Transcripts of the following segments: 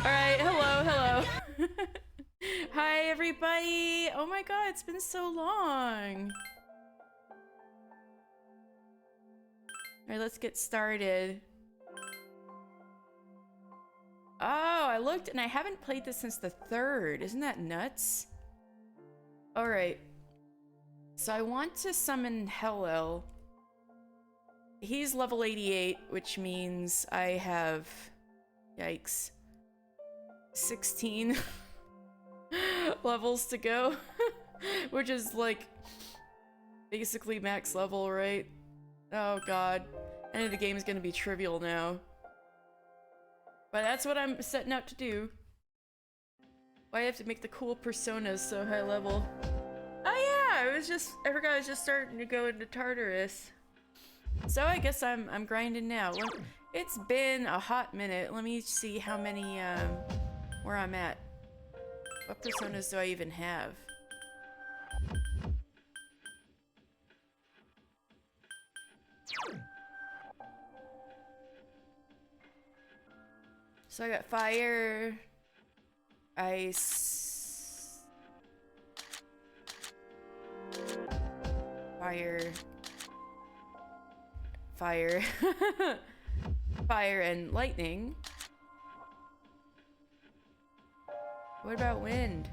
Alright, hello. Hi, everybody. Oh my god, it's been so long. Alright, let's get started. Oh, I looked and I haven't played this since the 3rd. Isn't that nuts? Alright. So I want to summon Hellel. He's level 88, which means I have... Yikes. 16 levels to go. Which is like... basically max level, right? Oh god. I know the game is gonna be trivial now. But that's what I'm setting out to do. Why I have to make the cool personas so high level? Oh yeah, I forgot I was just starting to go into Tartarus. So I guess I'm grinding now. It's been a hot minute. Let me see how many, where I'm at. What personas do I even have? So I got fire, ice, fire, fire and lightning. What about wind?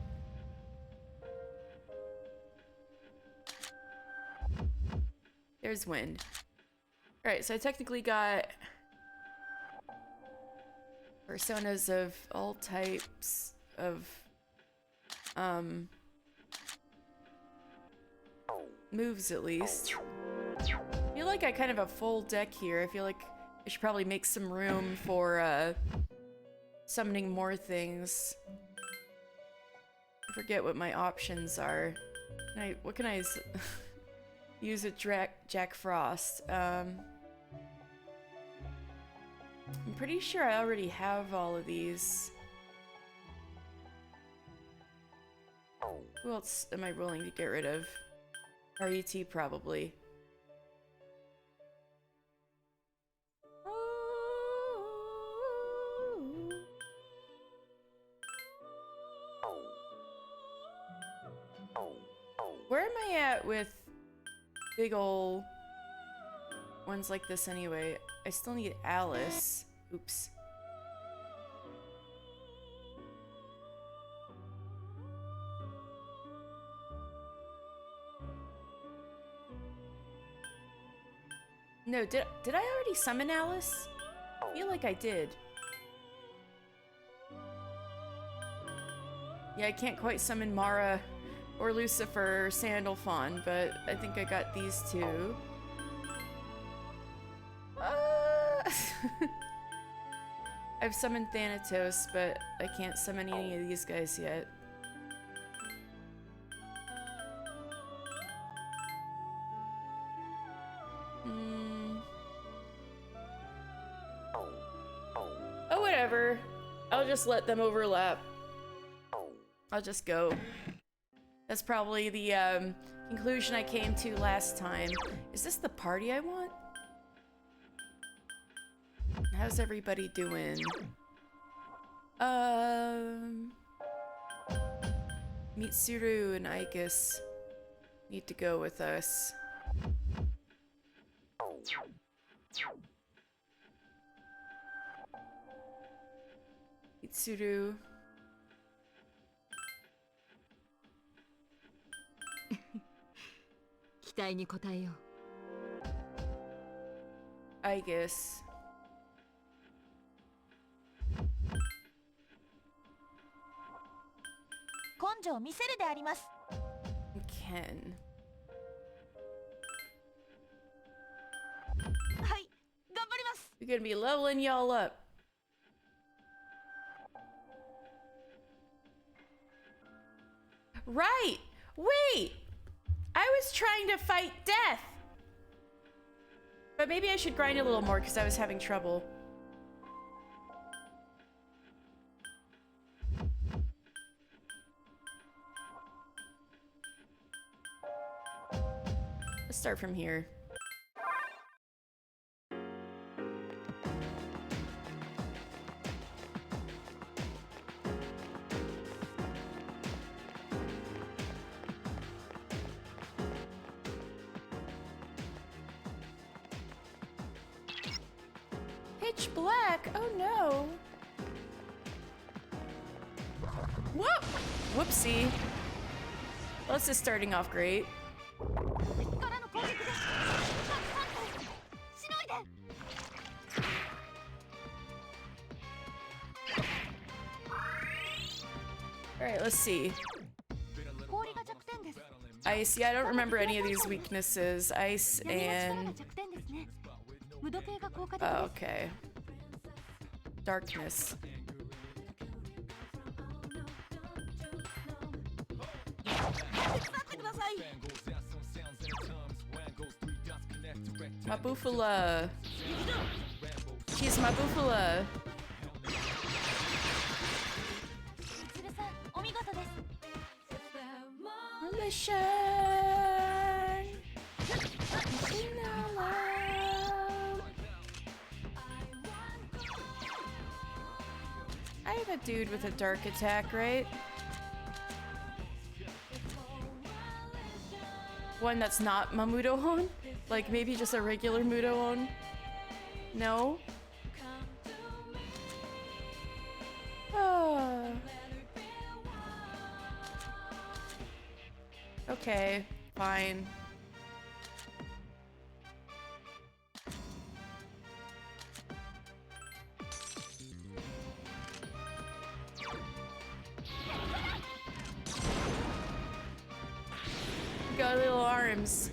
There's wind. Alright, so I technically got personas of all types of moves at least. I feel like I kind of have a full deck here. I feel like I should probably make some room for summoning more things. I forget what my options are. What can I use at Jack Frost? I'm pretty sure I already have all of these. Who else am I willing to get rid of? RET probably. Where am I at with big ol' ones like this anyway? I still need Alice. Oops. No, did I already summon Alice? I feel like I did. Yeah, I can't quite summon Mara or Lucifer or Sandalphon, but I think I got these two. I've summoned Thanatos, but I can't summon any of these guys yet. Oh, whatever. I'll just let them overlap. I'll just go. That's probably the conclusion I came to last time. Is this the party I want? How's everybody doing? Mitsuru and Aikus need to go with us. Mitsuru. Aikus. Ken. We're gonna be leveling y'all up. Right! Wait! I was trying to fight death! But maybe I should grind a little more because I was having trouble. Let's start from here. Pitch black? Oh no. Whoop! Whoopsie. Well, this is starting off great. Alright, let's see. Ice, yeah, I don't remember any of these weaknesses. Ice and... Oh, okay. Darkness. Mabufula. She's Mabufula. Mission. I have a dude with a dark attack, right? One that's not Mamudohon? Like maybe just a regular Mudohon? No? Oh. Okay, fine. Got little arms.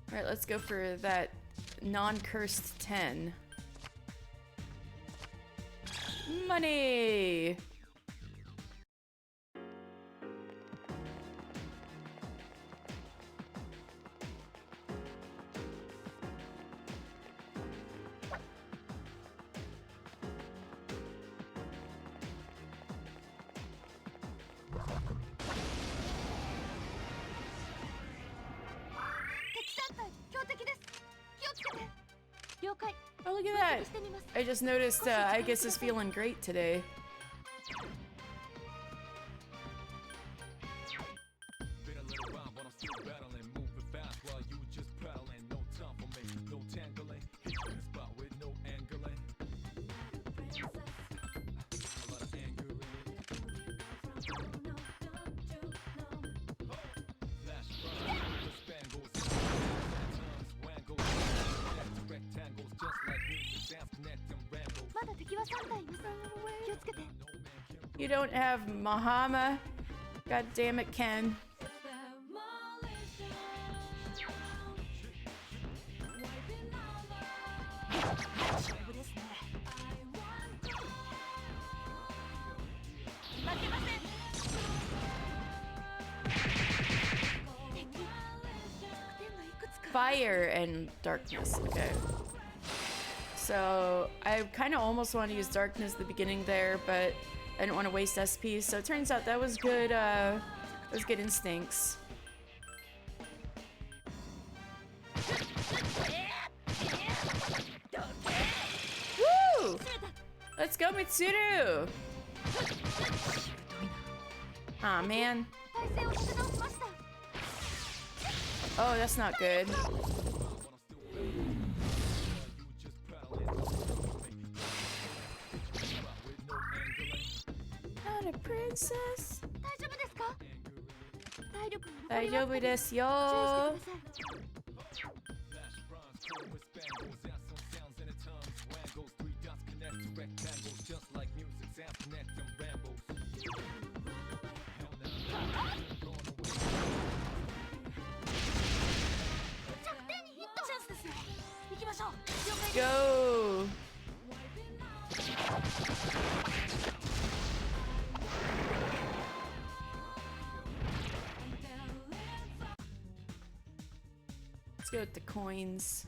Alright, let's go for that non-cursed 10. Money! Oh, look at that! I just noticed Aigus is feeling great today. run away. You don't have Mahama. God damn it, Ken. Fire and darkness. Okay. So I kind of almost want to use darkness at the beginning there, but I didn't want to waste SP. So it turns out that was good. Those good instincts. Woo! Let's go, Mitsuru! Aw, man. Oh, that's not good. Not a princess. 大丈夫ですよ. Go. Let's go with the coins.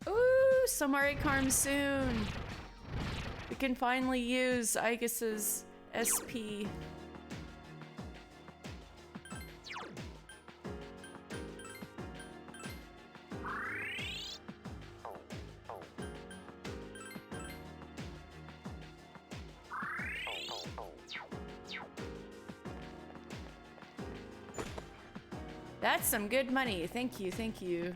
Ooh, Samari Karm soon. We can finally use Aegis's SP. That's some good money. Thank you, thank you.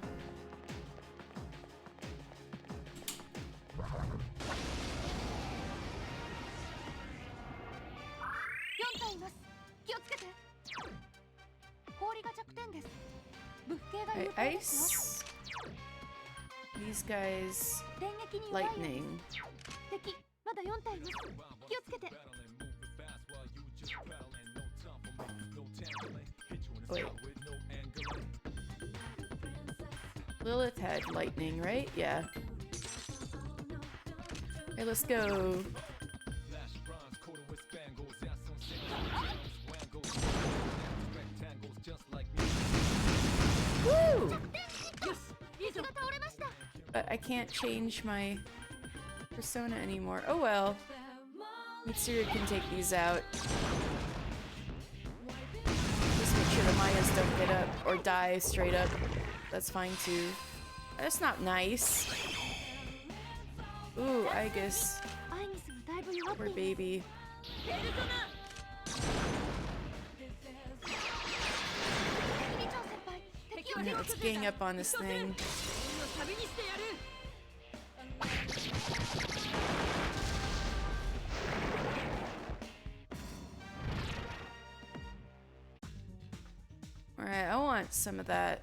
Right, ice. These guys, lightning. Wait. Lilith had lightning, right? Yeah. Okay, let's go. Woo! But I can't change my persona anymore. Oh well. Mitsuru can take these out. Just make sure the Mayas don't get up or die straight up. That's fine too. That's not nice. Ooh, Aegis. Poor baby. Yeah, let's gang up on this thing. Alright, I want some of that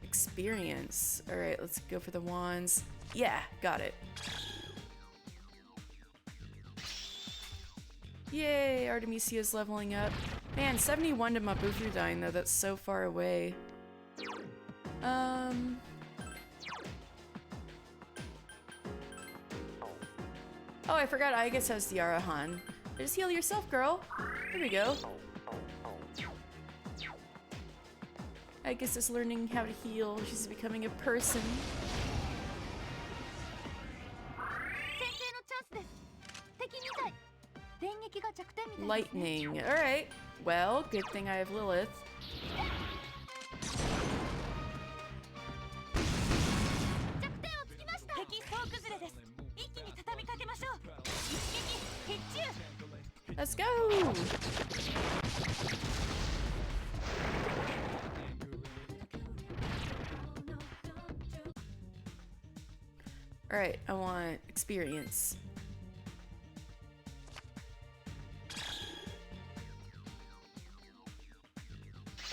experience. Alright, let's go for the wands. Yeah, got it. Yay, Artemisia's leveling up. Man, 71 to Mabufu dying though, that's so far away. Oh, I forgot Aegis has the Arahan. Just heal yourself, girl. Here we go. Aegis is learning how to heal. She's becoming a person. Lightning. Alright. Well, good thing I have Lilith. Let's go! Alright, I want experience.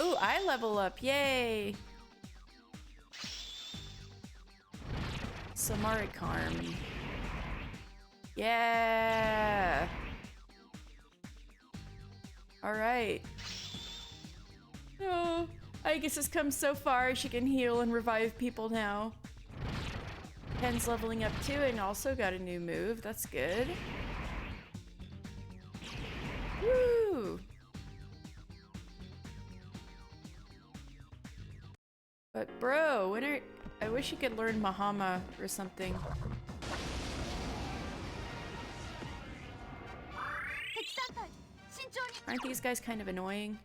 Ooh, I level up, yay! Samarikarm. Yeah! Alright. Oh, I guess it's come so far she can heal and revive people now. Ken's leveling up too and also got a new move. That's good. Woo! But bro, when are... I wish you could learn Mahama or something. Aren't these guys kind of annoying?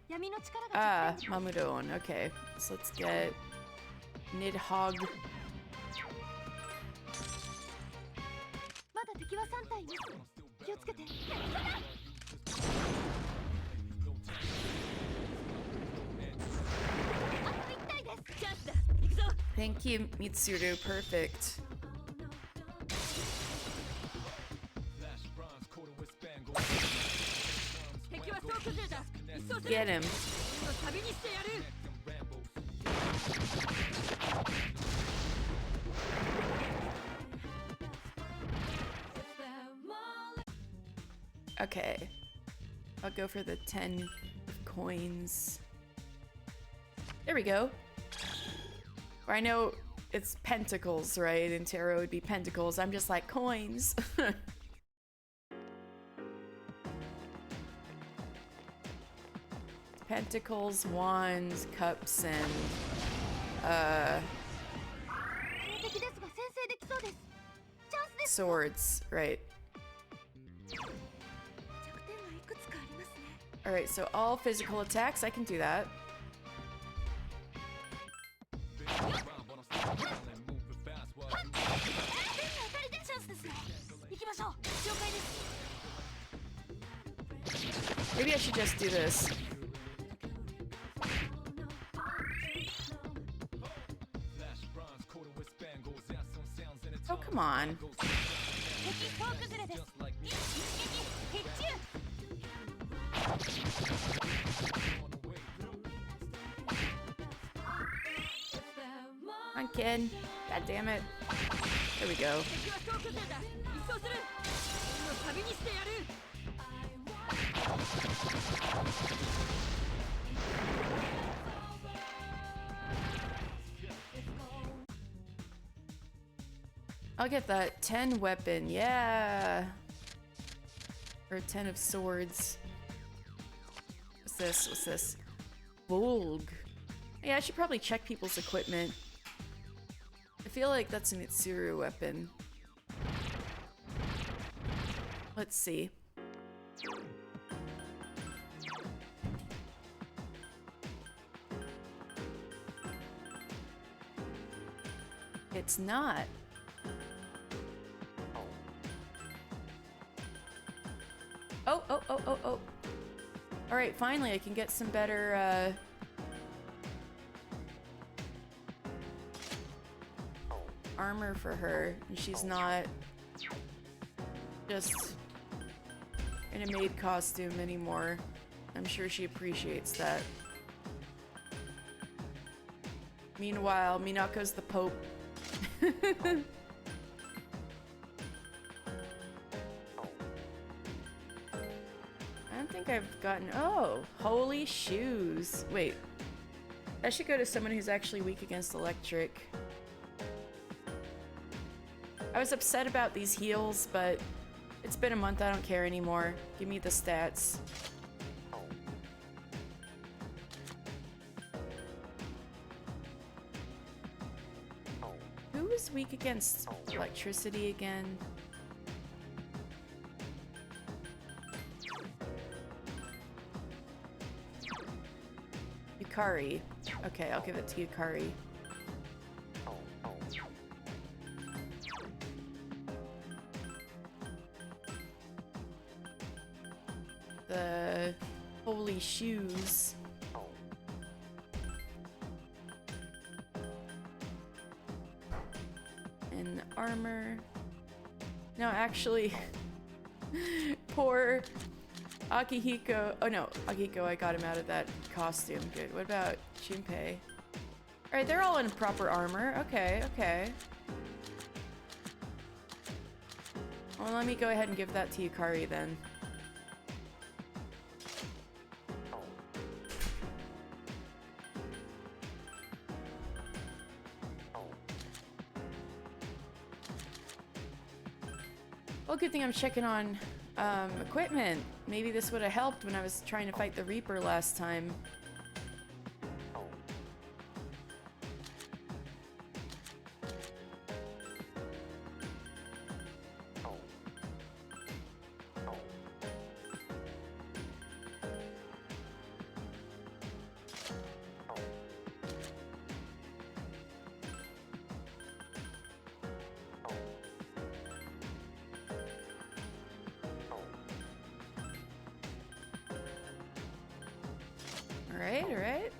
Ah, Mamudon. Okay, so let's get Nidhogg. Thank you, Mitsuru. Perfect. Get him. Okay. I'll go for the 10 coins. There we go. Or I know it's pentacles, right? In tarot it would be pentacles. I'm just like, coins. Pentacles, wands, cups, and swords, right. Alright, so all physical attacks, I can do that. Maybe I should just do this. Oh, come on. Come on, kid. God damn it. There we go. I'll get that 10 weapon, yeah. Or 10 of swords. What's this? What's this? Volg. Yeah, I should probably check people's equipment. I feel like that's a Mitsuru weapon. Let's see. It's not. Oh. Alright, finally I can get some better, armor for her, and she's not just in a maid costume anymore. I'm sure she appreciates that. Meanwhile, Minako's the Pope. I don't think I've gotten... Oh! Holy shoes! Wait. I should go to someone who's actually weak against electric. I was upset about these heals, but it's been a month, I don't care anymore. Give me the stats. Who is weak against electricity again? Yukari. Okay, I'll give it to Yukari. The holy shoes. And armor. No, actually, poor Akihiko. Oh no, Akihiko, I got him out of that costume. Good. What about Junpei? Alright, they're all in proper armor. Okay, okay. Well, let me go ahead and give that to Yukari then. Well, good thing I'm checking on equipment. Maybe this would have helped when I was trying to fight the Reaper last time. Alright.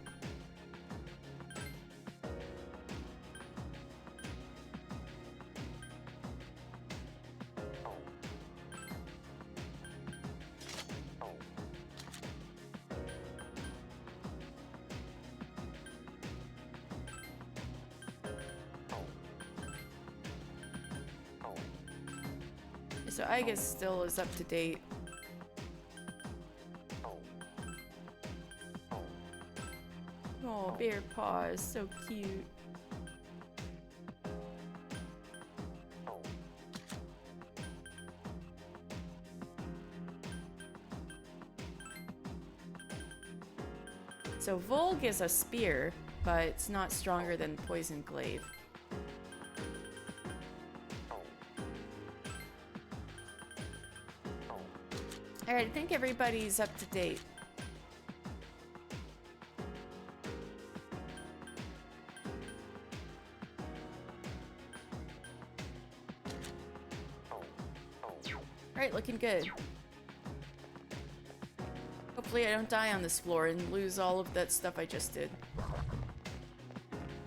So I guess still is up to date. Oh, bear paws, so cute. So Volg is a spear, but it's not stronger than Poison Glaive. Alright, I think everybody's up to date. Alright, looking good. Hopefully I don't die on this floor and lose all of that stuff I just did.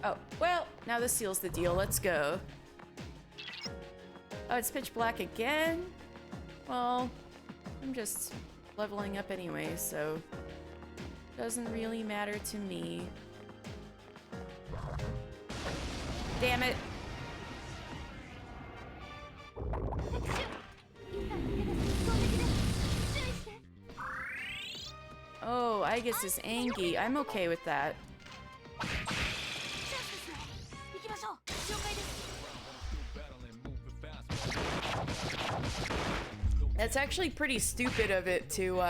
Oh, well, now this seals the deal. Let's go. Oh, it's pitch black again? Well, I'm just leveling up anyway, so doesn't really matter to me. Damn it! Oh, Aegis is Angie. I'm okay with that. That's actually pretty stupid of it to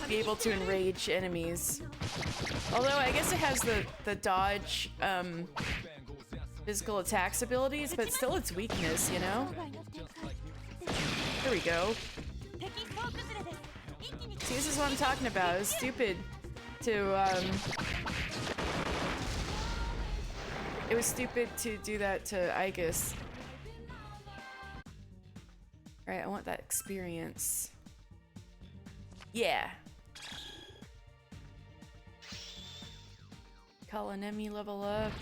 be able to enrage enemies. Although I guess it has the dodge physical attacks abilities, but still its weakness, you know? There we go. See, this is what I'm talking about. It was stupid to it was stupid to do that to Aegis. Alright, I want that experience. Yeah. Kalanemi level up.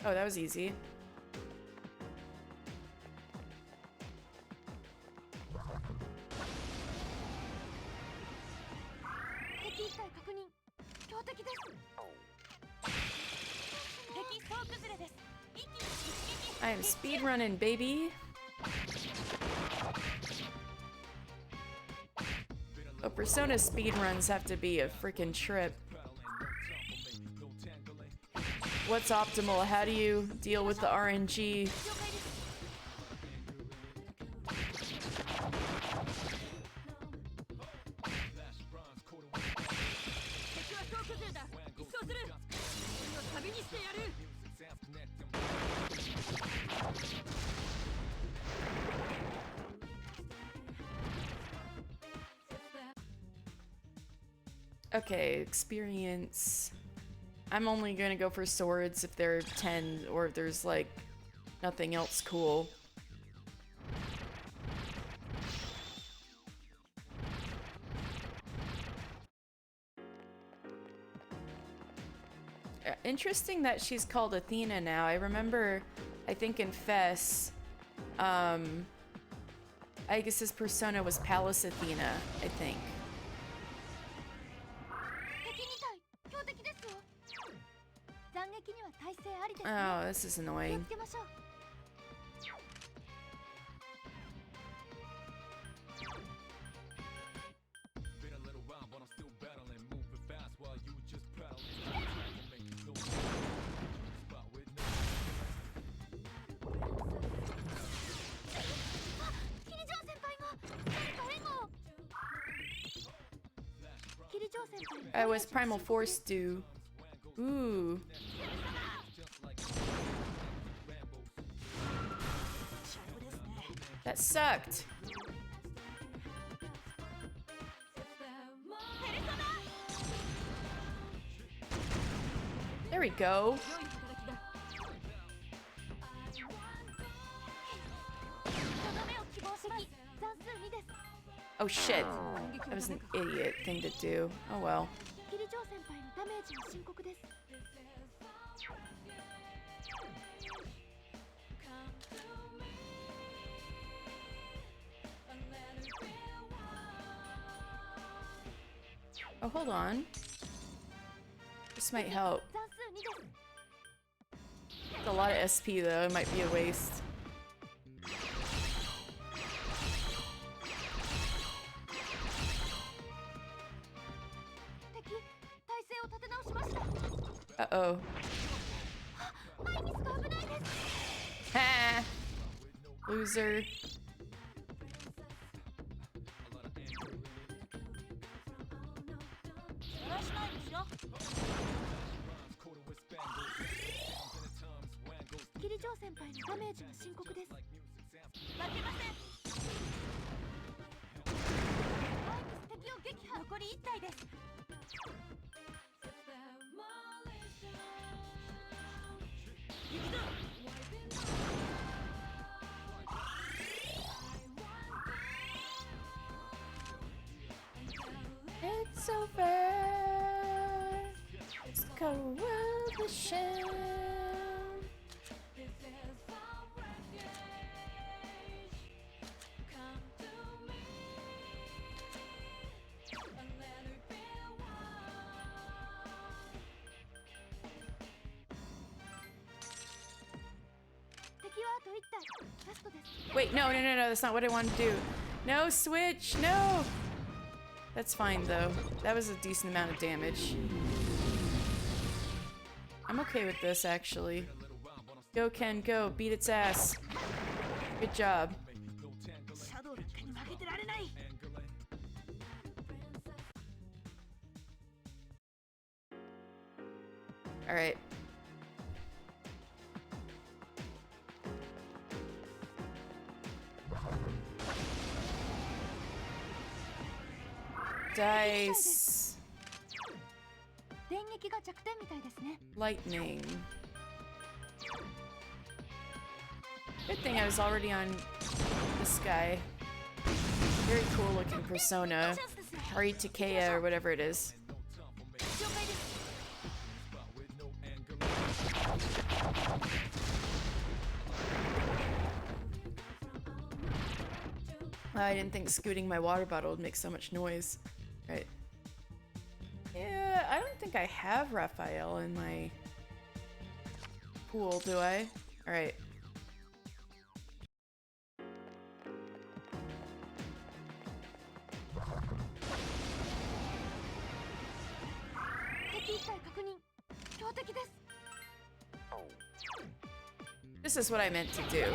Oh, that was easy. I am speedrunning, baby. Oh, Persona speedruns have to be a freaking trip. What's optimal? How do you deal with the RNG? Okay, experience. I'm only gonna go for swords if they're 10 or if there's like nothing else cool. Interesting that she's called Athena now. I remember I think in Fess, I guess his persona was Palace Athena, I think. Oh, this is annoying. I was Primal Force do. Ooh. That sucked. There we go. Oh shit. That was an idiot thing to do. Oh well. Oh, hold on. This might help. It's a lot of SP though, it might be a waste. Uh-oh. Ha! Loser. It's over. It's coalition. Wait, no, that's not what I wanted to do. No, switch, no! That's fine, though. That was a decent amount of damage. I'm okay with this, actually. Go, Ken, go. Beat its ass. Good job. Alright. Dice. Lightning. Good thing I was already on this guy. Very cool looking persona. Takea or whatever it is. I didn't think scooting my water bottle would make so much noise. Right. Yeah, I don't think I have Raphael in my pool, do I? Alright. This is what I meant to do.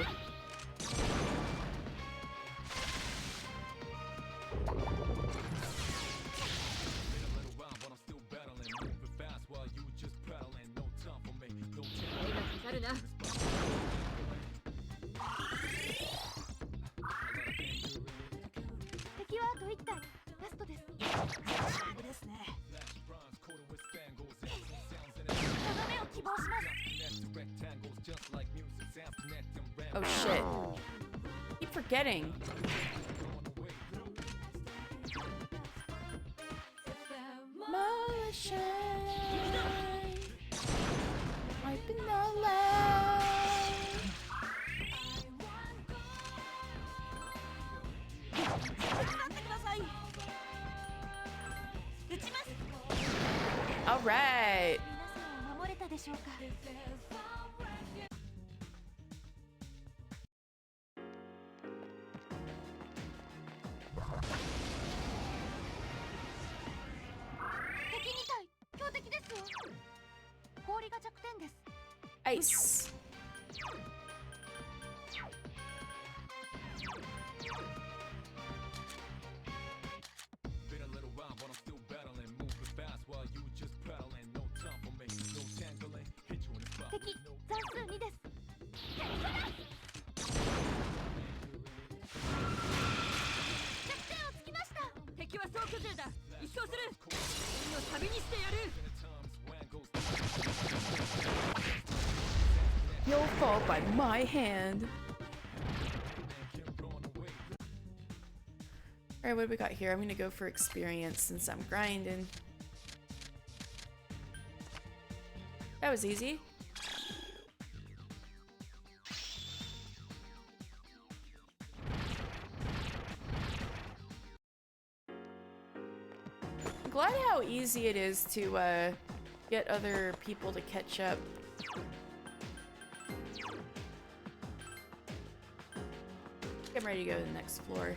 Oh shit. Keep forgetting. Motion. Wiping the light. All right. Ice. You'll fall by my hand. Alright, what do we got here? I'm gonna go for experience since I'm grinding. That was easy. I'm glad how easy it is to get other people to catch up. I'm ready to go to the next floor.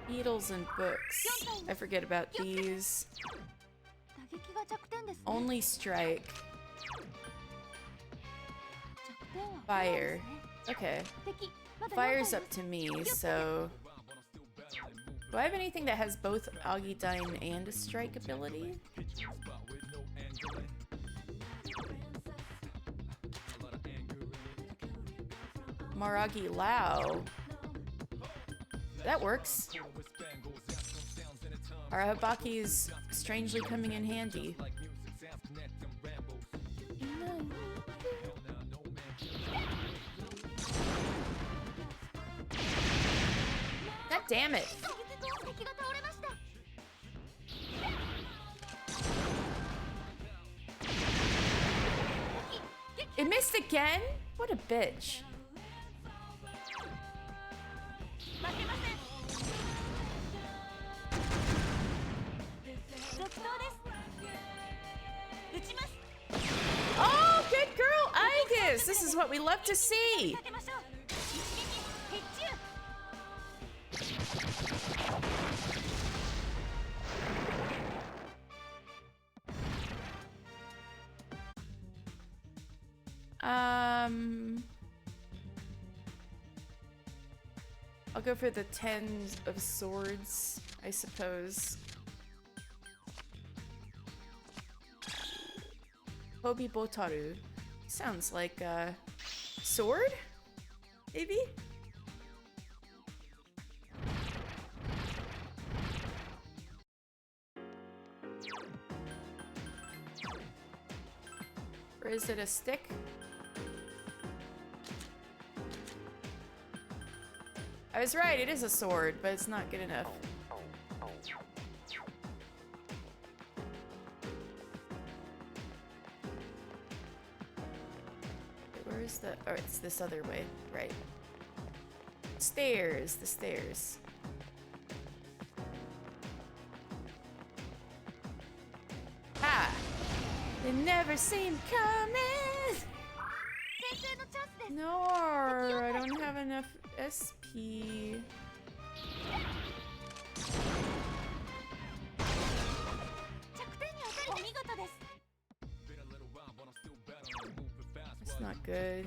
Beetles and books. I forget about these. Only strike. Fire. Okay. Fire's up to me, so... Do I have anything that has both Agidine and a strike ability? Maragi Lao. That works. Arahabaki's strangely coming in handy. God damn it. It missed again? What a bitch. Oh, good girl, Aegis! This is what we love to see! I'll go for the 10 of swords, I suppose. Hobi Botaru. Sounds like a sword? Maybe? Or is it a stick? I was right, it is a sword, but it's not good enough. Where is the... Oh, it's this other way. Right. Stairs. The stairs. Ah! They never seem coming! No, I don't have enough SP. That's not good.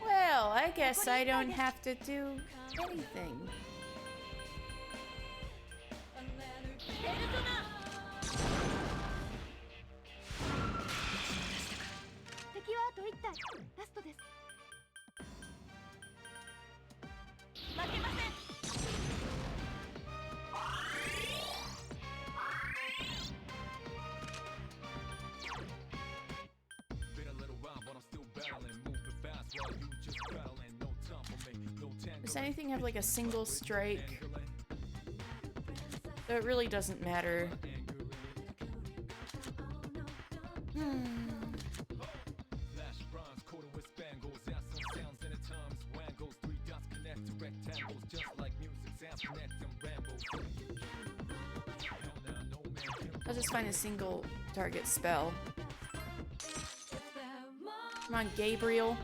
Well, I guess I don't have to do anything. Does anything have like a single strike? So it really doesn't matter. I'll just find a single target spell. Come on, Gabriel.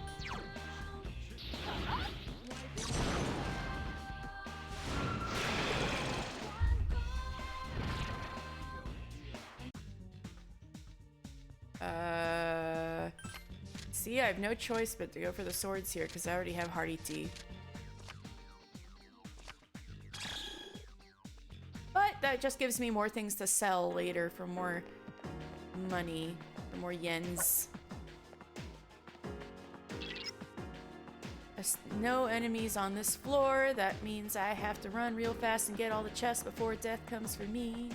See, I have no choice but to go for the swords here because I already have Hearty Tea. But that just gives me more things to sell later for more money, for more yens. There's no enemies on this floor. That means I have to run real fast and get all the chests before death comes for me.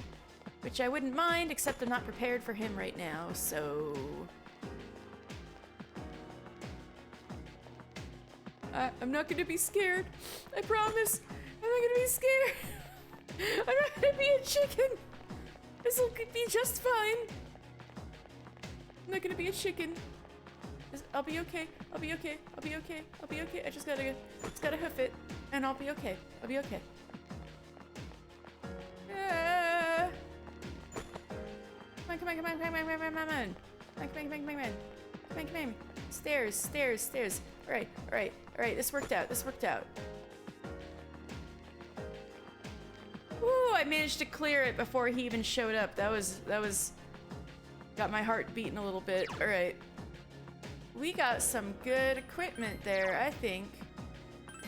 Which I wouldn't mind, except I'm not prepared for him right now, so... I'm not gonna be scared. I promise. I'm not gonna be scared. I'm not gonna be a chicken. This'll be just fine. I'm not gonna be a chicken. I'll be okay. I'll be okay. I'll be okay. I'll be okay. I just gotta hoof it, and I'll be okay. I'll be okay. Come on, come on, come on, come on, come on, come on, come on. Come on, come on, come on, come on. Come on, come on. Stairs, stairs, stairs. Alright, alright, alright. This worked out. This worked out. Woo, I managed to clear it before he even showed up. That was got my heart beating a little bit. Alright. We got some good equipment there, I think.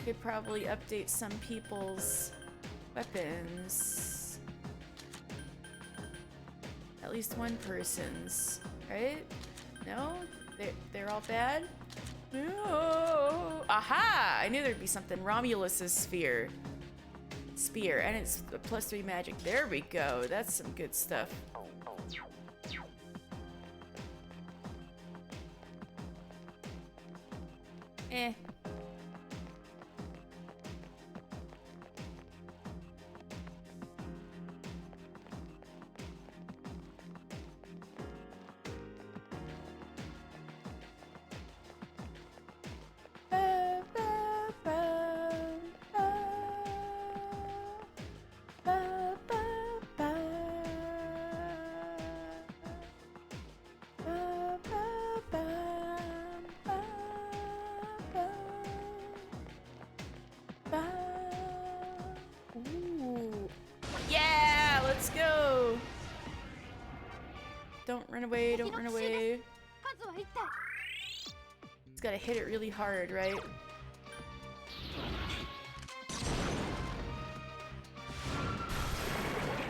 Could probably update some people's weapons. At least one person's, right? No? They're all bad? No! Aha! I knew there'd be something. Romulus's spear. And it's a +3 magic. There we go. That's some good stuff. Eh. Don't run away, don't run away. Just gotta hit it really hard, right?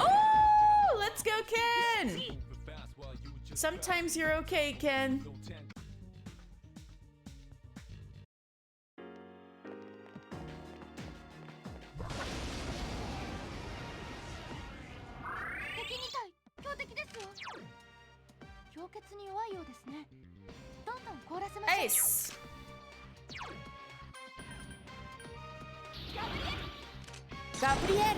Oh! Let's go, Ken! Sometimes you're okay, Ken. Nice! Gabriel!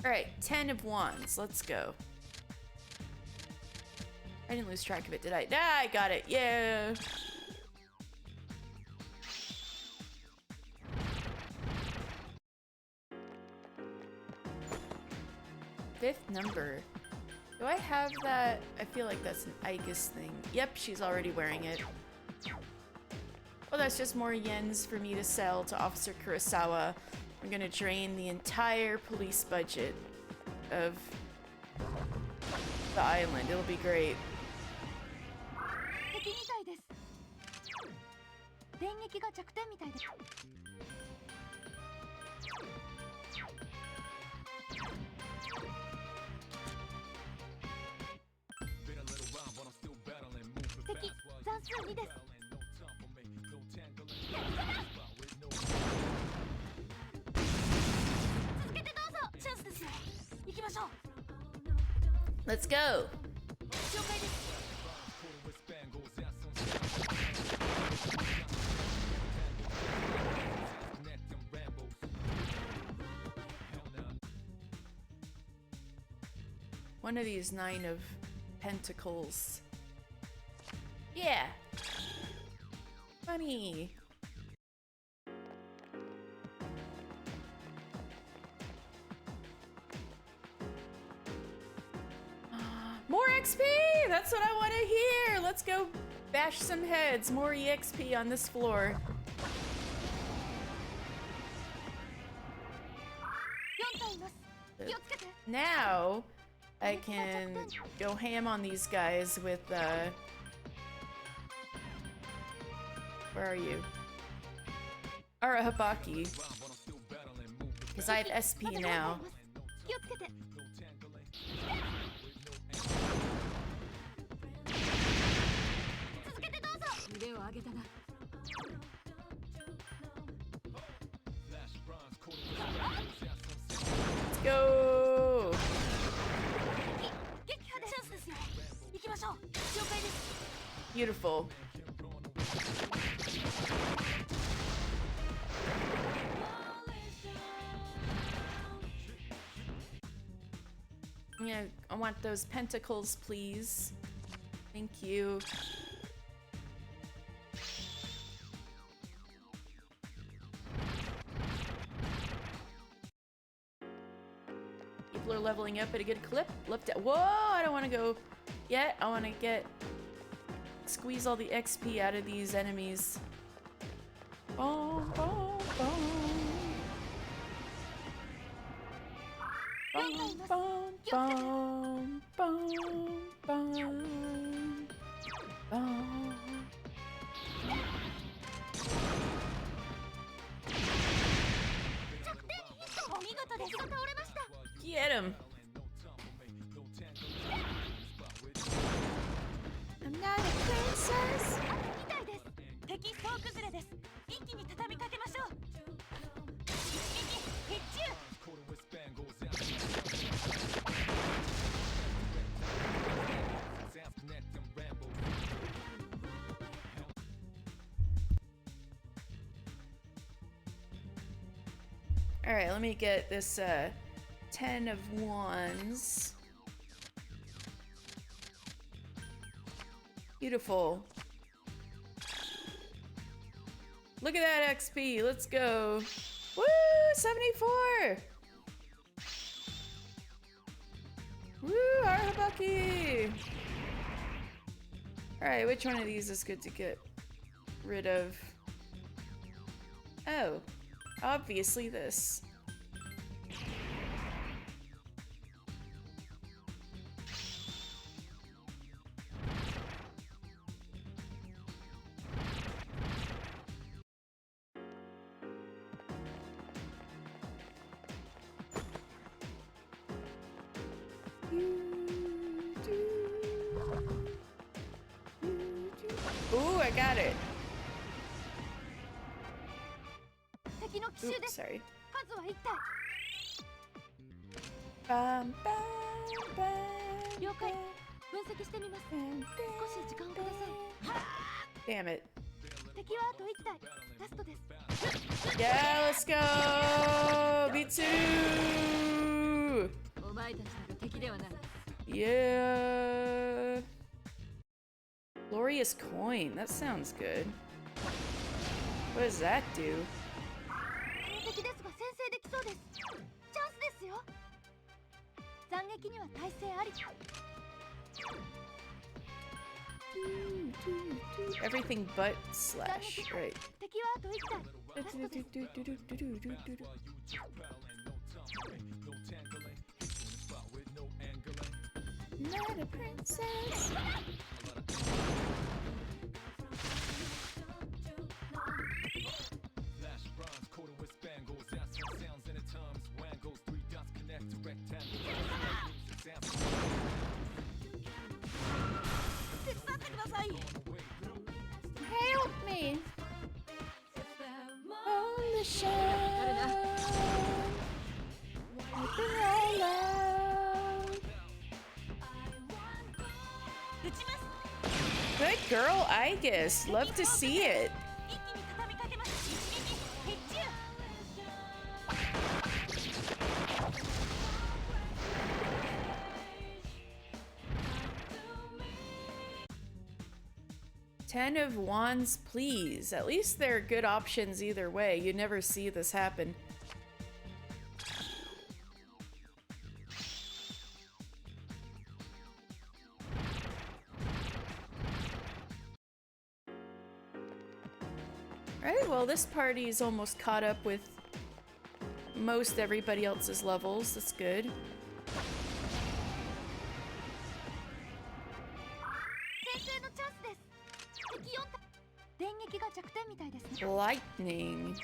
Alright, 10 of wands. Let's go. I didn't lose track of it, did I? Ah, I got it. Yeah. Fifth number. Do I have that? I feel like that's an Ikis thing. Yep, she's already wearing it. Well, that's just more yens for me to sell to Officer Kurosawa. I'm gonna drain the entire police budget of the island. It'll be great. Let's go. One of these 9 of Pentacles. Yeah. Funny. More XP! That's what I want to hear! Let's go bash some heads. More EXP on this floor. Now, I can go ham on these guys with, where are you? Arahabaki. Because I have SP now. Let's go! Beautiful. Yeah, I want those pentacles, please. Thank you. People are leveling up at a good clip. Whoa, I don't want to go yet. I want to squeeze all the XP out of these enemies. Boom, boom, boom. Boom, boom, boom, boom, boom, boom. Get him! I'm not a princess! Alright, let me get this 10 of wands. Beautiful. Look at that XP. Let's go. Woo! 74! Woo! Arahabaki! Alright, which one of these is good to get rid of? Oh. Obviously this. Ooh, I got it. Oops, sorry. Bam, bam, bam, damn it. Yeah, let's go! B2! Yeah! Glorious coin. That sounds good. What does that do? Everything but slash, right. Not a princess. Help me! On the shore, open all out. Good girl, Aegis. Love to see it. Ten of Wands, please. At least they're good options either way. You never see this happen. Alright, well this party is almost caught up with most everybody else's levels. That's good. Lightning.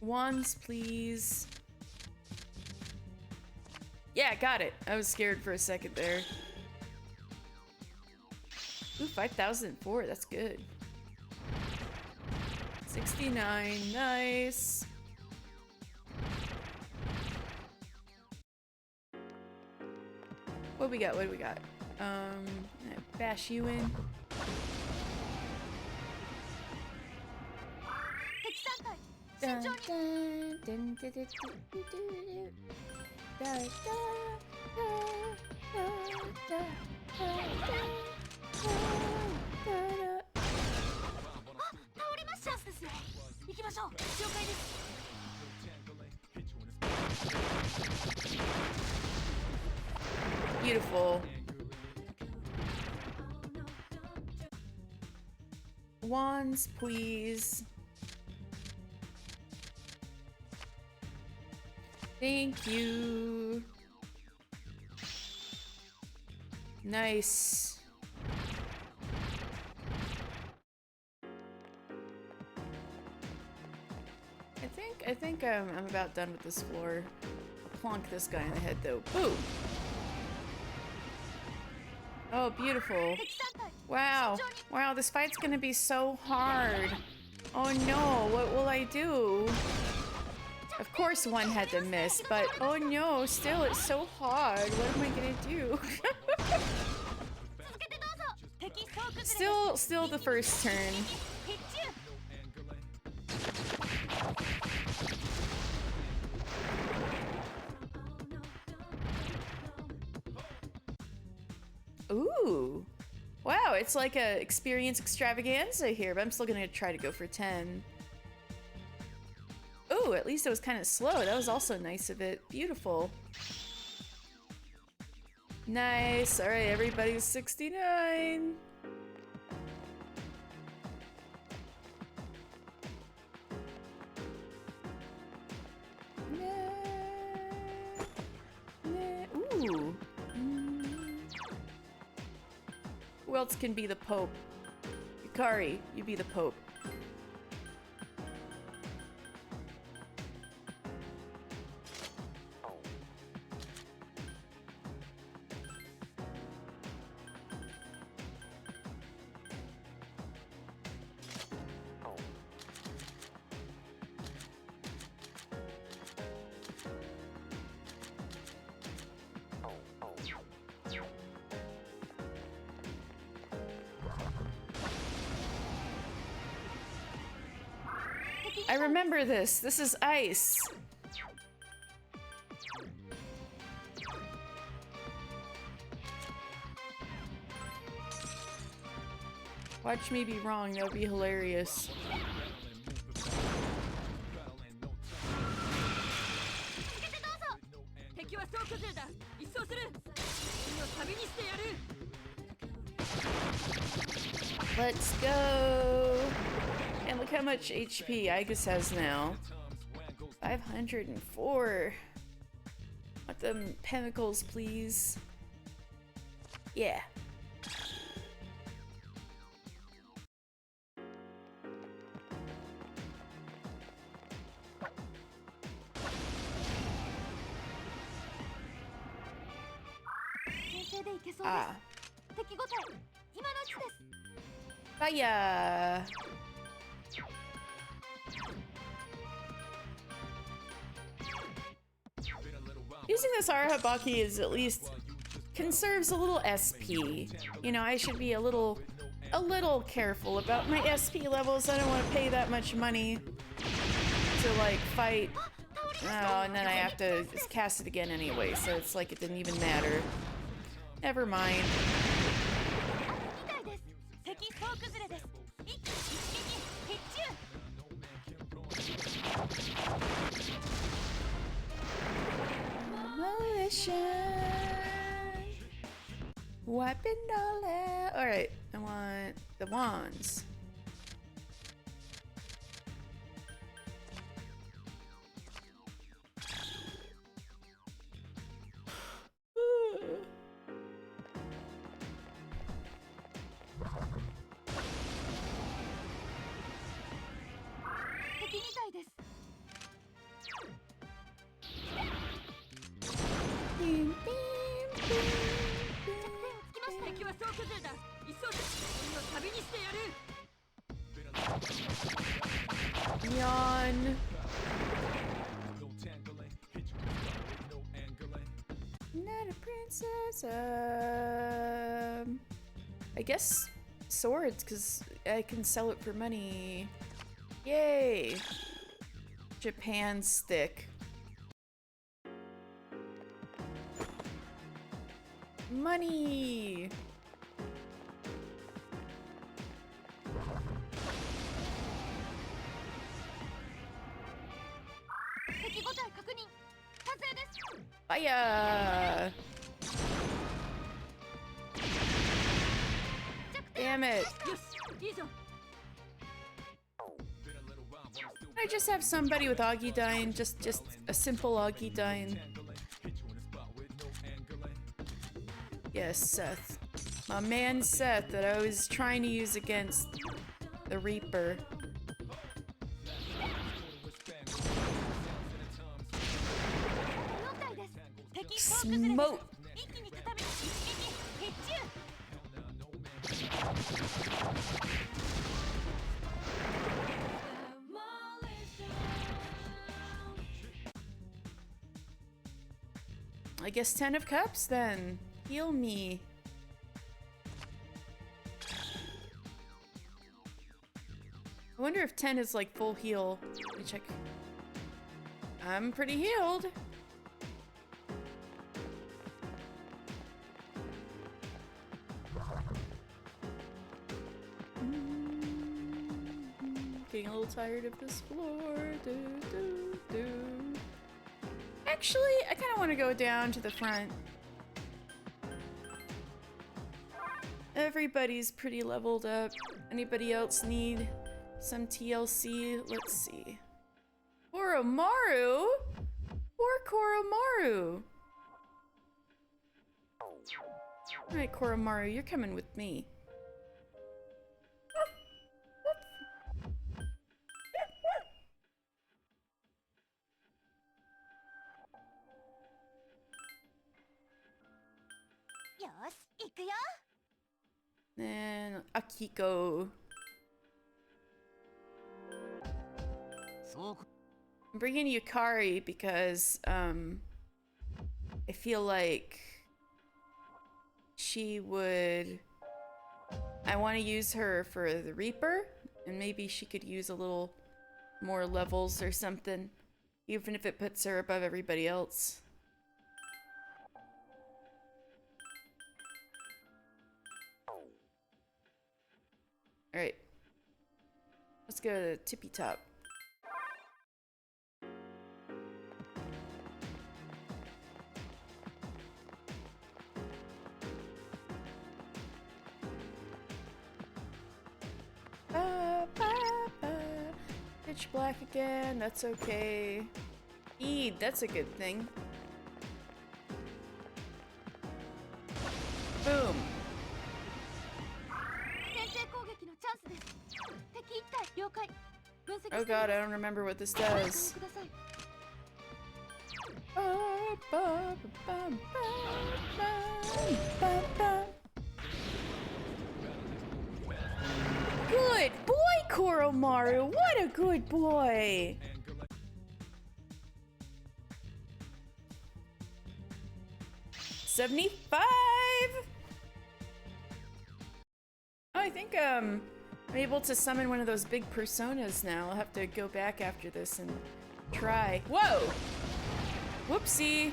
Wands, please. Yeah, got it. I was scared for a second there. Ooh, 5,004. That's good. 69. Nice. What we got? What do we got? Bash you in. Dun, dun, dun, dun, dun, dun, dun, dun. Da, da, da, da, da, da, beautiful. Wands, please. Thank you. Nice. I think I'm about done with this floor. I'll plonk this guy in the head though. Boom. Oh, beautiful. Wow. Wow, this fight's gonna be so hard. Oh no, what will I do? Of course one had to miss, but oh no, still it's so hard. What am I gonna do? Still the first turn. Ooh. Wow, it's like a experience extravaganza here, but I'm still gonna try to go for 10. Ooh, at least it was kind of slow. That was also nice of it. Beautiful. Nice. All right, everybody's 69. Ooh. Who else can be the Pope? Yukari, you be the Pope. I remember this. This is ice. Watch me be wrong. That would be hilarious. Let's go! And look how much HP Igus has now. 504. Want them pinnacles, please. Yeah. Ah. Fire! Using this Arahabaki is at least conserves a little SP. You know, I should be a little careful about my SP levels. I don't want to pay that much money to like fight. Oh, and then I have to just cast it again anyway, so it's like it didn't even matter. Never mind. Weapon dollar. Alright, I want the wands. Yawn. Not a princess. I guess swords, because I can sell it for money. Yay! Japan stick. Money! Fire! Damn it! I just have somebody with Augudine, just a simple Augudine. Yes, Seth. My man Seth that I was trying to use against the Reaper. Smoke! I guess 10 of Cups then. Heal me. I wonder if 10 is like full heal. Let me check. I'm pretty healed. Getting a little tired of this floor. Actually, I kind of want to go down to the front. Everybody's pretty leveled up. Anybody else need some TLC? Let's see. Koromaru? Poor Koromaru. Alright, Koromaru, you're coming with me. And Akiko. I'm bringing Yukari because I feel like she would. I want to use her for the Reaper, and maybe she could use a little more levels or something. Even if it puts her above everybody else. Alright. Let's go to Tippy Top. Pitch black again, that's okay. Eid, that's a good thing. Boom. Oh god, I don't remember what this does. Good boy, Koromaru! What a good boy! $75! Oh, I think, I'm able to summon one of those big personas now. I'll have to go back after this and try. Whoa! Whoopsie!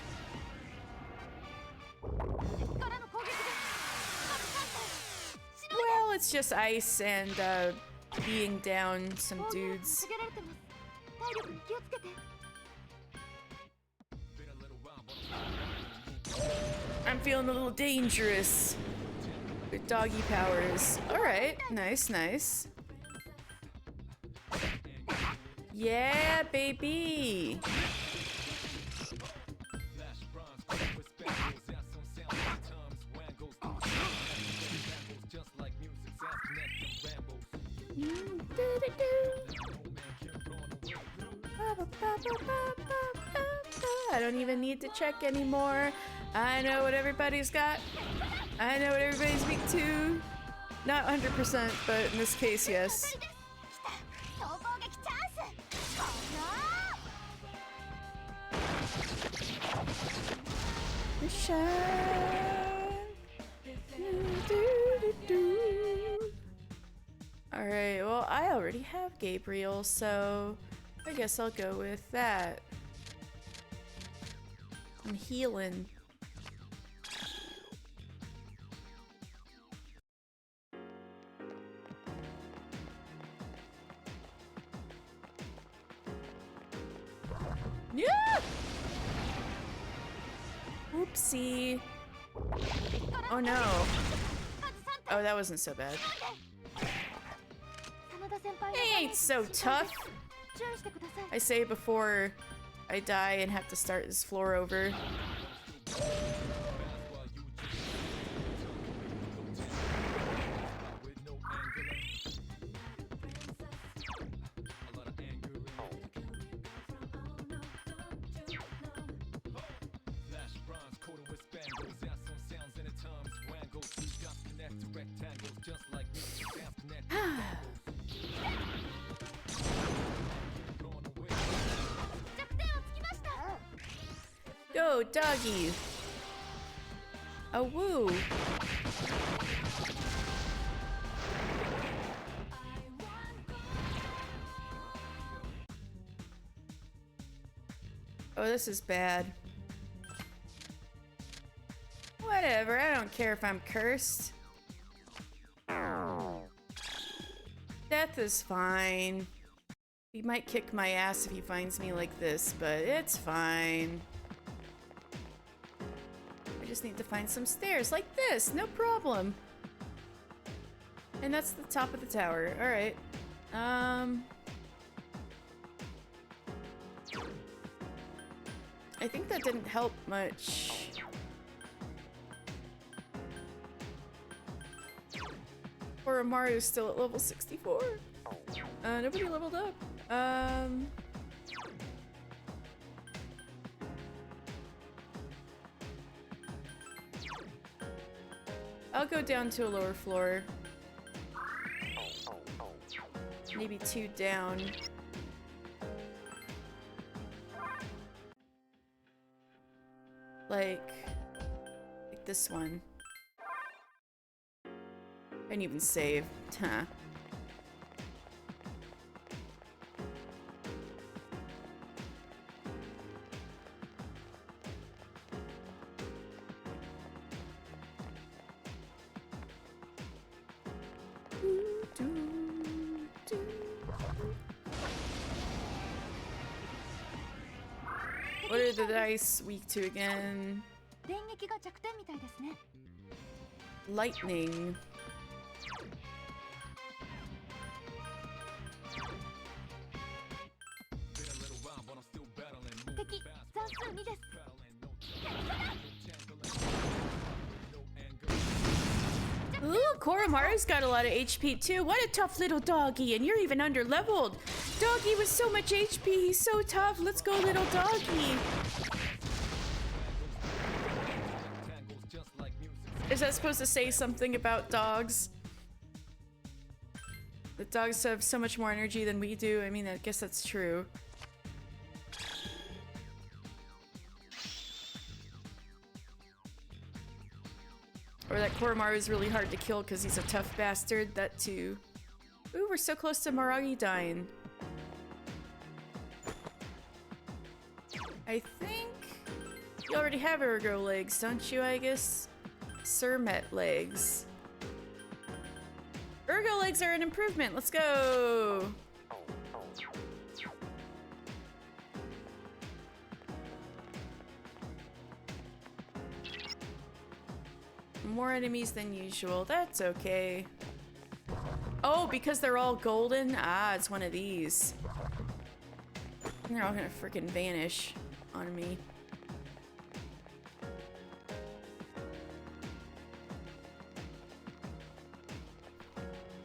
Well, it's just ice and, being down some dudes. I'm feeling a little dangerous with doggy powers. Alright, nice, nice. Yeah, baby! I don't even need to check anymore. I know what everybody's got. I know what everybody's weak to. Not 100%, but in this case, yes. Alright, well, I already have Gabriel, so I guess I'll go with that. I'm healing. Yeah! Oopsie. Oh no. Oh, that wasn't so bad. He ain't so tough. I say before I die and have to start this floor over. Go, doggy! A woo! Oh, this is bad. Whatever, I don't care if I'm cursed. Death is fine. He might kick my ass if he finds me like this, but it's fine. I just need to find some stairs like this, no problem. And that's the top of the tower, alright. I think that didn't help much. Oromaru's still at level 64. Nobody leveled up. I'll go down to a lower floor. Maybe 2 down. Like this one. I didn't even save. Huh. What are the dice weak to again? Lightning. Ooh, Koromaru's got a lot of HP too. What a tough little doggy, and you're even under-leveled. Doggy with so much HP, he's so tough. Let's go, little doggy. Is that supposed to say something about dogs? That dogs have so much more energy than we do? I mean, I guess that's true. Or that Koromaru is really hard to kill because he's a tough bastard. That too. Ooh, we're so close to Maragi dying. I think you already have Ergo legs, don't you, I guess? Surmet legs. Ergo legs are an improvement. Let's go. More enemies than usual. That's okay. Oh, because they're all golden? Ah, it's one of these. And they're all gonna freaking vanish on me.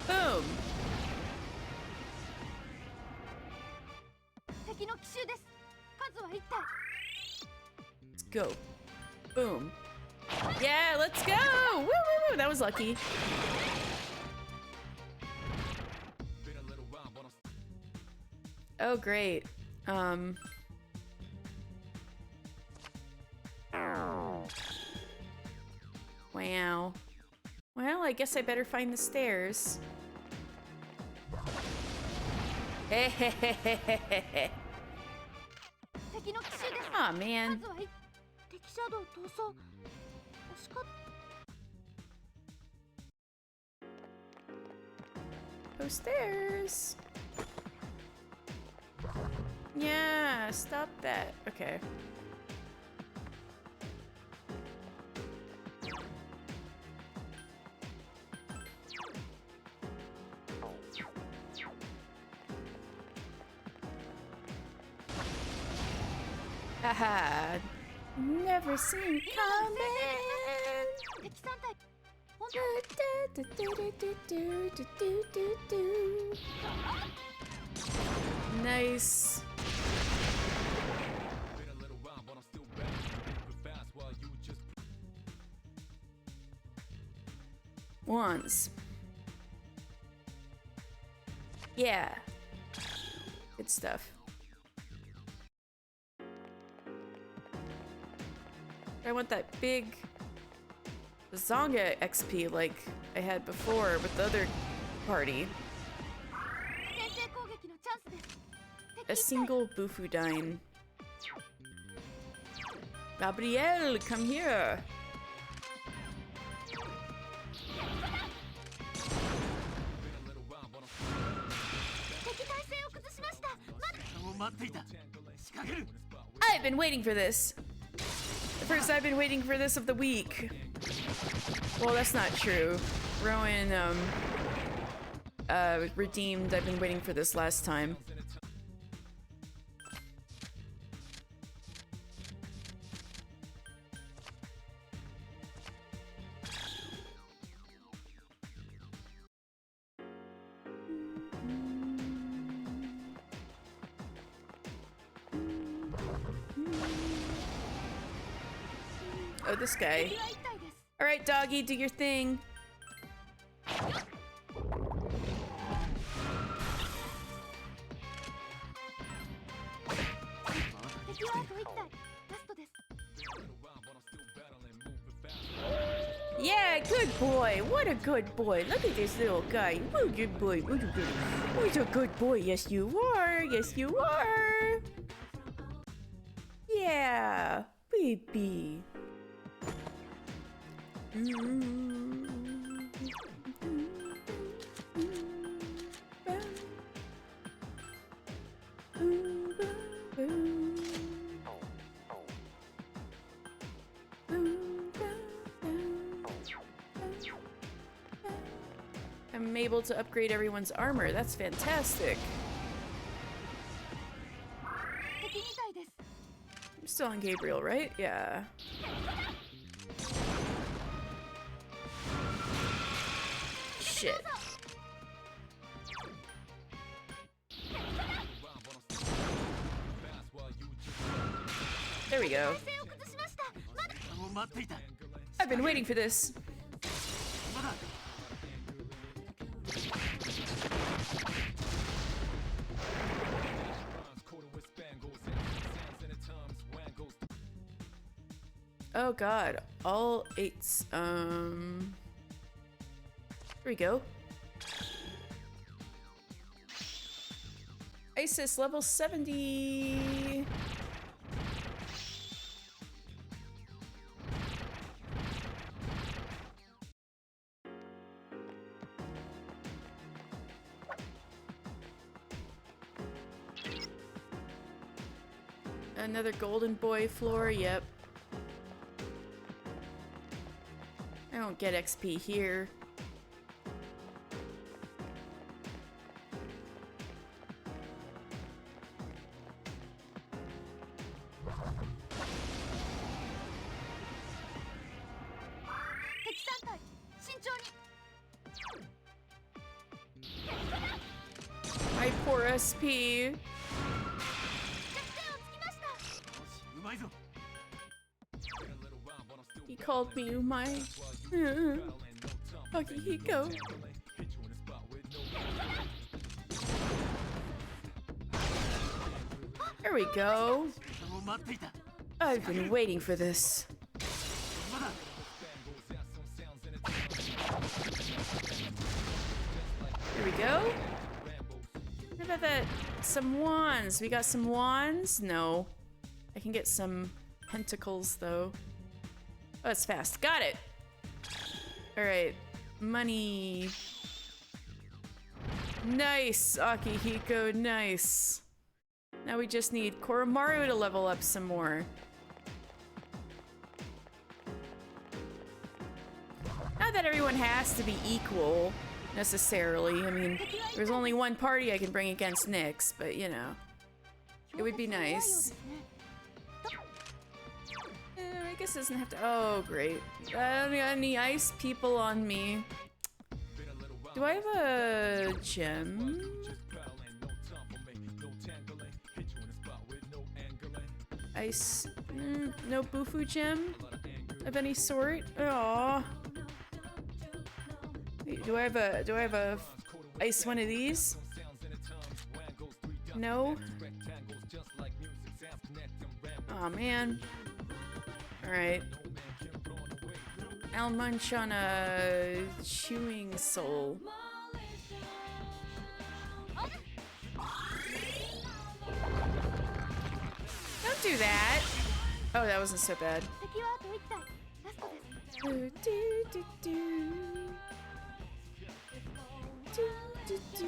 Boom! Let's go. Boom. Yeah, let's go! Woo, woo, woo! That was lucky. Oh, great. Wow. Well, I guess I better find the stairs. Aw, man. Go stairs. Yeah, stop that. Okay. Haha. Never seen coming. Nice. Once. Yeah. Good stuff. I want that big Zonga XP like I had before with the other party. A single Bufudine. Gabrielle, come here. I've been waiting for this. The first I've been waiting for this of the week. Well, that's not true. Rowan, redeemed. I've been waiting for this last time. Oh, this guy. All right, doggy, do your thing. Yeah, good boy. What a good boy. Look at this little guy. What a good boy. What a good, what a good boy. Yes, you are. Yes, you are. Yeah, baby. I'm able to upgrade everyone's armor. That's fantastic. I'm still on Gabriel, right? Yeah. Shit. There we go. I've been waiting for this. Oh god, all 8s. Here we go. ISIS level 70. Another golden boy floor, yep. I don't get XP here. My poor SP. He called me my Akihiko. There we go. I've been waiting for this. There we go. How about that? Some wands. We got some wands? No. I can get some pentacles though. Oh, it's fast. Got it. All right. Money. Nice, Akihiko. Nice. Now we just need Koromaru to level up some more. Not that everyone has to be equal, necessarily. I mean, there's only one party I can bring against Nyx, but you know. It would be nice. I guess it doesn't have to. Oh, great. I don't got any ice people on me. Do I have a gem? Ice. No Bufu gem of any sort. Aww. Wait, do I have a ice one of these? No. Oh man. Alright. I'll munch on a chewing soul. Don't do that! Oh, that wasn't so bad. Do, do, do, do. Do, do, do.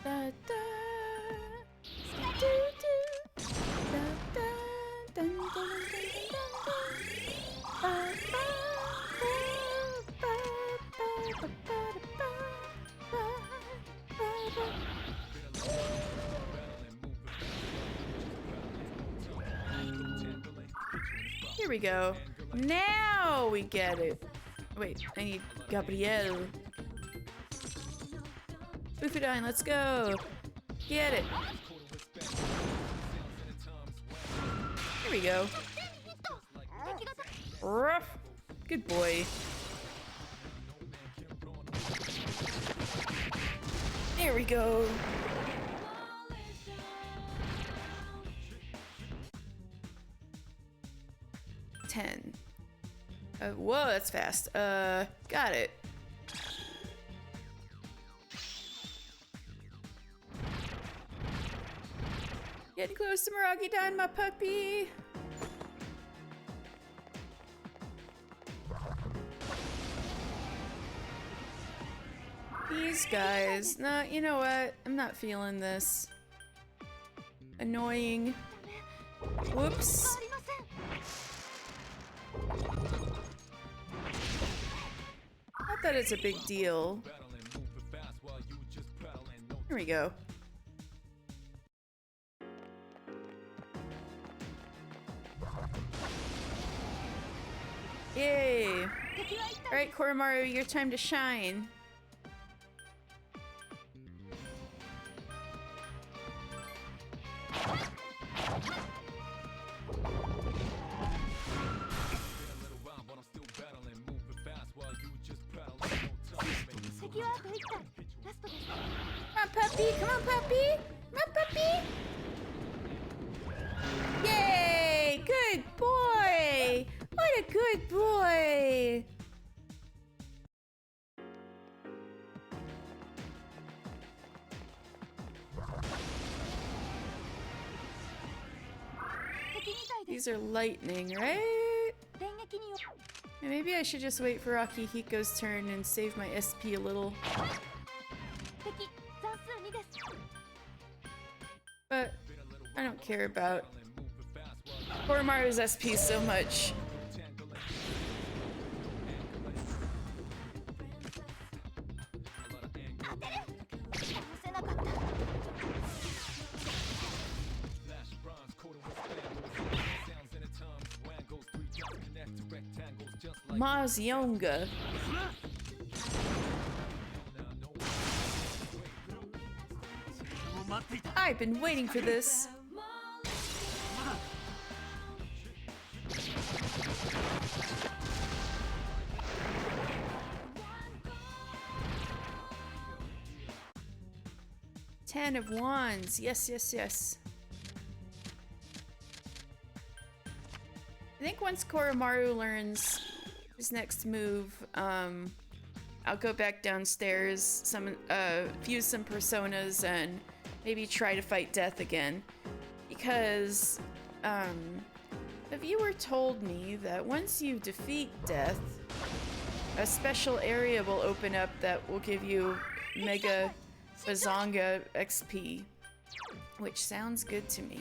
Da, da. Do, do. Da, da. Dun, dun, dun, dun, dun, dun. Ba, ba, ba, ba, ba, ba, ba, ba, ba. Here we go. Now we get it. Wait, I need Gabrielle. Bufudine, let's go. Get it. Here we go. Ruff. Good boy. There we go. $10. Whoa, that's fast. Got it. Getting close to Miragi-dan, my puppy. These guys. Nah, you know what? I'm not feeling this. Annoying. Whoops. Not that it's a big deal. Here we go. Yay! Alright, Koromaru, your time to shine. Come on, puppy! Come on, puppy! Come on, puppy! Yay! Good boy! What a good boy! These are lightning, right? Maybe I should just wait for Akihiko's turn and save my SP a little. But I don't care about Koromaru's SP so much. Mazionga. I've been waiting for this. Ten of Wands. Yes, yes, yes. I think once Koromaru learns his next move, I'll go back downstairs, fuse some personas, and maybe try to fight death again. Because a viewer told me that once you defeat death, a special area will open up that will give you Mega Bazonga XP, which sounds good to me.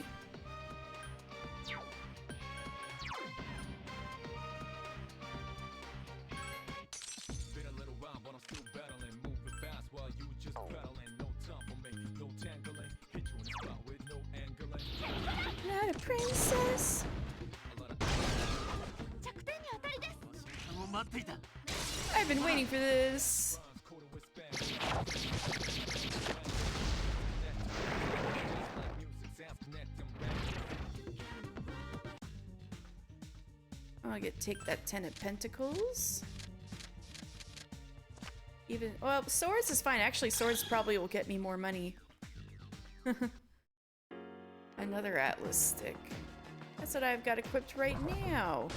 Not a princess. I've been waiting for this. I'll take that 10 of Pentacles. Even, well, swords is fine. Actually, swords probably will get me more money. Another Atlas stick. That's what I've got equipped right now.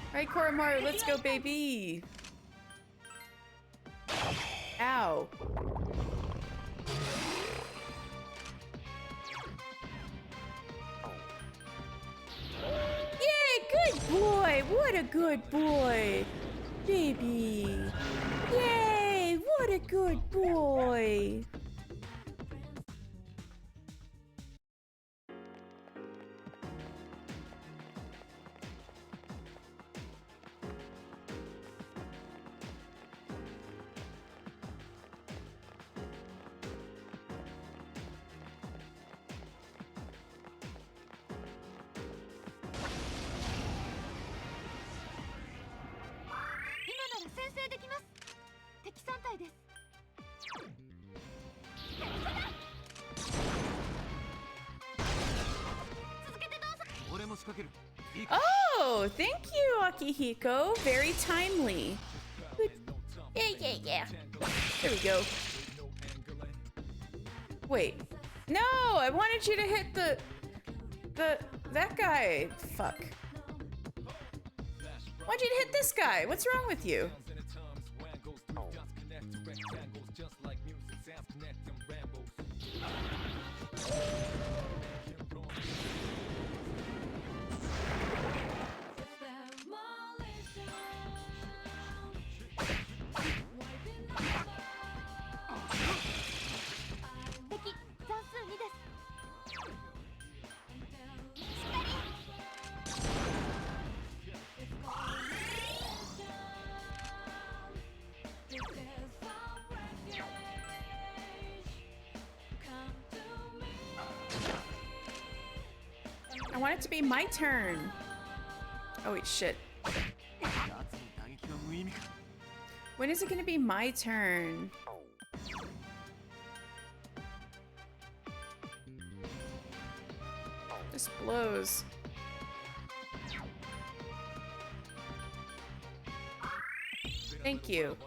Alright, Koromaru, let's go, baby! Ow. Yay, good boy! What a good boy! Baby! Yay! What a good boy! Oh, thank you, Akihiko. Very timely. Good. Yeah, yeah, yeah. There we go. Wait. No, I wanted you to hit that guy. Fuck. I want you to hit this guy. What's wrong with you? want it to be my turn. Oh wait, shit. When is it gonna be my turn? This blows. Thank you.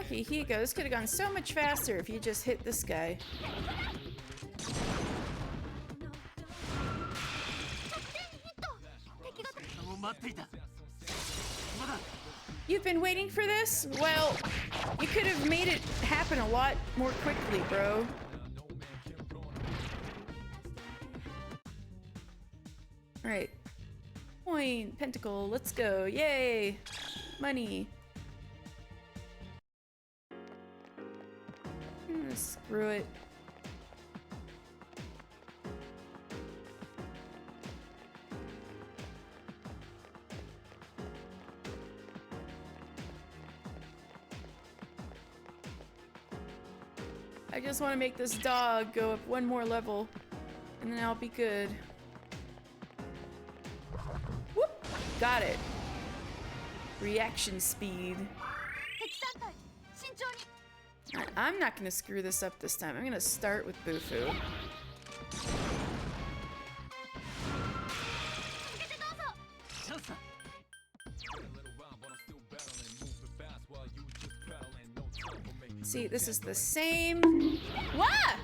Okay, here you go. This could have gone so much faster if you just hit this guy. You've been waiting for this? Well, you could have made it happen a lot more quickly, bro. Alright. Point, pentacle, let's go. Yay! Money. Screw it. I just want to make this dog go up one more level, and then I'll be good. Whoop! Got it. Reaction speed. I'm not gonna screw this up this time. I'm gonna start with Bufu. See, this is the same. What?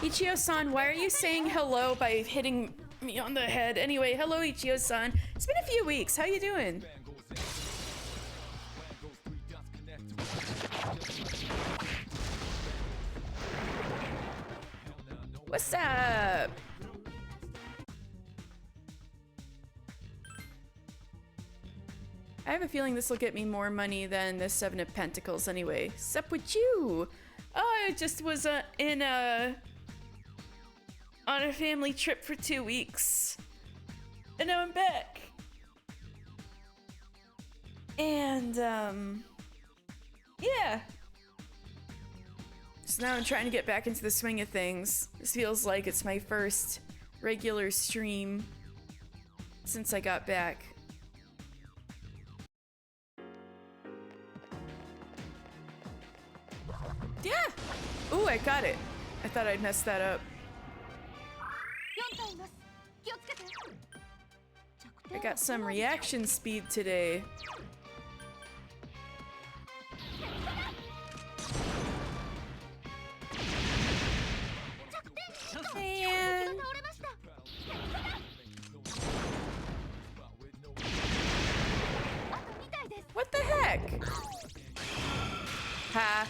Ichio-san, why are you saying hello by hitting me on the head? Anyway, hello Ichio-san. It's been a few weeks. How you doing? What's up? I have a feeling this will get me more money than the Seven of Pentacles anyway. What's up with you? Oh, I just was on a family trip for 2 weeks. And now I'm back. And, yeah. So now I'm trying to get back into the swing of things. This feels like it's my first regular stream since I got back. Yeah! Ooh, I got it. I thought I'd messed that up. I got some reaction speed today. Man. What the heck? Ha.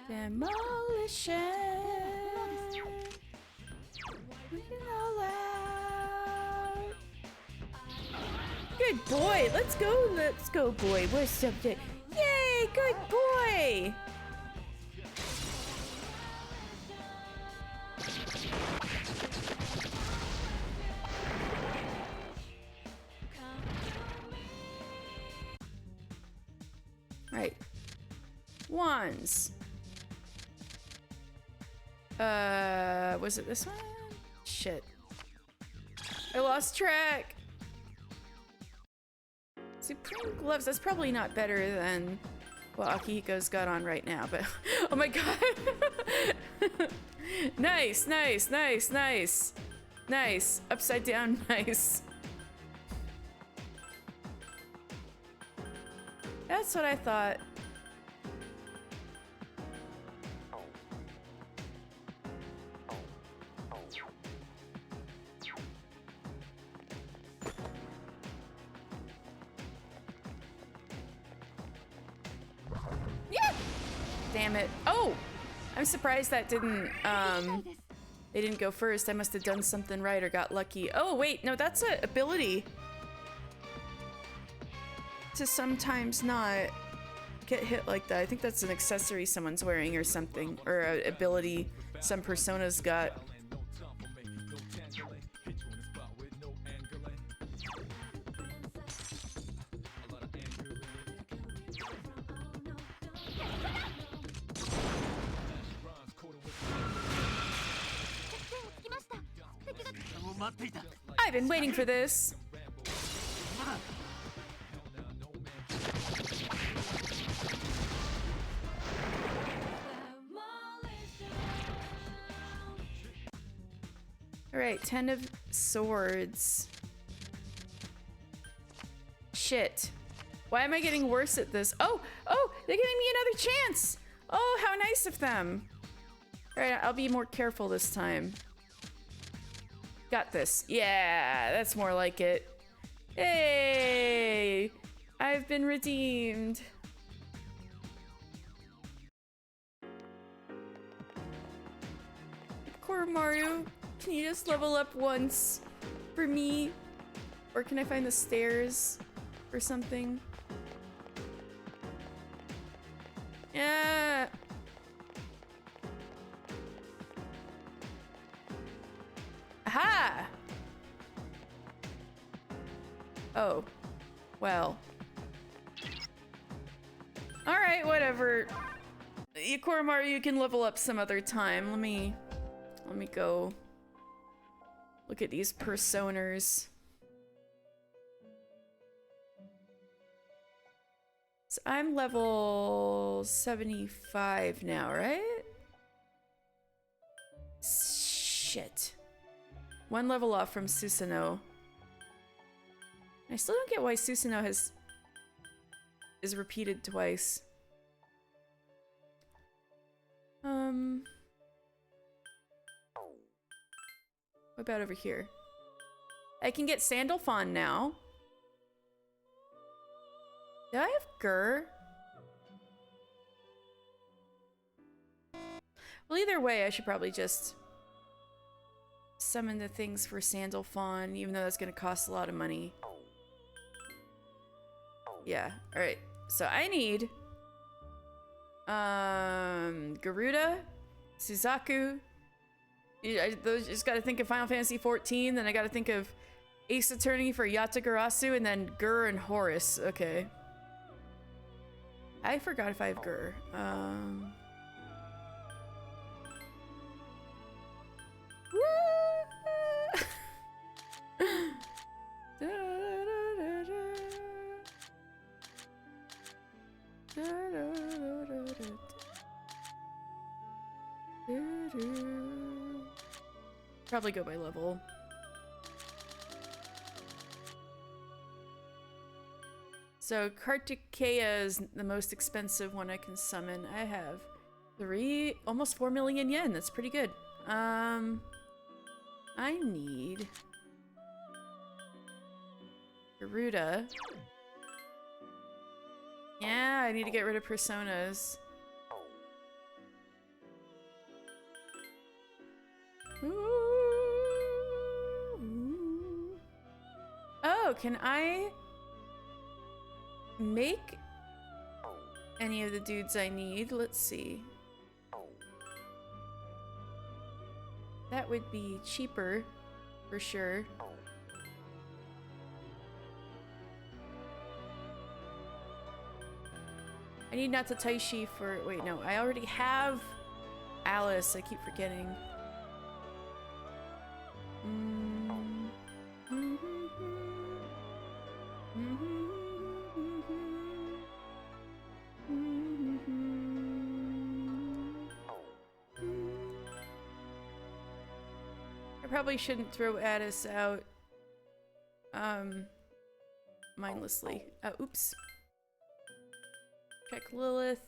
Demolition. All out. Good boy. Let's go. Let's go, boy. What's up there? Yay! Good boy. Right. Wands. Was it this one? Shit. I lost track. Supreme gloves. That's probably not better than what Akihiko's got on right now, but oh my god. Nice, nice, nice, nice. Nice. Upside down, nice. That's what I thought. Damn it. Oh! I'm surprised that didn't, they didn't go first. I must have done something right or got lucky. Oh, wait, no, that's an ability. To sometimes not. get hit like that. I think that's an accessory someone's wearing or something, or an ability some personas got. I've been waiting for this. Alright, 10 of swords. Shit. Why am I getting worse at this? Oh! Oh! They're giving me another chance! Oh, how nice of them. Alright, I'll be more careful this time. Got this. Yeah, that's more like it. Hey! I've been redeemed. Poor Mario, can you just level up once for me? Or can I find the stairs or something? Yeah. Aha! Oh. Well. Alright, whatever. Yakoromaru, you can level up some other time. Let me go look at these personas. So I'm level 75 now, right? Shit. One level off from Susanoo. I still don't get why Susanoo is repeated twice. What about over here? I can get Sandalphon now. Do I have Gur? Well, either way, I should probably just summon the things for Sandalphon, even though that's gonna cost a lot of money. Yeah, alright. So I need Garuda, Suzaku. Just gotta think of Final Fantasy 14, then I gotta think of Ace Attorney for Yatagarasu, and then Gur and Horus. Okay. I forgot if I have Gur. Probably go by level. So Kartikeya is the most expensive one I can summon. I have almost 4 million yen. That's pretty good. I need Garuda. Yeah, I need to get rid of personas. Oh, can I make any of the dudes I need? Let's see. That would be cheaper, for sure. I need Natataishi for... Wait, no. I already have Alice. I keep forgetting. I probably shouldn't throw Addis out mindlessly. Oops. Check Lilith.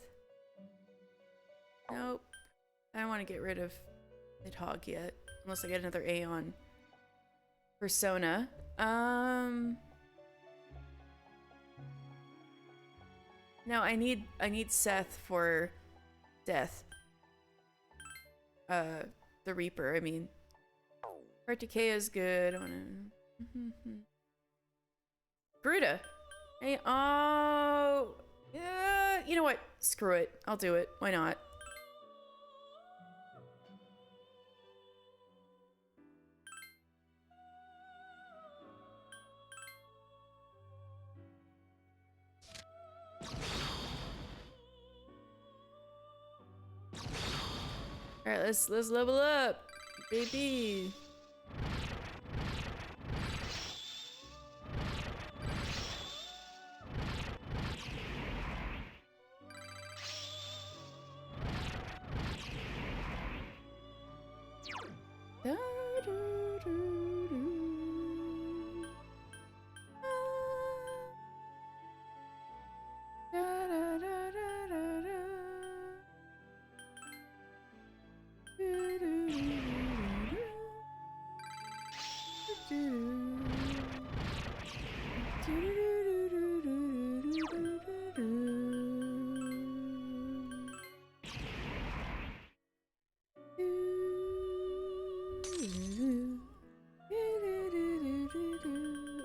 Nope. I don't want to get rid of Nidhogg yet, unless I get another Aeon persona. No, I need Seth for Death. The Reaper, I mean. Kartikeya is good. I wanna... Garuda! Hey, oh! You know what? Screw it. I'll do it. Why not? Alright, let's level up, baby.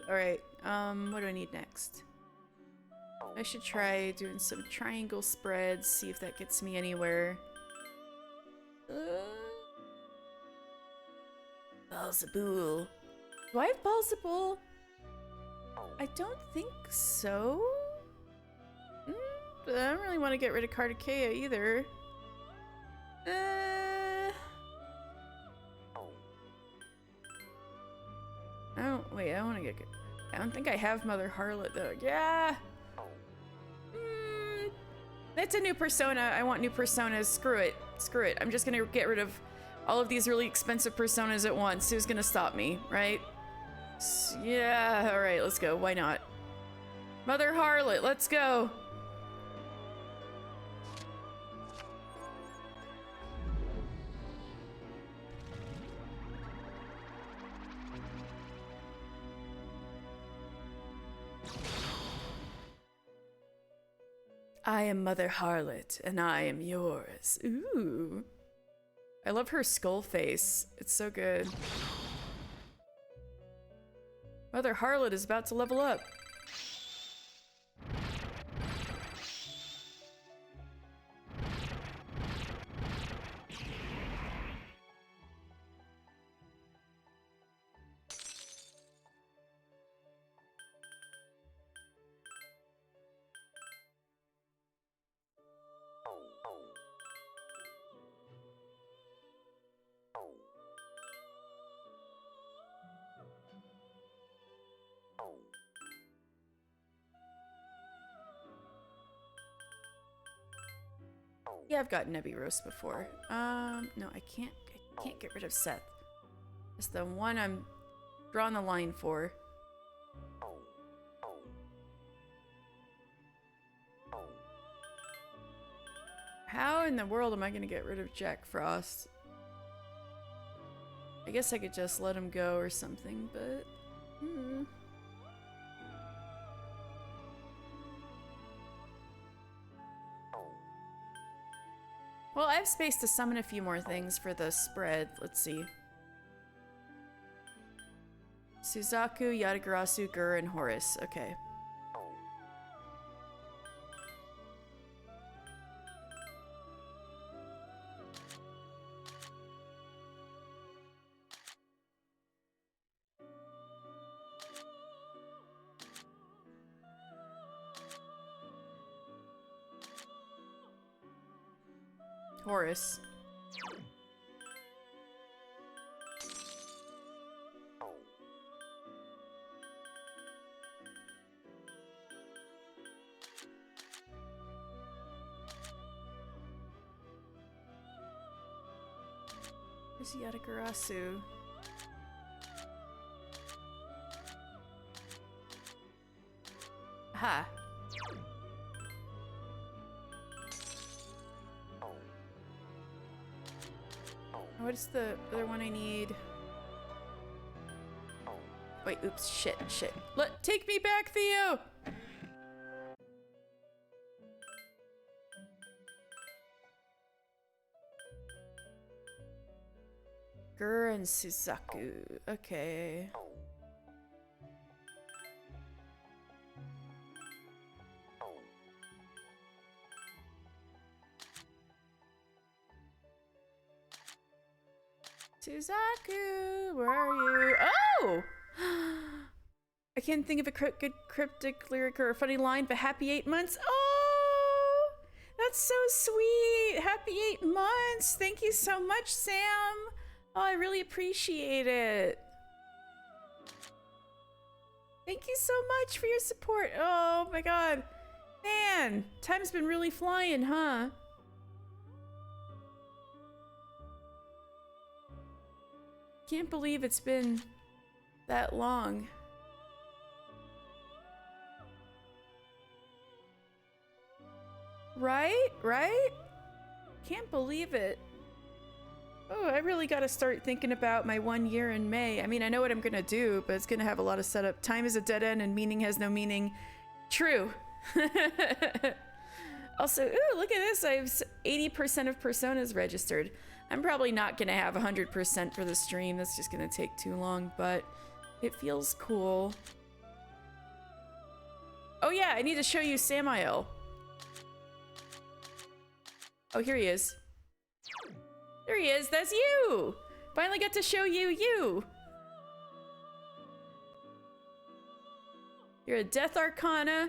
Alright, what do I need next? I should try doing some triangle spreads, see if that gets me anywhere. Balzabool. Do I have Balzabool? I don't think so. But I don't really want to get rid of Kartikeya either. Wait, I want to get good. I don't think I have Mother Harlot though. Yeah! That's a new persona. I want new personas. Screw it. Screw it. I'm just gonna get rid of all of these really expensive personas at once. Who's gonna stop me, right? Yeah, alright, let's go. Why not? Mother Harlot, let's go! I am Mother Harlot, and I am yours. Ooh. I love her skull face. It's so good. Mother Harlot is about to level up. Yeah, I've gotten Nebby Roast before. No, I can't get rid of Seth. It's the one I'm drawing the line for. How in the world am I gonna get rid of Jack Frost? I guess I could just let him go or something, but... Well, I have space to summon a few more things for the spread. Let's see. Suzaku, Yatagarasu, Gur, and Horus. Okay. Horus. Where's Yatagarasu? Aha. What's the other one I need? Wait, oops, shit. Take me back, Theo! Gur and Suzaku. Okay. Suzaku, where are you? Oh! I can't think of a good cryptic lyric or a funny line, but happy 8 months. Oh! That's so sweet! Happy 8 months! Thank you so much, Sam! Oh, I really appreciate it. Thank you so much for your support. Oh my god. Man, time's been really flying, huh? Can't believe it's been that long. Right? Right? Can't believe it. Oh, I really gotta start thinking about my 1 year in May. I mean, I know what I'm gonna do, but it's gonna have a lot of setup. Time is a dead end and meaning has no meaning. True. Also, ooh, look at this. I have 80% of personas registered. I'm probably not gonna have 100% for the stream. That's just gonna take too long, but it feels cool. Oh yeah, I need to show you Samael. Oh, here he is. There he is, that's you! Finally got to show you. You're a Death Arcana,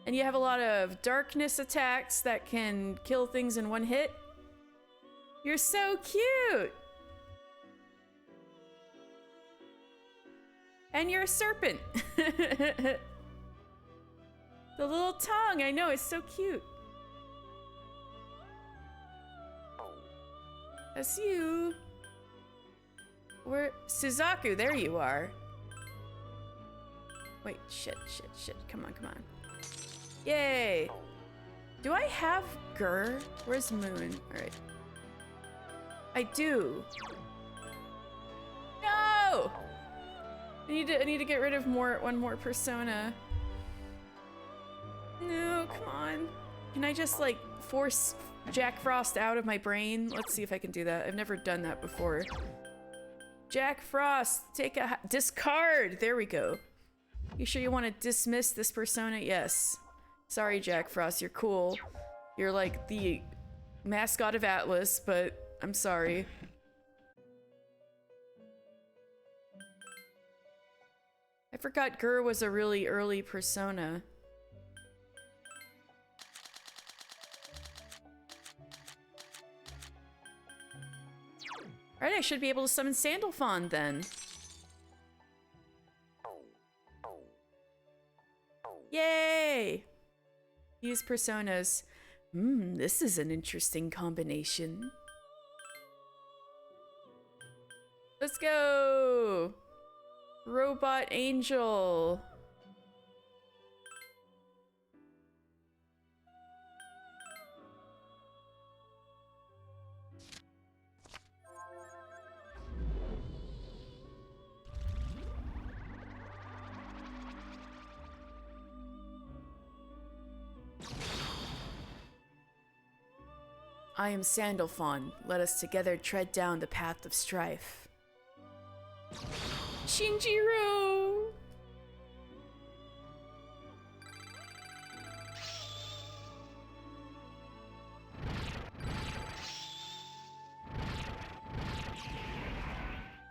and you have a lot of darkness attacks that can kill things in one hit. You're so cute! And you're a serpent. The little tongue, I know, it's so cute. That's you. Where? Suzaku, there you are. Wait, shit. Come on. Yay. Do I have Gur? Where's Moon? Alright. I do. No! I need to get rid of one more persona. No, come on. Can I just like force Jack Frost out of my brain? Let's see if I can do that. I've never done that before. Jack Frost, take a discard. There we go. You sure you want to dismiss this persona? Yes. Sorry, Jack Frost, you're cool. You're like the mascot of Atlas, but I'm sorry. I forgot Gur was a really early persona. Alright, I should be able to summon Sandalphon then. Yay! Use personas. This is an interesting combination. Let's go! Robot Angel. I am Sandalphon. Let us together tread down the path of strife. Shinjiro!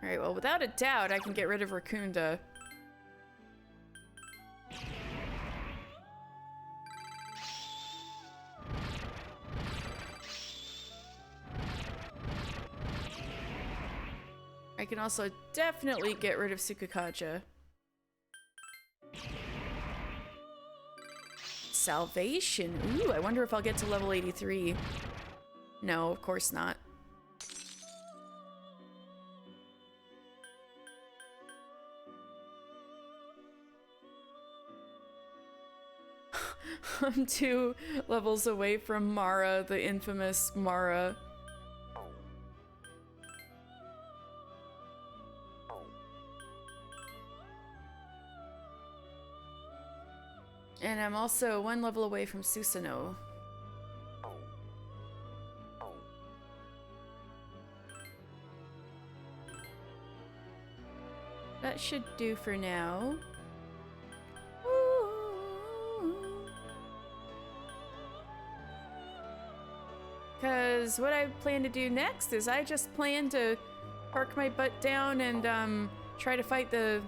Alright, well, without a doubt, I can get rid of Rakunda. I can also definitely get rid of Sukakaja. Salvation. Ooh, I wonder if I'll get to level 83. No, of course not. I'm 2 levels away from Mara, the infamous Mara. And I'm also 1 level away from Susanoo. That should do for now. Because what I plan to do next is I just plan to park my butt down and try to fight the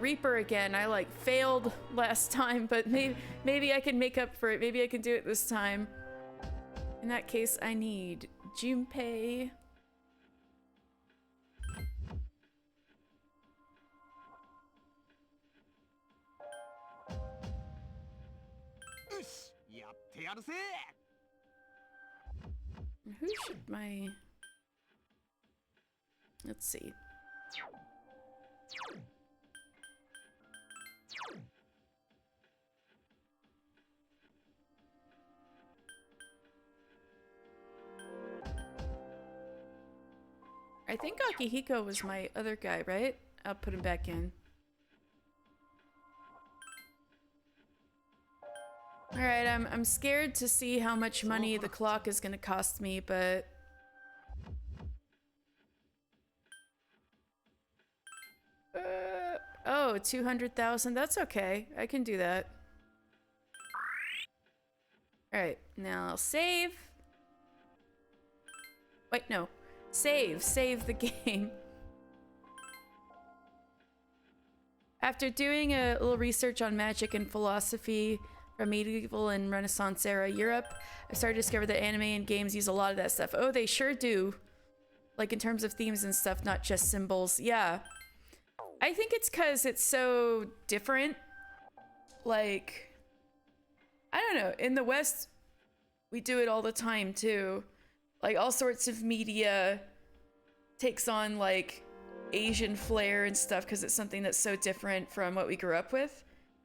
Reaper again. I like failed last time, but maybe I can make up for it. Maybe I can do it this time. In that case, I need Junpei. Who should my... Let's see. I think Akihiko was my other guy, right? I'll put him back in. Alright, I'm scared to see how much money the clock is gonna cost me, but... oh, 200,000? That's okay. I can do that. Alright, now I'll save. Wait, no. Save the game. After doing a little research on magic and philosophy from medieval and Renaissance era Europe, I started to discover that anime and games use a lot of that stuff. Oh, they sure do. Like in terms of themes and stuff, not just symbols. Yeah. I think it's because it's so different. Like, I don't know. In the West, we do it all the time too. Like all sorts of media takes on like Asian flair and stuff because it's something that's so different from what we grew up with.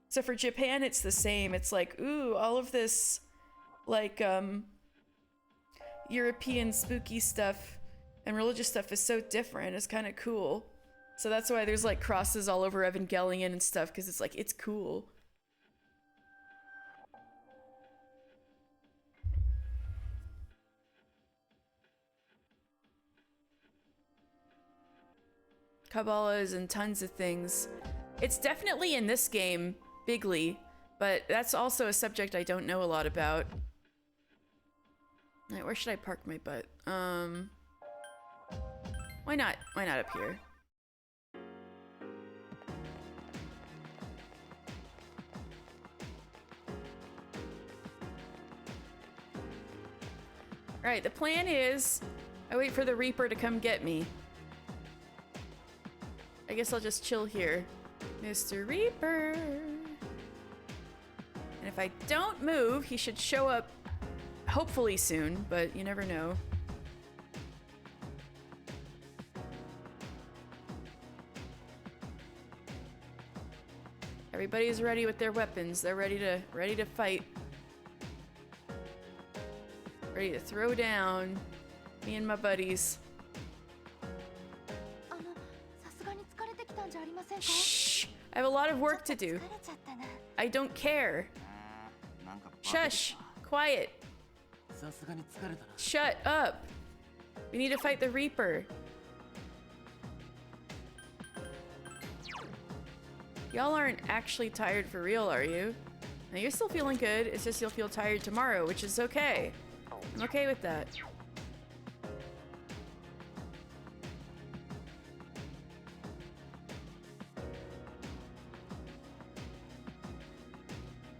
So for Japan, it's the same. It's like, ooh, all of this like European spooky stuff and religious stuff is so different. It's kind of cool. So that's why there's like crosses all over Evangelion and stuff, because it's like, it's cool. Kabbalahs and tons of things. It's definitely in this game, bigly, but that's also a subject I don't know a lot about. Right, where should I park my butt? Why not? Why not up here? Alright, the plan is I wait for the Reaper to come get me. I guess I'll just chill here. Mr. Reaper. And if I don't move, he should show up hopefully soon, but you never know. Everybody's ready with their weapons. They're ready to fight. Ready to throw down. Me and my buddies. Shh! I have a lot of work to do. I don't care. Shush! Quiet! Shut up! We need to fight the Reaper. Y'all aren't actually tired for real, are you? Now you're still feeling good, it's just you'll feel tired tomorrow, which is okay. I'm okay with that.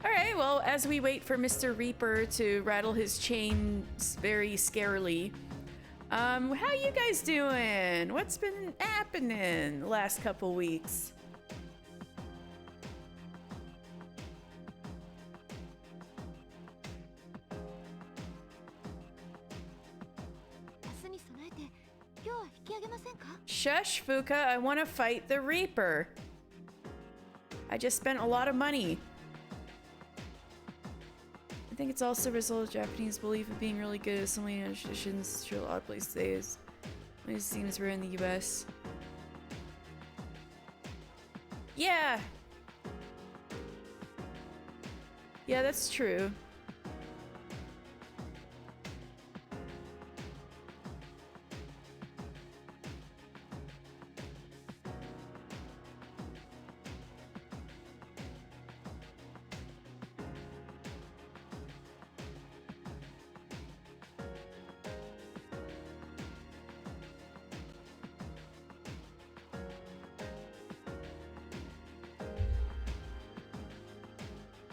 Alright, well, as we wait for Mr. Reaper to rattle his chains very scarily, how you guys doing? What's been happening the last couple weeks? Shush, Fuka, I want to fight the Reaper. I just spent a lot of money. I think it's also a result of Japanese belief of being really good at so many traditions. Real odd place today is when it seems we're in the US. Yeah! Yeah, that's true.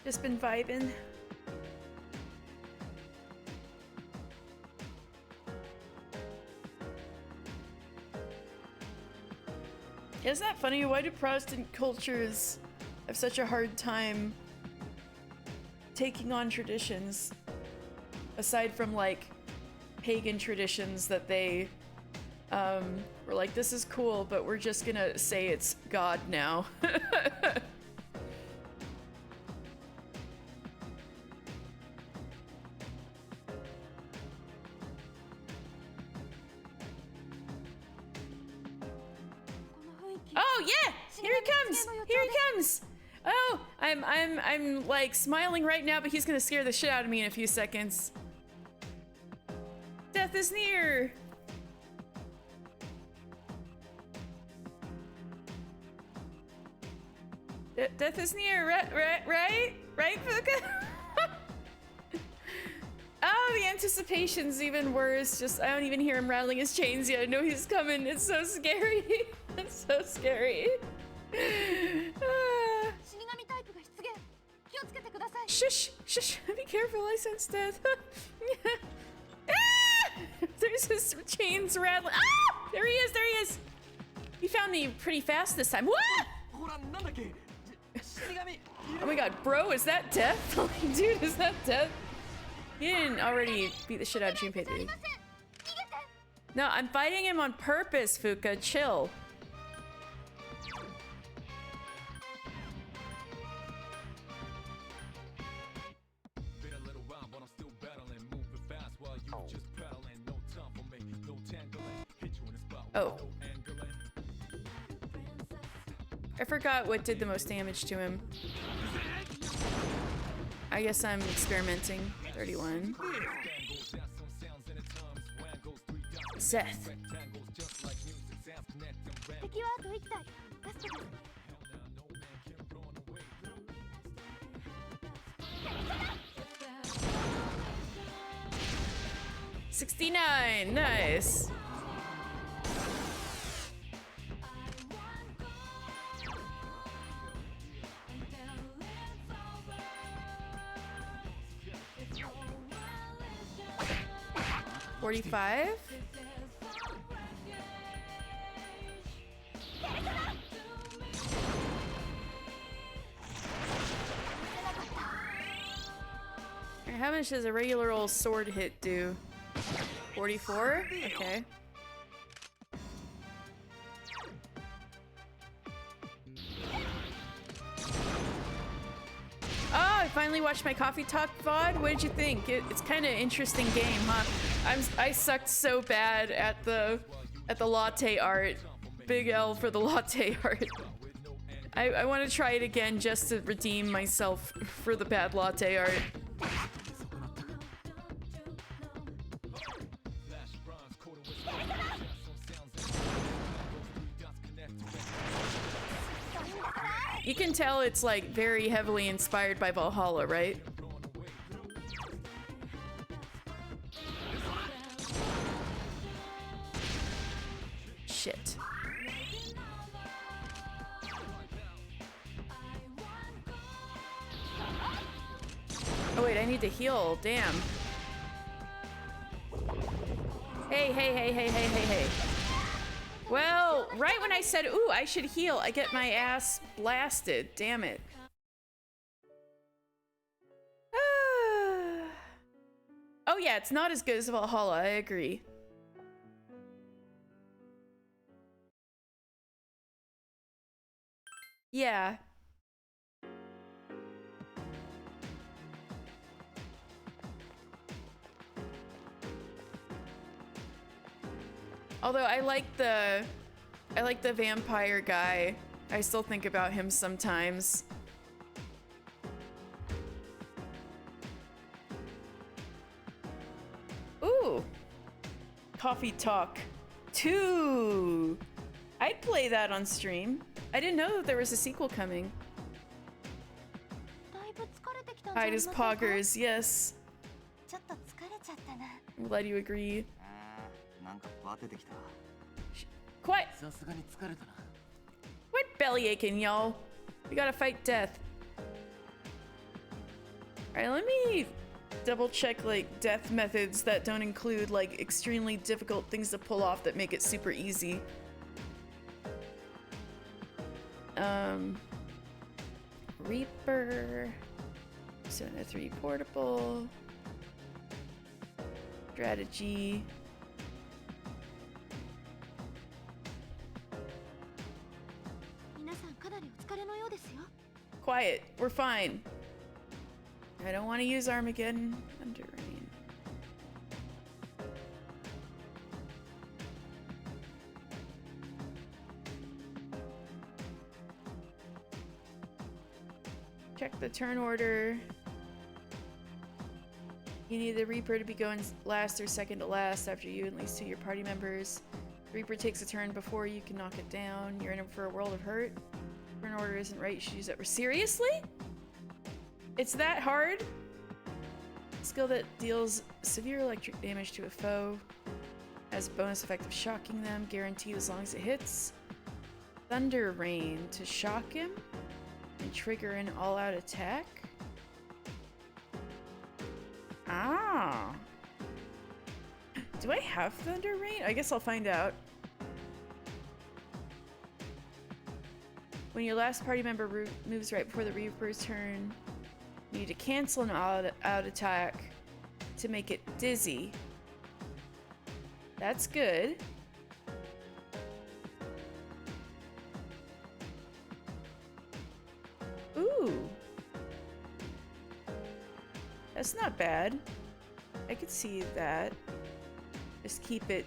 Just been vibing. Isn't that funny? Why do Protestant cultures have such a hard time taking on traditions? Aside from like pagan traditions that they were like, this is cool, but we're just gonna say it's God now. Oh yeah! Here he comes! Here he comes! Oh, I'm like smiling right now, but he's gonna scare the shit out of me in a few seconds. Death is near! Death is near, right? Right, Fuka? Oh, the anticipation's even worse. Just, I don't even hear him rattling his chains yet. I know he's coming. It's so scary. It's so scary. Shush, shush, be careful, I sense death. There's his chains rattling. Ah! There he is, there he is. He found me pretty fast this time. What? Oh my god, bro, is that death? Like, dude, is that death? He didn't already beat the shit out of Junpei, did he? No, I'm fighting him on purpose, Fuka. Chill. Oh. I forgot what did the most damage to him. I guess I'm experimenting. 31. Seth. $69. Nice. $45. How much does a regular old sword hit do? 44? Okay. Oh, I finally watched my Coffee Talk VOD. What did you think? It's kind of interesting game, huh? I sucked so bad at the latte art. Big L for the latte art. I want to try it again just to redeem myself for the bad latte art. You can tell it's like very heavily inspired by Valhalla, right? Shit. Oh wait, I need to heal. Damn. Hey. Well, right when I said, ooh, I should heal, I get my ass blasted. Damn it. Oh yeah, it's not as good as Valhalla, I agree. Yeah. Although I like the vampire guy. I still think about him sometimes. Ooh. Coffee Talk 2. I'd play that on stream. I didn't know that there was a sequel coming. Hide his poggers, yes. I'm glad you agree. Quit! Quit belly aching, y'all. We gotta fight death. Alright, let me double check like death methods that don't include like extremely difficult things to pull off that make it super easy. Reaper, Persona 3 portable, strategy. Quiet, we're fine. I don't want to use Armageddon under rain. Check the turn order. You need the Reaper to be going last or second to last after you and at least 2 of your party members. The Reaper takes a turn before you can knock it down. You're in for a world of hurt. Turn order isn't right, you should use it. Seriously? It's that hard? Skill that deals severe electric damage to a foe. Has a bonus effect of shocking them, guaranteed as long as it hits. Thunder Rain to shock him and trigger an all-out attack. Ah. Do I have Thunder Rain? I guess I'll find out. When your last party member moves right before the Reaper's turn, you need to cancel an out attack to make it dizzy. That's good. Ooh. That's not bad. I could see that. Just keep it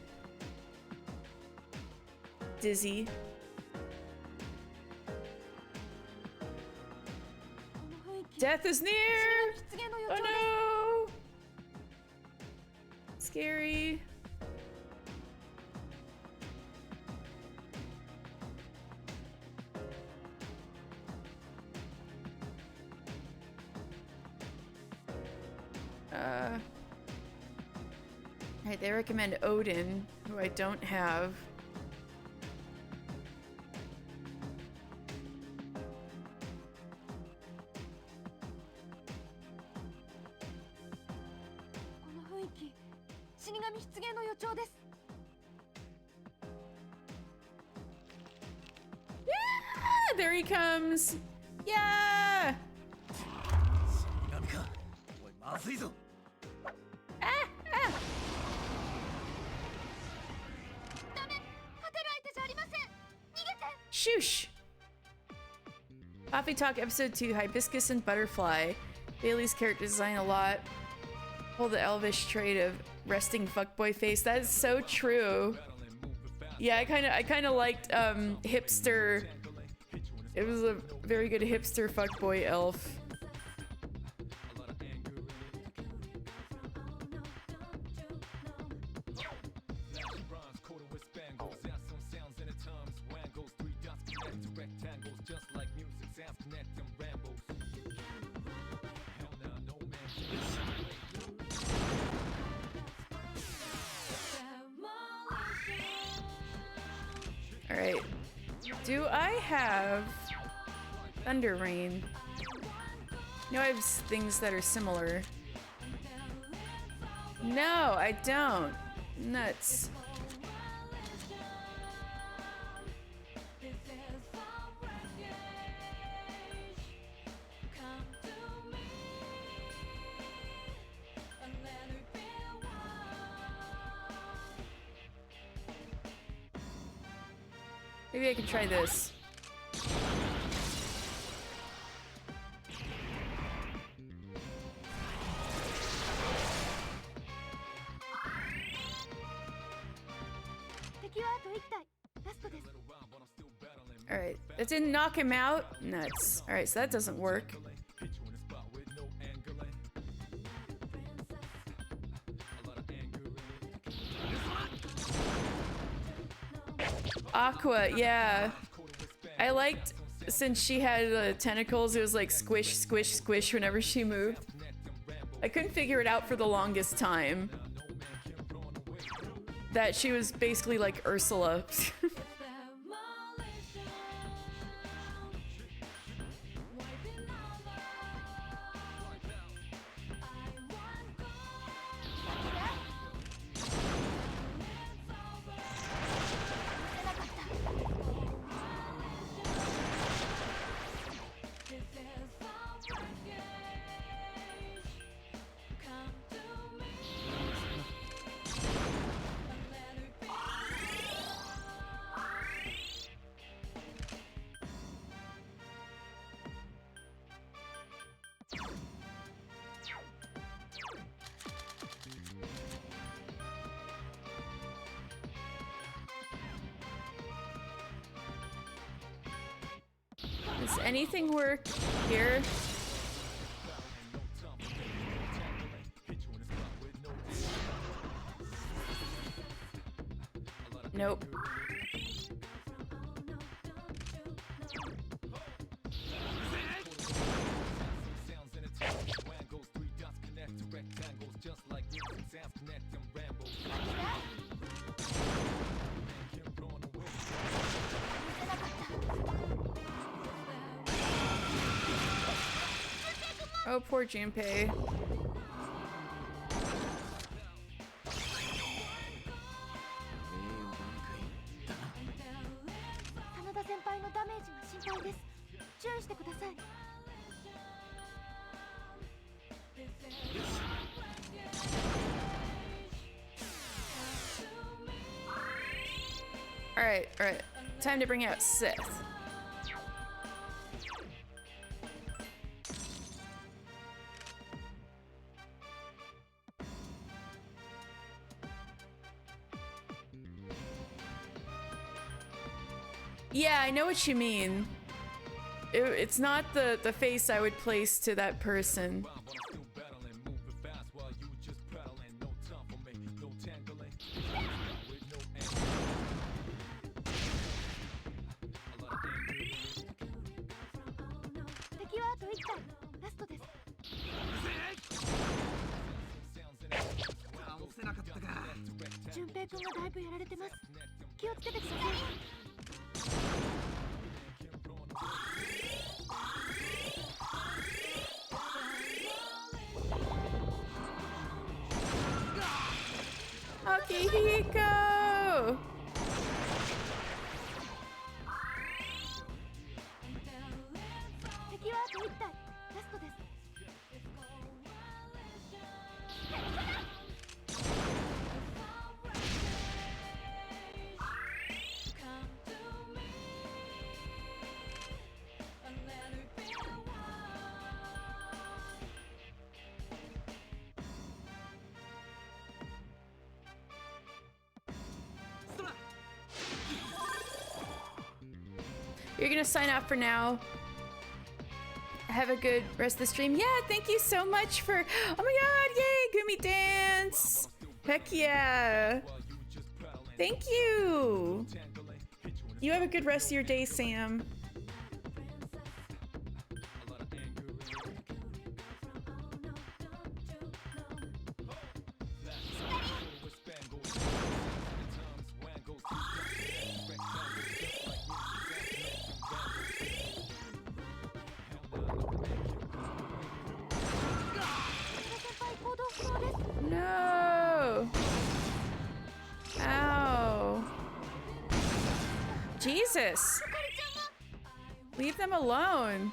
dizzy. Death is near! Oh no! Scary. Alright, they recommend Odin, who I don't have. Yeah! There he comes! Yeah! Ah! Ah! Shoosh! Coffee Talk Episode 2, Hibiscus and Butterfly. Bailey's character design a lot. Hold the elvish trait of resting fuckboy face. That is so true. Yeah, I kinda liked hipster. It was a very good hipster fuckboy elf. Alright. Do I have Thunder Rain? No, I have things that are similar. No, I don't. Nuts. Maybe I can try this. Alright, that didn't knock him out? Nuts. Alright, so that doesn't work. Aqua, yeah. I liked, since she had tentacles, it was like squish, squish, squish whenever she moved. I couldn't figure it out for the longest time. That she was basically like Ursula. Does anything work here? Nope. Oh, poor Junpei. Alright. Time to bring out Sith. Yeah, I know what you mean. It's not the face I would place to that person. Akihiko! You're gonna sign out for now. Have a good rest of the stream. Yeah, thank you so much for... Oh my god, yay, Gumi Dance! Heck yeah! Thank you! You have a good rest of your day, Sam. No! Ow. Jesus! Leave them alone.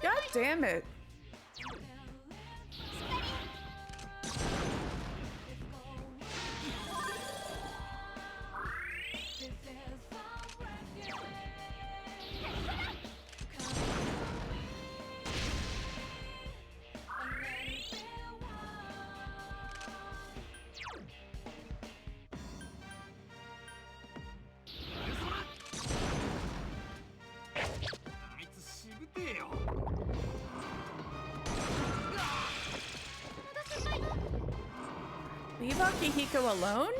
God damn it. Leave Akihiko alone?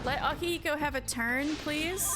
Let Akihiko have a turn, please.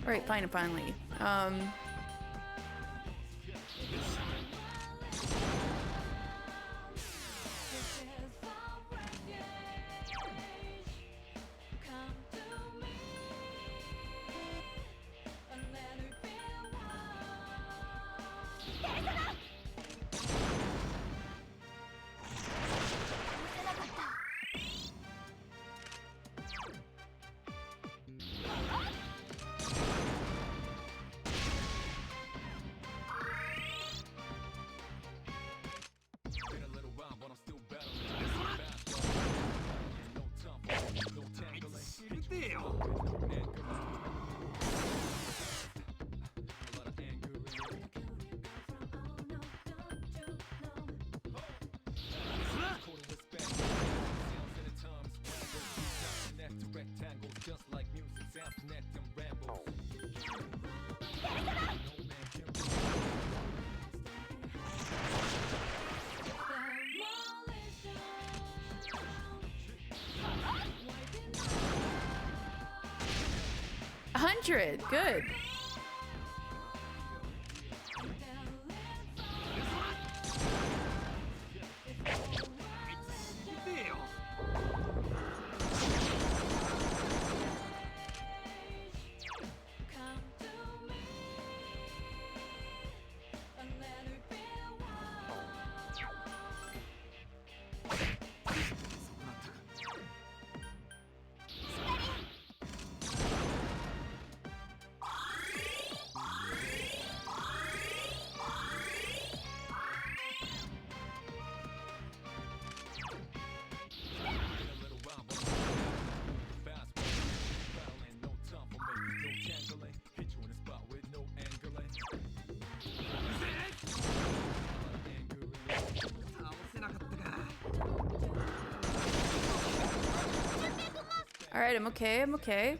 Alright, fine, finally. Good. Alright, I'm okay, I'm okay.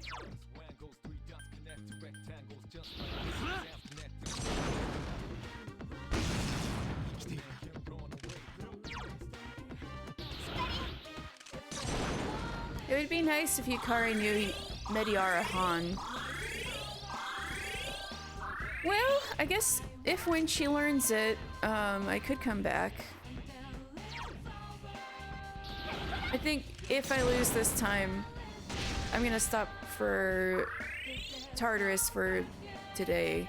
It would be nice if Yukari knew Mediara Han. Well, I guess if when she learns it, I could come back. I think if I lose this time, I'm gonna stop for Tartarus for today.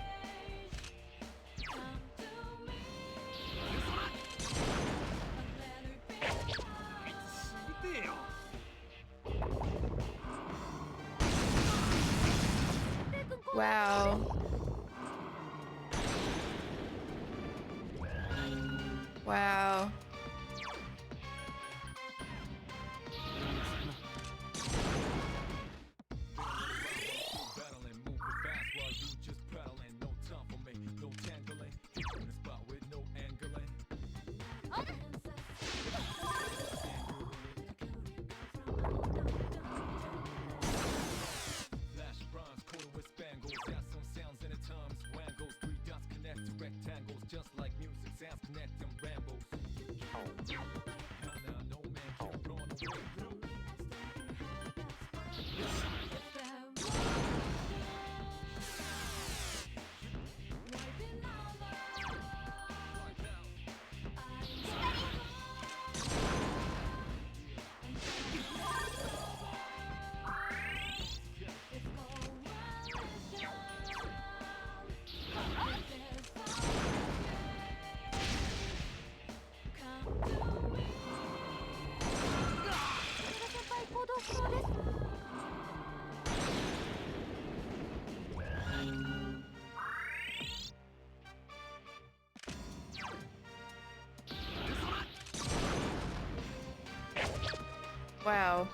Wow. Wow. Wow.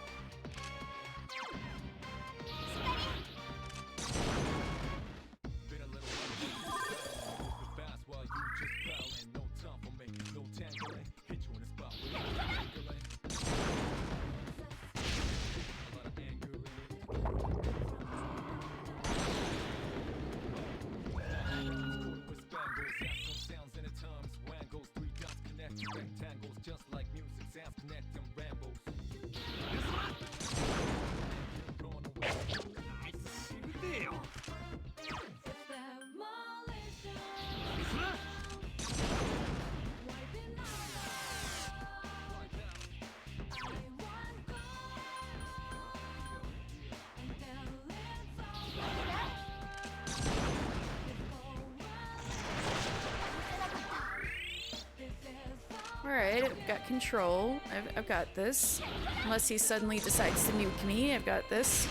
Alright, I've got control. I've got this. Unless he suddenly decides to nuke me, I've got this.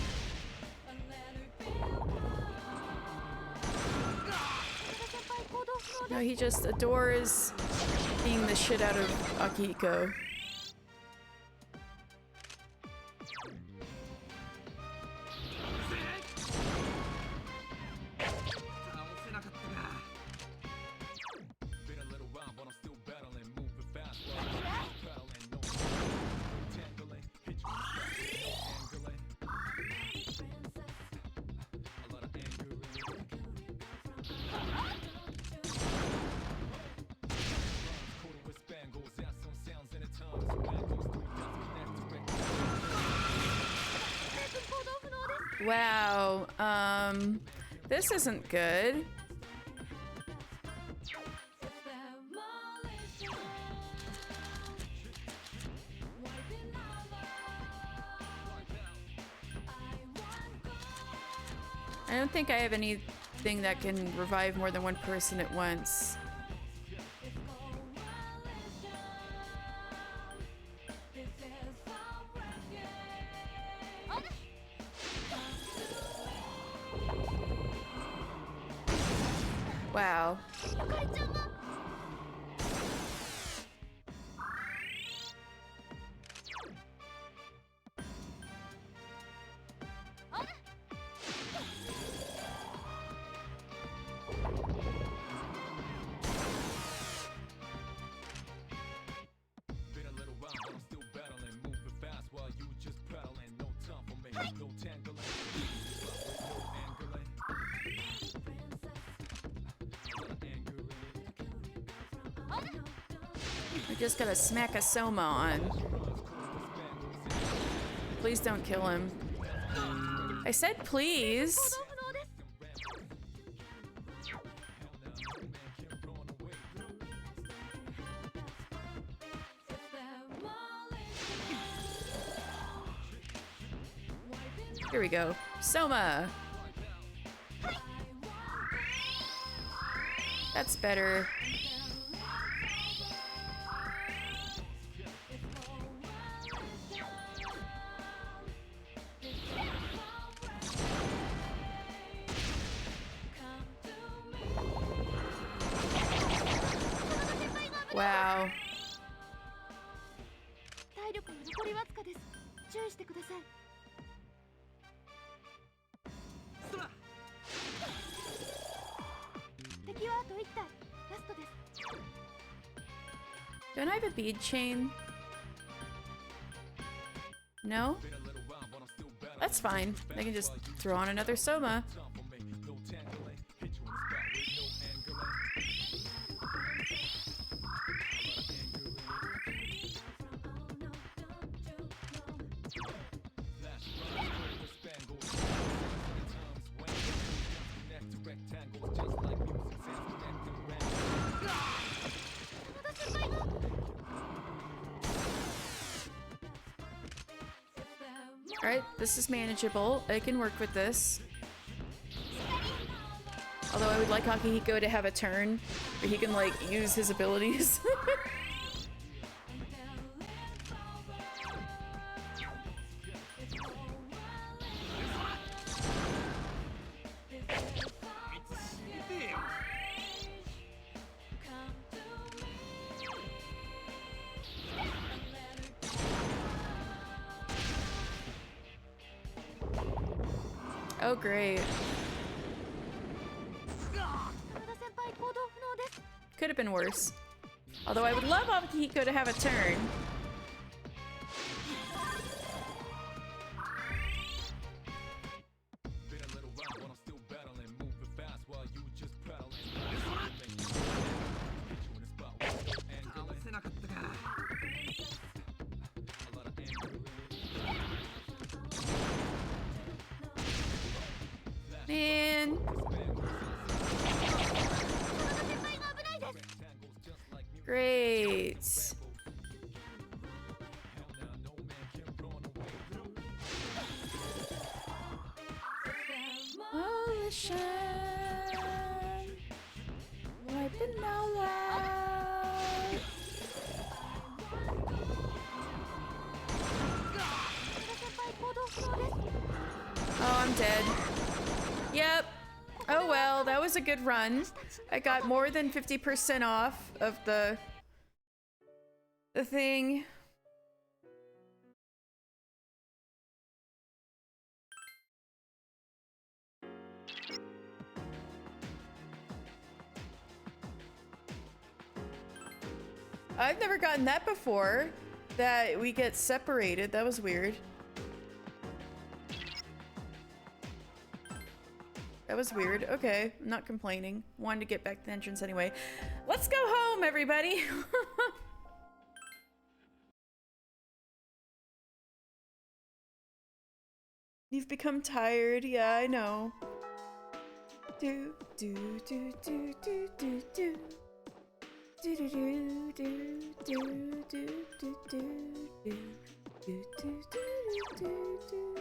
No, he just adores being the shit out of Akihiko. Wow, this isn't good. I don't think I have anything that can revive more than one person at once. Wow. I just gotta smack a Soma on. Please don't kill him. I said please. Here we go. Soma! That's better. Wow. Don't I have a bead chain? No? That's fine. I can just throw on another Soma. Alright, this is manageable. I can work with this. Although I would like Akihiko to have a turn where he can, like, use his abilities. Oh, great. Could have been worse. Although I would love Akihiko to have a turn. Man. Great. All the shine, wiping out loud. Oh, I'm dead. Yep. Oh well, that was a good run. I got more than 50% off of the thing. I've never gotten that before, that we get separated. That was weird. That was weird. Okay, I'm not complaining. Wanted to get back to the entrance anyway. Let's go home, everybody. You've become tired. Yeah, I know. Do do do do do do do. Do do do do do do do do do do do do do do do.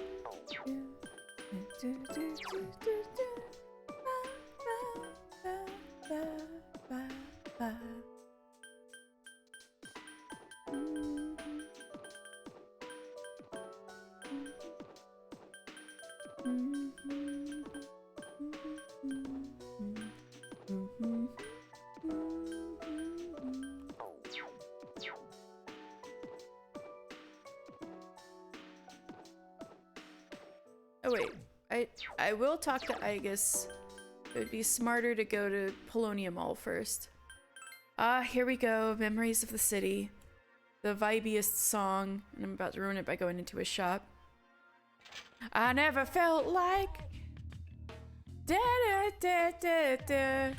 Oh wait, I will talk to Aegis. It would be smarter to go to Polonium Mall first. Ah, here we go. Memories of the city. The vibiest song. And I'm about to ruin it by going into a shop. I never felt like... Da da da da da.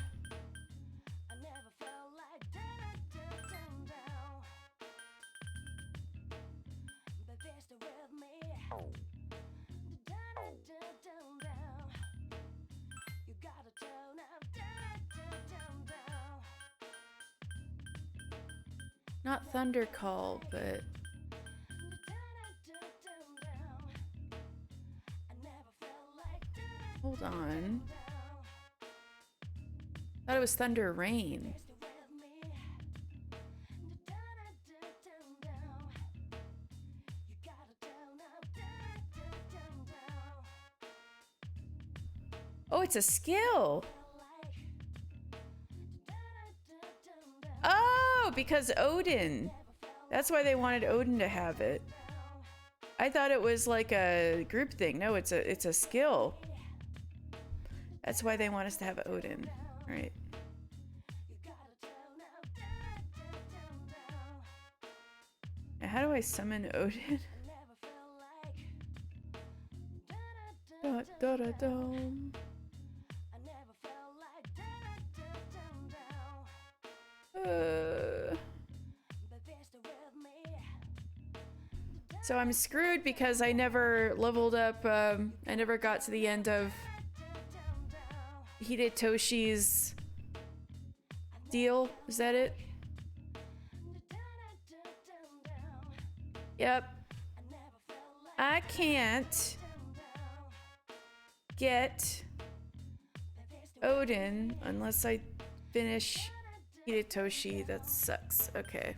Not Thunder Call, but... Hold on. Thought it was Thunder Rain. Oh, it's a skill! Oh, because Odin. That's why they wanted Odin to have it. I thought it was like a group thing. No, it's a skill. That's why they want us to have Odin. All right. Now, how do I summon Odin? Da, da, da, dum. So I'm screwed because I never leveled up, I never got to the end of Hidetoshi's deal. Is that it? Yep. I can't get Odin unless I finish Hidetoshi. That sucks. Okay.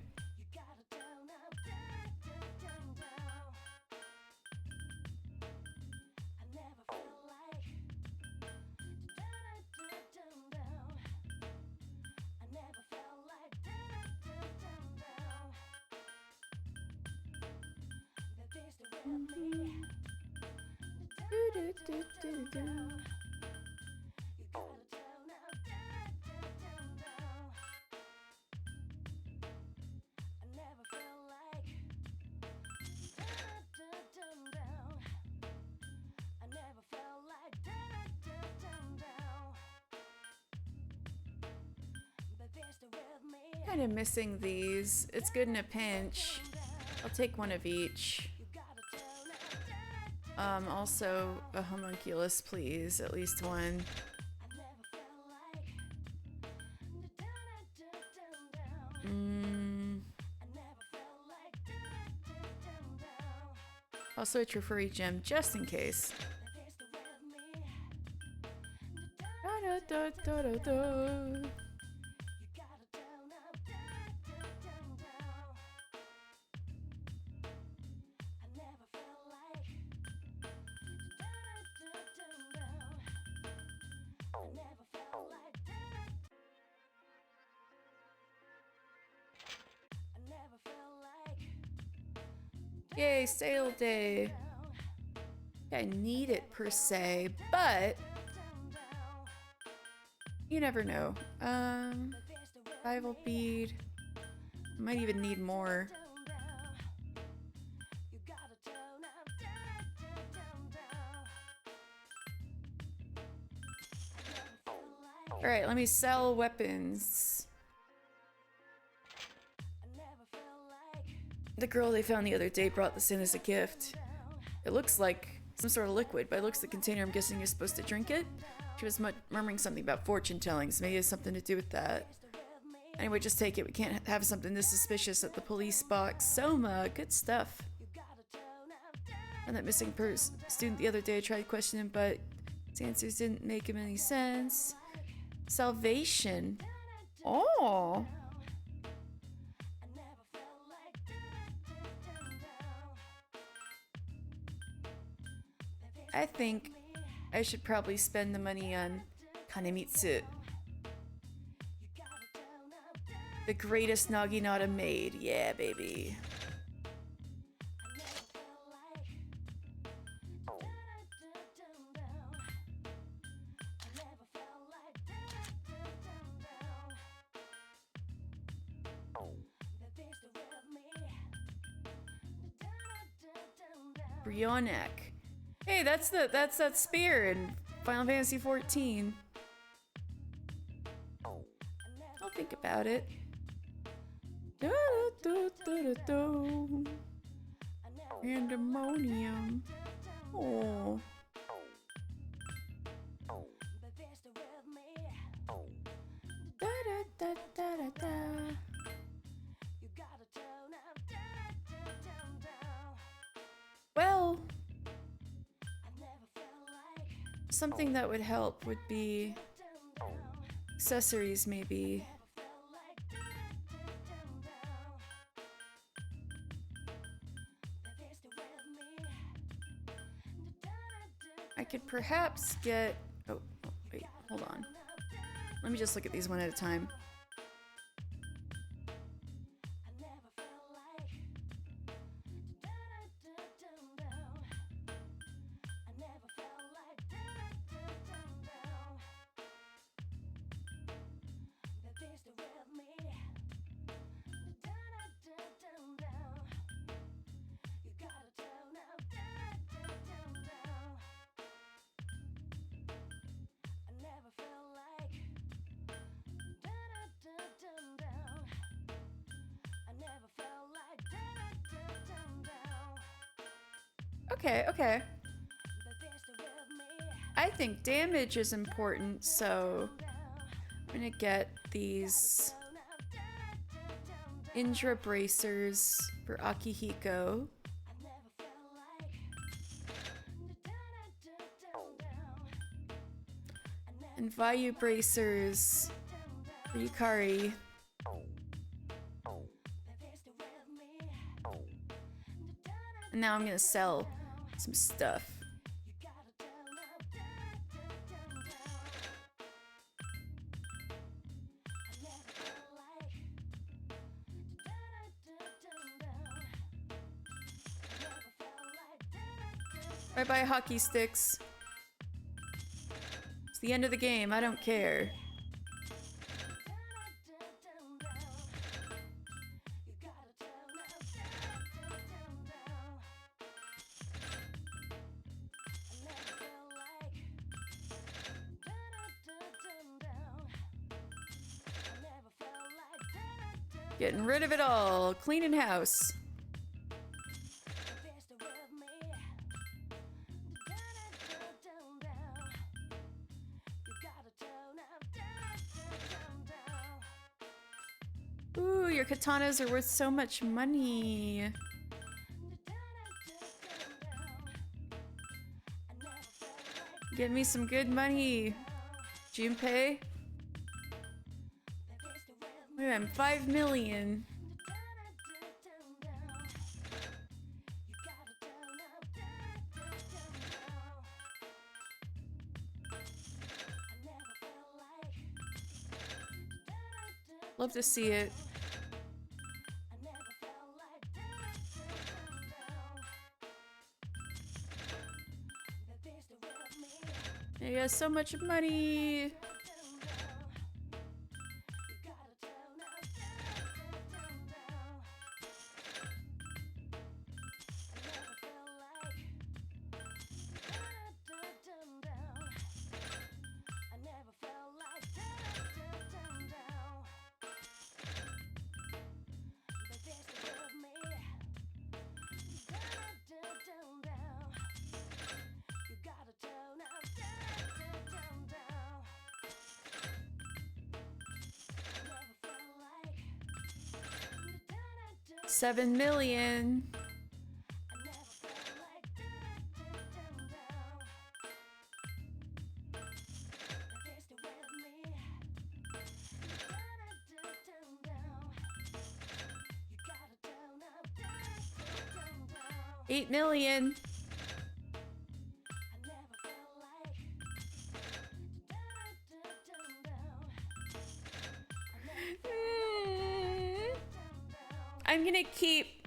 Kind of missing these. It's good in a pinch. I'll take one of each. Also a homunculus, please. At least one. Also a Trifurry gem, just in case. Da, da, da, da, da. Yay, sale day. I need it per se, but you never know. Rival bead. Might even need more. Alright, let me sell weapons. The girl they found the other day brought this in as a gift. It looks like some sort of liquid. By the looks of the container, I'm guessing you're supposed to drink it? She was murmuring something about fortune telling, so maybe it has something to do with that. Anyway, just take it. We can't have something this suspicious at the police box. Soma, good stuff. And that missing student the other day, I tried to question him, but his answers didn't make him any sense. Salvation. Oh. I think I should probably spend the money on Kanemitsu. The greatest Naginata made. Yeah, baby. Brionek. Hey, that's that spear in Final Fantasy XIV. I'll think about it. Pandemonium. Oh. Da da da da da da. Well, something that would help would be accessories, maybe. I could perhaps get... Oh, wait, hold on. Let me just look at these one at a time. Okay. I think damage is important, so I'm gonna get these Indra bracers for Akihiko. And Vayu bracers for Yukari. And now I'm gonna sell some stuff. Bye bye hockey sticks. It's the end of the game. I don't care. Getting rid of it all. Cleaning house. Ooh, your katanas are worth so much money. Get me some good money, Junpei. Look at them, 5 million. Love to see it. He has so much money. $7 million. $8 million. I'm gonna keep...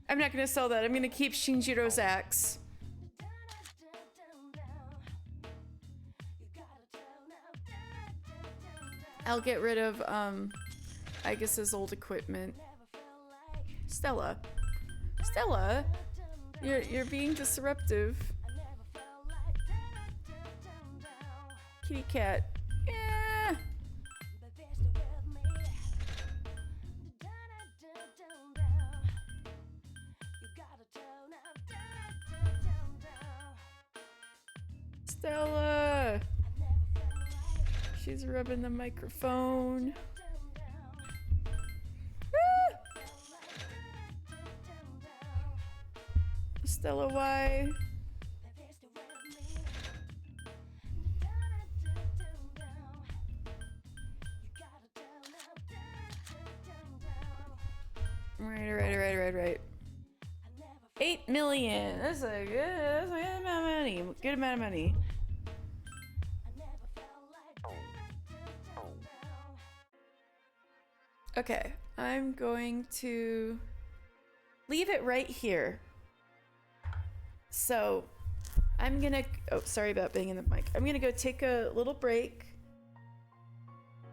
I'm not gonna sell that. I'm gonna keep Shinjiro's axe. I'll get rid of, Igus's old equipment. Stella. Stella? You're being disruptive. Kitty cat. Yeah. Stella! She's rubbing the microphone. Ah! Stella, why? Right. 8 million. That's a good amount of money. Good amount of money. Okay, I'm going to leave it right here. So, I'm gonna... Oh, sorry about banging the mic. I'm gonna go take a little break.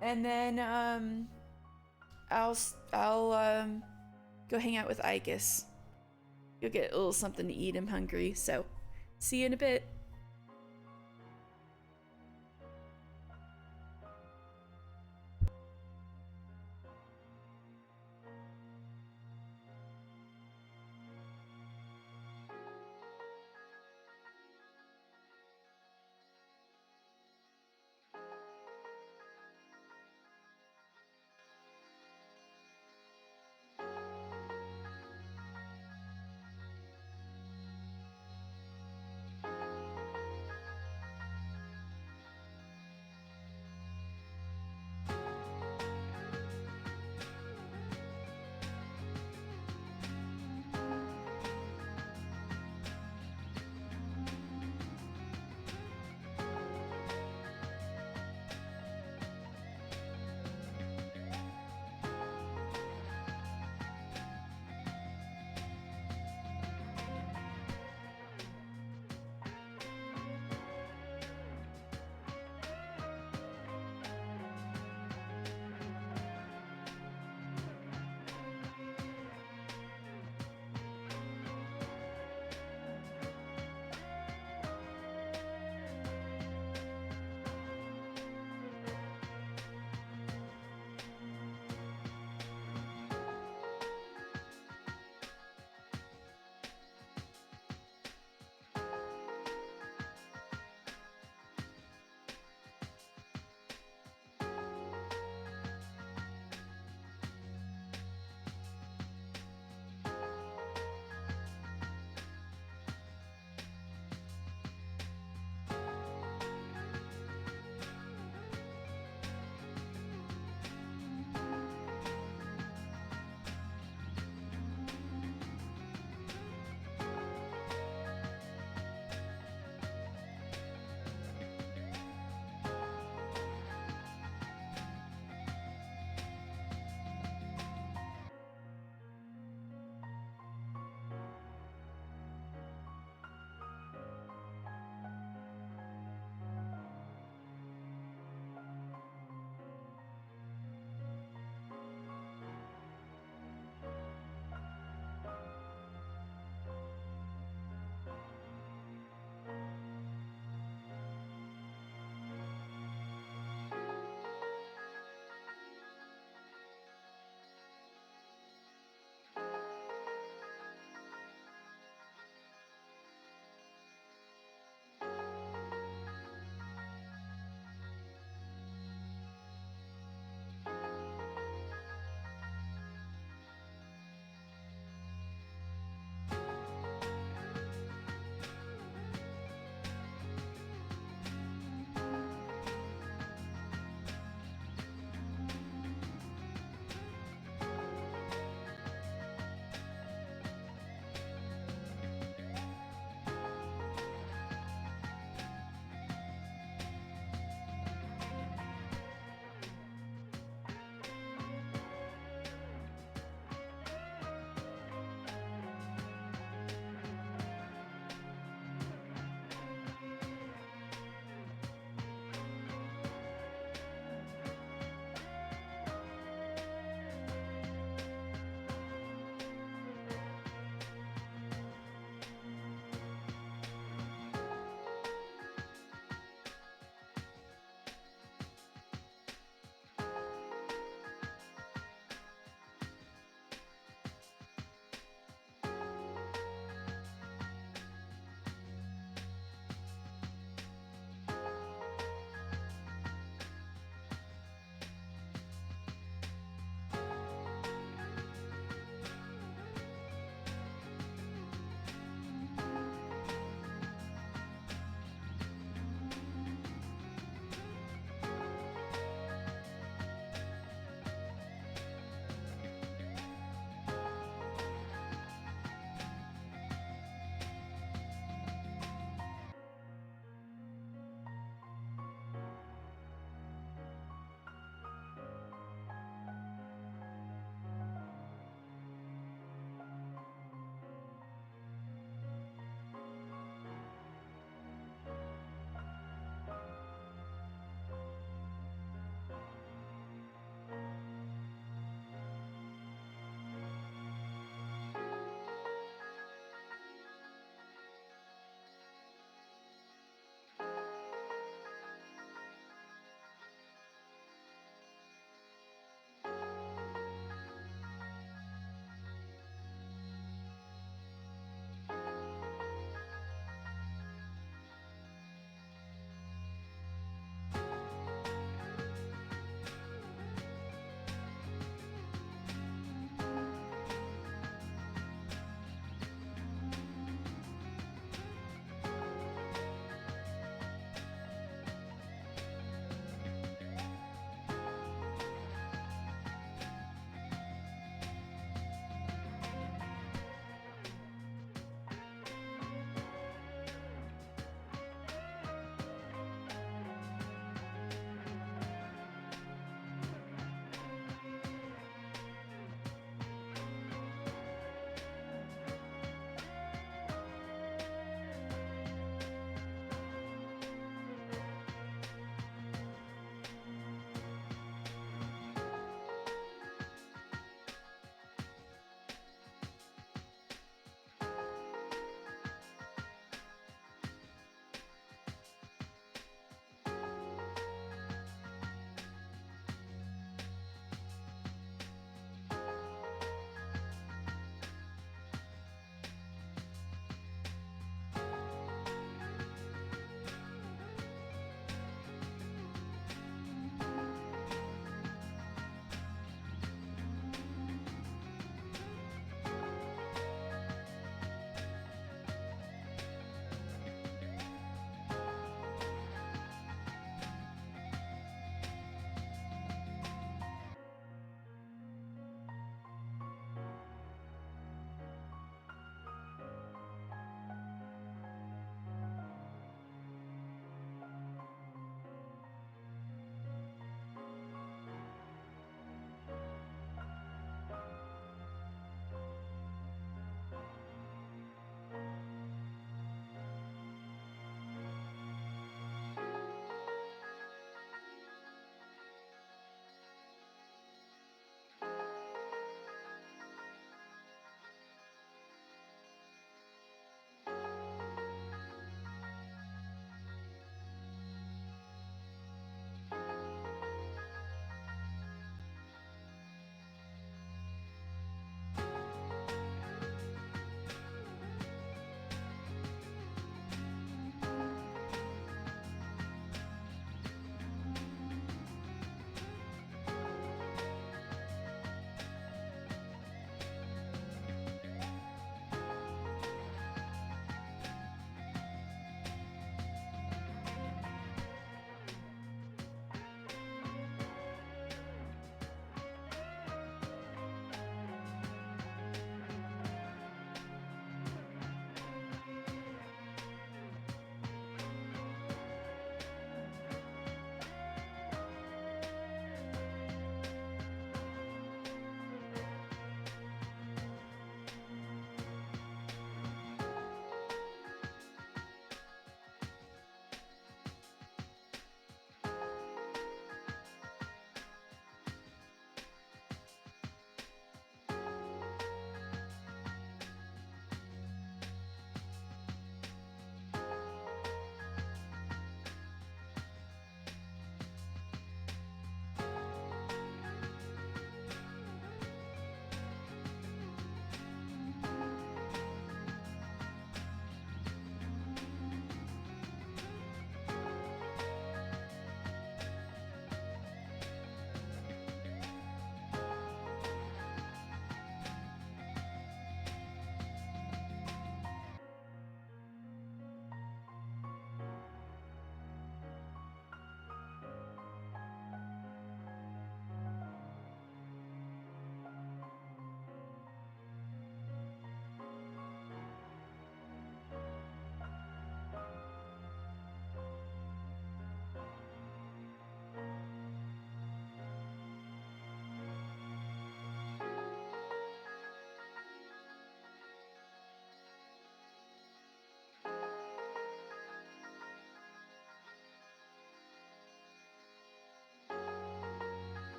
And then, I'll go hang out with Igus. You'll get a little something to eat. I'm hungry, so see you in a bit.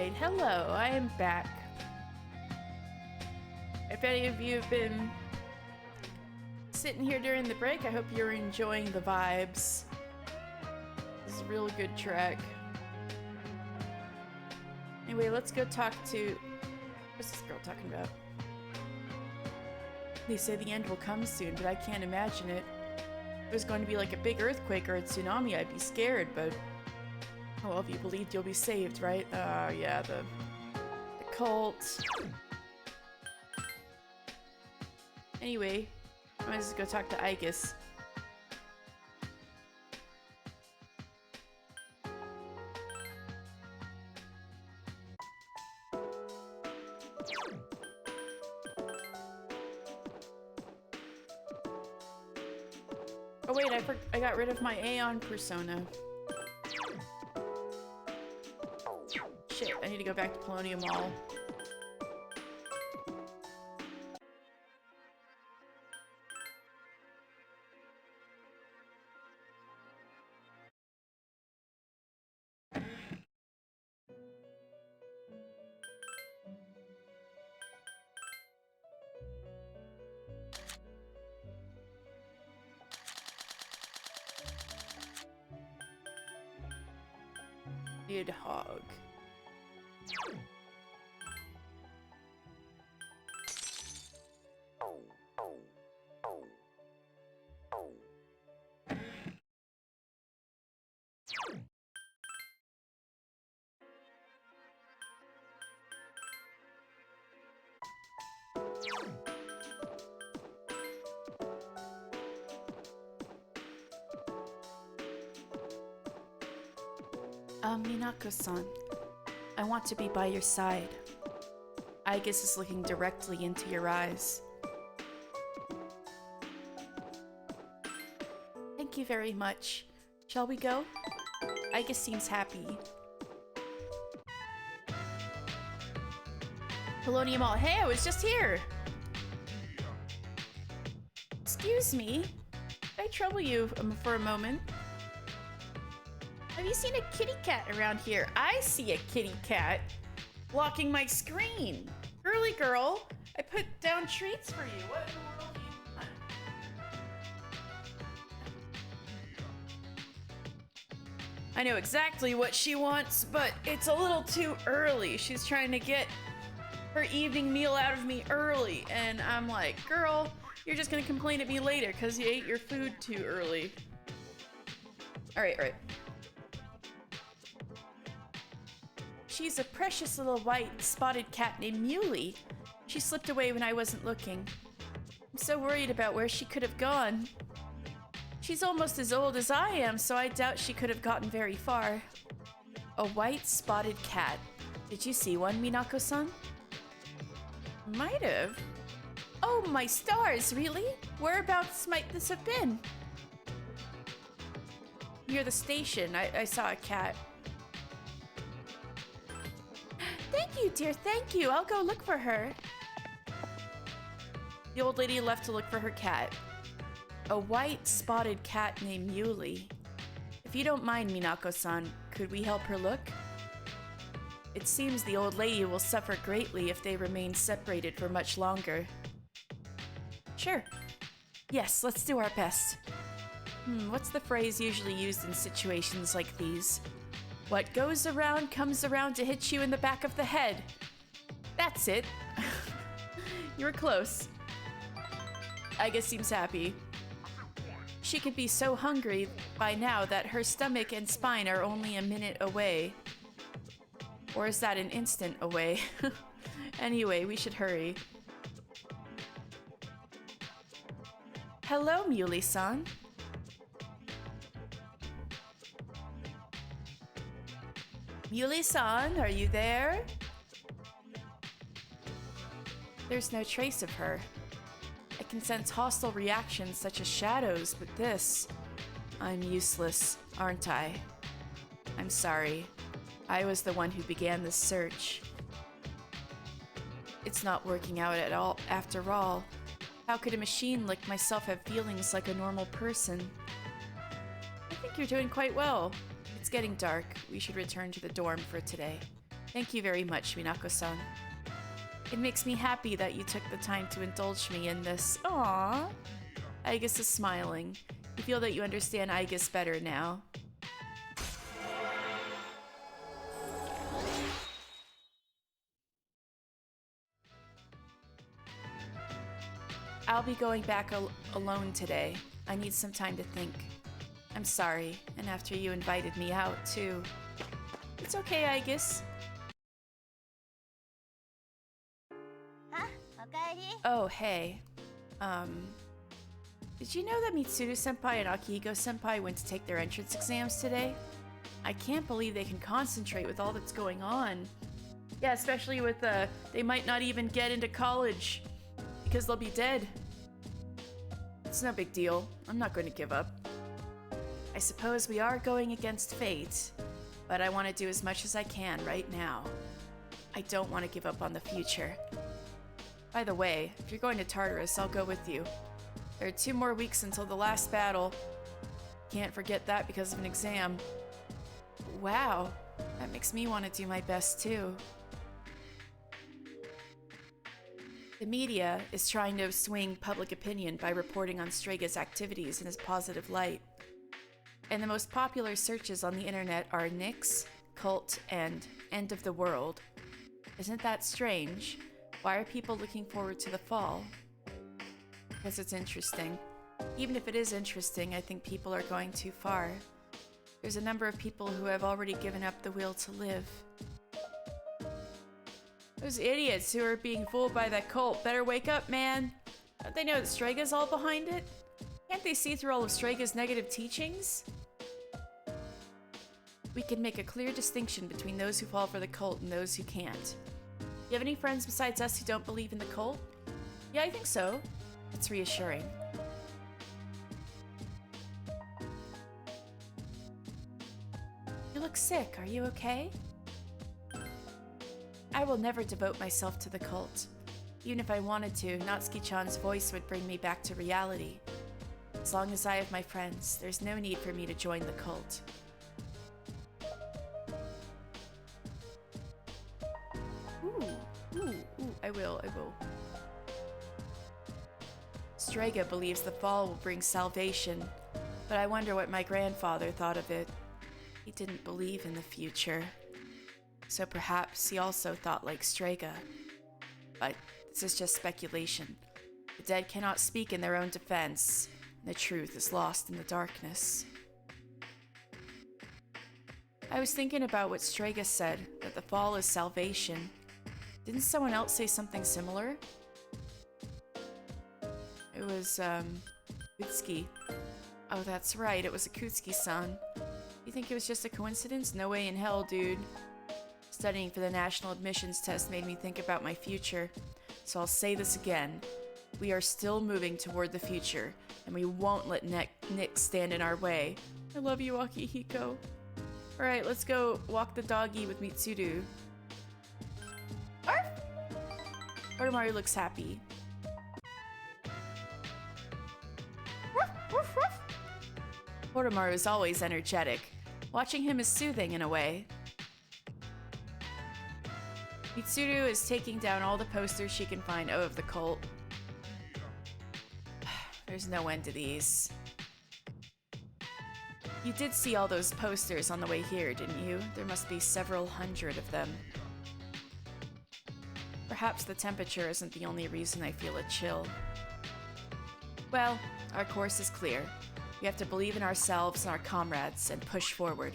Alright, hello, I am back. If any of you have been sitting here during the break, I hope you're enjoying the vibes. This is a real good track. Anyway, let's go talk to... What's this girl talking about? They say the end will come soon, but I can't imagine it. If it was going to be like a big earthquake or a tsunami, I'd be scared, but... Oh, well, if you believed, you'll be saved, right? Yeah, the cult. Anyway, I'm gonna just go talk to Aegis. Oh wait, I got rid of my Aeon persona. Shit, I need to go back to Polonium Mall. Hog. Minako-san, I want to be by your side. Aegis is looking directly into your eyes. Thank you very much. Shall we go? Aegis seems happy. Polonium Mall. Hey, I was just here! Excuse me. Did I trouble you for a moment? Have you seen a kitty cat around here? I see a kitty cat blocking my screen. Girly girl, I put down treats for you. What in the world do you want? I know exactly what she wants, but it's a little too early. She's trying to get her evening meal out of me early, and I'm like, girl, you're just gonna complain at me later because you ate your food too early. All right. She's a precious little white spotted cat named Muley. She slipped away when I wasn't looking. I'm so worried about where she could have gone. She's almost as old as I am, so I doubt she could have gotten very far. A white spotted cat. Did you see one, Minako-san? Might have. Oh, my stars, really? Whereabouts might this have been? Near the station, I saw a cat. Thank you, dear, thank you. I'll go look for her. The old lady left to look for her cat. A white spotted cat named Muley. If you don't mind, Minako-san, could we help her look? It seems the old lady will suffer greatly if they remain separated for much longer. Sure. Yes, let's do our best. What's the phrase usually used in situations like these? What goes around comes around to hit you in the back of the head. That's it. You were close. Aegis seems happy. She could be so hungry by now that her stomach and spine are only a minute away. Or is that an instant away? Anyway, we should hurry. Hello, Muley-san. Muley-san, are you there? There's no trace of her. I can sense hostile reactions such as shadows, but this... I'm useless, aren't I? I'm sorry. I was the one who began this search. It's not working out at all, after all. How could a machine like myself have feelings like a normal person? I think you're doing quite well. It's getting dark. We should return to the dorm for today. Thank you very much, Minako-san. It makes me happy that you took the time to indulge me in this. Aww. Aigis is smiling. You feel that you understand Aigis better now. I'll be going back alone today. I need some time to think. I'm sorry, and after you invited me out, too. It's okay, Aigis. Oh, hey. Did you know that Mitsuru-senpai and Akihiko-senpai went to take their entrance exams today? I can't believe they can concentrate with all that's going on. Yeah, especially with, they might not even get into college because they'll be dead. It's no big deal. I'm not going to give up. I suppose we are going against fate, but I want to do as much as I can right now. I don't want to give up on the future. By the way, if you're going to Tartarus, I'll go with you. There are 2 more weeks until the last battle. Can't forget that because of an exam. Wow, that makes me want to do my best too. The media is trying to swing public opinion by reporting on Strega's activities in his positive light. And the most popular searches on the internet are Nyx, cult, and end of the world. Isn't that strange? Why are people looking forward to the fall? Because it's interesting. Even if it is interesting, I think people are going too far. There's a number of people who have already given up the will to live. Those idiots who are being fooled by that cult better wake up, man. Don't they know that Strega's all behind it? Can't they see through all of Strega's negative teachings? We can make a clear distinction between those who fall for the cult and those who can't. You have any friends besides us who don't believe in the cult? Yeah, I think so. It's reassuring. You look sick. Are you okay? I will never devote myself to the cult. Even if I wanted to, Natsuki-chan's voice would bring me back to reality. As long as I have my friends, there's no need for me to join the cult. Ooh, I will. Strega believes the fall will bring salvation, but I wonder what my grandfather thought of it. He didn't believe in the future. So perhaps he also thought like Strega. But this is just speculation. The dead cannot speak in their own defense, and the truth is lost in the darkness. I was thinking about what Strega said, that the fall is salvation. Didn't someone else say something similar? It was, Akutsuki. Oh, that's right, it was Akutsuki-san. You think it was just a coincidence? No way in hell, dude. Studying for the national admissions test made me think about my future. So I'll say this again. We are still moving toward the future, and we won't let Nick stand in our way. I love you, Akihiko. Alright, let's go walk the doggy with Mitsuru. Arf! Oromaru looks happy. Oromaru is always energetic. Watching him is soothing in a way. Mitsuru is taking down all the posters she can find of the cult. There's no end to these. You did see all those posters on the way here, didn't you? There must be several hundred of them. Perhaps the temperature isn't the only reason I feel a chill. Well, our course is clear. We have to believe in ourselves and our comrades and push forward.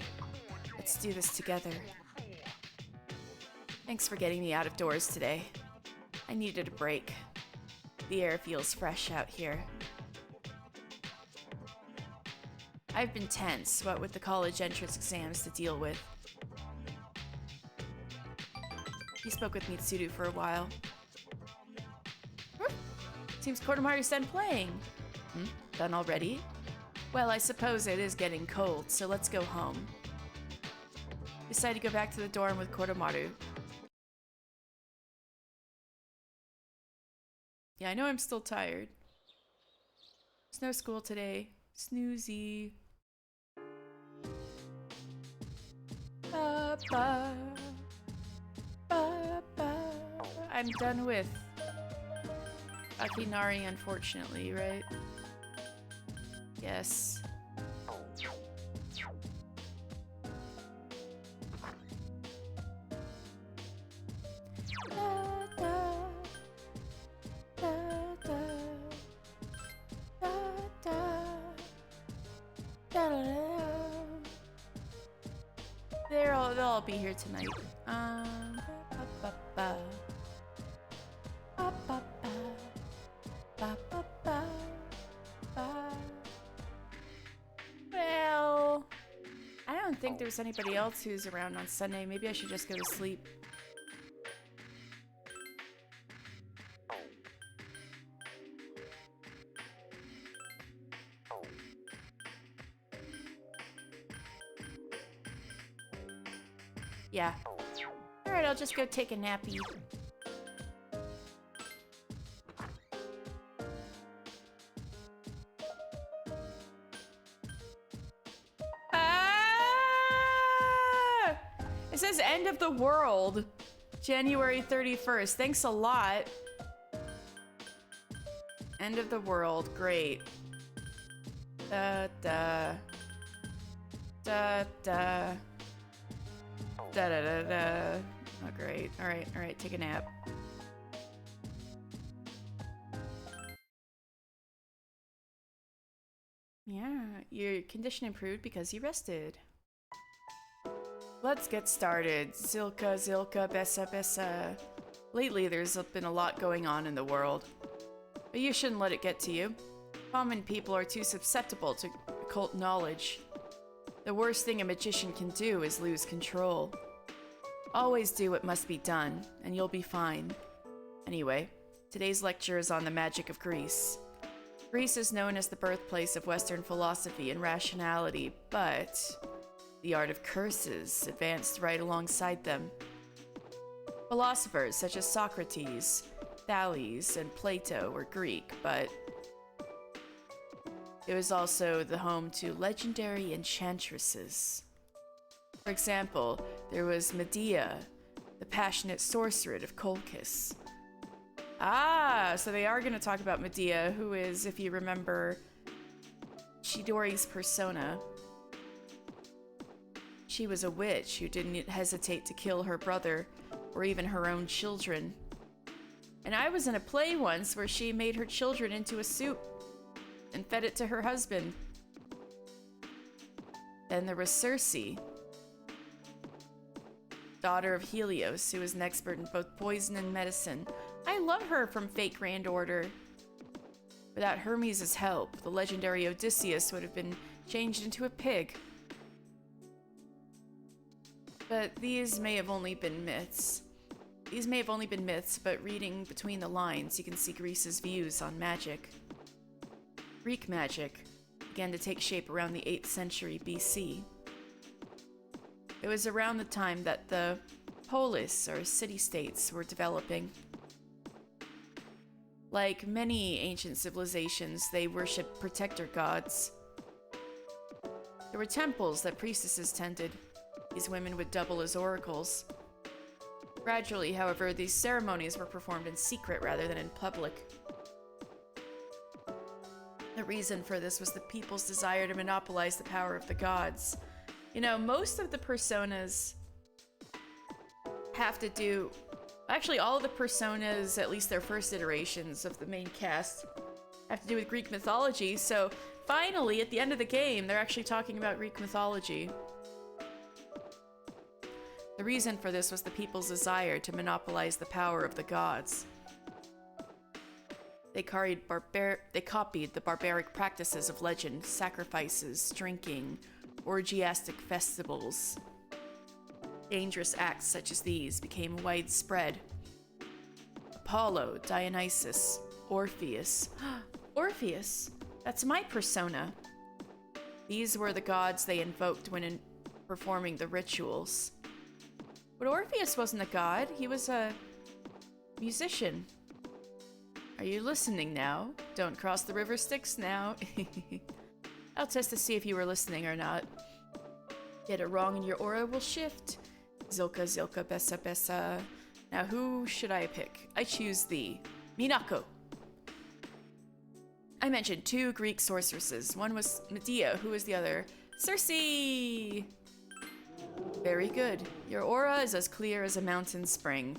Let's do this together. Thanks for getting me out of doors today. I needed a break. The air feels fresh out here. I've been tense, what with the college entrance exams to deal with. He spoke with Mitsuru for a while. Seems Kodomaru's done playing. Done already? Well, I suppose it is getting cold, so let's go home. Decide to go back to the dorm with Kodomaru. Yeah, I know I'm still tired. There's no school today. Snoozy. Ba, ba. I'm done with Akinari, unfortunately, right? Yes. They'll all be here tonight. Ba, ba, ba, ba, ba, ba, ba, ba. Well, I don't think there's anybody else who's around on Sunday. Maybe I should just go to sleep. Yeah. Alright, I'll just go take a nappy. Ah! It says end of the world. January 31st. Thanks a lot. End of the world. Great. Da da. Da da. Da da da da. Oh, great. Alright, alright, take a nap. Yeah, your condition improved because you rested. Let's get started. Zilka, Zilka, Bessa, Bessa. Lately, there's been a lot going on in the world. But you shouldn't let it get to you. Common people are too susceptible to occult knowledge. The worst thing a magician can do is lose control. Always do what must be done, and you'll be fine. Anyway, today's lecture is on the magic of Greece. Greece is known as the birthplace of Western philosophy and rationality, but the art of curses advanced right alongside them. Philosophers such as Socrates, Thales, and Plato were Greek, but it was also the home to legendary enchantresses. For example, there was Medea, the passionate sorceress of Colchis. Ah, so they are going to talk about Medea, who is, if you remember, Chidori's persona. She was a witch who didn't hesitate to kill her brother or even her own children. And I was in a play once where she made her children into a soup and fed it to her husband. Then there was Circe, daughter of Helios, who was an expert in both poison and medicine. I love her from Fate Grand Order. Without Hermes' help, the legendary Odysseus would have been changed into a pig. But these may have only been myths. But reading between the lines, you can see Greece's views on magic. Greek magic began to take shape around the 8th century BC. It was around the time that the polis, or city-states, were developing. Like many ancient civilizations, they worshipped protector gods. There were temples that priestesses tended. These women would double as oracles. Gradually, however, these ceremonies were performed in secret rather than in public. The reason for this was the people's desire to monopolize the power of the gods. You know, most of the personas have to do... Actually, all of the personas, at least their first iterations of the main cast, have to do with Greek mythology, so finally, at the end of the game, they're actually talking about Greek mythology. The reason for this was the people's desire to monopolize the power of the gods. They copied the barbaric practices of legend, sacrifices, drinking, orgiastic festivals. Dangerous acts such as these became widespread. Apollo, Dionysus, Orpheus. Orpheus? That's my persona. These were the gods they invoked when performing the rituals. But Orpheus wasn't a god, he was a musician. Are you listening now? Don't cross the river Styx now. I'll test to see if you were listening or not. Get it wrong and your aura will shift. Zilka, Zilka, Bessa, Bessa. Now who should I pick? I choose thee. Minako. I mentioned 2 Greek sorceresses. One was Medea. Who was the other? Circe! Very good. Your aura is as clear as a mountain spring.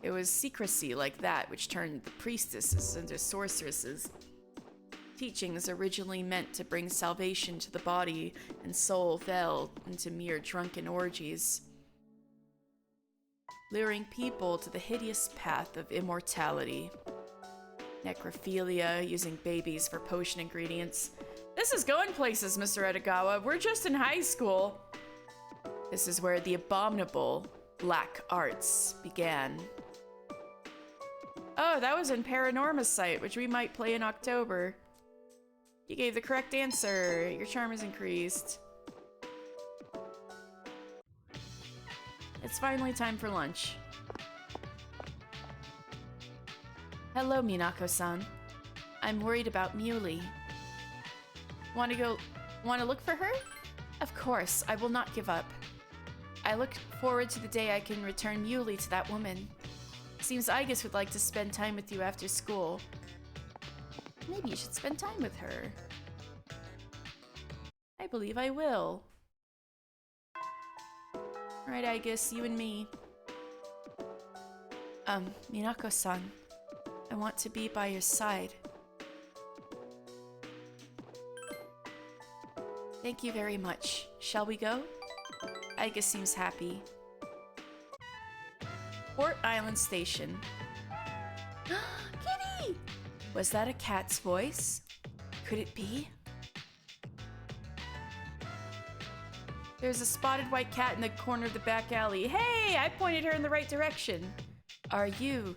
It was secrecy like that which turned the priestesses into sorceresses. Teachings originally meant to bring salvation to the body and soul fell into mere drunken orgies, luring people to the hideous path of immortality. Necrophilia, using babies for potion ingredients. This is going places, Mr. Edogawa. We're just in high school. This is where the abominable black arts began. Oh, that was in Paranorma Site, which we might play in October. You gave the correct answer. Your charm is increased. It's finally time for lunch. Hello, Minako-san. I'm worried about Muley. Want to look for her? Of course, I will not give up. I look forward to the day I can return Muley to that woman. Seems Aigis would like to spend time with you after school. Maybe you should spend time with her. I believe I will. Alright, Aigis, you and me. Minako-san. I want to be by your side. Thank you very much. Shall we go? Aigis seems happy. Port Island Station. Kitty! Was that a cat's voice? Could it be? There's a spotted white cat in the corner of the back alley. Hey, I pointed her in the right direction. Are you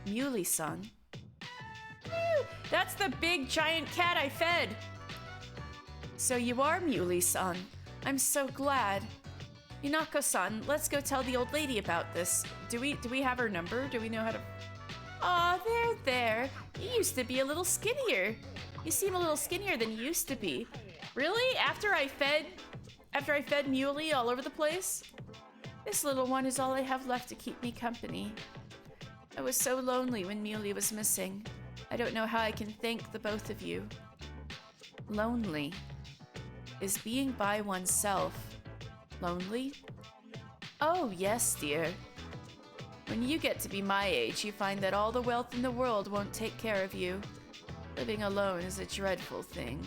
Muley-san? That's the big giant cat I fed. So you are Muley-san. I'm so glad. Minako-san, let's go tell the old lady about this. Do we have her number? Do we know how to... Aw, there. You used to be a little skinnier. You seem a little skinnier than you used to be. Really? After I fed Muley all over the place? This little one is all I have left to keep me company. I was so lonely when Muley was missing. I don't know how I can thank the both of you. Lonely. Is being by oneself lonely? Oh, yes, dear. When you get to be my age, you find that all the wealth in the world won't take care of you. Living alone is a dreadful thing.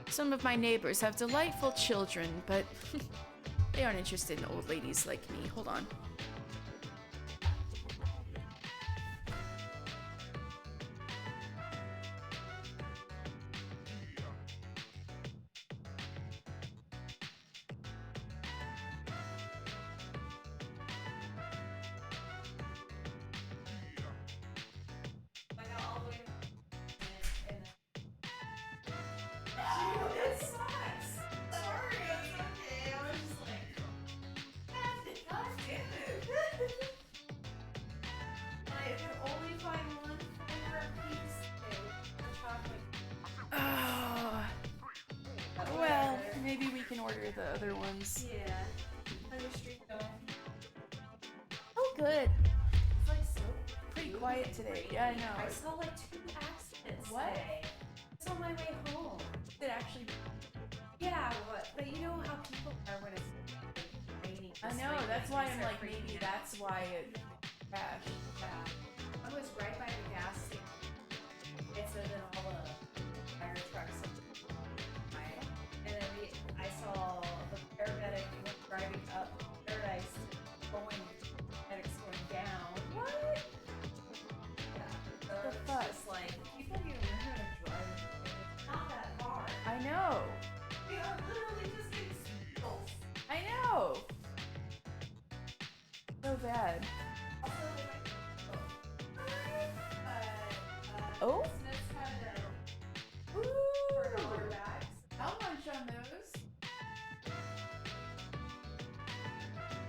Some of my neighbors have delightful children, but they aren't interested in old ladies like me. Hold on. The other ones. Yeah. How's your streak going? Oh, good. It's like so Pretty quiet today. Yeah, I know. I saw like 2 accidents What? today. It's on my way home. Did it actually? Yeah, but you know how people are when it's raining. I know. That's why I'm like, maybe that's why it crashed. Yeah. I was right by the gas station. It's so then all the fire trucks. And then I saw the paramedic driving up Paradise, paramedics going down. What? Yeah. So The it's fuck? just like, people need to learn how to drive. It's not that hard. I know. We are literally just getting skills. I know. So bad. Also, Oh? Smith's had Ooh. $4 bags. I'll munch on those.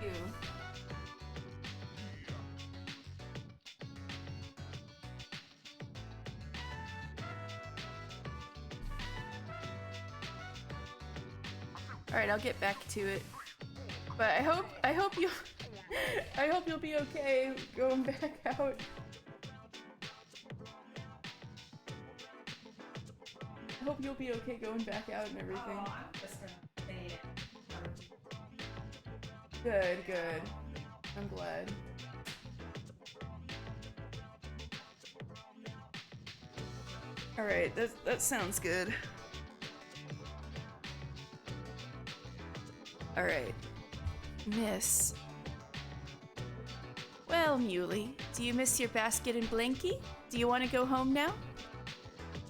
Ew. All right, I'll get back to it. But I hope I hope you'll be okay going back out. I hope you'll be okay going back out and everything. Oh, I'm just gonna say it. Good, good. I'm glad. Alright, that sounds good. Alright. Miss. Well, Muley, do you miss your basket and blankie? Do you want to go home now?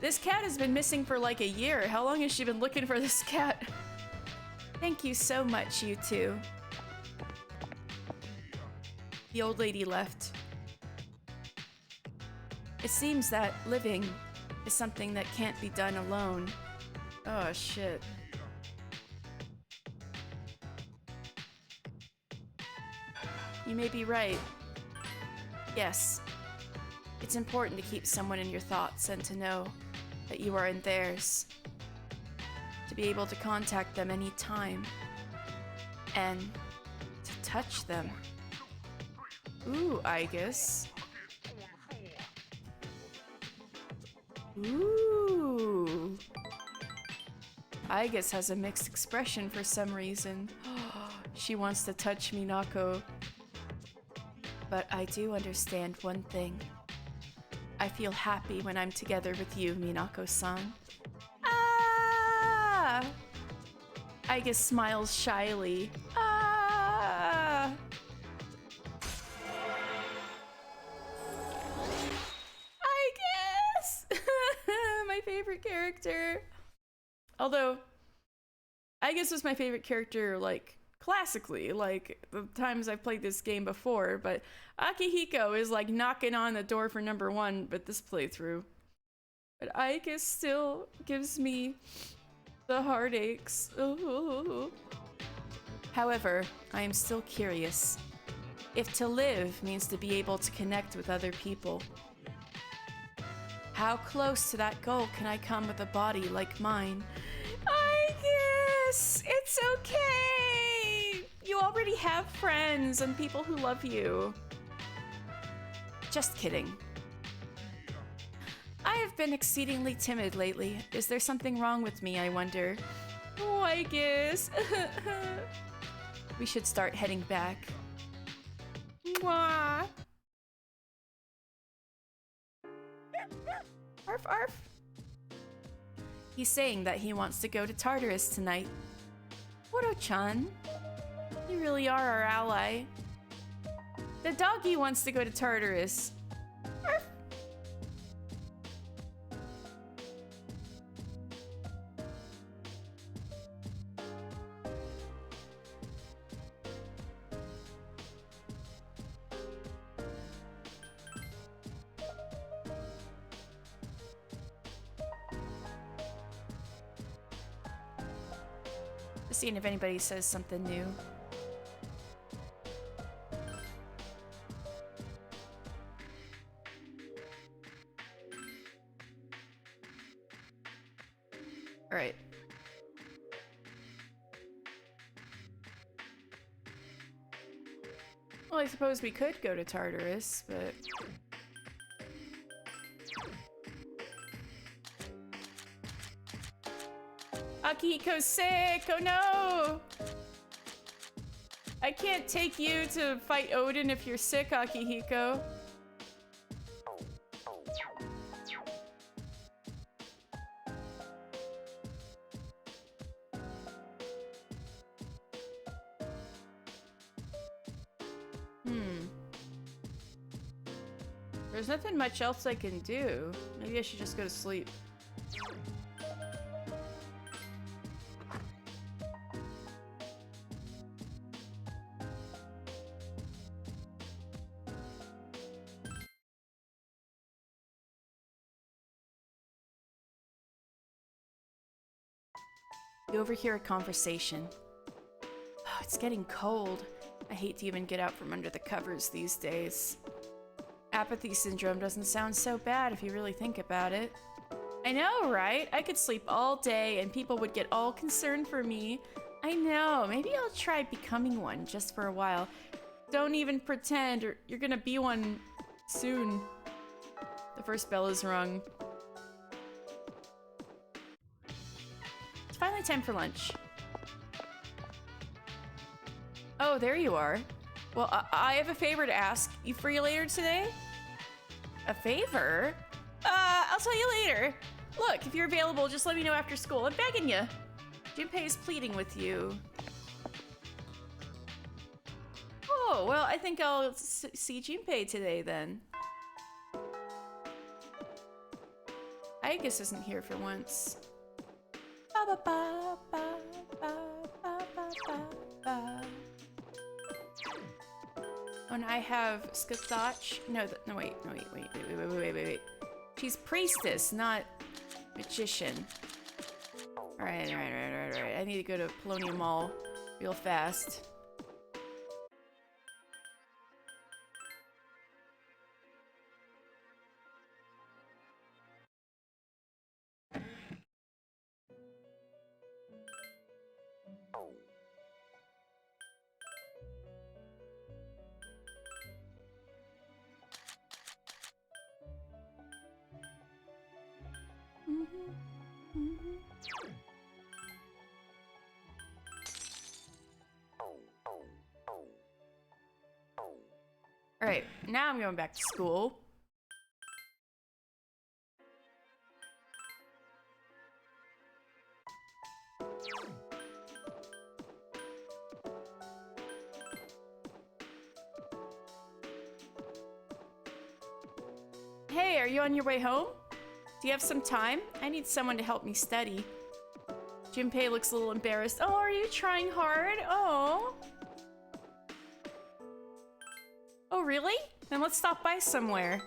This cat has been missing for like a year. How long has she been looking for this cat? Thank you so much, you two. The old lady left. It seems that living is something that can't be done alone. Oh, shit. You may be right. Yes. It's important to keep someone in your thoughts and to know that you are in theirs. To be able to contact them anytime. And to touch them. Ooh, I guess. Ooh. Igus has a mixed expression for some reason. She wants to touch Minako. But I do understand one thing. I feel happy when I'm together with you, Minako-san. Ah! Igus smiles shyly. Ah! My favorite character. Although, I guess was my favorite character, like, classically, like, the times I've played this game before, but Akihiko is, like, knocking on the door for #1 with this playthrough. But I guess still gives me the heartaches. Ooh. However, I am still curious. If to live means to be able to connect with other people, how close to that goal can I come with a body like mine? I guess it's okay. You already have friends and people who love you. Just kidding. I have been exceedingly timid lately. Is there something wrong with me, I wonder? Oh, I guess. We should start heading back. Mwah. Arf, arf. He's saying that he wants to go to Tartarus tonight. Woro-chan, you really are our ally. The doggy wants to go to Tartarus. Arf. Seeing if anybody says something new. All right. Well, I suppose we could go to Tartarus, but Akihiko's sick! Oh no! I can't take you to fight Odin if you're sick, Akihiko. There's nothing much else I can do. Maybe I should just go to sleep. You overhear a conversation. Oh, it's getting cold. I hate to even get out from under the covers these days. Apathy syndrome doesn't sound so bad if you really think about it. I know, right? I could sleep all day and people would get all concerned for me. I know, maybe I'll try becoming one just for a while. Don't even pretend, or you're gonna be one soon. The first bell is rung. It's finally time for lunch. Oh, there you are. Well, I have a favor to ask. You free later today? A favor? I'll tell you later. Look, if you're available, just let me know after school. I'm begging you. Junpei is pleading with you. Oh, well, I think I'll see Junpei today then. Aegis isn't here for once. Ba ba ba ba ba ba ba ba. Oh, and I have Skathach. No, no, wait. She's priestess, not magician. Alright. I need to go to Polonium Mall real fast. Alright, now I'm going back to school. Hey, are you on your way home? Do you have some time? I need someone to help me study. Junpei looks a little embarrassed. Oh, are you trying hard? Oh. Oh, really? Then let's stop by somewhere.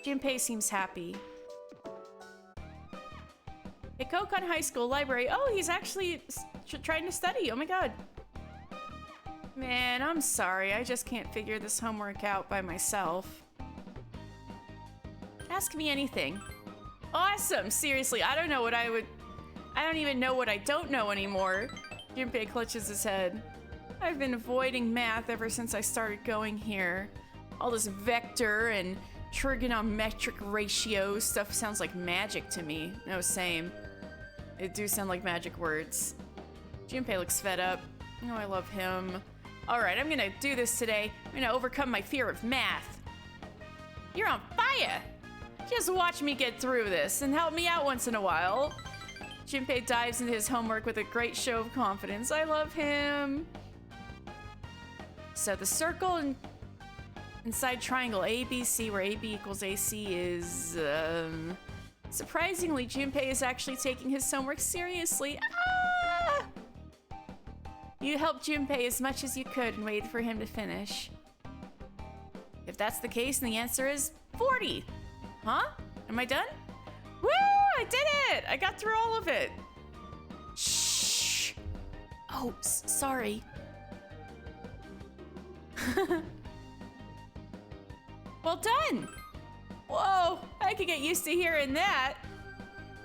Junpei seems happy. At Kokon High School Library. Oh, he's actually trying to study. Oh my god. Man, I'm sorry. I just can't figure this homework out by myself. Ask me anything. Awesome. Seriously, I don't even know what I don't know anymore. Junpei clutches his head. I've been avoiding math ever since I started going here. All this vector and trigonometric ratio stuff sounds like magic to me. No, same. It do sound like magic words. Junpei looks fed up. Oh, I love him. Alright, I'm gonna do this today. I'm gonna overcome my fear of math. You're on fire! Just watch me get through this and help me out once in a while. Junpei dives into his homework with a great show of confidence. I love him. So the circle inside triangle ABC, where AB equals AC, is surprisingly, Junpei is actually taking his homework seriously. Ah! You helped Junpei as much as you could and waited for him to finish. If that's the case, then the answer is 40. Huh? Am I done? Woo! I did it! I got through all of it. Shh. Oh, sorry. Well done! Whoa, I could get used to hearing that.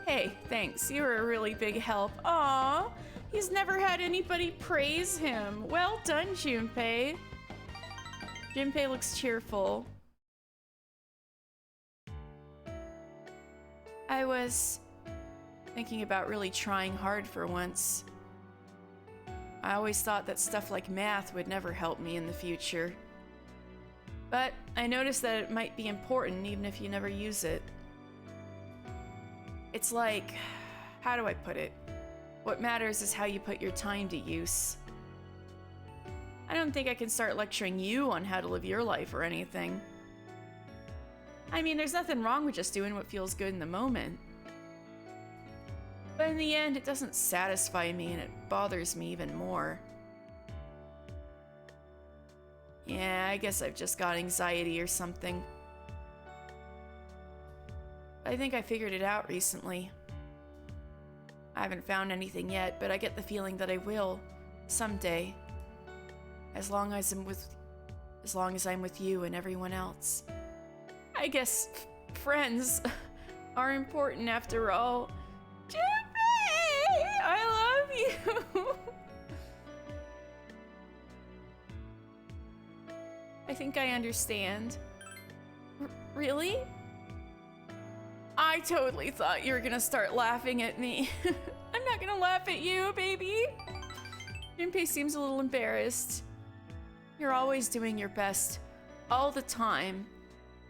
Hey, thanks. You were a really big help. Aw, he's never had anybody praise him. Well done, Junpei. Junpei looks cheerful. I was thinking about really trying hard for once. I always thought that stuff like math would never help me in the future. But I noticed that it might be important even if you never use it. It's like, how do I put it? What matters is how you put your time to use. I don't think I can start lecturing you on how to live your life or anything. I mean, there's nothing wrong with just doing what feels good in the moment. But in the end, it doesn't satisfy me and it bothers me even more. Yeah, I guess I've just got anxiety or something. I think I figured it out recently. I haven't found anything yet, but I get the feeling that I will someday. As long as I'm with you and everyone else. I guess friends are important after all. Junpei! I love you! I think I understand. Really? I totally thought you were gonna start laughing at me. I'm not gonna laugh at you, baby. Junpei seems a little embarrassed. You're always doing your best, all the time.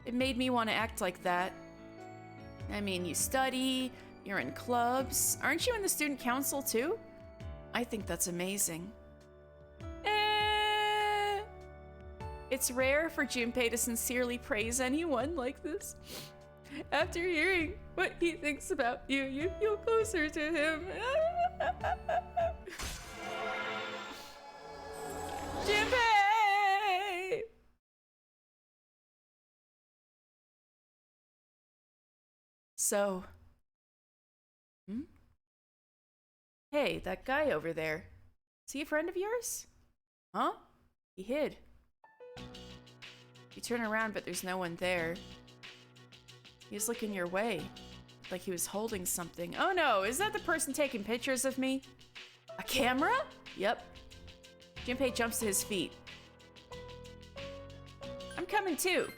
It made me want to act like that. I mean, you study, you're in clubs. Aren't you in the student council too? I think that's amazing. It's rare for Junpei to sincerely praise anyone like this. After hearing what he thinks about you, you feel closer to him. Junpei! So... Hey, that guy over there. Is he a friend of yours? Huh? He hid. You turn around, but there's no one there. He was looking your way, like he was holding something. Oh no, is that the person taking pictures of me? A camera? Yep. Junpei jumps to his feet. I'm coming too.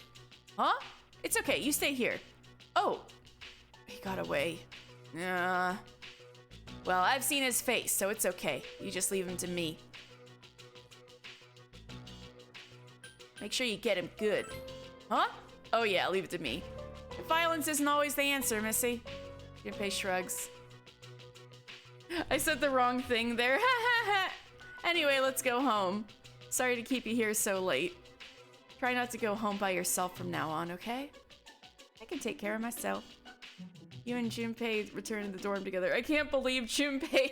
Huh? It's okay, you stay here. Oh, he got away. Well, I've seen his face, so it's okay. You just leave him to me. Make sure you get him good. Huh? Oh yeah, leave it to me. Violence isn't always the answer, Missy. Junpei shrugs. I said the wrong thing there. Anyway, let's go home. Sorry to keep you here so late. Try not to go home by yourself from now on, okay? I can take care of myself. You and Junpei return to the dorm together. I can't believe Junpei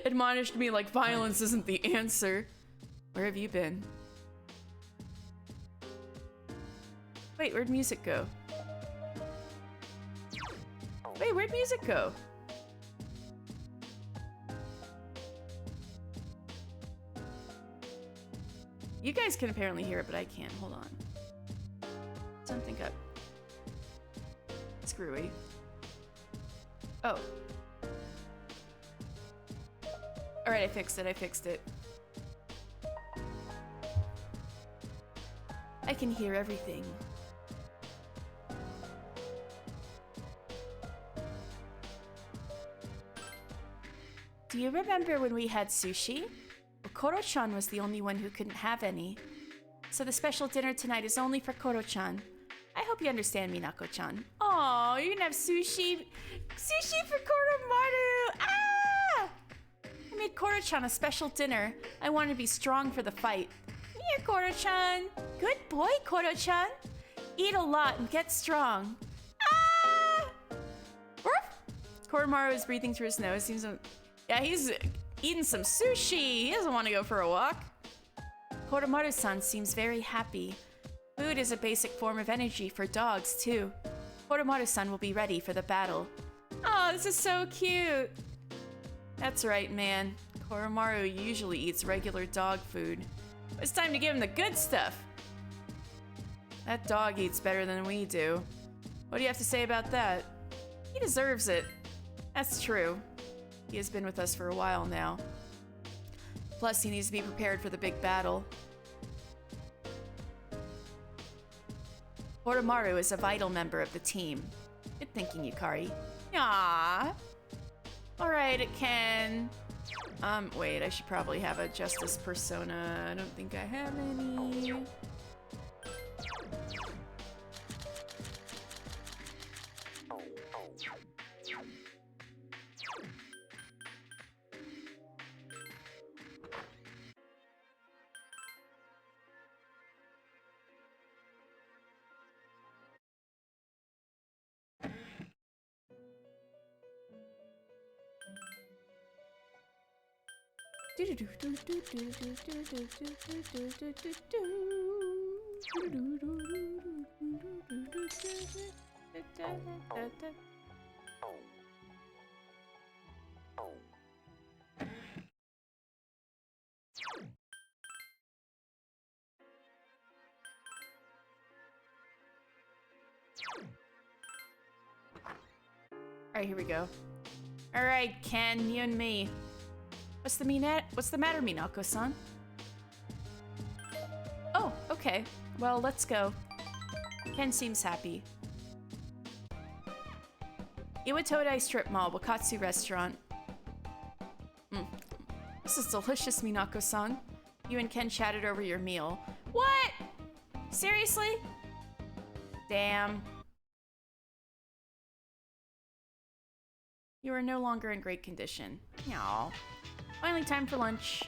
admonished me like violence isn't the answer. Where have you been? Wait, where'd music go? Wait, where'd music go? You guys can apparently hear it, but I can't. Hold on. Something got screwy. Oh. Alright, I fixed it. I can hear everything. Do you remember when we had sushi? Well, Koro-chan was the only one who couldn't have any. So the special dinner tonight is only for Koro-chan. I hope you understand, Minako-chan. Aw, you're gonna have sushi. Sushi for Koromaru! Ah! I made Koro-chan a special dinner. I wanted to be strong for the fight. Here, Koro-chan. Good boy, Koro-chan. Eat a lot and get strong. Ah! Koromaru is breathing through his nose. Yeah, he's eating some sushi. He doesn't want to go for a walk. Koromaru-san seems very happy. Food is a basic form of energy for dogs, too. Koromaru-san will be ready for the battle. Oh, this is so cute. That's right, man. Koromaru usually eats regular dog food. It's time to give him the good stuff. That dog eats better than we do. What do you have to say about that? He deserves it. That's true. He has been with us for a while now. Plus, he needs to be prepared for the big battle. Koromaru is a vital member of the team. Good thinking, Yukari. Aww. Alright, Ken. Wait, I should probably have a justice persona. I don't think I have any. Alright, here we go. Alright, Ken, you and me. What's the matter, Minako-san? Oh, okay. Well, let's go. Ken seems happy. Iwatodai Strip Mall, Wakatsu Restaurant. This is delicious, Minako-san. You and Ken chatted over your meal. What? Seriously? Damn. You are no longer in great condition. Aw. Finally time for lunch.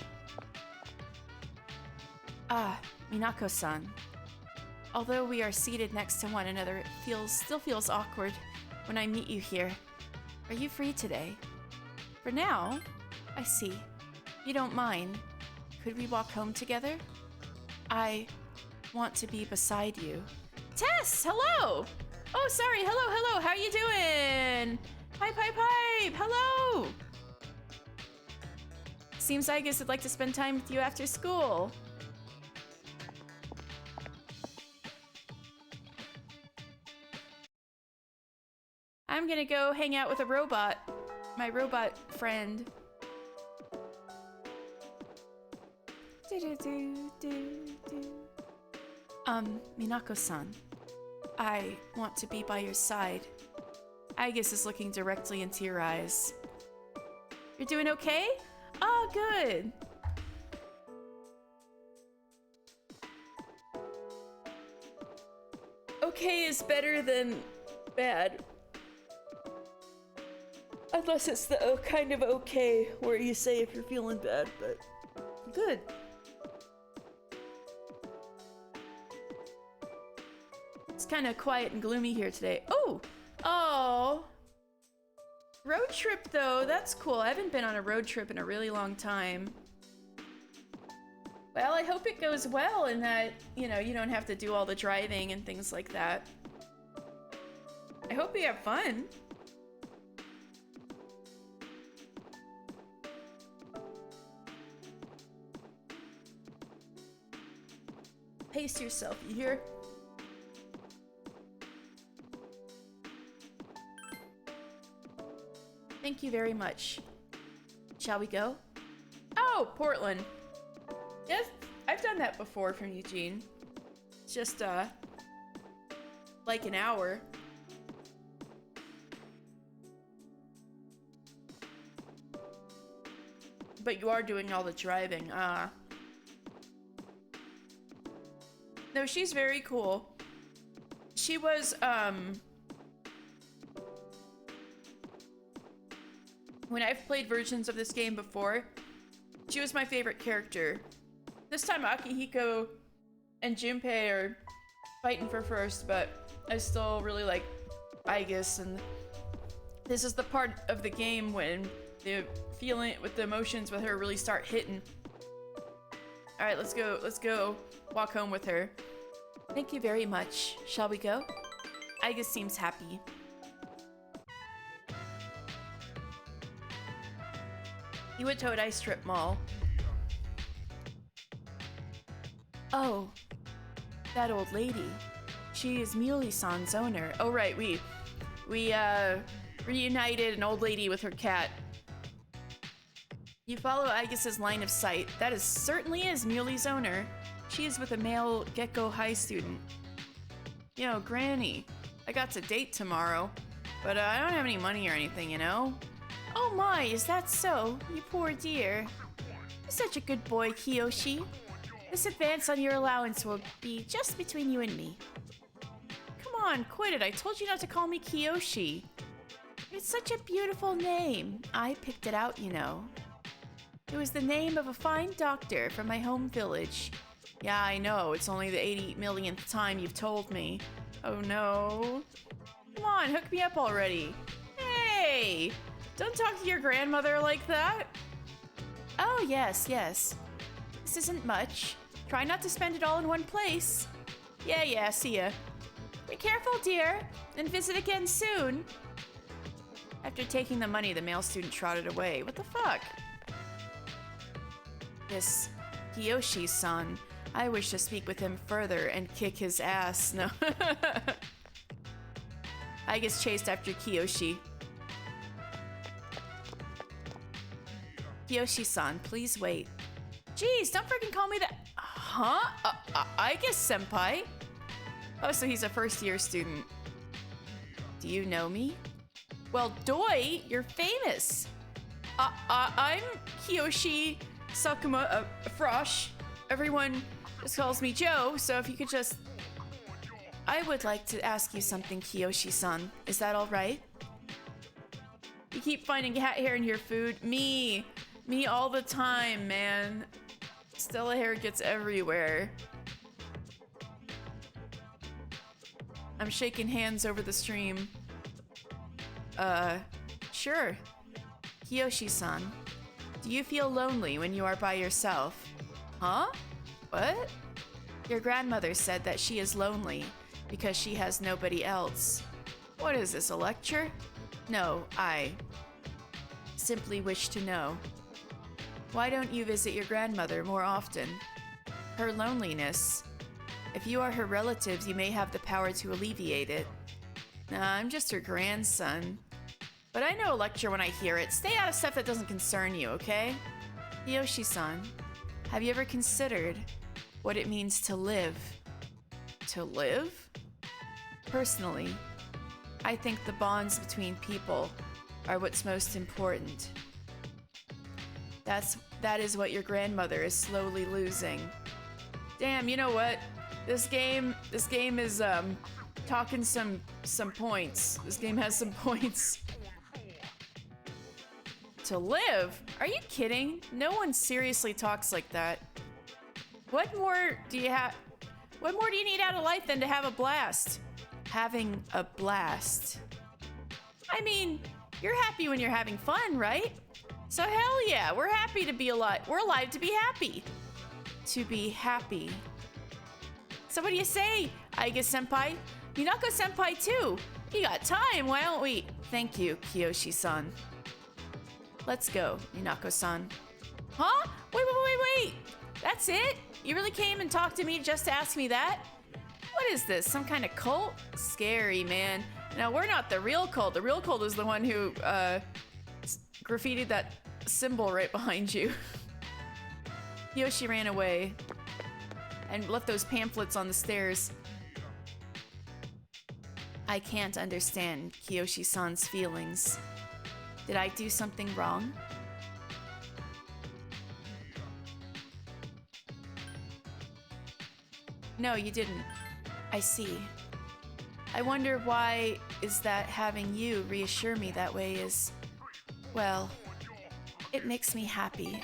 Ah, Minako-san. Although we are seated next to one another, it still feels awkward when I meet you here. Are you free today? For now? I see. You don't mind. Could we walk home together? I want to be beside you. Tess, hello! Oh, sorry, hello, how you doing? Pipe, hello! Seems I guess I'd like to spend time with you after school. I'm gonna go hang out with a robot. My robot friend. Minako-san. I want to be by your side. Agus is looking directly into your eyes. You're doing okay? Oh, good. Okay is better than bad. Unless it's the kind of okay where you say if you're feeling bad, but good. It's kind of quiet and gloomy here today. Oh, road trip though, that's cool. I haven't been on a road trip in a really long time. Well, I hope it goes well and that, you know, you don't have to do all the driving and things like that. I hope you have fun. Pace yourself, you hear? Thank you very much. Shall we go? Oh, Portland. Yes, I've done that before from Eugene. It's just, like an hour. But you are doing all the driving, No, she's very cool. She was, when I've played versions of this game before, she was my favorite character. This time Akihiko and Junpei are fighting for first, but I still really like Aigis, and this is the part of the game when the feeling with the emotions with her really start hitting. All right, let's go walk home with her. Thank you very much. Shall we go? Aigis seems happy. Iwatodai Strip Mall. Oh, that old lady. She is Muley-san's owner. Oh right, we reunited an old lady with her cat. You follow Agis's line of sight. That certainly is Muley's owner. She is with a male Gecko High student. You know, Granny, I got to date tomorrow, but I don't have any money or anything, you know? Oh my, is that so? You poor dear. You're such a good boy, Kiyoshi. This advance on your allowance will be just between you and me. Come on, quit it. I told you not to call me Kiyoshi. It's such a beautiful name. I picked it out, you know. It was the name of a fine doctor from my home village. Yeah, I know. It's only the 80 millionth time you've told me. Oh no. Come on, hook me up already. Hey! Don't talk to your grandmother like that. Oh, yes. This isn't much. Try not to spend it all in one place. Yeah, see ya. Be careful, dear, and visit again soon. After taking the money, the male student trotted away. What the fuck? This Kiyoshi-san. I wish to speak with him further and kick his ass. No. I guess chased after Kiyoshi. Kiyoshi-san, please wait. Jeez, don't freaking call me that. Huh? I guess senpai. Oh, so he's a first-year student. Do you know me? Well, Doi, you're famous. I'm Kiyoshi Sakuma Frosh. Everyone just calls me Joe, so if you could just... I would like to ask you something, Kiyoshi-san. Is that all right? You keep finding cat hair in your food. Me all the time, man. Stella hair gets everywhere. I'm shaking hands over the stream. Sure. Kiyoshi-san, do you feel lonely when you are by yourself? Huh? What? Your grandmother said that she is lonely because she has nobody else. What is this, a lecture? No, I simply wish to know. Why don't you visit your grandmother more often? Her loneliness. If you are her relatives, you may have the power to alleviate it. Nah, I'm just her grandson. But I know a lecture when I hear it. Stay out of stuff that doesn't concern you, okay? Yoshi-san, have you ever considered what it means to live? To live? Personally, I think the bonds between people are what's most important. That is what your grandmother is slowly losing. Damn, you know what? This game is talking some points. This game has some points. To live? Are you kidding? No one seriously talks like that. What more do you need out of life than to have a blast? Having a blast. I mean, you're happy when you're having fun, right? So hell yeah, we're happy to be alive. We're alive to be happy. To be happy. So what do you say, Aiga-senpai? Minako-senpai too. You got time, why don't we? Thank you, Kiyoshi-san. Let's go, Minako-san. Huh? Wait. That's it? You really came and talked to me just to ask me that? What is this, some kind of cult? Scary, man. Now, we're not the real cult. The real cult is the one who, graffitied that symbol right behind you. Yoshi ran away and left those pamphlets on the stairs. I can't understand Kiyoshi-san's feelings. Did I do something wrong? No, you didn't. I see. I wonder why is that having you reassure me that way is... Well, it makes me happy.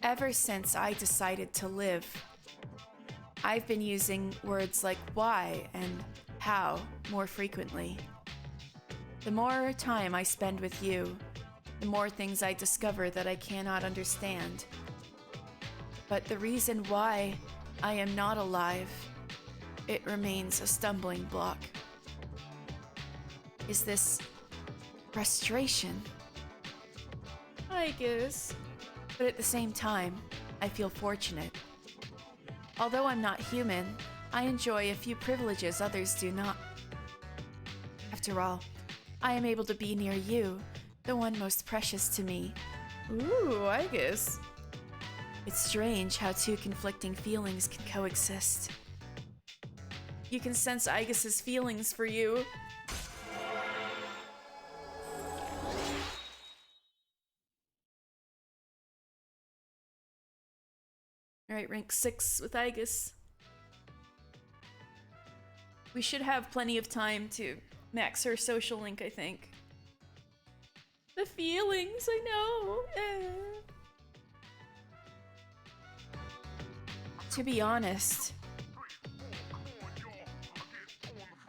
Ever since I decided to live, I've been using words like why and how more frequently. The more time I spend with you, the more things I discover that I cannot understand. But the reason why I am not alive, it remains a stumbling block. Is this frustration? I guess. But at the same time, I feel fortunate. Although I'm not human, I enjoy a few privileges others do not. After all, I am able to be near you, the one most precious to me. Ooh, I guess. It's strange how two conflicting feelings can coexist. You can sense Aigus's feelings for you. Alright, rank 6 with Aigus. We should have plenty of time to max her social link, I think. The feelings, I know. To be honest,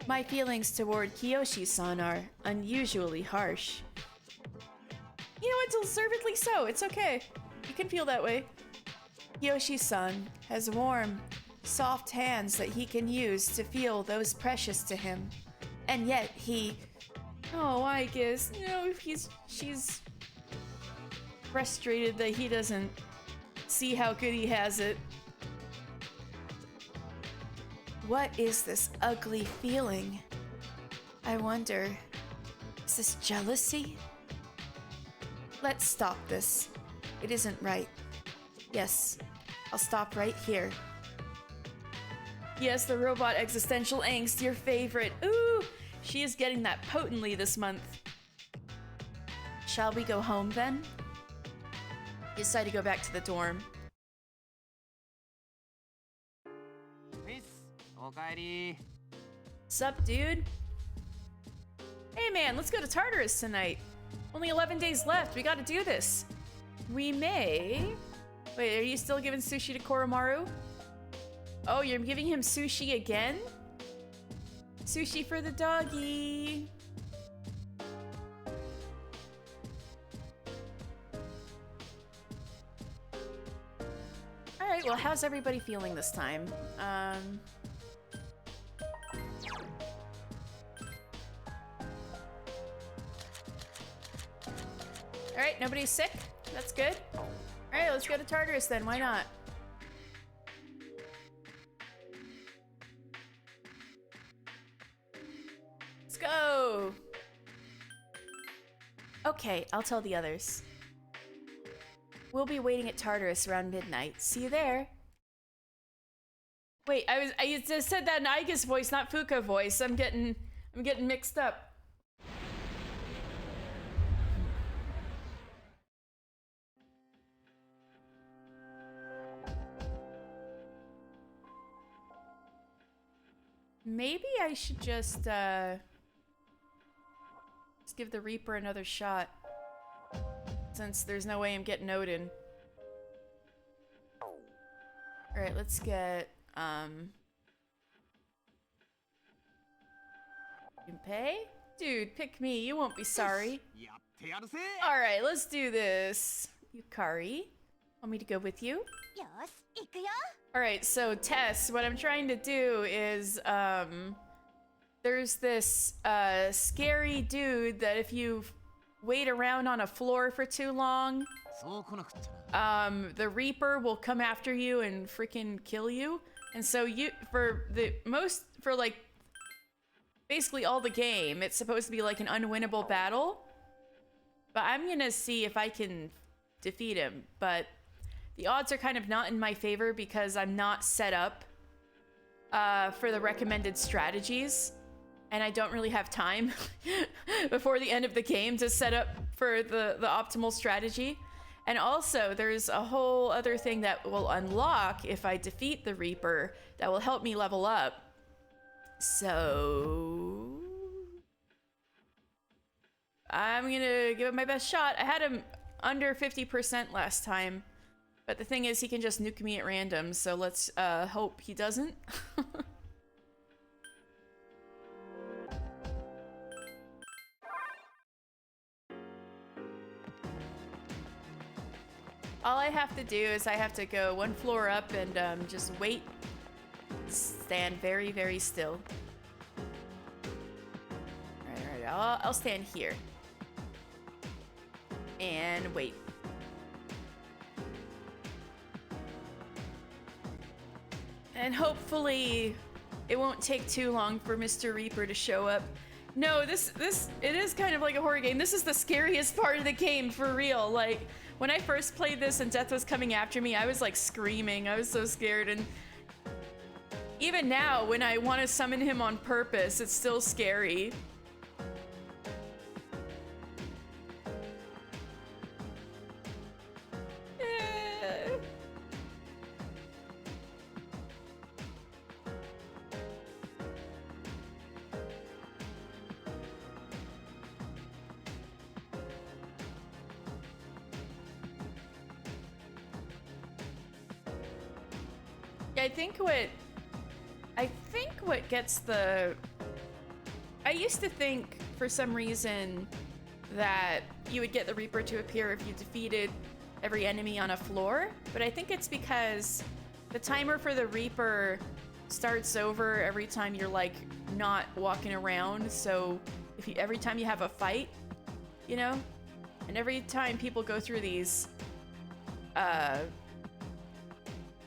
my feelings toward Kiyoshi-san are unusually harsh. You know what, deservedly so, it's okay. You can feel that way. Kiyoshi-san has warm, soft hands that he can use to feel those precious to him. And yet he... Oh, I guess, you know, she's frustrated that he doesn't see how good he has it. What is this ugly feeling? I wonder, is this jealousy? Let's stop this. It isn't right. Yes, I'll stop right here. Yes, the robot existential angst, your favorite. Ooh, she is getting that potently this month. Shall we go home then? You decide to go back to the dorm. Sup, dude? Hey man, let's go to Tartarus tonight. Only 11 days left, we gotta do this. We may... Wait, are you still giving sushi to Koromaru? Oh, you're giving him sushi again? Sushi for the doggy. Alright, well, how's everybody feeling this time? Alright, nobody's sick? That's good. Alright, let's go to Tartarus then, why not? Let's go! Okay, I'll tell the others. We'll be waiting at Tartarus around midnight. See you there. Wait, I just said that in Aiga's voice, not Fuka voice. I'm getting mixed up. Maybe I should just give the Reaper another shot. Since there's no way I'm getting Odin. Alright, let's get, Junpei? Dude, pick me, you won't be sorry. Alright, let's do this. Yukari, want me to go with you? Alright, so Tess, what I'm trying to do is, there's this, scary dude that if you wait around on a floor for too long, the Reaper will come after you and freaking kill you. And so for like, basically all the game, it's supposed to be like an unwinnable battle. But I'm gonna see if I can defeat him, but the odds are kind of not in my favor because I'm not set up for the recommended strategies. And I don't really have time before the end of the game to set up for the optimal strategy. And also, there's a whole other thing that will unlock if I defeat the Reaper that will help me level up. So... I'm gonna give it my best shot. I had him under 50% last time. But the thing is, he can just nuke me at random, so let's hope he doesn't. All I have to do is I have to go one floor up and just wait. Stand very, very still. Alright, I'll stand here. And wait. And hopefully it won't take too long for Mr. Reaper to show up. No, it is kind of like a horror game. This is the scariest part of the game, for real. Like, when I first played this and Death was coming after me, I was like screaming. I was so scared. And even now, when I want to summon him on purpose, it's still scary. I think what gets the... I used to think, for some reason, that you would get the Reaper to appear if you defeated every enemy on a floor, but I think it's because the timer for the Reaper starts over every time you're, like, not walking around, so every time you have a fight, you know? And every time people go through these,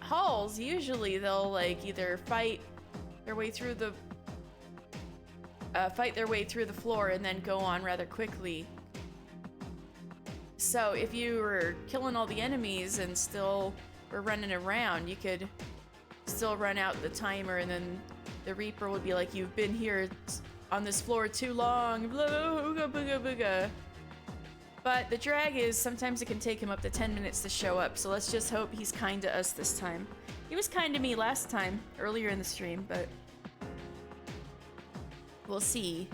halls, usually they'll like either fight their way through the floor and then go on rather quickly. So if you were killing all the enemies and still were running around, you could still run out the timer, and then the Reaper would be like, you've been here on this floor too long, blah, booga, booga, booga. But the drag is sometimes it can take him up to 10 minutes to show up, so let's just hope he's kind to us this time. He was kind to me last time, earlier in the stream, but we'll see.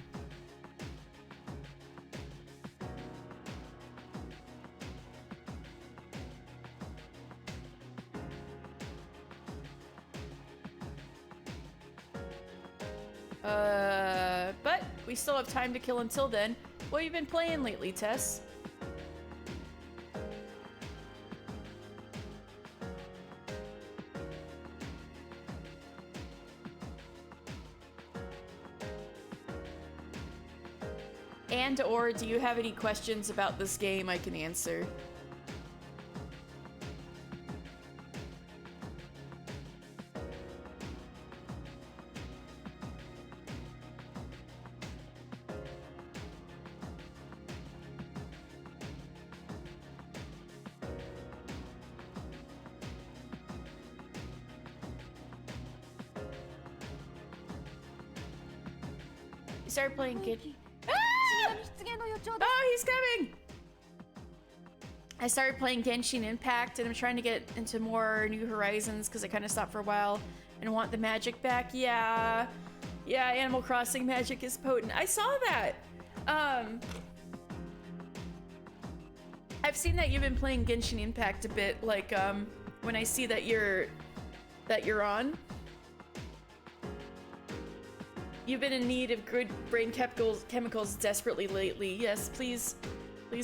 But we still have time to kill until then. What have you been playing lately, Tess? And or do you have any questions about this game I can answer? You started playing Kid. Oh, he's coming! I started playing Genshin Impact, and I'm trying to get into more New Horizons because I kind of stopped for a while and want the magic back. Yeah, Animal Crossing magic is potent. I saw that. I've seen that you've been playing Genshin Impact a bit. Like when I see that you're on. You've been in need of good brain chemicals desperately lately. Yes, please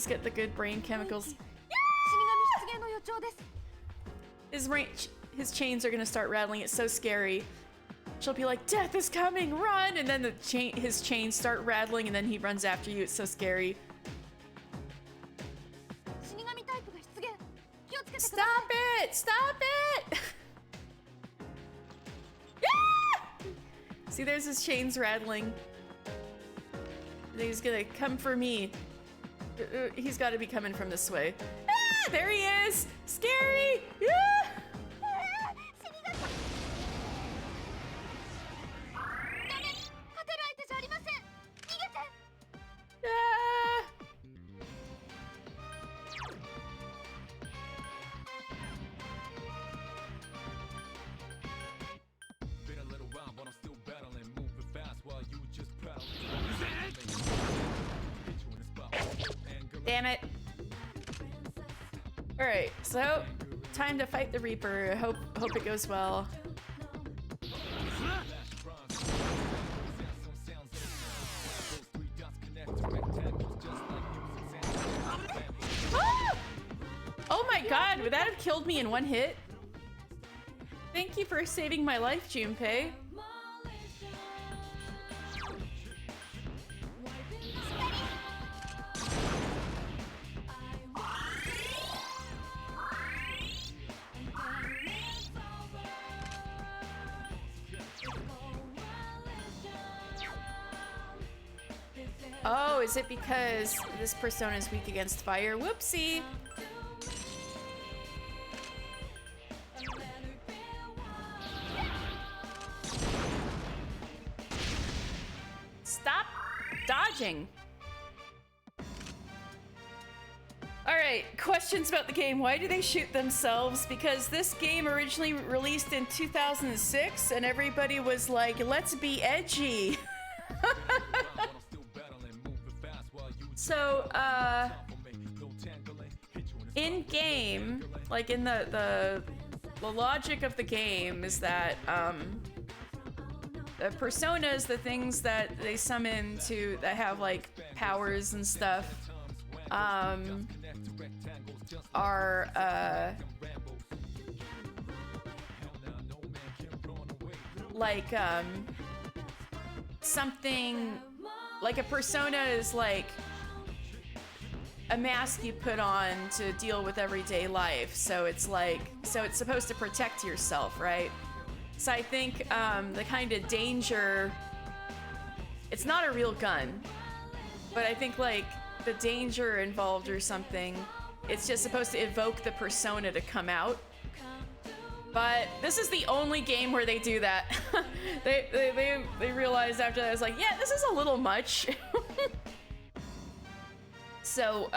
get the good brain chemicals. Yeah! His chains are gonna start rattling. It's so scary. She'll be like, "Death is coming, run!" And then his chains start rattling, and then he runs after you. It's so scary. Stop it! Stop it! See, there's his chains rattling. He's gonna come for me. He's gotta be coming from this way. Ah, there he is! Scary! Ah! Ah! Damn it. Alright, so time to fight the Reaper. Hope it goes well. Ah! Oh my god, would that have killed me in one hit? Thank you for saving my life, Junpei. Oh, is it because this persona is weak against fire? Whoopsie! Stop dodging! Alright, questions about the game. Why do they shoot themselves? Because this game originally released in 2006 and everybody was like, let's be edgy. So, in game, like in the logic of the game is that, the personas, the things that they summon that have like powers and stuff, are, like, something, like a persona is like a mask you put on to deal with everyday life. So it's like, so it's supposed to protect yourself, right? So I think the kind of danger, it's not a real gun, but I think like the danger involved or something It's just supposed to evoke the persona to come out. But this is the only game where they do that. they realized after that, I was like, yeah, this is a little much. So,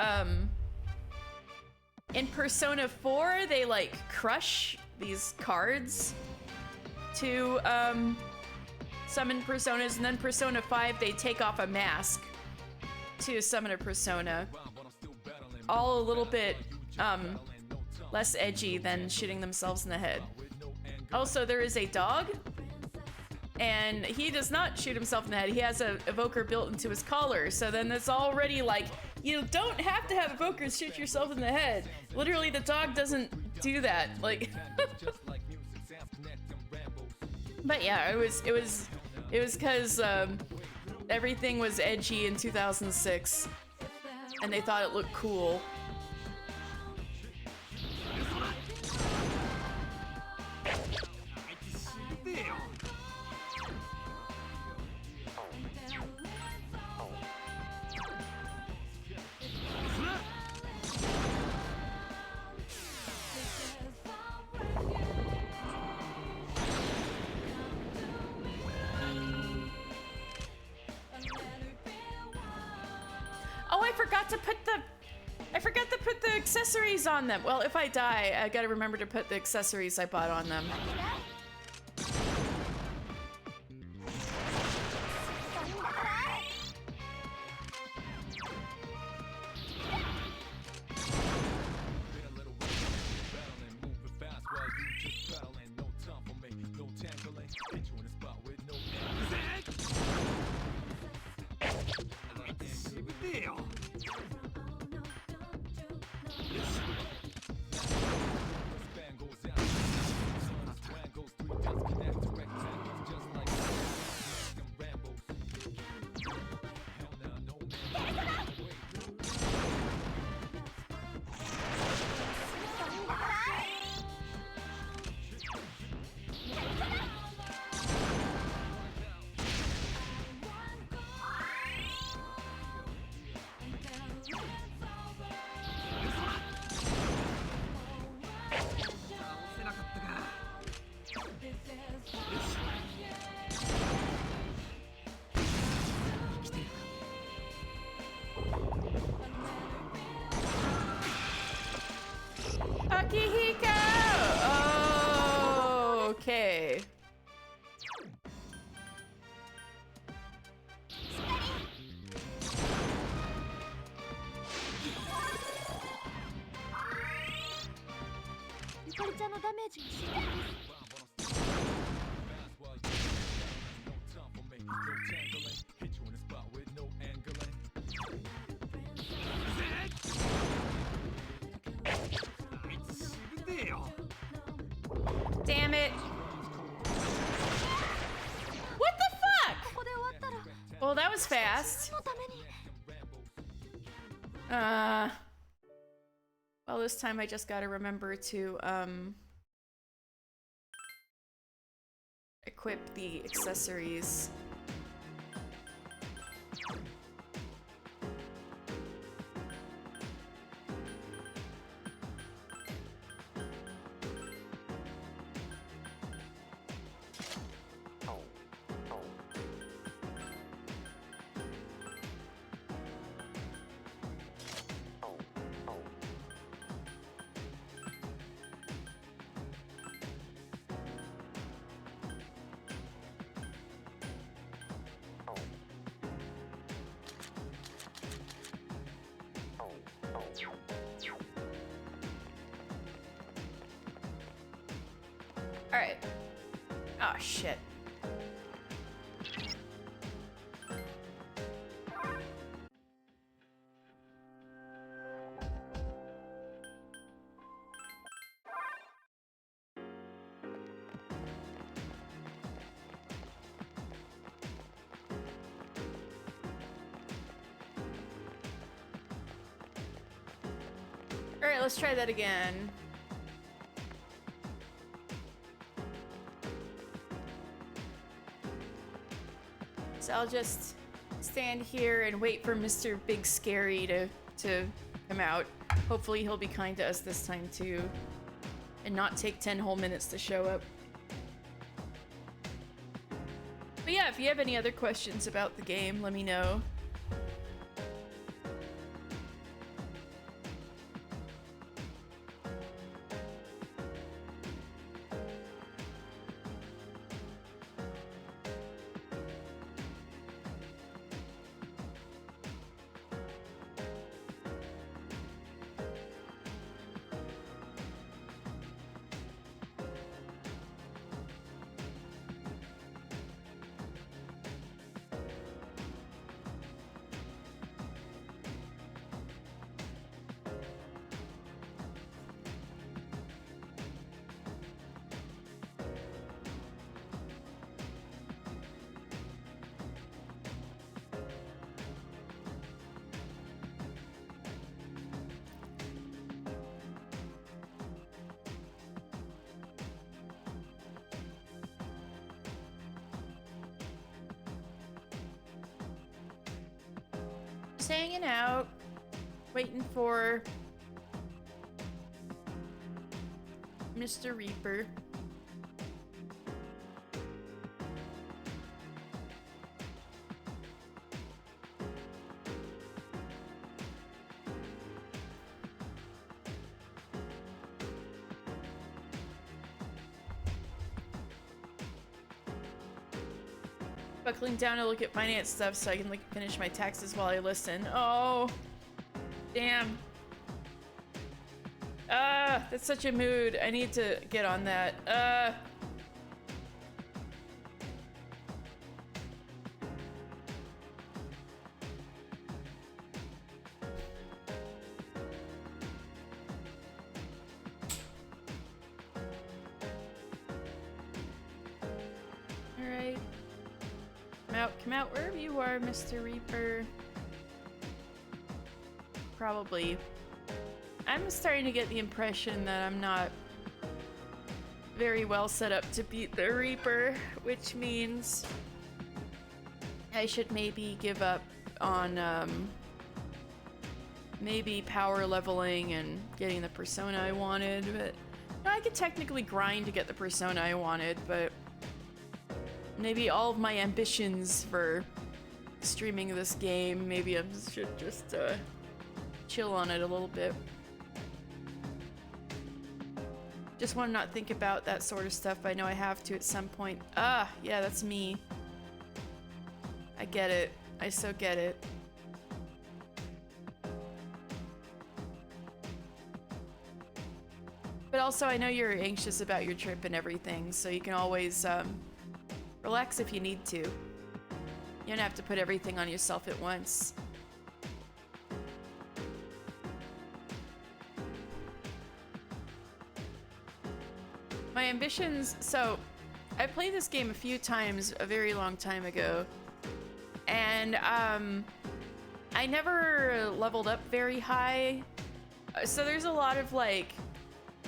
in Persona 4, they like crush these cards to summon personas, and then Persona 5, they take off a mask to summon a persona. All a little bit less edgy than shooting themselves in the head. Also, there is a dog, and he does not shoot himself in the head. He has a evoker built into his collar, so then it's already like, you don't have to have evokers shoot yourself in the head. Literally, the dog doesn't do that. Like, but yeah, it was because everything was edgy in 2006, and they thought it looked cool. Oh, I forgot to put the accessories on them. Well, if I die, I gotta remember to put the accessories I bought on them. Akihiko! Oh, okay. Damn it. What the fuck? Well, that was fast. Well, this time I just gotta remember to, equip the accessories. Alright. Oh, shit. Alright, let's try that again. So I'll just stand here and wait for Mr. Big Scary to come out. Hopefully he'll be kind to us this time too, and not take 10 whole minutes to show up. But yeah, if you have any other questions about the game, let me know. Just hanging out, waiting for Mr. Reaper. Buckling down to look at finance stuff so I can like finish my taxes while I listen. Oh, damn. That's such a mood. I need to get on that. Alright. Come out wherever you are, Mr. Reaper. Probably. I'm starting to get the impression that I'm not very well set up to beat the Reaper, which means I should maybe give up on maybe power leveling and getting the persona I wanted, but no, I could technically grind to get the persona I wanted, but maybe all of my ambitions for streaming this game, maybe I should just chill on it a little bit. Just want to not think about that sort of stuff, but I know I have to at some point. Ah, yeah, that's me. I get it. I so get it. But also, I know you're anxious about your trip and everything, so you can always relax if you need to. You don't have to put everything on yourself at once. My ambitions, so I played this game a few times a very long time ago, and I never leveled up very high. So there's a lot of like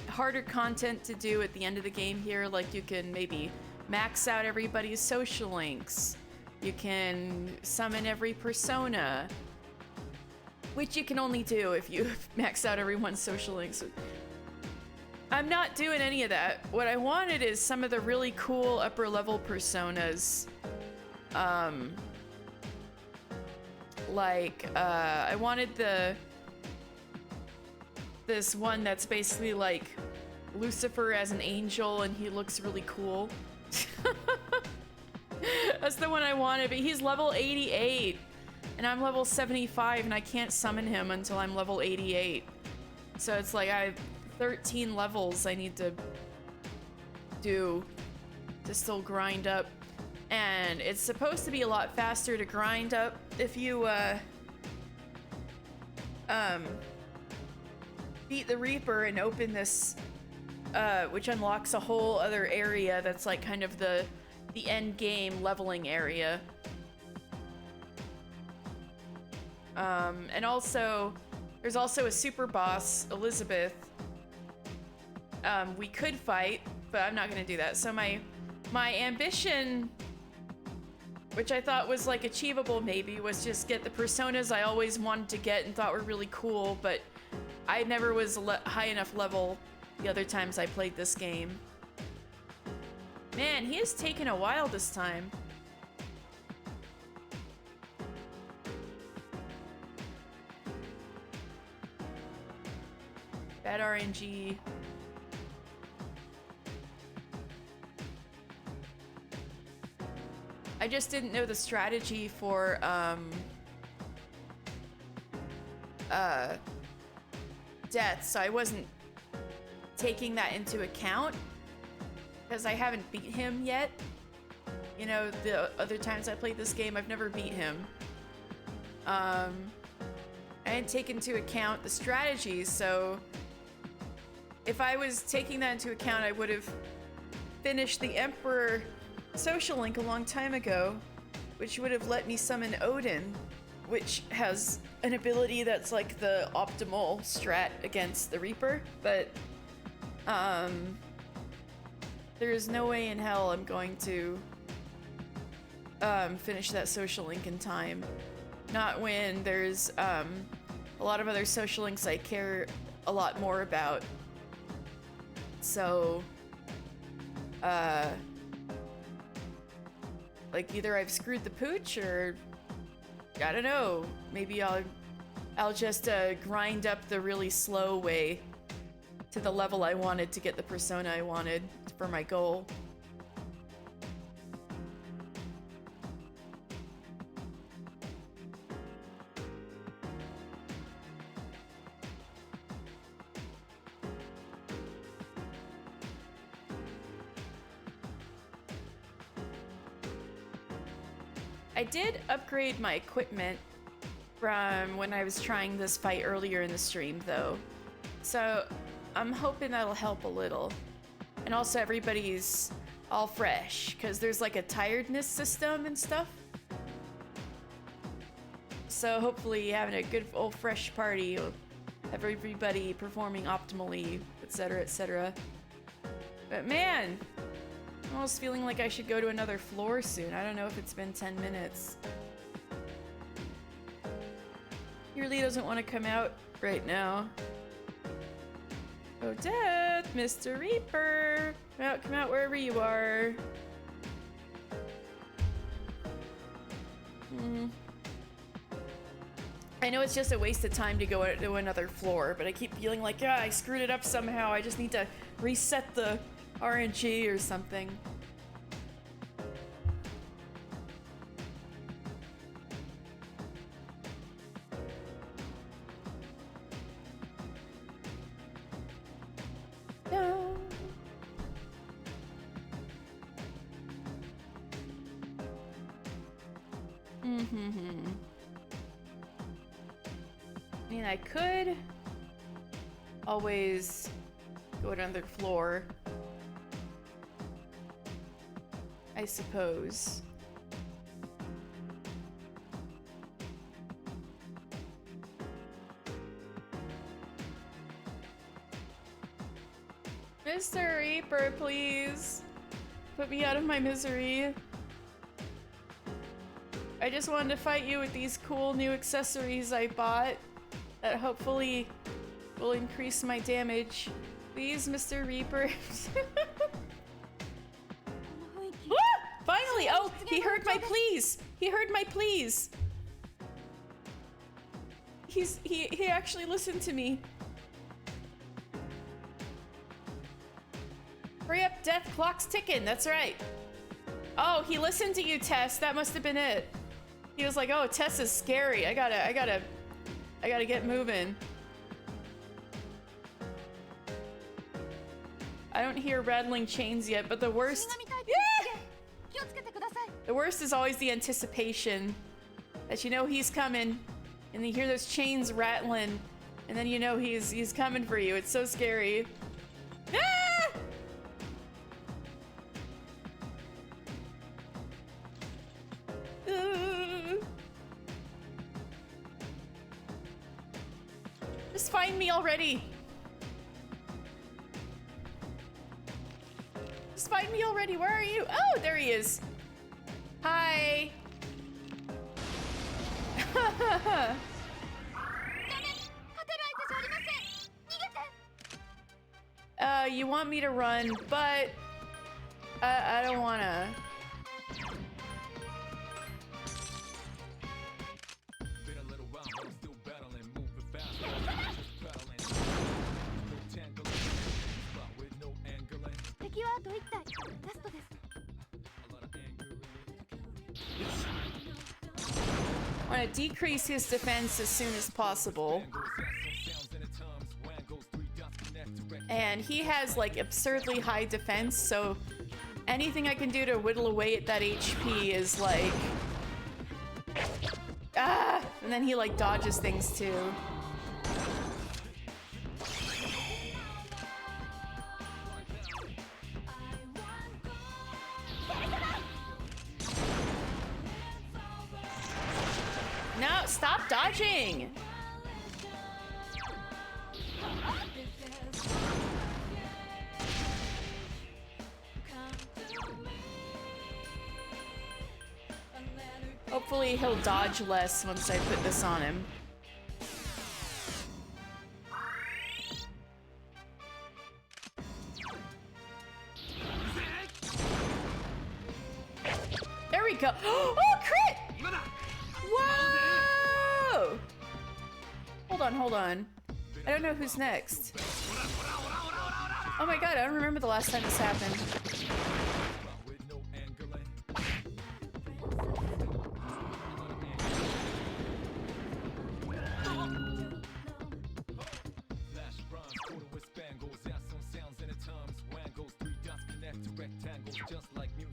harder content to do at the end of the game here. Like you can maybe max out everybody's social links. You can summon every persona, which you can only do if you max out everyone's social links. I'm not doing any of that. What I wanted is some of the really cool upper level personas. I wanted this one that's basically like Lucifer as an angel and he looks really cool. That's the one I wanted, but he's level 88 and I'm level 75 and I can't summon him until I'm level 88. So it's like I have 13 levels I need to do to still grind up. And it's supposed to be a lot faster to grind up if you beat the Reaper and open this which unlocks a whole other area that's like kind of the end game leveling area. And also there's also a super boss, Elizabeth, we could fight, but I'm not gonna do that. So my ambition, which I thought was like achievable maybe, was just get the personas I always wanted to get and thought were really cool, but I never was high enough level the other times I played this game. Man, he has taken a while this time. Bad RNG. I just didn't know the strategy for death, so I wasn't taking that into account because I haven't beat him yet. You know, the other times I played this game, I've never beat him. I didn't take into account the strategies, so if I was taking that into account, I would have finished the Emperor social link a long time ago, which would have let me summon Odin, which has an ability that's like the optimal strat against the Reaper, but there is no way in hell I'm going to finish that social link in time. Not when there's a lot of other social links I care a lot more about. So like either I've screwed the pooch or I don't know, maybe I'll just grind up the really slow way to the level I wanted to get the persona I wanted for my goal. I did upgrade my equipment from when I was trying this fight earlier in the stream, though. So I'm hoping that'll help a little. And also everybody's all fresh, because there's like a tiredness system and stuff. So hopefully having a good old fresh party, have everybody performing optimally, etc., etc. But man, I'm almost feeling like I should go to another floor soon. I don't know if it's been 10 minutes. He really doesn't want to come out right now. Oh, Death, Mr. Reaper. Come out wherever you are. I know it's just a waste of time to go to another floor, but I keep feeling like, yeah, I screwed it up somehow. I just need to reset the RNG or something. No. I mean, I could always go to another floor, I suppose. Mr. Reaper, please. Put me out of my misery. I just wanted to fight you with these cool new accessories I bought that hopefully will increase my damage. Please, Mr. Reaper. Finally! Oh, he heard my pleas! He heard my pleas! He actually listened to me. Hurry up, Death, clock's ticking, that's right. Oh, he listened to you, Tess, that must have been it. He was like, oh, Tess is scary, I gotta get moving. I don't hear rattling chains yet, but the worst... Yeah! The worst is always the anticipation that you know he's coming, and you hear those chains rattling, and then you know he's coming for you. It's so scary. Ah! Just find me already. Just find me already. Where are you? Oh, there he is. Hi. you want me to run, but I don't wanna. I want to decrease his defense as soon as possible. And he has like absurdly high defense, so anything I can do to whittle away at that HP is like... Ah! And then he like dodges things too. No, stop dodging! Hopefully he'll dodge less once I put this on him. There we go. Oh, crit! Whoa! Hold on. I don't know who's next. Oh my god, I don't remember the last time this happened.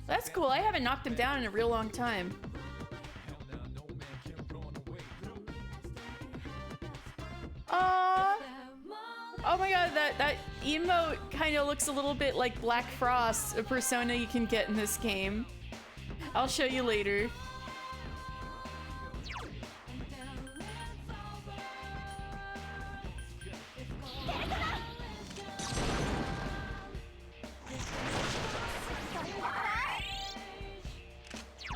That's cool. I haven't knocked him down in a real long time. Oh my god, that emote kind of looks a little bit like Black Frost, a persona you can get in this game. I'll show you later.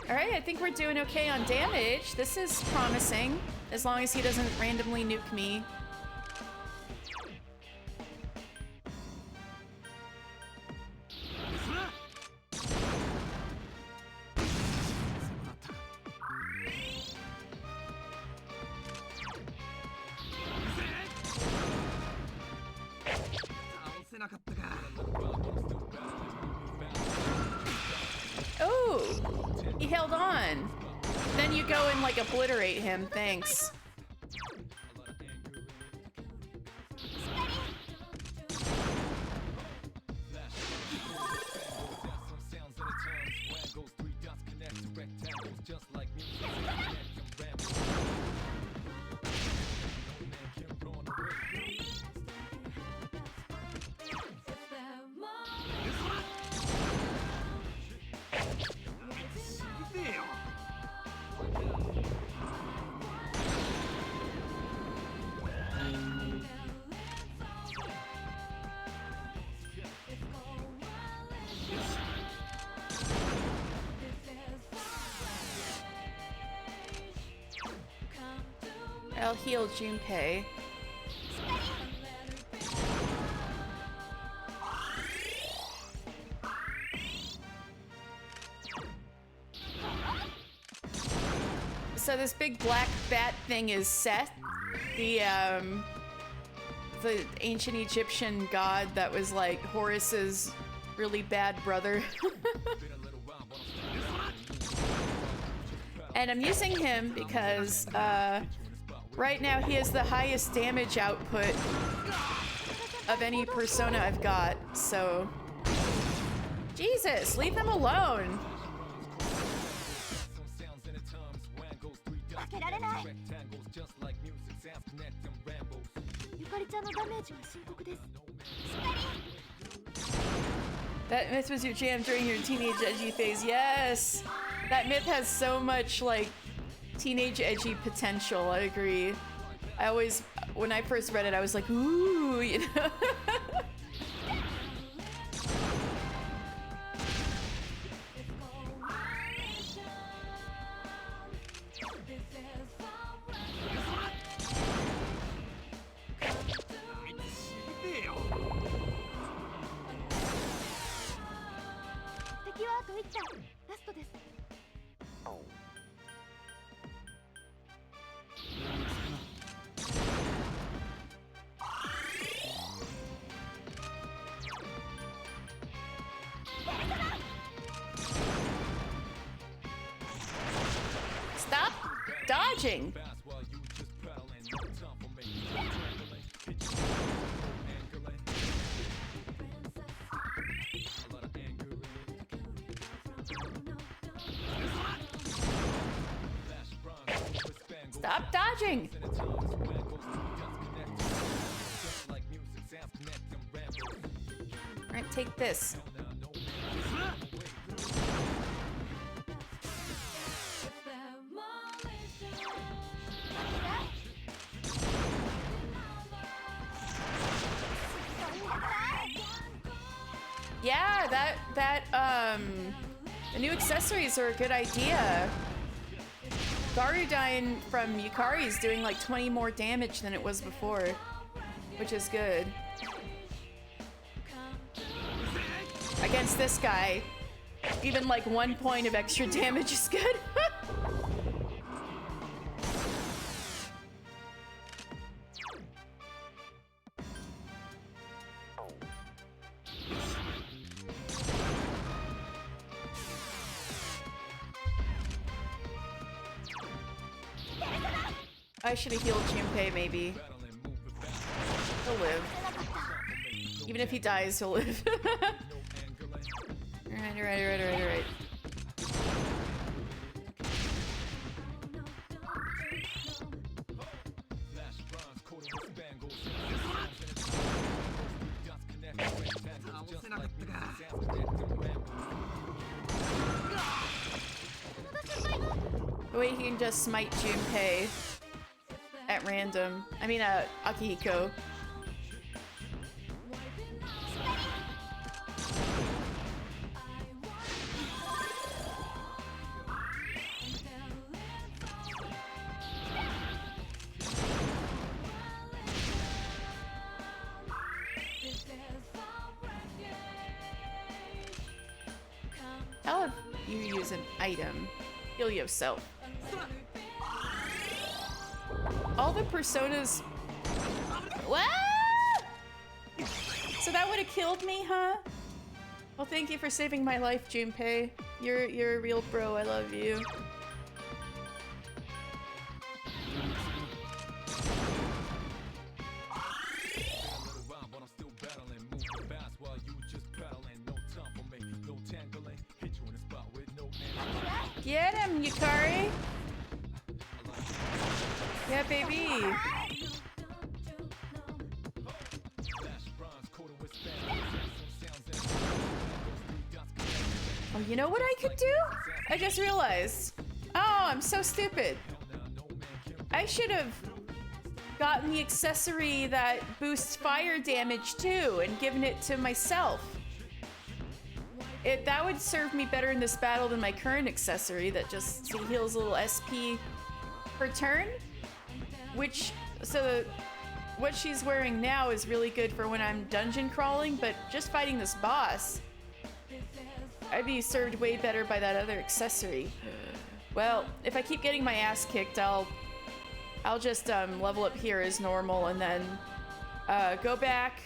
Alright, I think we're doing okay on damage. This is promising, as long as he doesn't randomly nuke me. Oh, he held on. Then you go and like obliterate him. Thanks. I'll heal Junpei. So this big black bat thing is Seth, the ancient Egyptian god that was like Horus's really bad brother. And I'm using him because right now he has the highest damage output of any persona I've got, so... Jesus, leave them alone! That myth was your jam during your teenage edgy phase. Yes! That myth has so much, like, teenage edgy potential, I agree. I always, when I first read it, I was like, ooh, you know? dodging? Stop dodging! Alright, take this. Yeah, the new accessories are a good idea. Garudine from Yukari is doing like 20 more damage than it was before, which is good. Against this guy, even like 1 point of extra damage is good. I should have healed Junpei, maybe. He'll live. Even if he dies, he'll live. Alright. The way he can just smite Junpei at random. I mean, Akihiko. How if you use an item? Heal yourself. All the personas. What? So that would have killed me, huh? Well, thank you for saving my life, Junpei. You're a real bro. I love you. Get him, Yukari! Yeah, baby! Oh, you know what I could do? I just realized. Oh, I'm so stupid. I should have gotten the accessory that boosts fire damage too and given it to myself. That would serve me better in this battle than my current accessory that just heals a little SP per turn. What she's wearing now is really good for when I'm dungeon crawling, but just fighting this boss, I'd be served way better by that other accessory. Well, if I keep getting my ass kicked, I'll just level up here as normal and then go back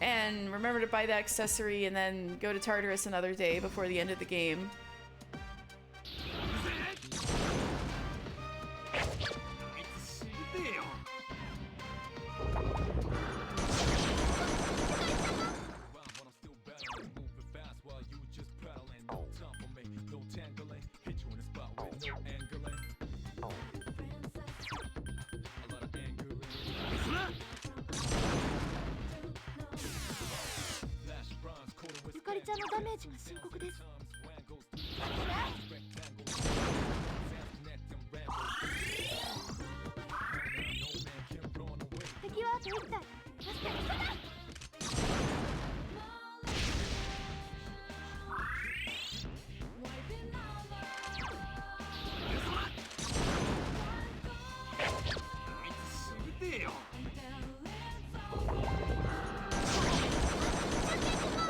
and remember to buy that accessory and then go to Tartarus another day before the end of the game.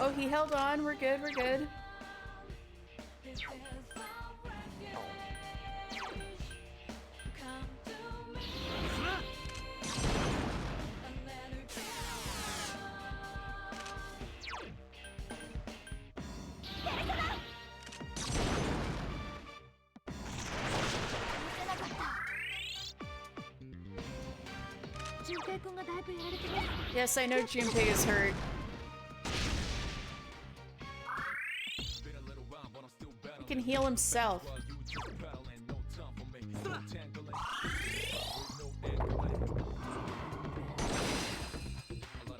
Oh, he held on. We're good, we're good. Yes, I know Junpei is hurt. He can heal himself.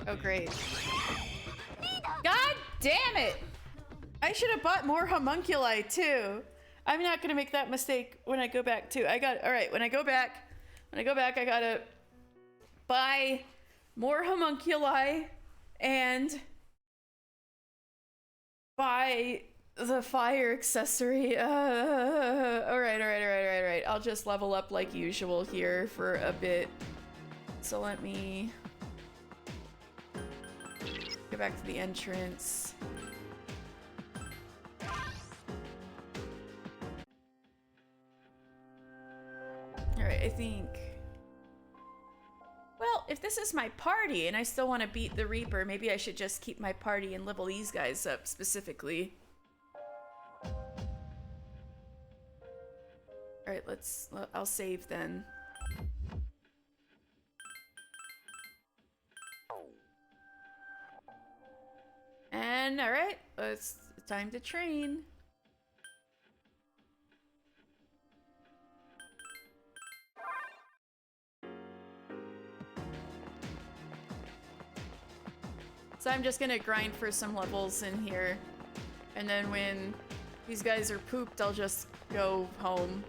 Oh, great. God damn it! I should have bought more homunculi, too. I'm not gonna make that mistake when I go back, too. Alright, when I go back, I gotta buy more homunculi and buy the fire accessory. Alright. I'll just level up like usual here for a bit. So let me go back to the entrance. Alright, I think... Well, if this is my party and I still want to beat the Reaper, maybe I should just keep my party and level these guys up specifically. Alright, I'll save then. And alright, it's time to train. So I'm just gonna grind for some levels in here. And then when these guys are pooped, I'll just go home.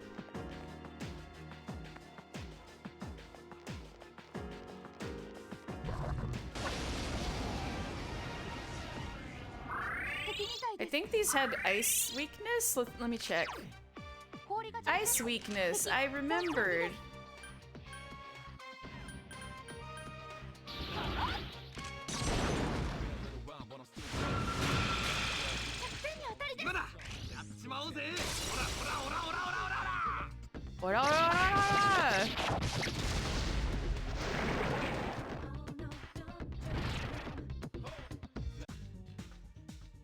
I think these had ice weakness. Let me check. Ice weakness, I remembered.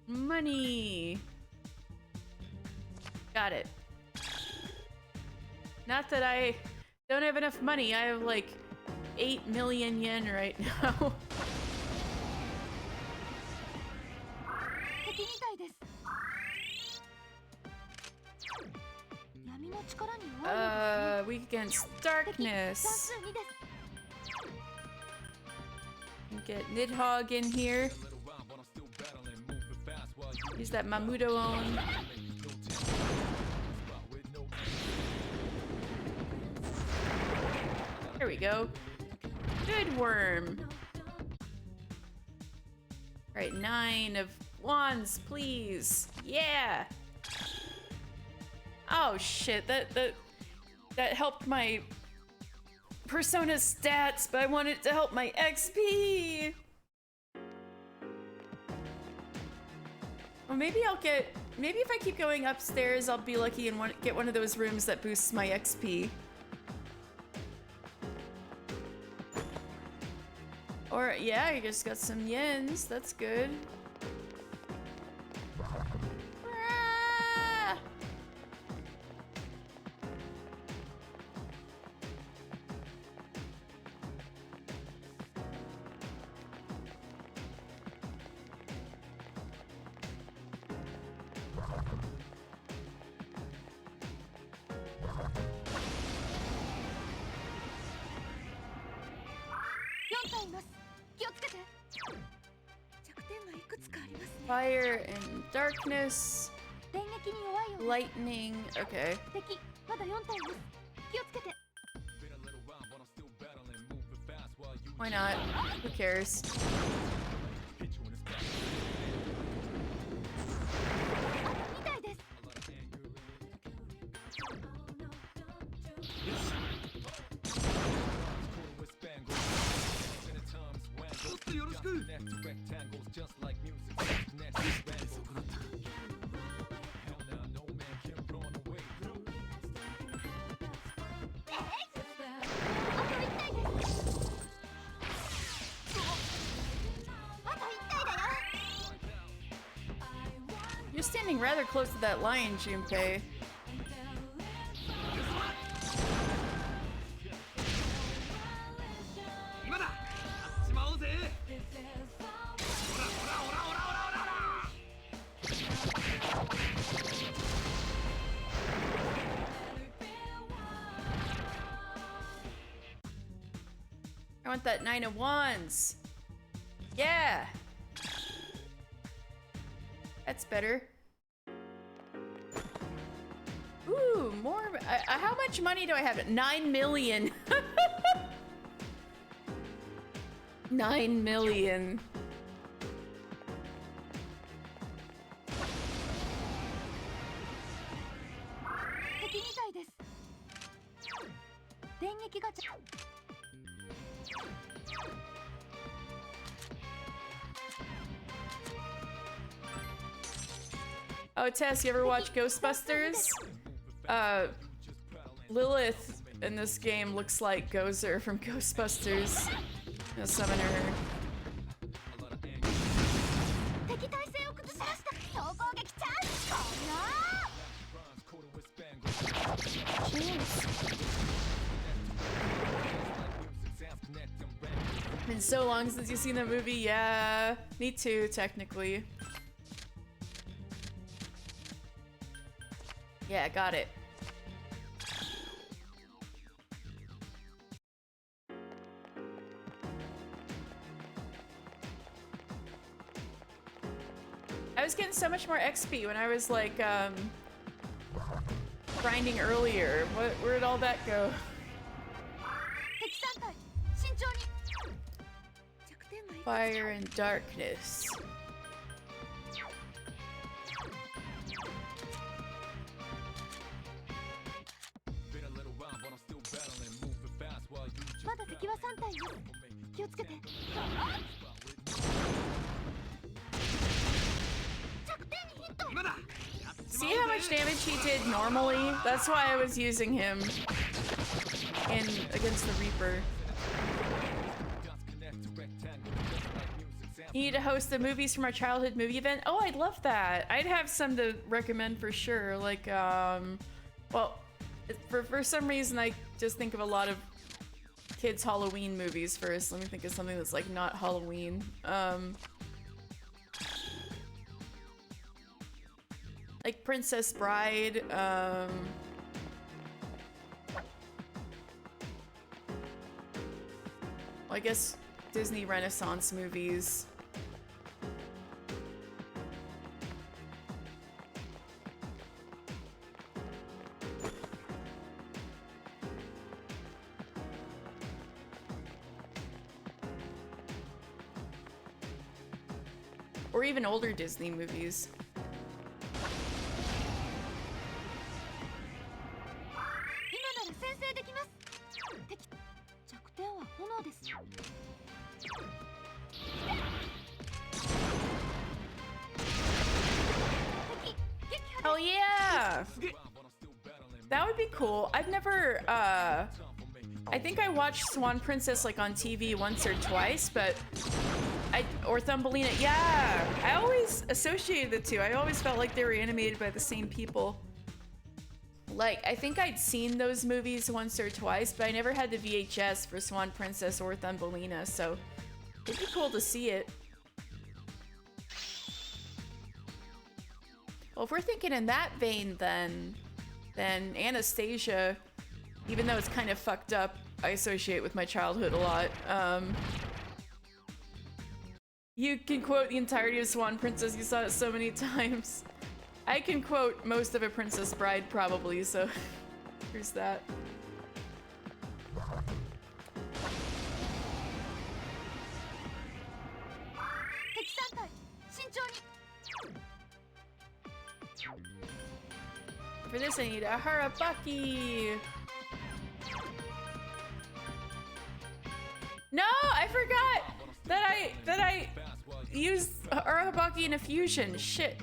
Money. Got it. Not that I don't have enough money. I have like 8 million yen right now. Weak against darkness. Get Nidhogg in here. Use that Mamudo on. There we go. Good worm. Alright, 9 of wands, please. Yeah. Oh shit, that helped my Persona stats, but I wanted it to help my XP. Well, maybe if I keep going upstairs, I'll be lucky and get one of those rooms that boosts my XP. Or, yeah, I just got some yens. That's good. Ah! Fire and darkness. Lightning. Okay. Why not? Who cares? You're standing rather close to that lion, Junpei. want that 9 of wands. Yeah. That's better. Ooh, more. How much money do I have? 9 million. 9 million. Oh, Tess, you ever watch Ghostbusters? Lilith in this game looks like Gozer from Ghostbusters. I'll summon her. Been so long since you've seen the movie. Yeah, me too, technically. Yeah, got it. I was getting so much more XP when I was like, grinding earlier. Where'd all that go? Fire and darkness. See how much damage he did normally? That's why I was using him against the Reaper. You need to host the movies from our childhood movie event? Oh, I'd love that. I'd have some to recommend for sure. Like, well, for some reason I just think of a lot of kids' Halloween movies first. Let me think of something that's like not Halloween. Like Princess Bride, well, I guess Disney Renaissance movies. Or even older Disney movies. Oh yeah! That would be cool. I've never, I think I watched Swan Princess like on TV once or twice, but or Thumbelina, yeah! I always associated the two. I always felt like they were animated by the same people. Like, I think I'd seen those movies once or twice, but I never had the VHS for Swan Princess or Thumbelina, so it'd be cool to see it. Well, if we're thinking in that vein, then Anastasia, even though it's kind of fucked up, I associate with my childhood a lot. You can quote the entirety of Swan Princess, you saw it so many times. I can quote most of A Princess Bride, probably, so here's that. For this, I need a Harabaki. No, I forgot that I used Harabaki in a fusion. Shit.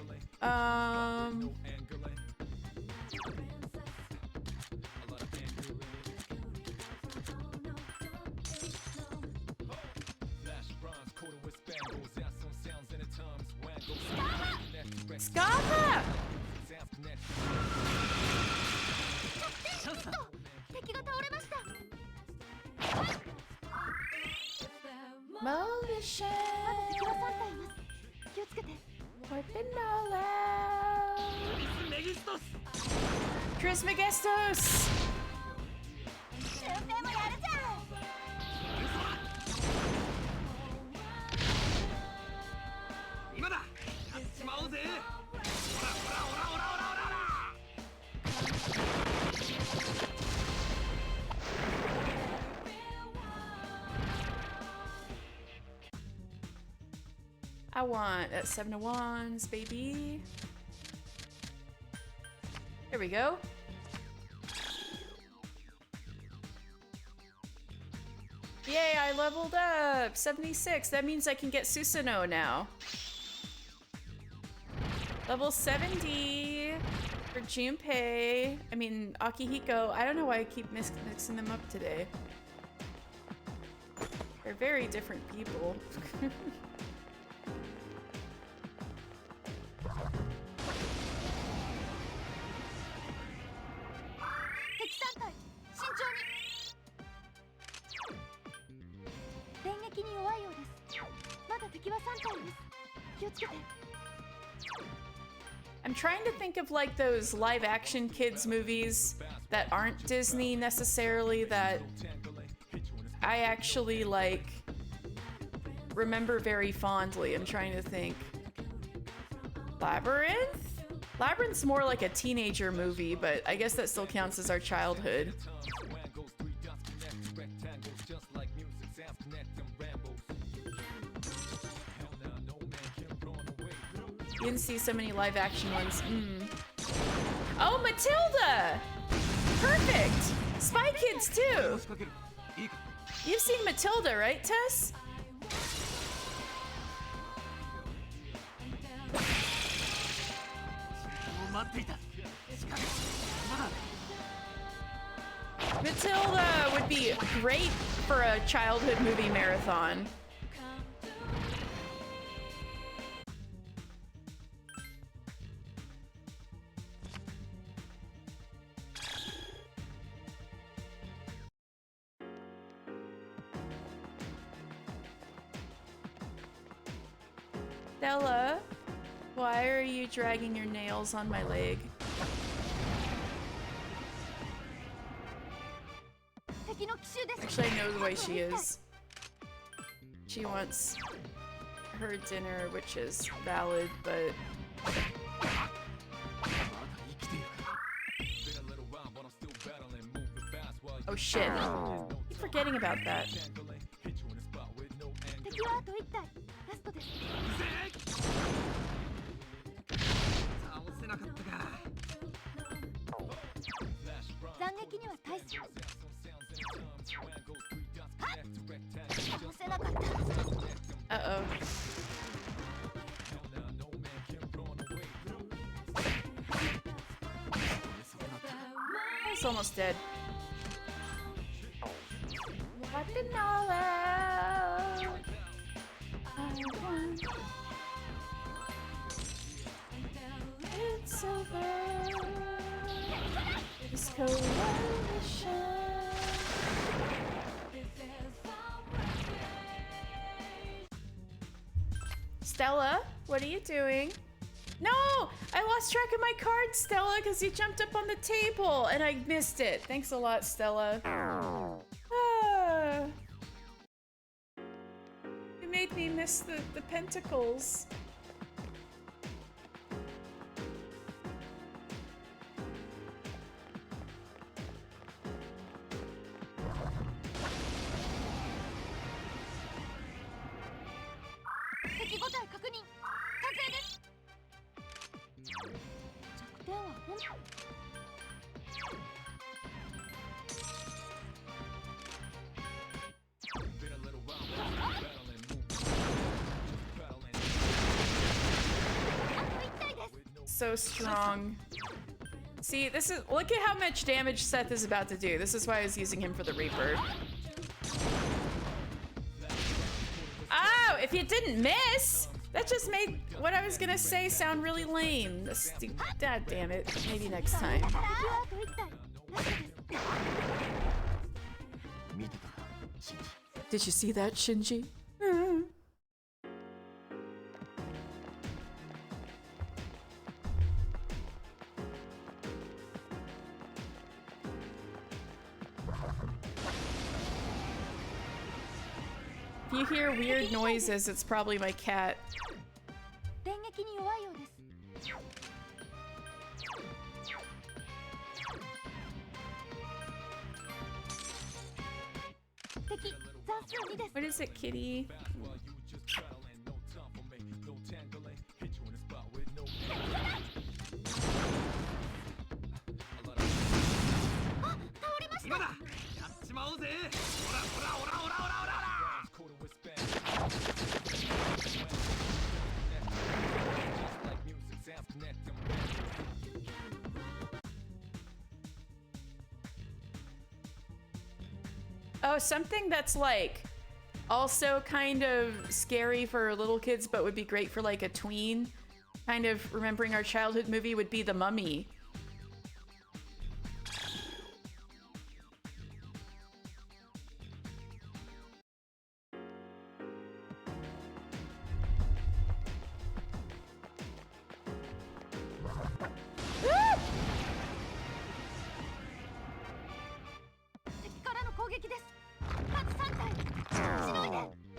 Scava! Motion! Trismegistus! I want 7 of Wands, baby. There we go. Yay, I leveled up! 76. That means I can get Susanoo now. Level 70 for Junpei. I mean, Akihiko. I don't know why I keep mixing them up today. They're very different people. I'm trying to think of like those live action kids movies that aren't Disney necessarily that I actually like remember very fondly. I'm trying to think. Labyrinth? Labyrinth's more like a teenager movie, but I guess that still counts as our childhood. You didn't see so many live action ones. Oh, Matilda! Perfect! Spy Kids too! You've seen Matilda, right, Tess? Matilda would be great for a childhood movie marathon. Stella, why are you dragging your nails on my leg? Actually, I know the way she is. She wants her dinner, which is valid, but... Oh shit. I keep forgetting about that. Uh-oh. It's almost dead. It's over. This coalition. Stella, what are you doing? No! I lost track of my card, Stella, because you jumped up on the table and I missed it. Thanks a lot, Stella. Ah. You made me miss the pentacles. So strong. See, this is— look at how much damage Seth is about to do. This is why I was using him for the Reaper. Oh, if you didn't miss! That just made what I was gonna say sound really lame. God damn it. Maybe next time. Did you see that, Shinji? If you hear weird noises, it's probably my cat. What is it, kitty? Oh, something that's like also kind of scary for little kids, but would be great for like a tween. Kind of remembering our childhood movie would be The Mummy.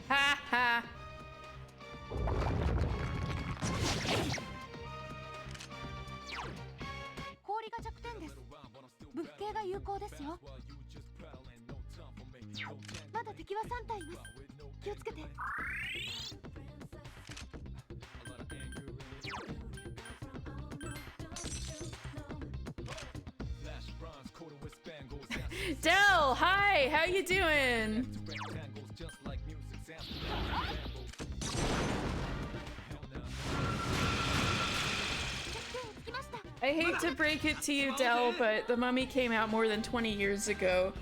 Ha ha. 氷が弱点です。武器系が有効ですよ。まだ敵は3体います。気をつけて。Dell, hi, how you doing? I hate to break it to you, Dell, but The Mummy came out more than 20 years ago.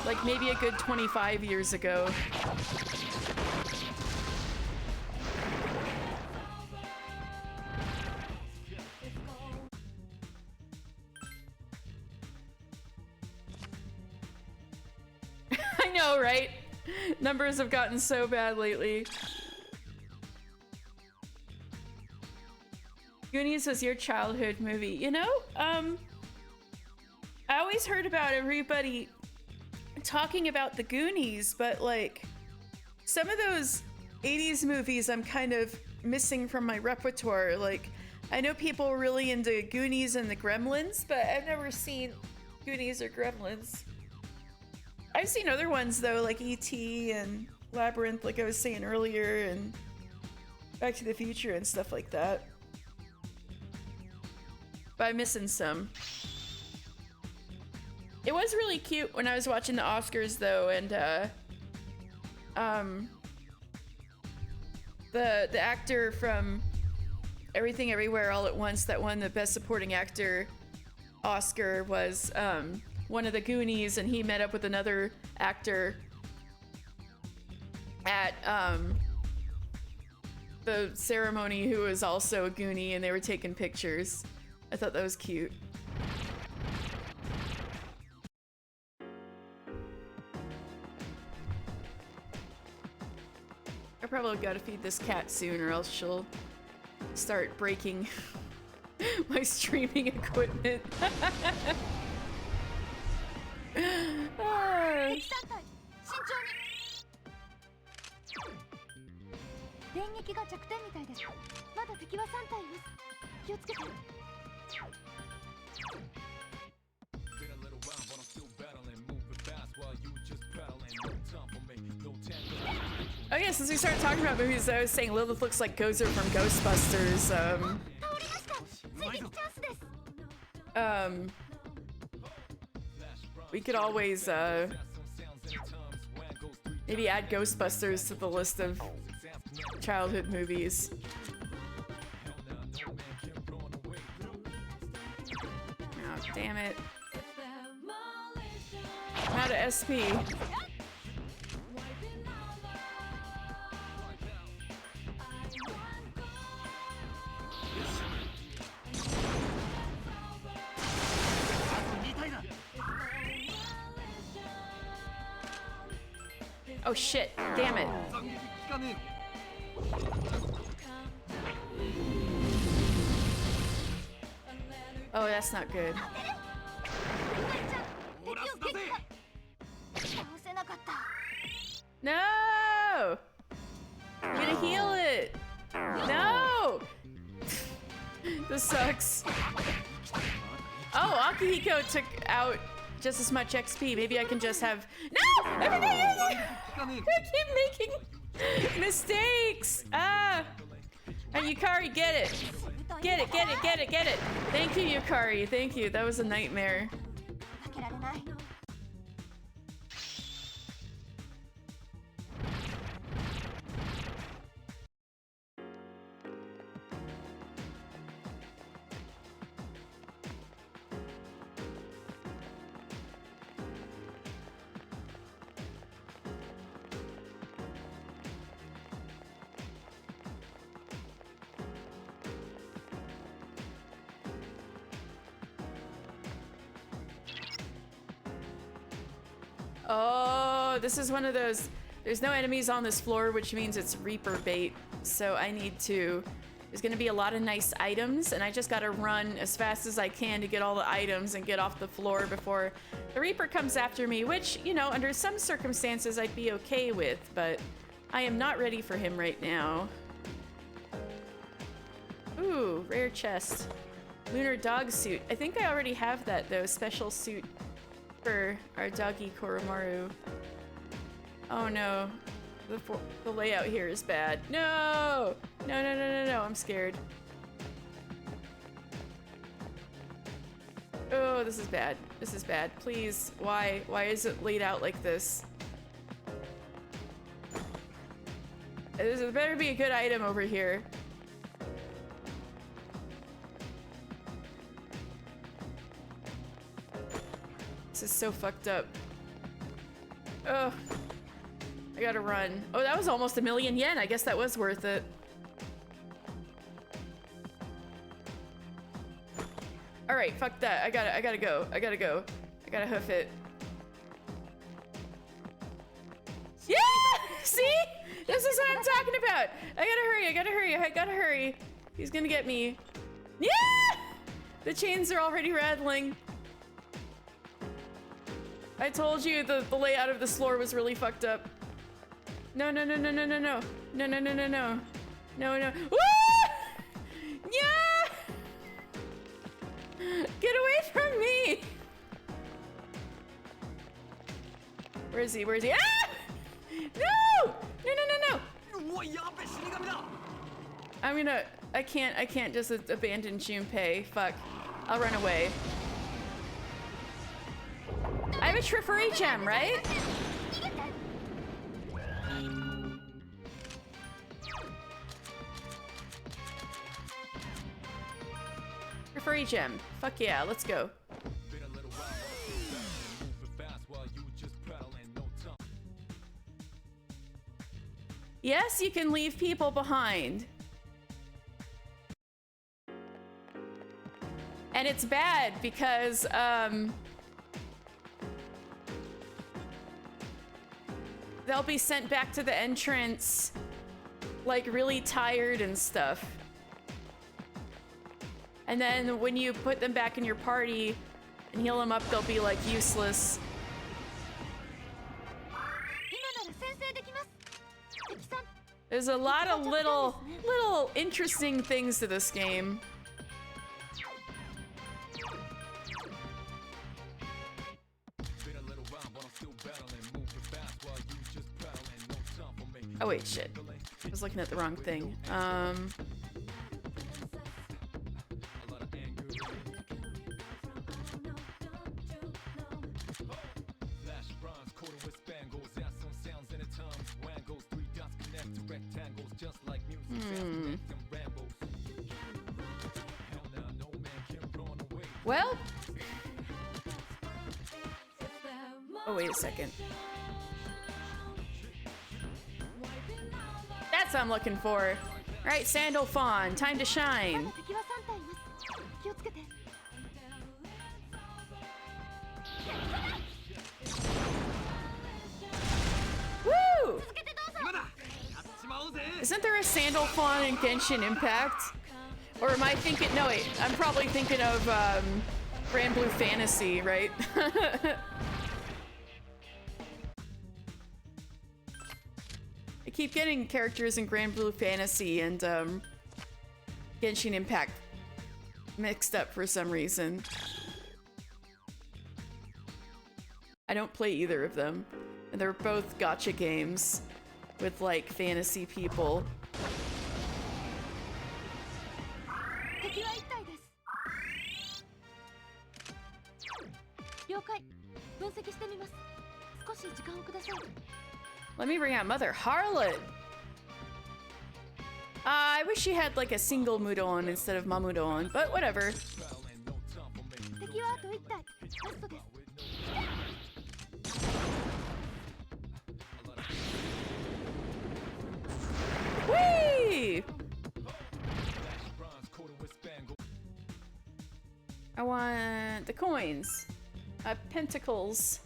Like maybe a good 25 years ago. I know, right? Numbers have gotten so bad lately. Goonies was your childhood movie. You know, I always heard about everybody talking about the Goonies, but like some of those 80s movies I'm kind of missing from my repertoire. Like I know people are really into Goonies and the Gremlins, but I've never seen Goonies or Gremlins. I've seen other ones though, like E.T. and Labyrinth, like I was saying earlier, and Back to the Future and stuff like that. But I'm missing some. It was really cute when I was watching the Oscars though, and the actor from Everything Everywhere All at Once that won the Best Supporting Actor Oscar was one of the Goonies, and he met up with another actor at the ceremony who was also a Goonie, and they were taking pictures. I thought that was cute. I probably gotta feed this cat soon, or else she'll start breaking my streaming equipment. Ah. 電撃が弱点みたいです。まだ敵は3体います。気をつけて。Oh yeah, since we started talking about movies, I was saying Lilith looks like Gozer from Ghostbusters. We could always maybe add Ghostbusters to the list of childhood movies. Oh, damn it. I'm out of SP. Oh shit, damn it. Oh, that's not good. No! I'm gonna heal it! No! This sucks. Oh, Akihiko took out just as much XP. Maybe I can just have— No! I keep making mistakes! Ah! And Yukari, get it! Get it, get it, get it, get it! Thank you, Yukari. Thank you. That was a nightmare. 負けられない。 Oh, this is one of those. There's no enemies on this floor, which means it's Reaper bait. So I need to. There's gonna be a lot of nice items, and I just gotta run as fast as I can to get all the items and get off the floor before the Reaper comes after me, which, you know, under some circumstances I'd be okay with, but I am not ready for him right now. Ooh, rare chest. Lunar dog suit. I think I already have that, though. Special suit for our doggy Koromaru. Oh no. The layout here is bad. No! No, no, no, no, no. I'm scared. Oh, this is bad. This is bad. Please. Why? Why is it laid out like this? There better be a good item over here. This is so fucked up. Ugh. I gotta run. Oh, that was almost 1,000,000 yen. I guess that was worth it. Alright, fuck that. I gotta go. I gotta go. I gotta hoof it. Yeah! See? This is what I'm talking about. I gotta hurry. I gotta hurry. I gotta hurry. He's gonna get me. Yeah! The chains are already rattling. I told you the layout of this floor was really fucked up. No, no, no, no, no, no, no. No, no, no, no, no. No, no. Woo! Yeah! Get away from me! Where is he? Where is he? Ah! No! No, no, no, no! I'm gonna... I can't just abandon Junpei. Fuck. I'll run away. I have a Trifari gem, right? Trifari gem. Fuck yeah, let's go. Yes, you can leave people behind. And it's bad because, they'll be sent back to the entrance, like, really tired and stuff. And then when you put them back in your party and heal them up, they'll be, like, useless. There's a lot of little interesting things to this game. Oh wait, shit. I was looking at the wrong thing. Well. Oh, wait a second. That's what I'm looking for. All right, Sandal Fawn, time to shine. Woo! Isn't there a Sandal Fawn in Genshin Impact? Or am I thinking? No, wait. I'm probably thinking of Grand Blue Fantasy, right? I keep getting characters in Grand Blue Fantasy and Genshin Impact mixed up for some reason. I don't play either of them, and they're both gacha games with like fantasy people. 了解。分析してみます。少し時間をください。 Let me bring out Mother Harlot. I wish she had like a single Mudon instead of Mamudon, but whatever. 敵はあと1体。ラストです。 Whee! I want the coins. Pentacles.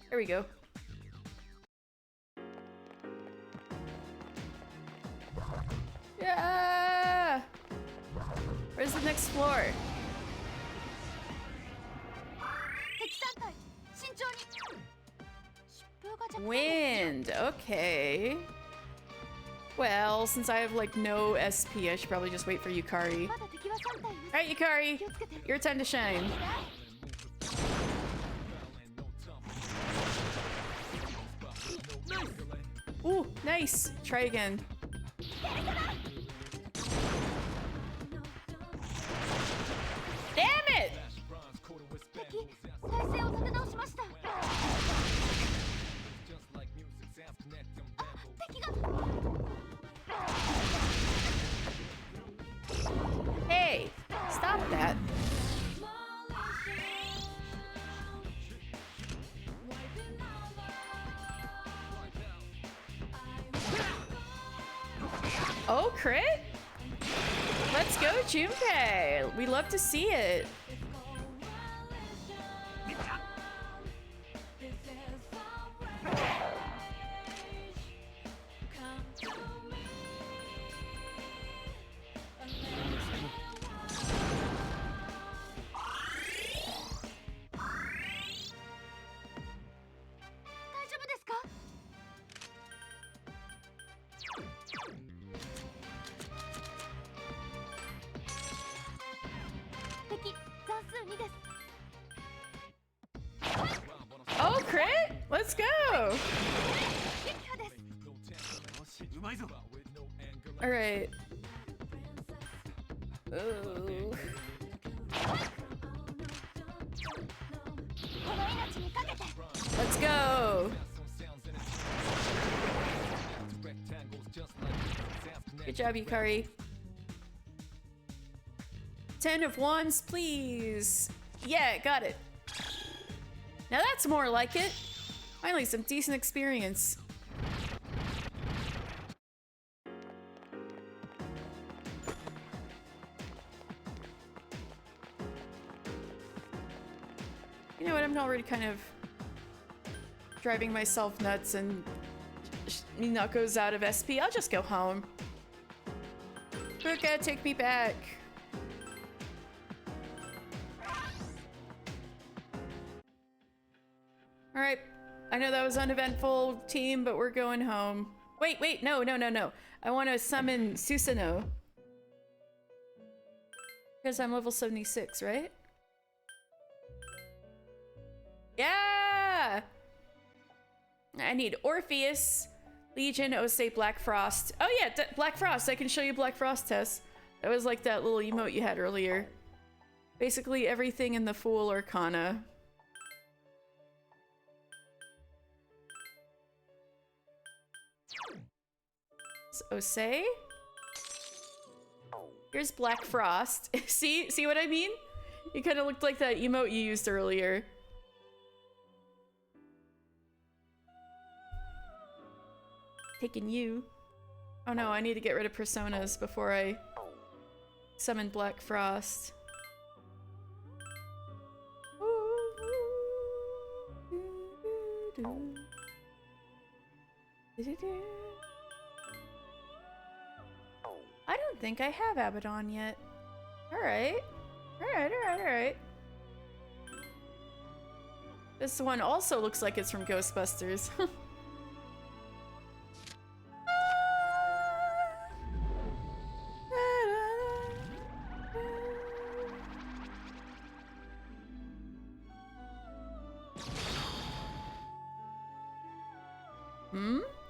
There we go. Yeah! Where's the next floor? 敵3体。慎重に。疾風が弱点です。 Wind. Okay. Well, since I have like no SP, I should probably just wait for Yukari. まだ敵は3体います。 Alright, Yukari. 気をつけて。 Your time to shine. Ooh, nice. Try again. Damn it! 敵、体勢を立て直しました。あ、敵が。 Hey, stop that. Oh, crit? Let's go, Junpei. We love to see it. Oh, crit? Let's go. All right. Ooh. Let's go. Good job, Yukari. 10 of wands, please. Yeah, got it. Now that's more like it. Finally, some decent experience. You know what? I'm already kind of driving myself nuts, and Minako's out of SP. I'll just go home. Ruka, take me back. Alright, I know that was uneventful, team, but we're going home. Wait, no. I want to summon Susanoo. Because I'm level 76, right? Yeah! I need Orpheus, Legion, Osei, Black Frost. Oh yeah, Black Frost, I can show you Black Frost, Tess. That was like that little emote you had earlier. Basically everything in the Fool Arcana. Osei. Here's Black Frost. See what I mean? He kind of looked like that emote you used earlier. Taking you. Oh no, I need to get rid of personas before I summon Black Frost. I don't think I have Abaddon yet. Alright. Alright. This one also looks like it's from Ghostbusters.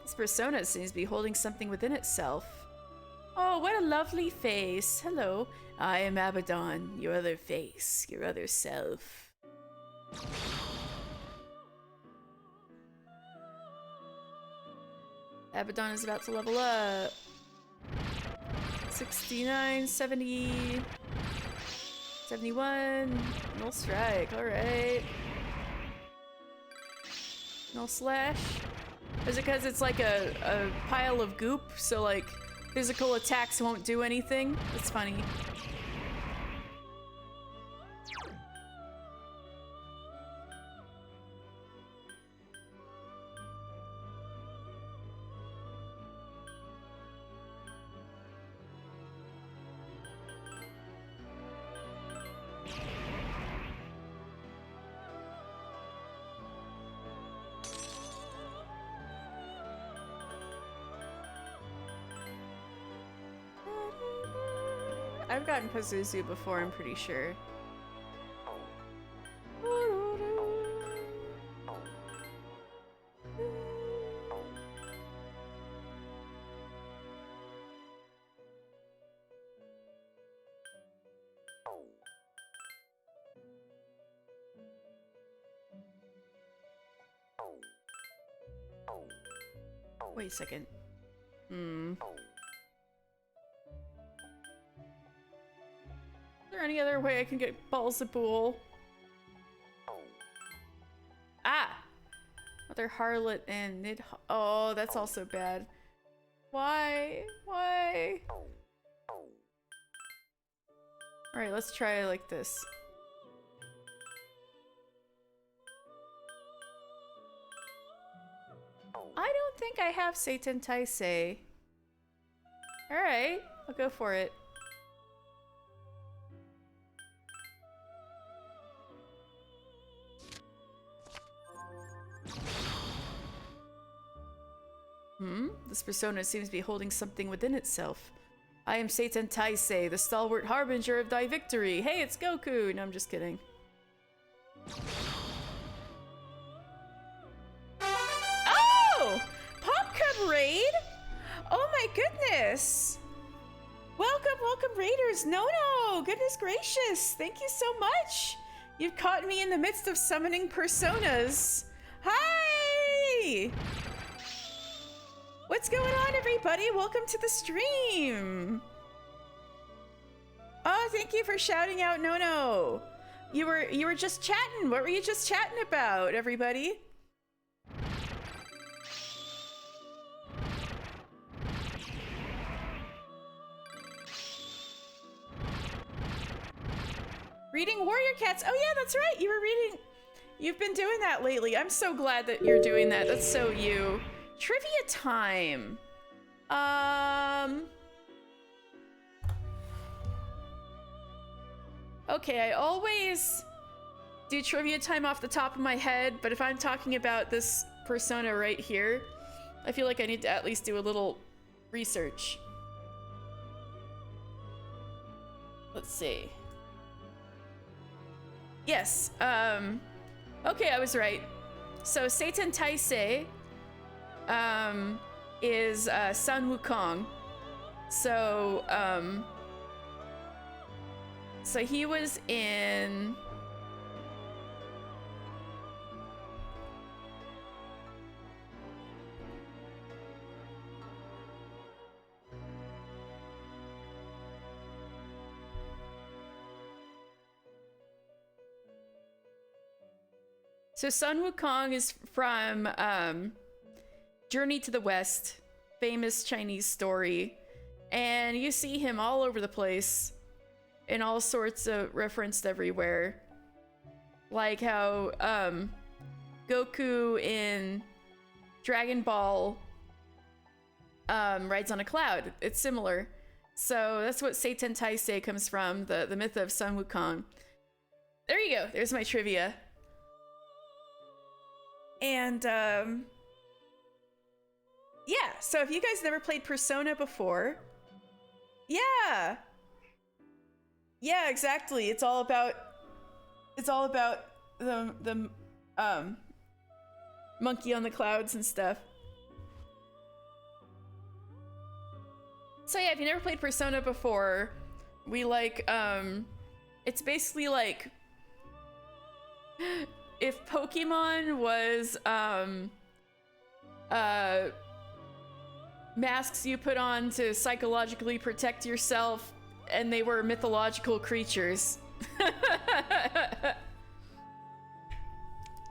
This persona seems to be holding something within itself. Oh, Oh, what a lovely face. Hello. I am Abaddon, your other face, your other self. Abaddon is about to level up. 69, 70, 71. Null strike, alright. Null slash. Is it because it's like a pile of goop, so like physical attacks won't do anything? That's funny. I've gotten Pazuzu before, I'm pretty sure. Wait a second. Is there any other way I can get balls of Bool? Ah! Mother Harlot and Nid. Oh, that's also bad. Why? Why? Alright, let's try it like this. I don't think I have Satan Taisei. Alright, I'll go for it. This persona seems to be holding something within itself. I am Satan Taisei, the stalwart harbinger of thy victory. Hey, it's Goku! No, I'm just kidding. Oh! Pop Cub Raid? Oh my goodness! Welcome, welcome raiders! No! Goodness gracious! Thank you so much! You've caught me in the midst of summoning personas. Hi! What's going on, everybody? Welcome to the stream! Oh, thank you for shouting out No. You were just chatting. What were you just chatting about, everybody? Reading Warrior Cats. Oh yeah, that's right. You were reading. You've been doing that lately. I'm so glad that you're doing that. That's so you. Trivia time. Okay, I always do trivia time off the top of my head, but if I'm talking about this persona right here, I feel like I need to at least do a little research. Let's see. Yes, okay, I was right. So Satan Taisei is Sun Wukong. So so he was in So Sun Wukong is from Journey to the West, famous Chinese story, and you see him all over the place in all sorts of referenced everywhere. Like how Goku in Dragon Ball rides on a cloud. It's similar. So that's what Satan Taisei comes from, the myth of Sun Wukong. There you go. There's my trivia. And yeah, so if you guys never played Persona before, yeah, exactly. It's all about the monkey on the clouds and stuff. So yeah, if you never played Persona before, we like, it's basically like if Pokemon was, masks you put on to psychologically protect yourself, and they were mythological creatures.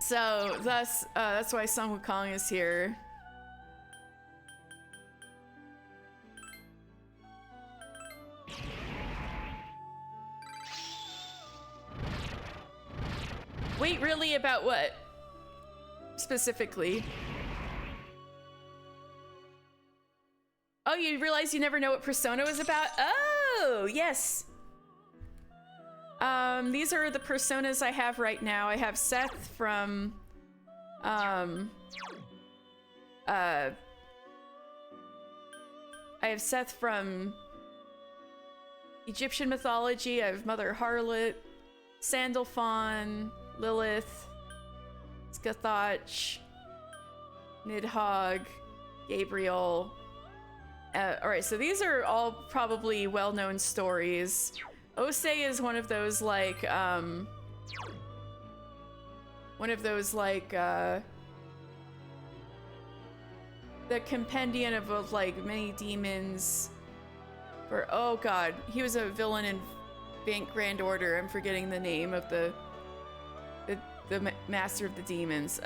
So that's why Sun Wukong is here. Wait, really? About what? Specifically? Oh, you realize you never know what Persona is about? Oh, yes. These are the personas I have right now. I have Seth from, I have Seth from Egyptian mythology. I have Mother Harlot, Sandalphon, Lilith, Skathoch, Nidhogg, Gabriel. Alright, so these are all probably well-known stories. Osei is one of those like, the compendium of like many demons. For, oh god, he was a villain in Bank Grand Order. I'm forgetting the name of the master of the demons.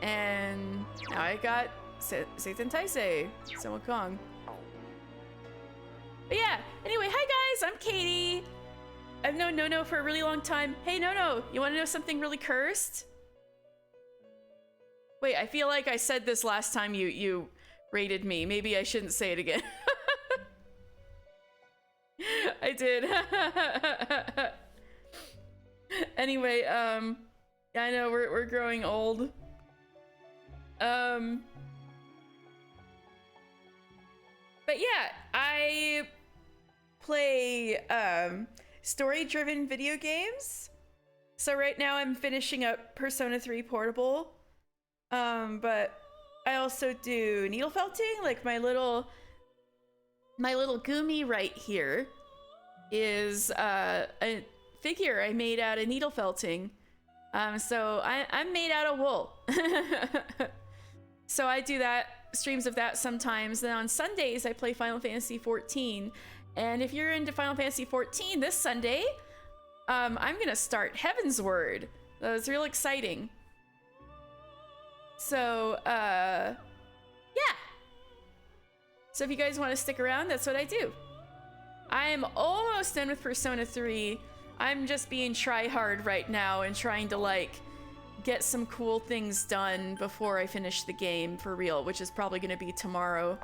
And now I got Satan Taisei, Sun Wukong. But yeah, anyway, hi guys, I'm Katie. I've known Nono for a really long time. Hey Nono, you wanna know something really cursed? Wait, I feel like I said this last time you rated me. Maybe I shouldn't say it again. I did. Anyway, yeah, I know we're growing old. But yeah, I play story-driven video games. So right now I'm finishing up Persona 3 Portable. But I also do needle felting. Like my little Gumi right here is a figure I made out of needle felting. So I'm made out of wool. So I do that, streams of that sometimes. Then on Sundays I play Final Fantasy 14. And if you're into Final Fantasy 14 this Sunday, I'm gonna start Heaven's Word. That's real exciting. So yeah. So if you guys want to stick around, that's what I do. I am almost done with Persona 3. I'm just being try-hard right now and trying to like get some cool things done before I finish the game for real, which is probably gonna be tomorrow.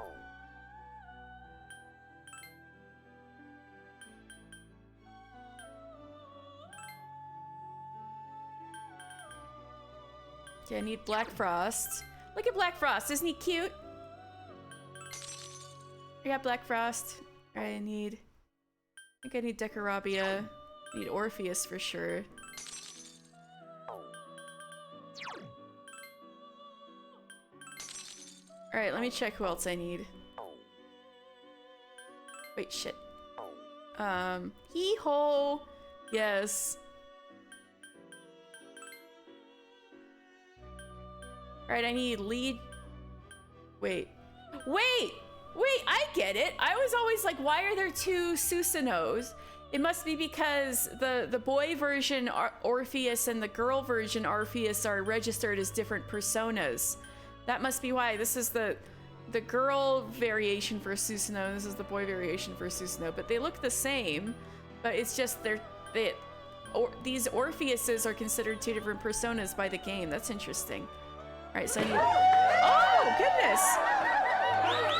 Okay, I need Black Frost. Look at Black Frost, isn't he cute? I got Black Frost. Alright, I think I need Decorabia. I need Orpheus for sure. Alright, let me check who else I need. Wait, shit. Hee-ho! Yes. Alright, I need lead. Wait, I get it. I was always like, why are there two Susanos? It must be because the boy version Orpheus and the girl version Orpheus are registered as different personas. That must be why. This is the girl variation for Susanoo. This is the boy variation for Susanoo. But they look the same. But it's just these Orpheuses are considered two different personas by the game. That's interesting. All right, so I need. Oh goodness!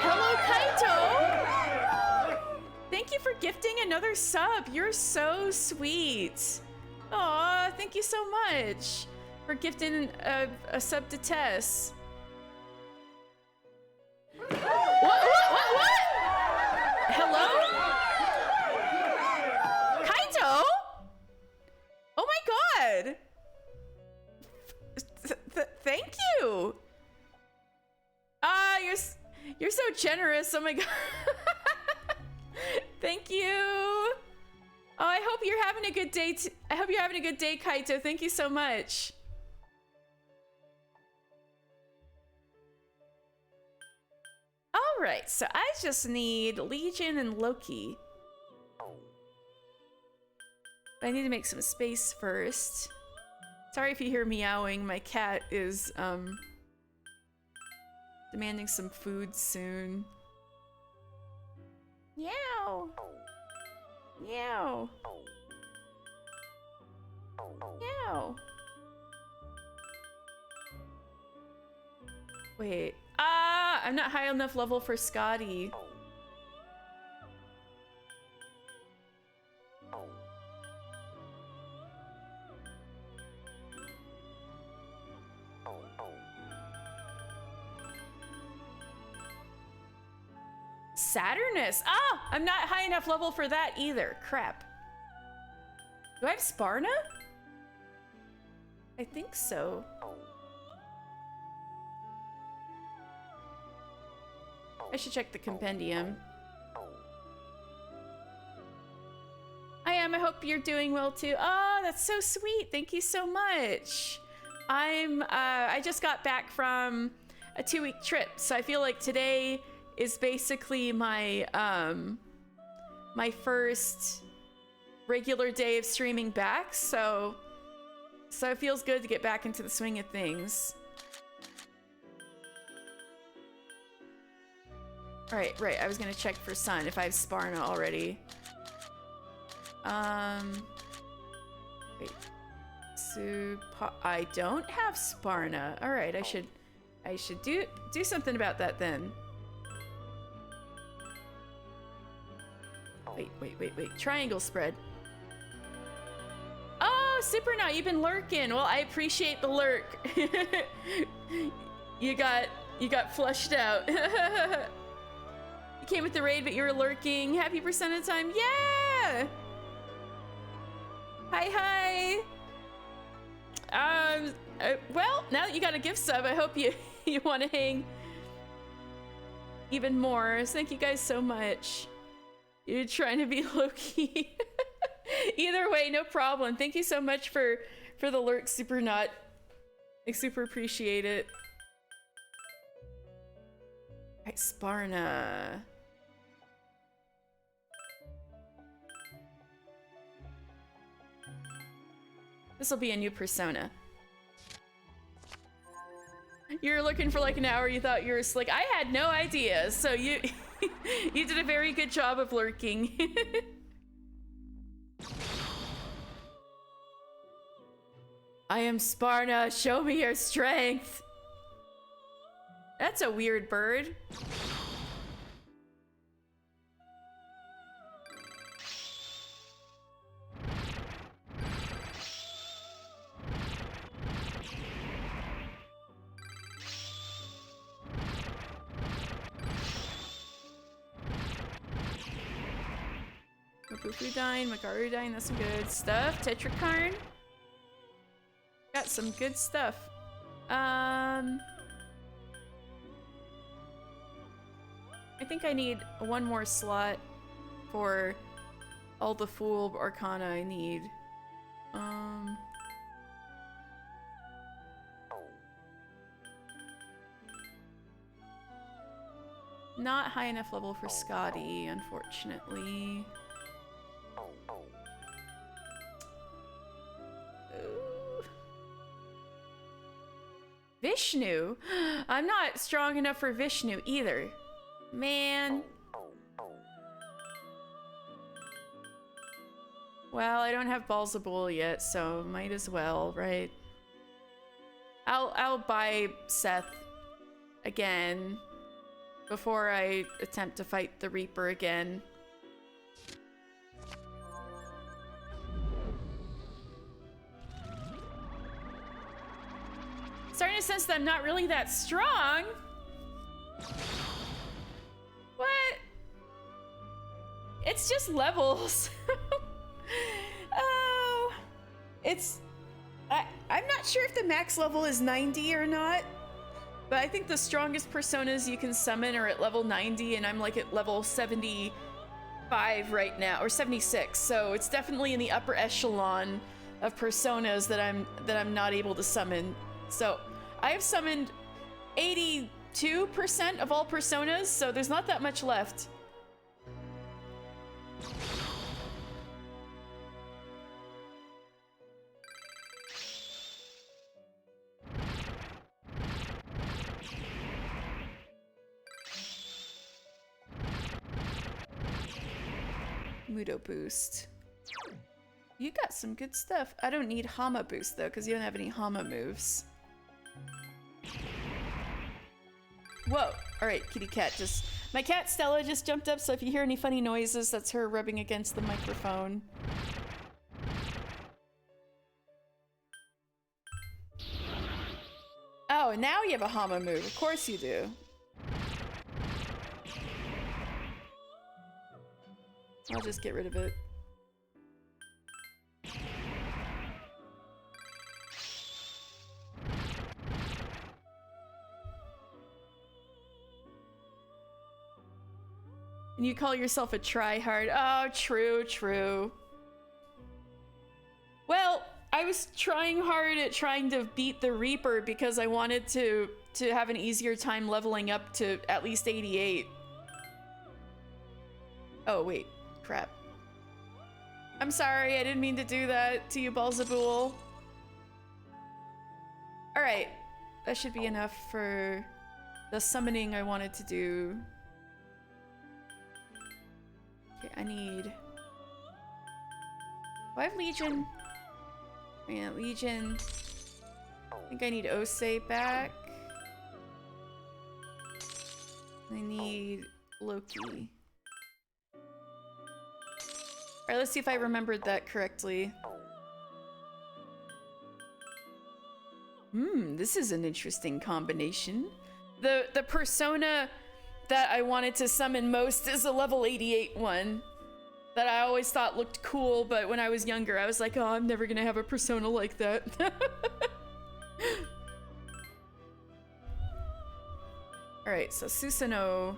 Hello, Kaito. Thank you for gifting another sub. You're so sweet. Aw, thank you so much for gifting a sub to Tess. What? Hello? Kaito? Oh my god! Thank you! You're so generous. Oh my god. Thank you. Oh, I hope you're having a good day. I hope you're having a good day, Kaito. Thank you so much. All right, so I just need Legion and Loki. But I need to make some space first. Sorry if you hear meowing. My cat is demanding some food soon. Meow. Meow. Meow. Wait. Ah, I'm not high enough level for Scotty. Saturnus! Ah! I'm not high enough level for that either. Crap. Do I have Sparna? I think so. I should check the compendium. I am. I hope you're doing well too. Oh, that's so sweet. Thank you so much. I just got back from a 2-week trip, so I feel like today is basically my my first regular day of streaming back, so it feels good to get back into the swing of things. Right, I was gonna check for Sun if I have Sparna already. Wait. I don't have Sparna. All right, I should do something about that then. Wait. Triangle spread. Oh, Supernaut, you've been lurking. Well, I appreciate the lurk. You got flushed out. You came with the raid, but you were lurking. Happy percent of the time. Yeah! Hi. Well, now that you got a gift sub, I hope you want to hang even more. So thank you guys so much. You're trying to be low-key. Either way, no problem. Thank you so much for the lurk, Supernut. I super appreciate it. Right, Sparna. This will be a new persona. You're looking for like an hour, you thought you were slick. I had no idea, so you you did a very good job of lurking. I am Sparna, show me your strength. That's a weird bird. Bufudine, Magarudine, that's some good stuff. Tetrakarn. Got some good stuff. I think I need one more slot for all the Fool Arcana I need. Not high enough level for Scotty, unfortunately. Ooh. Vishnu? I'm not strong enough for Vishnu either. Man. Well, I don't have Balls of Bull yet, so might as well, right? I'll buy Seth again before I attempt to fight the Reaper again. Starting to sense that I'm not really that strong. What? It's just levels. Oh, it's... I'm not sure if the max level is 90 or not. But I think the strongest personas you can summon are at level 90, and I'm like at level 75 right now, or 76. So it's definitely in the upper echelon of personas that I'm not able to summon. So I have summoned 82% of all personas, so there's not that much left. Mudo boost. You got some good stuff. I don't need Hama boost though, because you don't have any Hama moves. Whoa! Alright, kitty cat just... My cat Stella just jumped up, so if you hear any funny noises, that's her rubbing against the microphone. Oh, now you have a Hama move. Of course you do. I'll just get rid of it. And you call yourself a tryhard. Oh, true, true. Well, I was trying hard at trying to beat the Reaper because I wanted to have an easier time leveling up to at least 88. Oh, wait. Crap. I'm sorry, I didn't mean to do that to you, Balzabool. Alright. That should be enough for the summoning I wanted to do. Okay, I need... Do I have Legion? Yeah, Legion. I think I need Osei back. I need Loki. Alright, let's see if I remembered that correctly. This is an interesting combination. The persona that I wanted to summon most is a level 88 one. That I always thought looked cool, but when I was younger, I was like, oh, I'm never gonna have a persona like that. Alright, so Susanoo.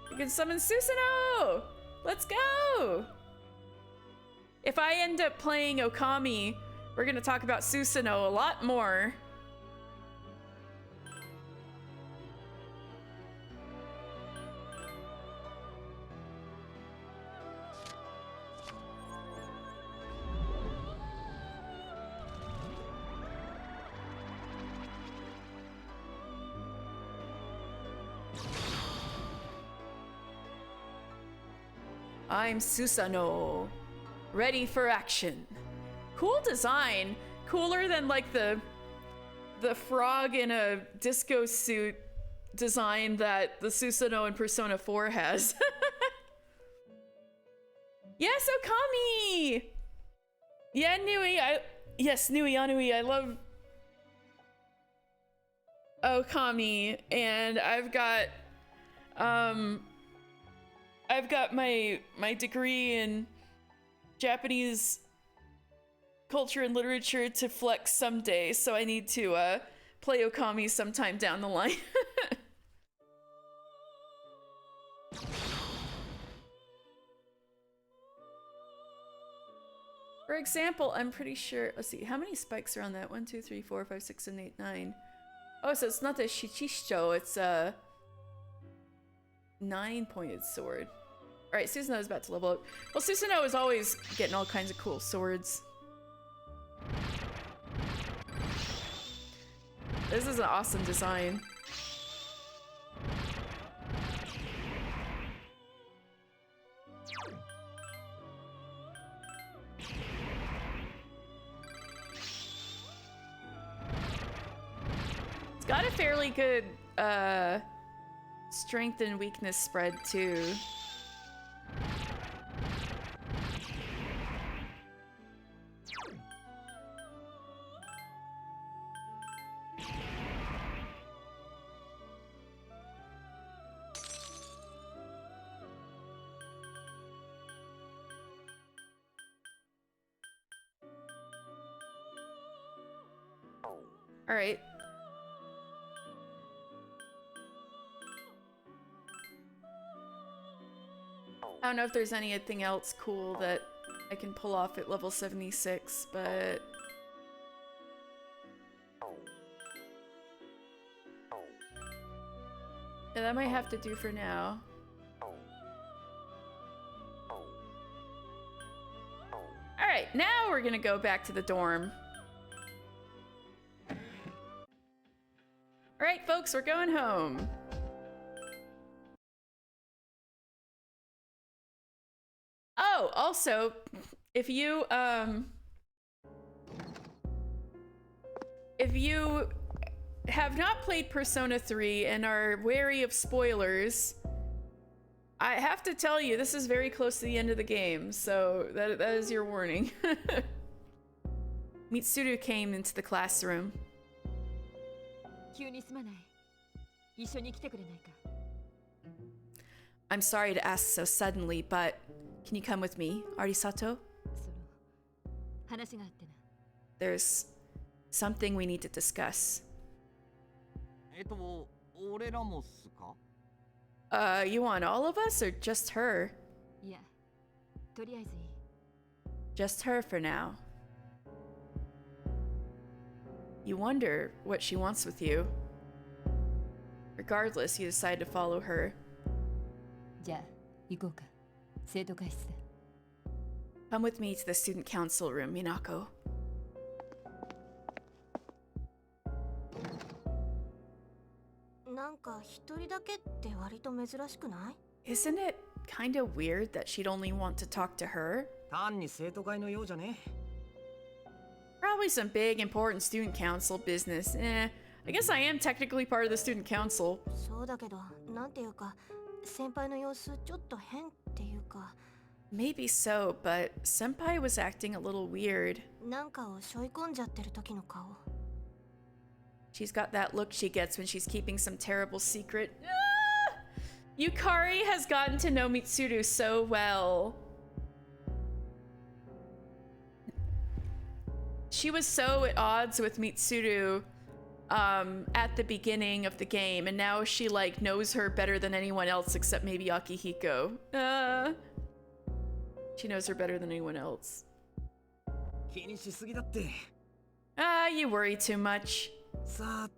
You can summon Susanoo! Let's go! If I end up playing Okami, we're gonna talk about Susanoo a lot more. I'm Susanoo. Ready for action. Cool design. Cooler than like the frog in a disco suit design that the Susanoo in Persona 4 has. Yes, Okami! Yeah, Nui, yes, Nui Anui, I love Okami, and I've got my degree in Japanese culture and literature to flex someday, so I need to play Okami sometime down the line. For example, I'm pretty sure, let's see, how many spikes are on that? 1, 2, 3, 4, 5, 6, 7, 8, 9. Oh, so it's not the Shichisho, it's a 9-pointed sword. Alright, Susanoo is about to level up. Well, Susanoo is always getting all kinds of cool swords. This is an awesome design. It's got a fairly good strength and weakness spread too. All right. don't know if there's anything else cool that I can pull off at level 76, but... yeah, that might have to do for now. Alright, now we're gonna go back to the dorm. Alright, folks, we're going home. Oh, also, if you have not played Persona 3 and are wary of spoilers, I have to tell you, this is very close to the end of the game, so that is your warning. Mitsuru came into the classroom. I'm sorry to ask so suddenly, but can you come with me, Arisato? There's something we need to discuss. You want all of us or just her? Just her for now. You wonder what she wants with you. Regardless, you decide to follow her. Come with me to the student council room, Minako. Isn't it kind of weird that she'd only want to talk to her? Probably some big important student council business. I guess I am technically part of the student council. Maybe so, but Senpai was acting a little weird. She's got that look she gets when she's keeping some terrible secret. Ah! Yukari has gotten to know Mitsuru so well. She was so at odds with Mitsuru at the beginning of the game, and now she like knows her better than anyone else except maybe Akihiko. She knows her better than anyone else. You worry too much. Well,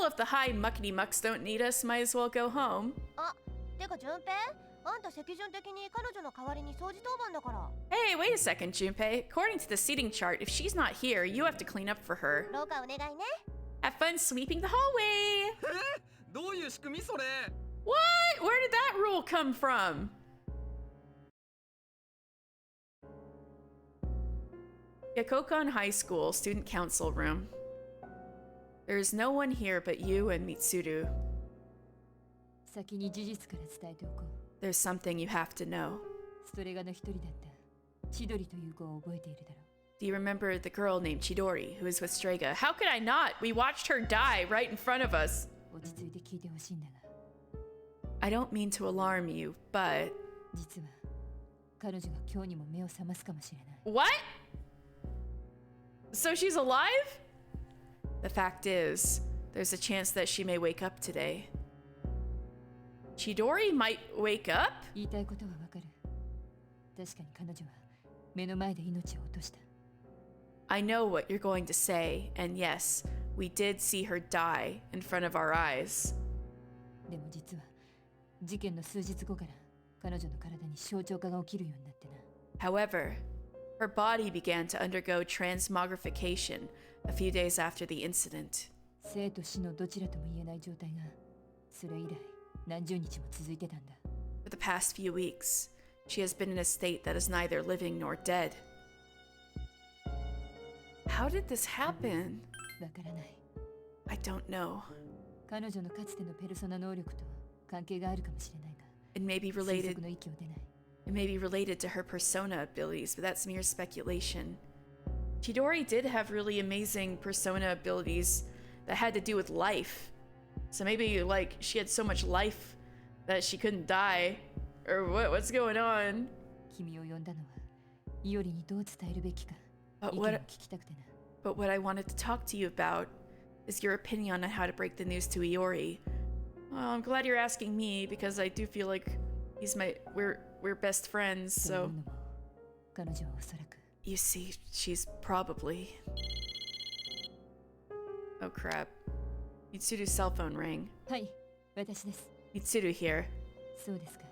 if the high muckety mucks don't need us, might as well go home. Hey, wait a second, Junpei. According to the seating chart, if she's not here, you have to clean up for her. Have fun sweeping the hallway! What? Where did that rule come from? Yakokan High School Student Council Room. There's no one here but you and Mitsuru. There's something you have to know. Do you remember the girl named Chidori who was with Strega? How could I not? We watched her die right in front of us. I don't mean to alarm you, but... What? So she's alive? The fact is, there's a chance that she may wake up today. Chidori might wake up? I know what you're going to say, and yes, we did see her die in front of our eyes. However, her body began to undergo transmogrification a few days after the incident. For the past few weeks, she has been in a state that is neither living nor dead. How did this happen? I don't know. It may be related to her persona abilities, but that's mere speculation. Chidori did have really amazing persona abilities that had to do with life. So maybe, like, she had so much life that she couldn't die. Or what's going on? But what I wanted to talk to you about is your opinion on how to break the news to Iori. Well, I'm glad you're asking me because I do feel like we're best friends, という so のも彼女はおそらく you see, she's probably... Oh crap. Mitsuru's cell phone rang. はい、私です。 Mitsuru here. そうですか。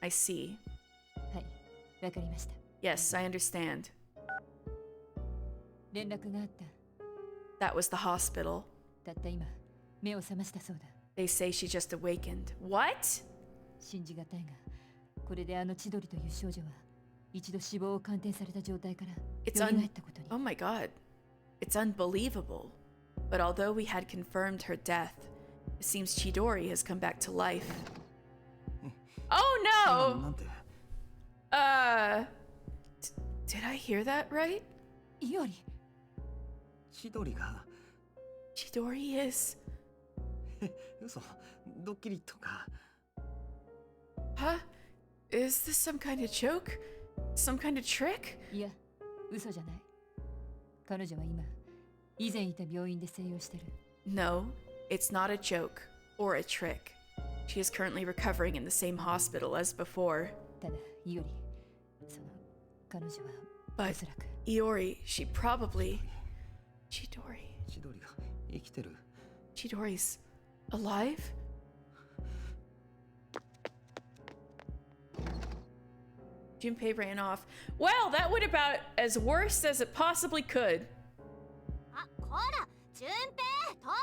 I see. はい、わかりました。 Yes, I understand. 連絡があった。 That was the hospital. たった今、目を覚ましたそうだ。 They say she just awakened. What? 信じがたいが、これであの千鳥という少女は一度死亡を鑑定された状態から It's 蘇ったことに。 Oh my god. It's unbelievable. But although we had confirmed her death, it seems Chidori has come back to life. Oh no! Did I hear that right? いおり、千鳥が Chidori is... 嘘ドッキリとか Huh? Is this some kind of joke? Some kind of trick? いや、嘘じゃない。彼女は今、以前いた病院で静養してる。 No, it's not a joke or a trick. She is currently recovering in the same hospital as before. ただ、いおり、その、彼女はお But そらく Iori, she probably... Chidori... 千鳥が生きてる Chidori's alive? Junpei ran off. Well, that went about as worse as it possibly could. あ、こら、順平、当番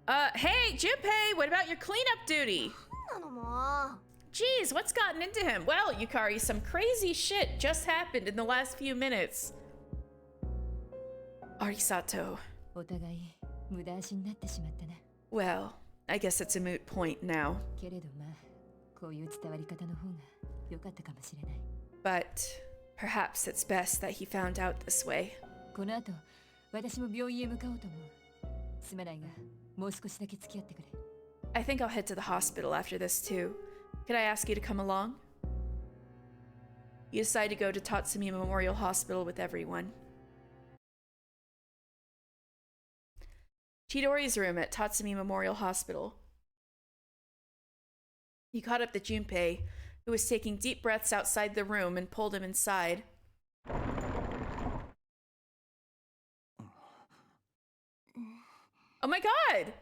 は Hey, Junpei, what about your cleanup duty? なのも Geez, what's gotten into him? Well, Yukari, some crazy shit just happened in the last few minutes. Arisato. お互い無駄足になってしまったな。 Well, I guess it's a moot point now. けれどまあ、こういう伝わり方の方が良かったかもしれない。 But perhaps it's best that he found out this way. この後、私も病院へ向かおうと思う。すまないが、もう少しだけ付き合ってくれ。 I think I'll head to the hospital after this too. Could I ask you to come along? You decide to go to Tatsumi Memorial Hospital with everyone. Chidori's room at Tatsumi Memorial Hospital. He caught up to Junpei, who was taking deep breaths outside the room, and pulled him inside. Oh my god!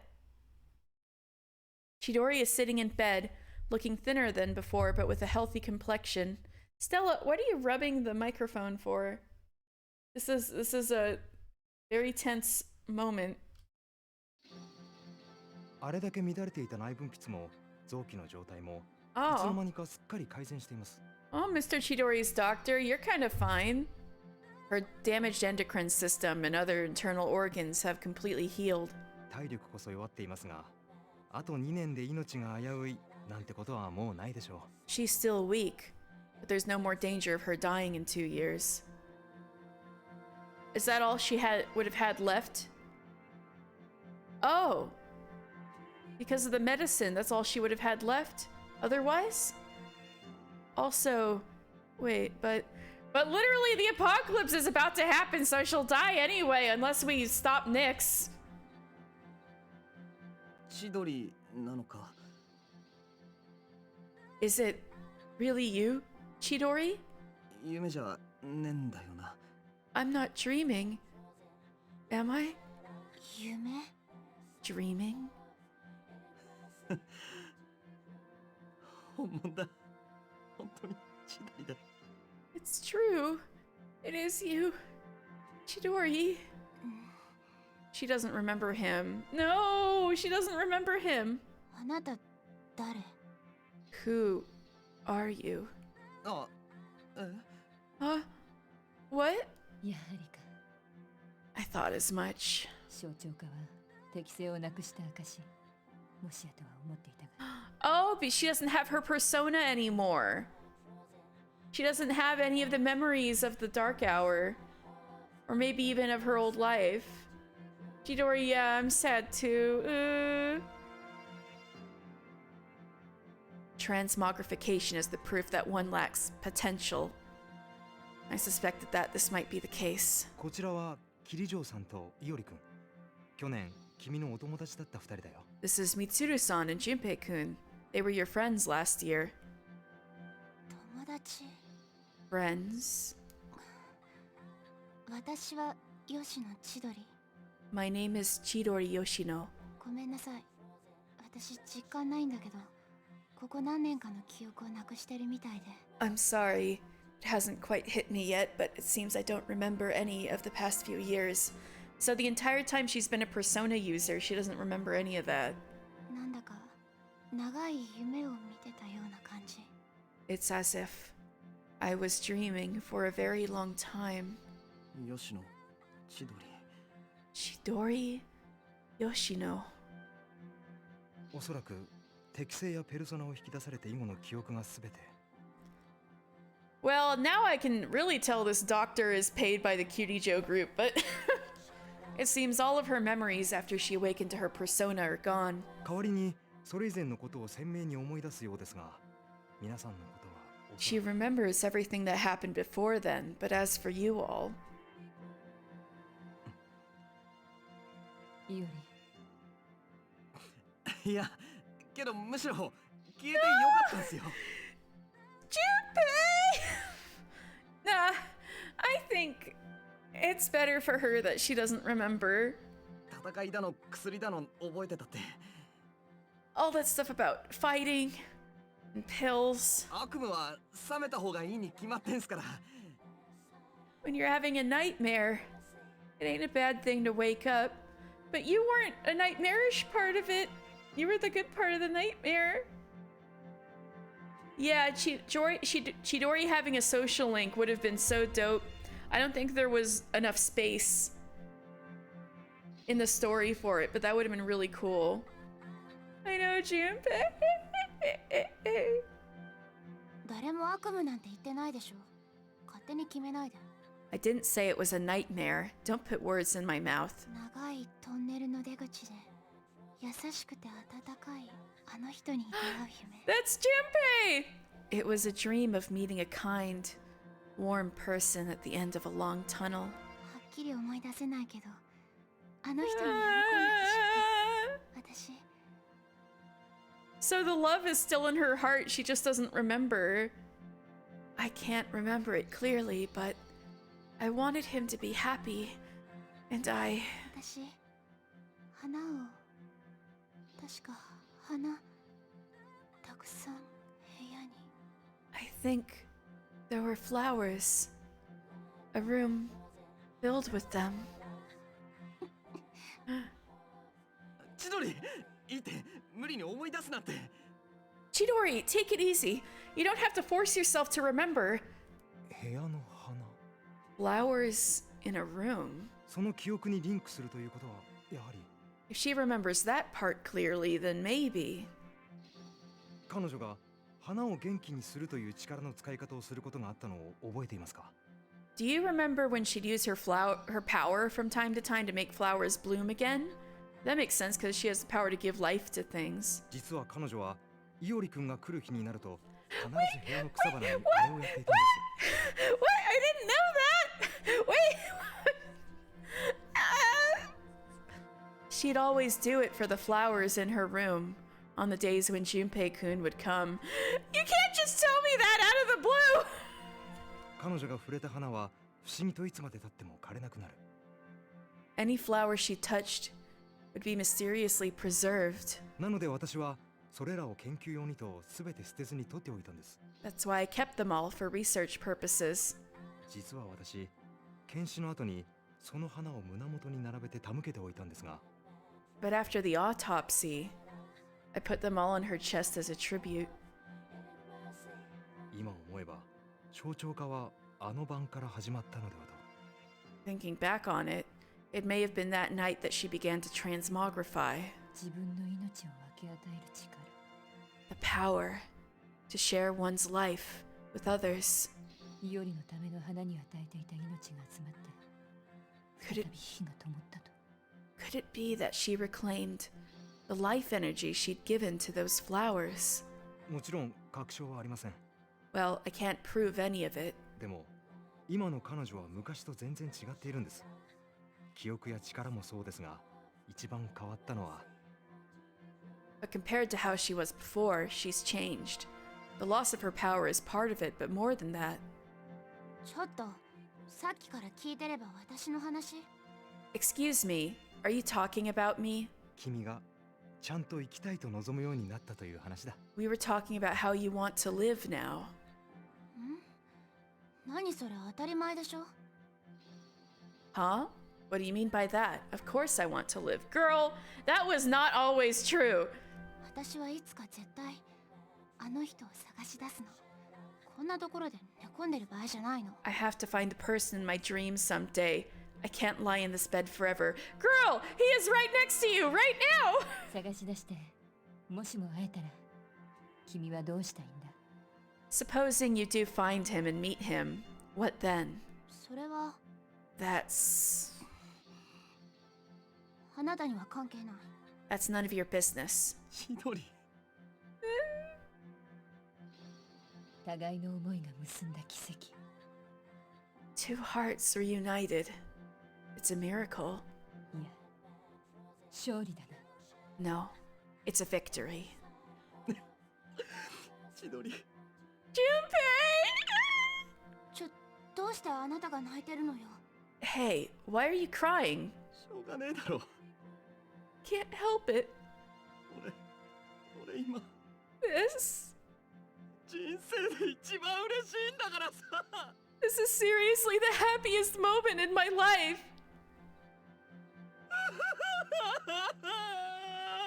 Chidori is sitting in bed, looking thinner than before, but with a healthy complexion. Stella, what are you rubbing the microphone for? This is a very tense moment. あれだけ乱れていた内分泌も臓器の状態もいつの Oh. 間にかすっかり改善しています Oh, Mr. Chidori's doctor, you're kind of fine. Her damaged endocrine system and other internal organs have completely healed. 体力こそ弱っていますがあと2年で命が危ういなんてことはもうないでしょ She's still weak, but there's no more danger of her dying in 2 years. Is that all she would have had left? Oh. Because of the medicine, that's all she would have had left? Otherwise? Also, wait, but literally the apocalypse is about to happen, so she'll die anyway, unless we stop Nyx. 千鳥なのか Is it really you, Chidori? 夢じゃねえんだよな I'm not dreaming. Am I? 夢 Dreaming? 本物だ本当に千鳥だ It's true. It is you. Chidori. She doesn't remember him. No, she doesn't remember him. あなた誰 Who are you? あえ Huh? What? やはりか I thought as much. 象徴化は適性をなくした証もしやとは思っていたが Oh, but she doesn't have her persona anymore. She doesn't have any of the memories of the Dark Hour. Or maybe even of her old life. Chidori, yeah, I'm sad too. Transmogrification is the proof that one lacks potential. I suspected that this might be the case. こちらは桐城さんと伊織くん去年君のお友達だった2人だよ This is Mitsuru-san and Junpei-kun. They were your friends last year. 友達。 Friends? 私は吉野千鳥。 My name is Chidori Yoshino. ごめんなさい。私実感ないんだけど、ここ何年かの記憶をなくしてるみたいで。 I'm sorry. It hasn't quite hit me yet, but it seems I don't remember any of the past few years. So the entire time she's been a Persona user, she doesn't remember any of that. なんだか長い夢を見てたような感じ。 It's as if I was dreaming for a very long time. 吉野千鳥。 Chidori Yoshino. おそらく適性やペルソナを引き出されて以後の記憶が全て。 Well, now I can really tell this doctor is paid by the Cutie Joe group, but it seems all of her memories after she awakened to her persona are gone. 代わりにそれ以前のことを鮮明に思い出すようですが、皆さんのことはおそ She らく remembers everything that happened before then, but as for you all, いおり。いや、けどむしろ消えてよかったんですよ。 Junpei! Nah, I think it's better for her that she doesn't remember 戦いだの薬だの覚えてたって。 all that stuff about fighting and pills. 悪夢は冷めた方がいいに決まってんすから。 When you're having a nightmare, it ain't a bad thing to wake up. But you weren't a nightmarish part of it. You were the good part of the nightmare. Yeah, Chidori having a social link would have been so dope. I don't think there was enough space in the story for it, but that would have been really cool. I know, Junpei. 誰も悪夢なんて言ってないでしょ。勝手に決めないで。 I didn't say it was a nightmare. Don't put words in my mouth. 長いトンネルの出口で優しくて温かいあの人に出会う夢。 That's Junpei! It was a dream of meeting a kind, warm person at the end of a long tunnel. はっきり思い出せないけど、あの人に喜んでほしくて。私、 So the love is still in her heart, she just doesn't remember. I can't remember it clearly, but I wanted him to be happy, and I... 私、花を、確か花、たくさん部屋に。 I think there were flowers. A room filled with them. 千鳥、いいって無理に思い出すなんて。 Chidori, take it easy. You don't have to force yourself to remember. 部屋の花。 Flowers in a room. その記憶にリンクするということはやはり If she remembers that part clearly, then maybe. 彼女が花を元気にするという力の使い方をすることがあったのを覚えていますか？ Do you remember when she'd use her power from time to time to make flowers bloom again? That makes sense because she has the power to give life to things. 実は彼女はイオリ君が来る日になると必ず部屋の草花にあれをやっていたんです What? I didn't know that! Wait! She'd always do it for the flowers in her room on the days when Junpei-kun would come. You can't just tell me that out of the blue! 彼女が触れた花は不思議といつまで経っても枯れなくなる Any flower she touched would be mysteriously preserved. なので私はそれらを研究用にと全て捨てずに取っておいたんです That's why I kept them all for research purposes. 実は私検視の後にその花を胸元に並べて手向けておいたんですが But after the autopsy, I put them all on her chest as a tribute. 今思えば象徴化はあの晩から始まったのではと Thinking back on it, it may have been that night that she began to transmogrify. 自分の命を分け与える力。 The power to share one's life with others. いおりのための花に与えていた命が集まって Could 再 it, び火が灯ったと。 could it be that she reclaimed the life energy she'd given to those flowers? もちろん確証はありません Well, I can't prove any of it. でも今の彼女は昔と全然違っているんです記憶や力もそうですが一番変わったのは But compared to how she was before, she's changed. The loss of her power is part of it, but more than that. ちょっとさっきから聞いてれば私の話？ Excuse me, are you talking about me? 君がちゃんと生きたいと望むようになったという話だ。 We were talking about how you want to live now. 何それ当たり前でしょ？ Huh? What do you mean by that? Of course I want to live. Girl, that was not always true. 私はいつか絶対あの人を探し出すの。こんなところで寝込んでる場合じゃないの。 I have to find the person in my dreams someday. I can't lie in this bed forever. Girl, he is right next to you, right now! 探し出して、もしも会えたら、君はどうしたいんだ？ Supposing you do find him and meet him, what then? それは That's あなたには関係ない。 that's none of your business. 千鳥。互いの思いが結んだ奇跡。 Two hearts reunited. It's a miracle. いや、勝利だな。 No, it's a victory. 千鳥。 Junpei! どうしてあなたが泣いてるのよ？ Hey, why are you crying? しょうがねえだろ。 Can't help it. 俺今 This 人生で一番嬉しいんだからさ。 is seriously the happiest moment in my life.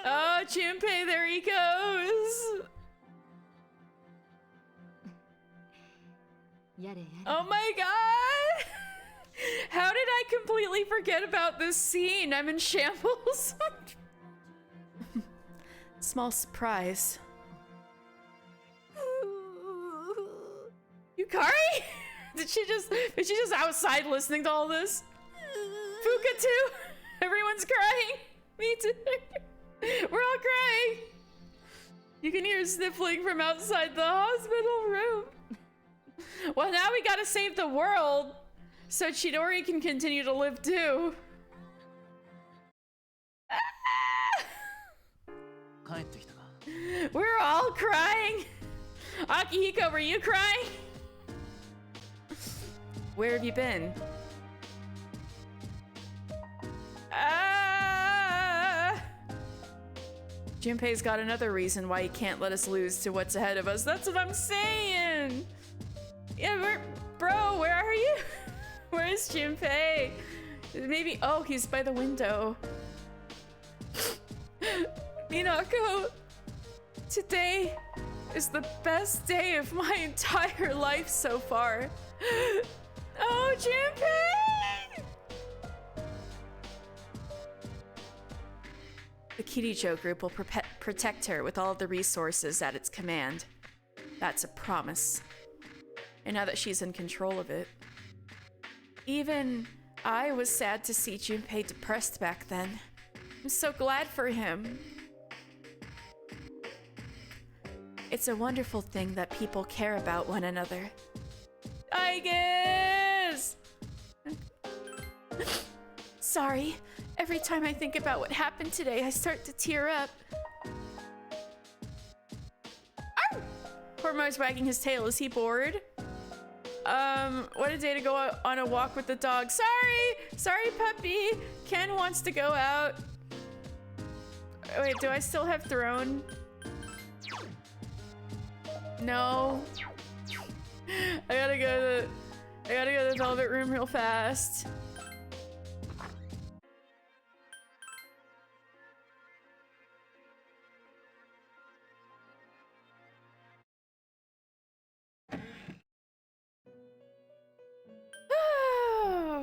Oh, Junpei, there he goes. やれやれ。 Oh my god! How did I completely forget about this scene? I'm in shambles. Small surprise. Yukari? Is she just outside listening to all this? Fuka too? Everyone's crying. Me too. We're all crying. You can hear sniffling from outside the hospital room. Well, now we gotta save the world so Chidori can continue to live too. 帰ってきたか。 We're all crying. Akihiko, were you crying? Where have you been? Junpei's got another reason why he can't let us lose to what's ahead of us. That's what I'm saying. Yeah, bro, where are you? Where is Junpei? Maybe, oh, he's by the window. Minako, today is the best day of my entire life so far. Oh, Junpei! The Kirijo group will protect her with all of the resources at its command. That's a promise. And now that she's in control of it. Even I was sad to see Junpei depressed back then. I'm so glad for him. It's a wonderful thing that people care about one another. I guess! Sorry, every time I think about what happened today, I start to tear up. Arr! Hormo's wagging his tail. Is he bored? What a day to go on a walk with the dog. Sorry, puppy. Ken wants to go out. Wait, do I still have Throne? No. I gotta go to the velvet room real fast.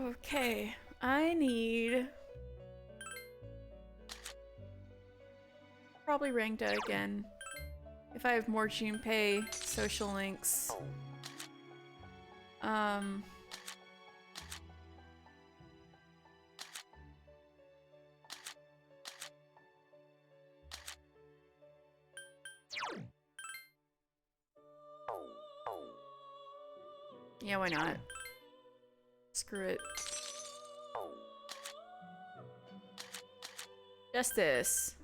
Okay, I need probably Rangda again. If I have more Junpei social links. Yeah, why not? Screw it. Justice.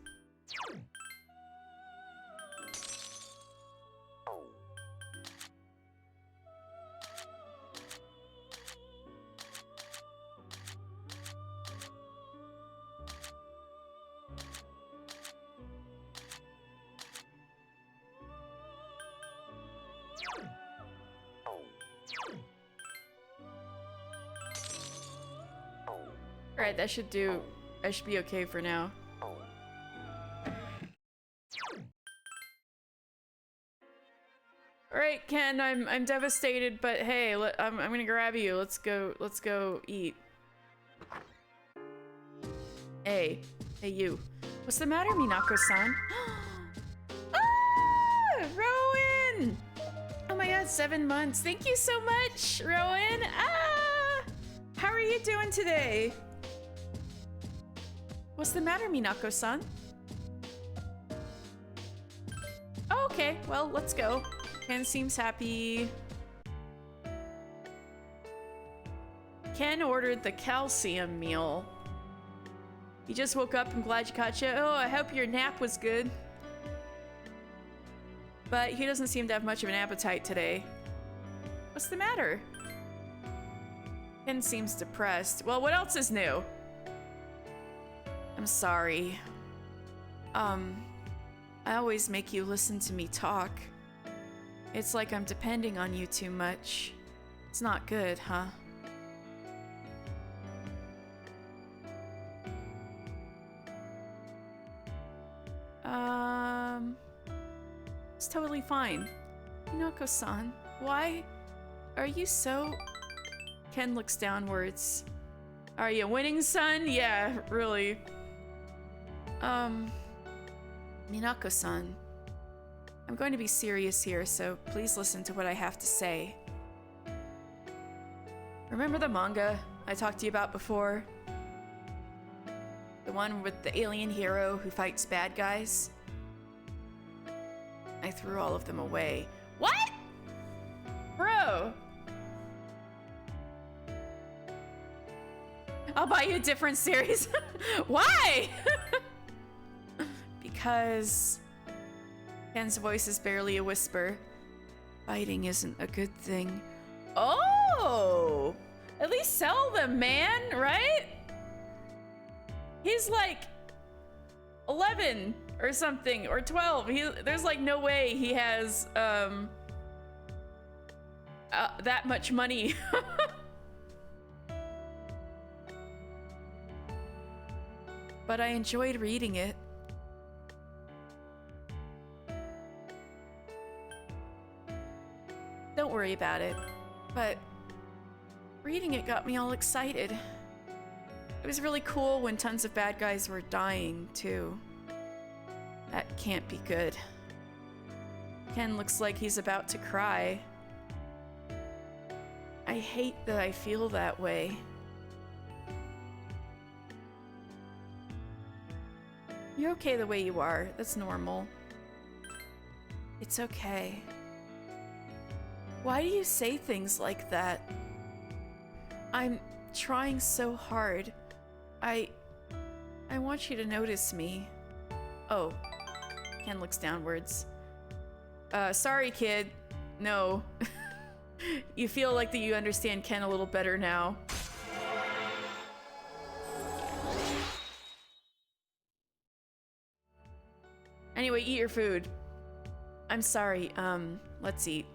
Alright, that should do. I should be okay for now. Alright, Ken, I'm devastated, but hey, I'm gonna grab you. Let's go eat. Hey, you. What's the matter, Minako-san? Ah! Rowan! Oh my god, 7 months. Thank you so much, Rowan. Ah! How are you doing today? What's the matter, Minako-san? Oh, okay, well, let's go. Ken seems happy. Ken ordered the calcium meal. You just woke up. I'm glad you caught you. Oh, I hope your nap was good. But he doesn't seem to have much of an appetite today. What's the matter? Ken seems depressed. Well, what else is new? I'm sorry. I always make you listen to me talk. It's like I'm depending on you too much. It's not good, huh? It's totally fine. Minako-san, why are you so... Ken looks downwards. Are you winning, son? Yeah, really. Minako-san, I'm going to be serious here, so please listen to what I have to say. Remember the manga I talked to you about before? The one with the alien hero who fights bad guys? I threw all of them away. What? Bro! I'll buy you a different series. Why? Because... Ken's voice is barely a whisper. Fighting isn't a good thing. Oh! At least sell them, man, right? He's like 11 or something, or 12. There's like no way he has that much money. But I enjoyed reading it. Don't worry about it, but reading it got me all excited. It was really cool when tons of bad guys were dying, too. That can't be good. Ken looks like he's about to cry. I hate that I feel that way. You're okay the way you are. That's normal. It's okay. Why do you say things like that? I'm trying so hard. I want you to notice me. Oh. Ken looks downwards. Sorry, kid. No. You feel like that you understand Ken a little better now. Anyway, eat your food. I'm sorry, let's eat.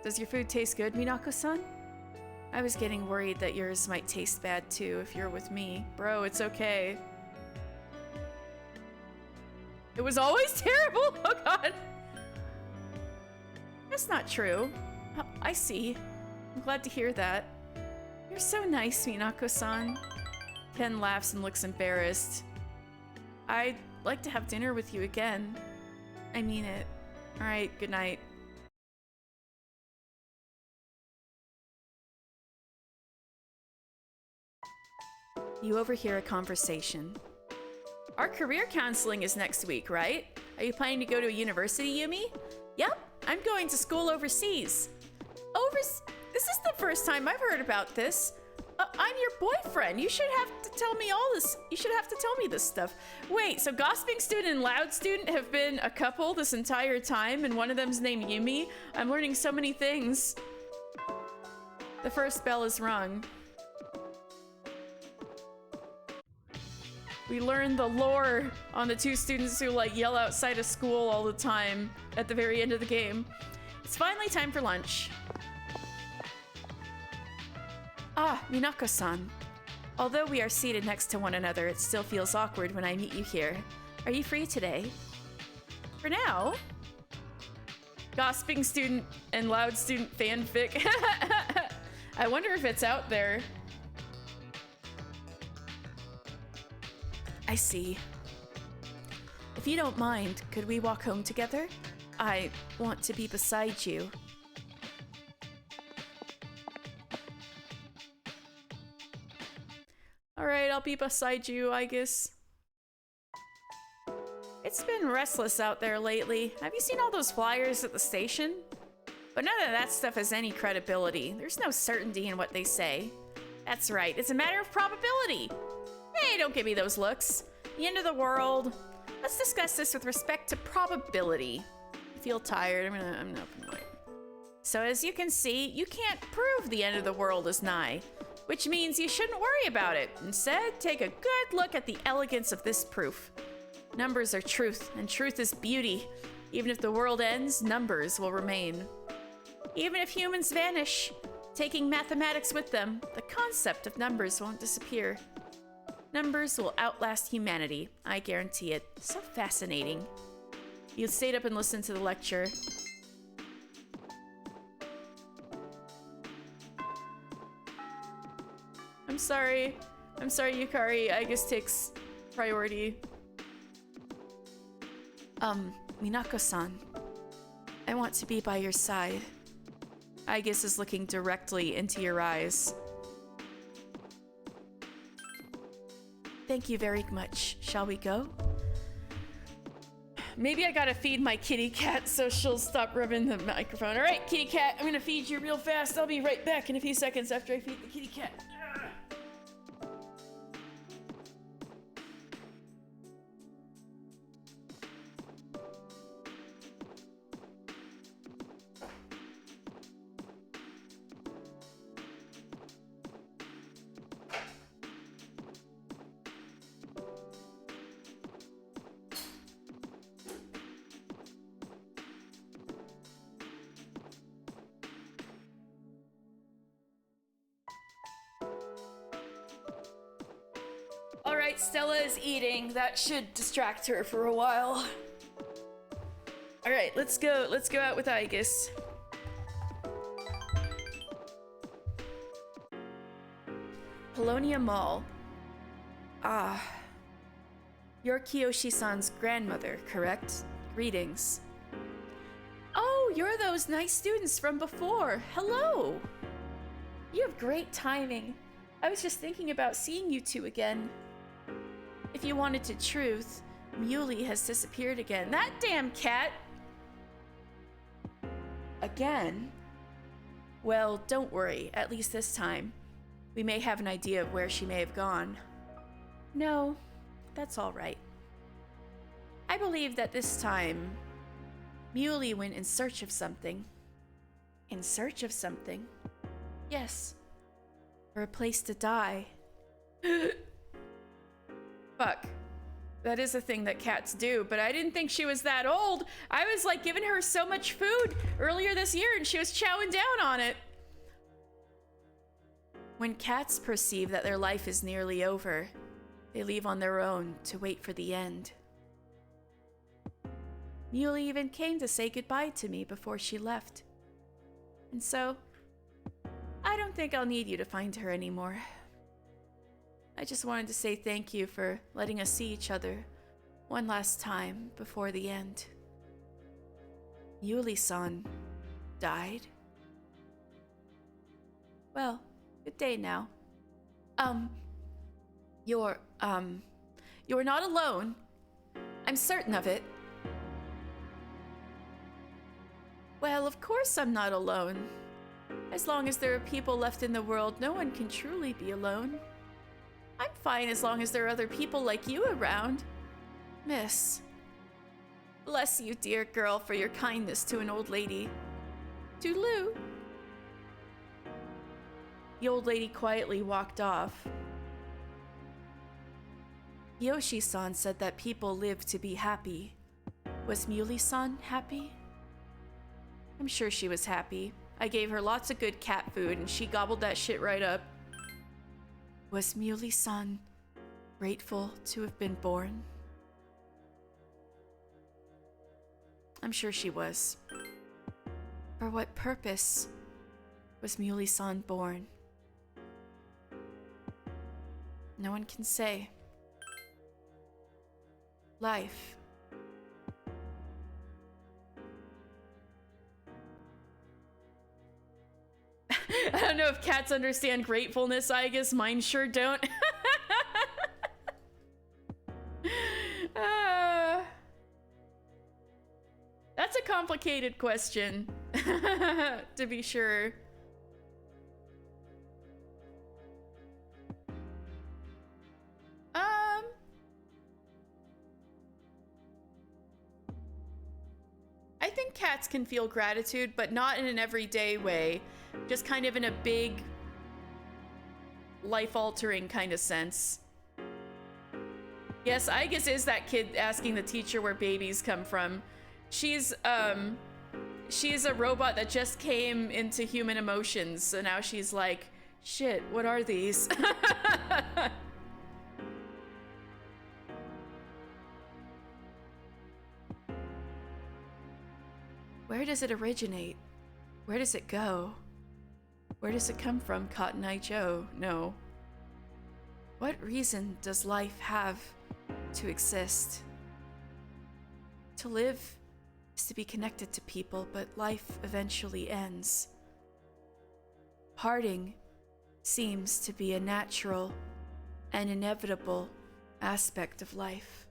Does your food taste good, Minako-san? I was getting worried that yours might taste bad too if you're with me. Bro, it's okay. It was always terrible? Oh god. That's not true. Oh, I see. I'm glad to hear that. You're so nice, Minako-san. Ken laughs and looks embarrassed. I'd like to have dinner with you again. I mean it. Alright, good night. You overhear a conversation. Our career counseling is next week, right? Are you planning to go to a university, Yumi? Yep, I'm going to school overseas. This is the first time I've heard about this. I'm your boyfriend. You should have to tell me all this. You should have to tell me this stuff. Wait, so Gossiping Student and Loud Student have been a couple this entire time, and one of them's named Yumi? I'm learning so many things. The first bell is rung. We learn the lore on the two students who like yell outside of school all the time at the very end of the game. It's finally time for lunch. Ah, Minako-san. Although we are seated next to one another, it still feels awkward when I meet you here. Are you free today? For now? Gossiping student and loud student fanfic. I wonder if it's out there. I see. If you don't mind, could we walk home together? I want to be beside you. Alright, I'll be beside you, I guess. It's been restless out there lately. Have you seen all those flyers at the station? But none of that stuff has any credibility. There's no certainty in what they say. That's right, it's a matter of probability. Hey, don't give me those looks. The end of the world. Let's discuss this with respect to probability. I feel tired. I'm gonna open my. So as you can see, you can't prove the end of the world is nigh, which means you shouldn't worry about it. Instead, take a good look at the elegance of this proof. Numbers are truth, and truth is beauty. Even if the world ends, numbers will remain. Even if humans vanish, taking mathematics with them, the concept of numbers won't disappear. Numbers will outlast humanity, I guarantee it. So fascinating. You stayed up and listened to the lecture. I'm sorry, Yukari. I guess takes priority. Minako-san. I want to be by your side. Aigis is looking directly into your eyes. Thank you very much. Shall we go? Maybe I gotta feed my kitty cat so she'll stop rubbing the microphone. All right, kitty cat, I'm gonna feed you real fast. I'll be right back in a few seconds after I feed the kitty cat. Alright, Stella is eating. That should distract her for a while. Alright, let's go out with Aigis. Polonia Mall. Ah. You're Kiyoshi-san's grandmother, correct? Greetings. Oh, you're those nice students from before. Hello. You have great timing. I was just thinking about seeing you two again. If you wanted to truth, Muley has disappeared again. That damn cat! Again? Well, don't worry, at least this time. We may have an idea of where she may have gone. No, that's all right. I believe that this time, Muley went in search of something. In search of something? Yes. For a place to die. Fuck. That is a thing that cats do, but I didn't think she was that old. I was like giving her so much food earlier this year and she was chowing down on it. When cats perceive that their life is nearly over, they leave on their own to wait for the end. Muley even came to say goodbye to me before she left. And so, I don't think I'll need you to find her anymore. I just wanted to say thank you for letting us see each other one last time before the end. Yuli-san died? Well, good day now. You're not alone. I'm certain of it. Well, of course I'm not alone. As long as there are people left in the world, no one can truly be alone. I'm fine as long as there are other people like you around. Miss. Bless you, dear girl, for your kindness to an old lady. Toodaloo. The old lady quietly walked off. Yoshi-san said that people live to be happy. Was Muley-san happy? I'm sure she was happy. I gave her lots of good cat food and she gobbled that shit right up. Was Muley-san grateful to have been born? I'm sure she was. For what purpose was Muley-san born? No one can say. Life. I don't know if cats understand gratefulness, I guess mine sure don't. That's a complicated question, to be sure. I think cats can feel gratitude, but not in an everyday way. Just kind of in a big, life-altering kind of sense. Yes, I guess is that kid asking the teacher where babies come from. She's a robot that just came into human emotions, so now she's like, shit, what are these? Where does it originate? Where does it go? Where does it come from, Cotton Eye Joe? No. What reason does life have to exist? To live is to be connected to people, but life eventually ends. Parting seems to be a natural and inevitable aspect of life.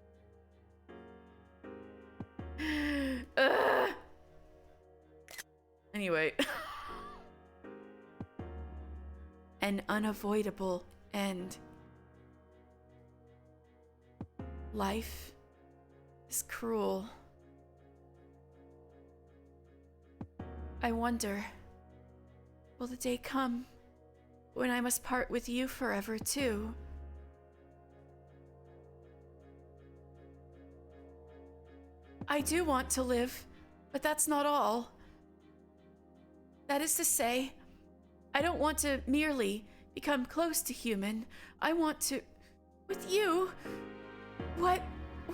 Anyway. An unavoidable end. Life is cruel. I wonder, will the day come when I must part with you forever too? I do want to live, but that's not all. That is to say, I don't want to merely become close to human. I want to... with you? What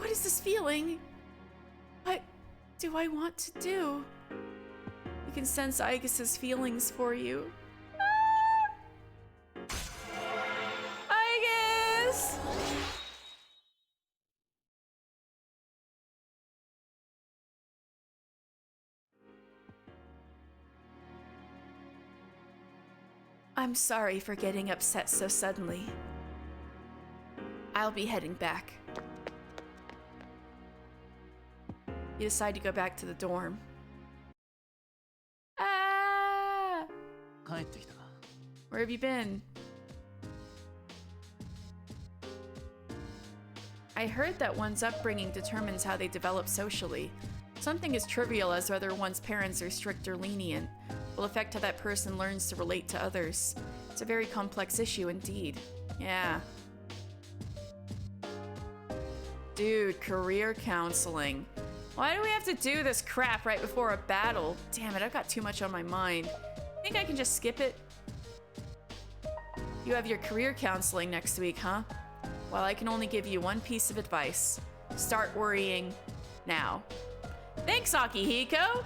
is this feeling? What do I want to do? You can sense Aigus's feelings for you. Aigus! I'm sorry for getting upset so suddenly. I'll be heading back. You decide to go back to the dorm. Ah! 帰ってきたか。 Where have you been? I heard that one's upbringing determines how they develop socially. Something as trivial as whether one's parents are strict or lenient will affect how that person learns to relate to others. It's a very complex issue indeed. Yeah. Dude, career counseling. Why do we have to do this crap right before a battle? Damn it, I've got too much on my mind. Think I can just skip it? You have your career counseling next week, huh? Well, I can only give you one piece of advice. Start worrying now. Thanks, Akihiko!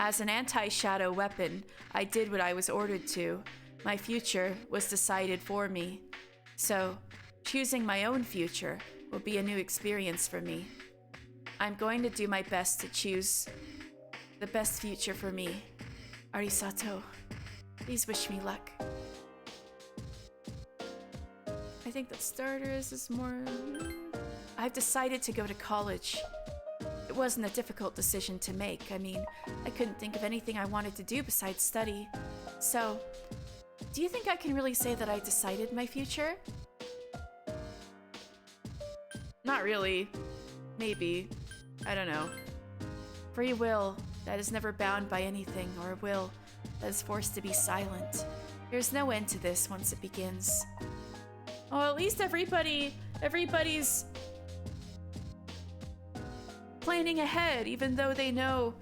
As an anti-shadow weapon, I did what I was ordered to. My future was decided for me. So, choosing my own future will be a new experience for me. I'm going to do my best to choose the best future for me. Arisato, please wish me luck. I think that starters is more... I've decided to go to college. It wasn't a difficult decision to make. I mean, I couldn't think of anything I wanted to do besides study. So, do you think I can really say that I decided my future? Not really. Maybe. I don't know. Free will that is never bound by anything, or a will that is forced to be silent. There's no end to this once it begins. Oh, at least everybody's planning ahead, even though they know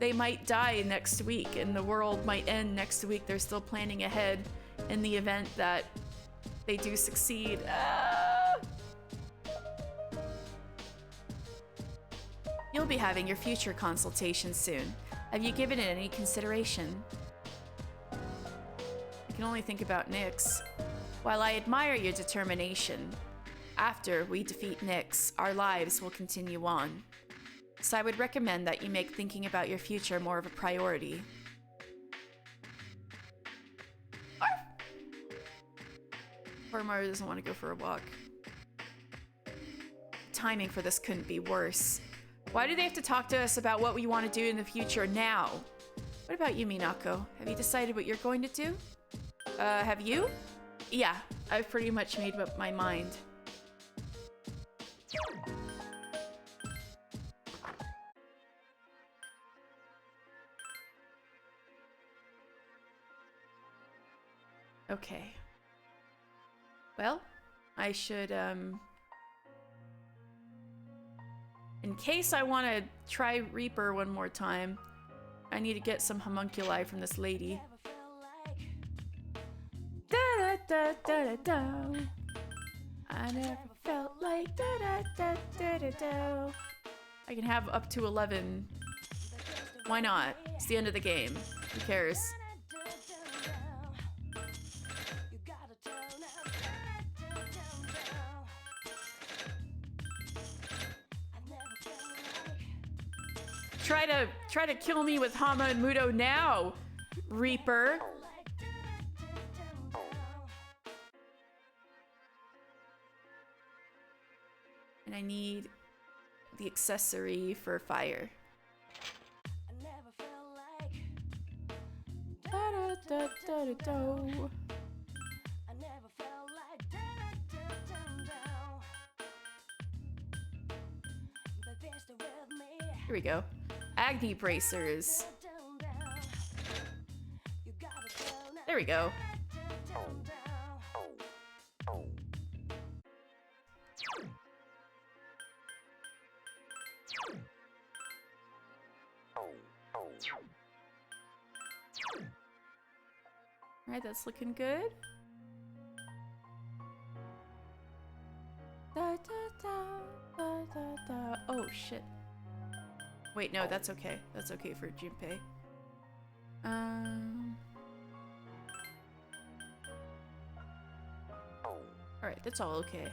they might die next week and the world might end next week. They're still planning ahead in the event that they do succeed. Ah! You'll be having your future consultation soon. Have you given it any consideration? I can only think about Nyx. While I admire your determination, after we defeat Nyx, our lives will continue on. So I would recommend that you make thinking about your future more of a priority. Poor Maru doesn't want to go for a walk. Timing for this couldn't be worse. Why do they have to talk to us about what we want to do in the future now? What about you, Minako? Have you decided what you're going to do? Have you? Yeah, I've pretty much made up my mind. Okay. Well, I should, in case I want to try Reaper one more time, I need to get some homunculi from this lady. Da da da da da da. I never felt like da da da da da da. I can have up to 11. Why not? It's the end of the game. Who cares? Try to kill me with Hama and Mudo now, Reaper. And I need the accessory for fire. Da da da da da da. Here we go. Agni bracers. There we go. Alright, that's looking good. Da, da, da, da, da, da. Oh shit. Wait, no, that's okay. That's okay for Junpei. Alright, that's all okay.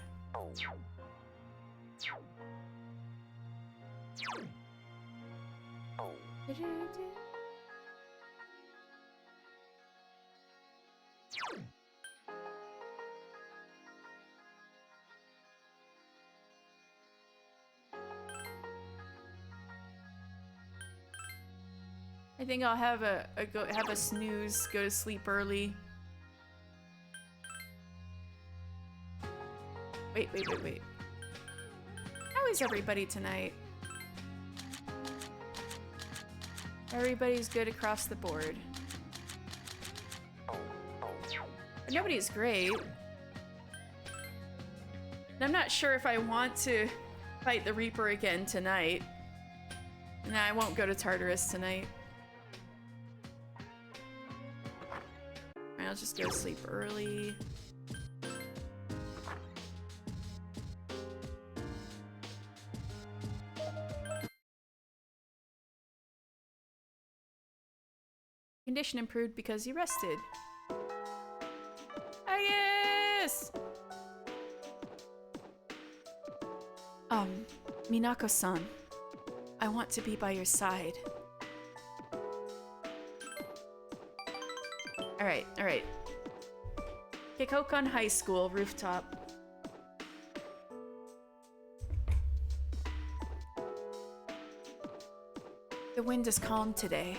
I think I'll have a snooze, go to sleep early. Wait. How is everybody tonight? Everybody's good across the board. Nobody's great. And I'm not sure if I want to fight the Reaper again tonight. Nah, I won't go to Tartarus tonight. I'll just go to sleep early. Condition improved because you rested. Yes! Minako-san, I want to be by your side. Alright. Kikokan High School, rooftop. The wind is calm today.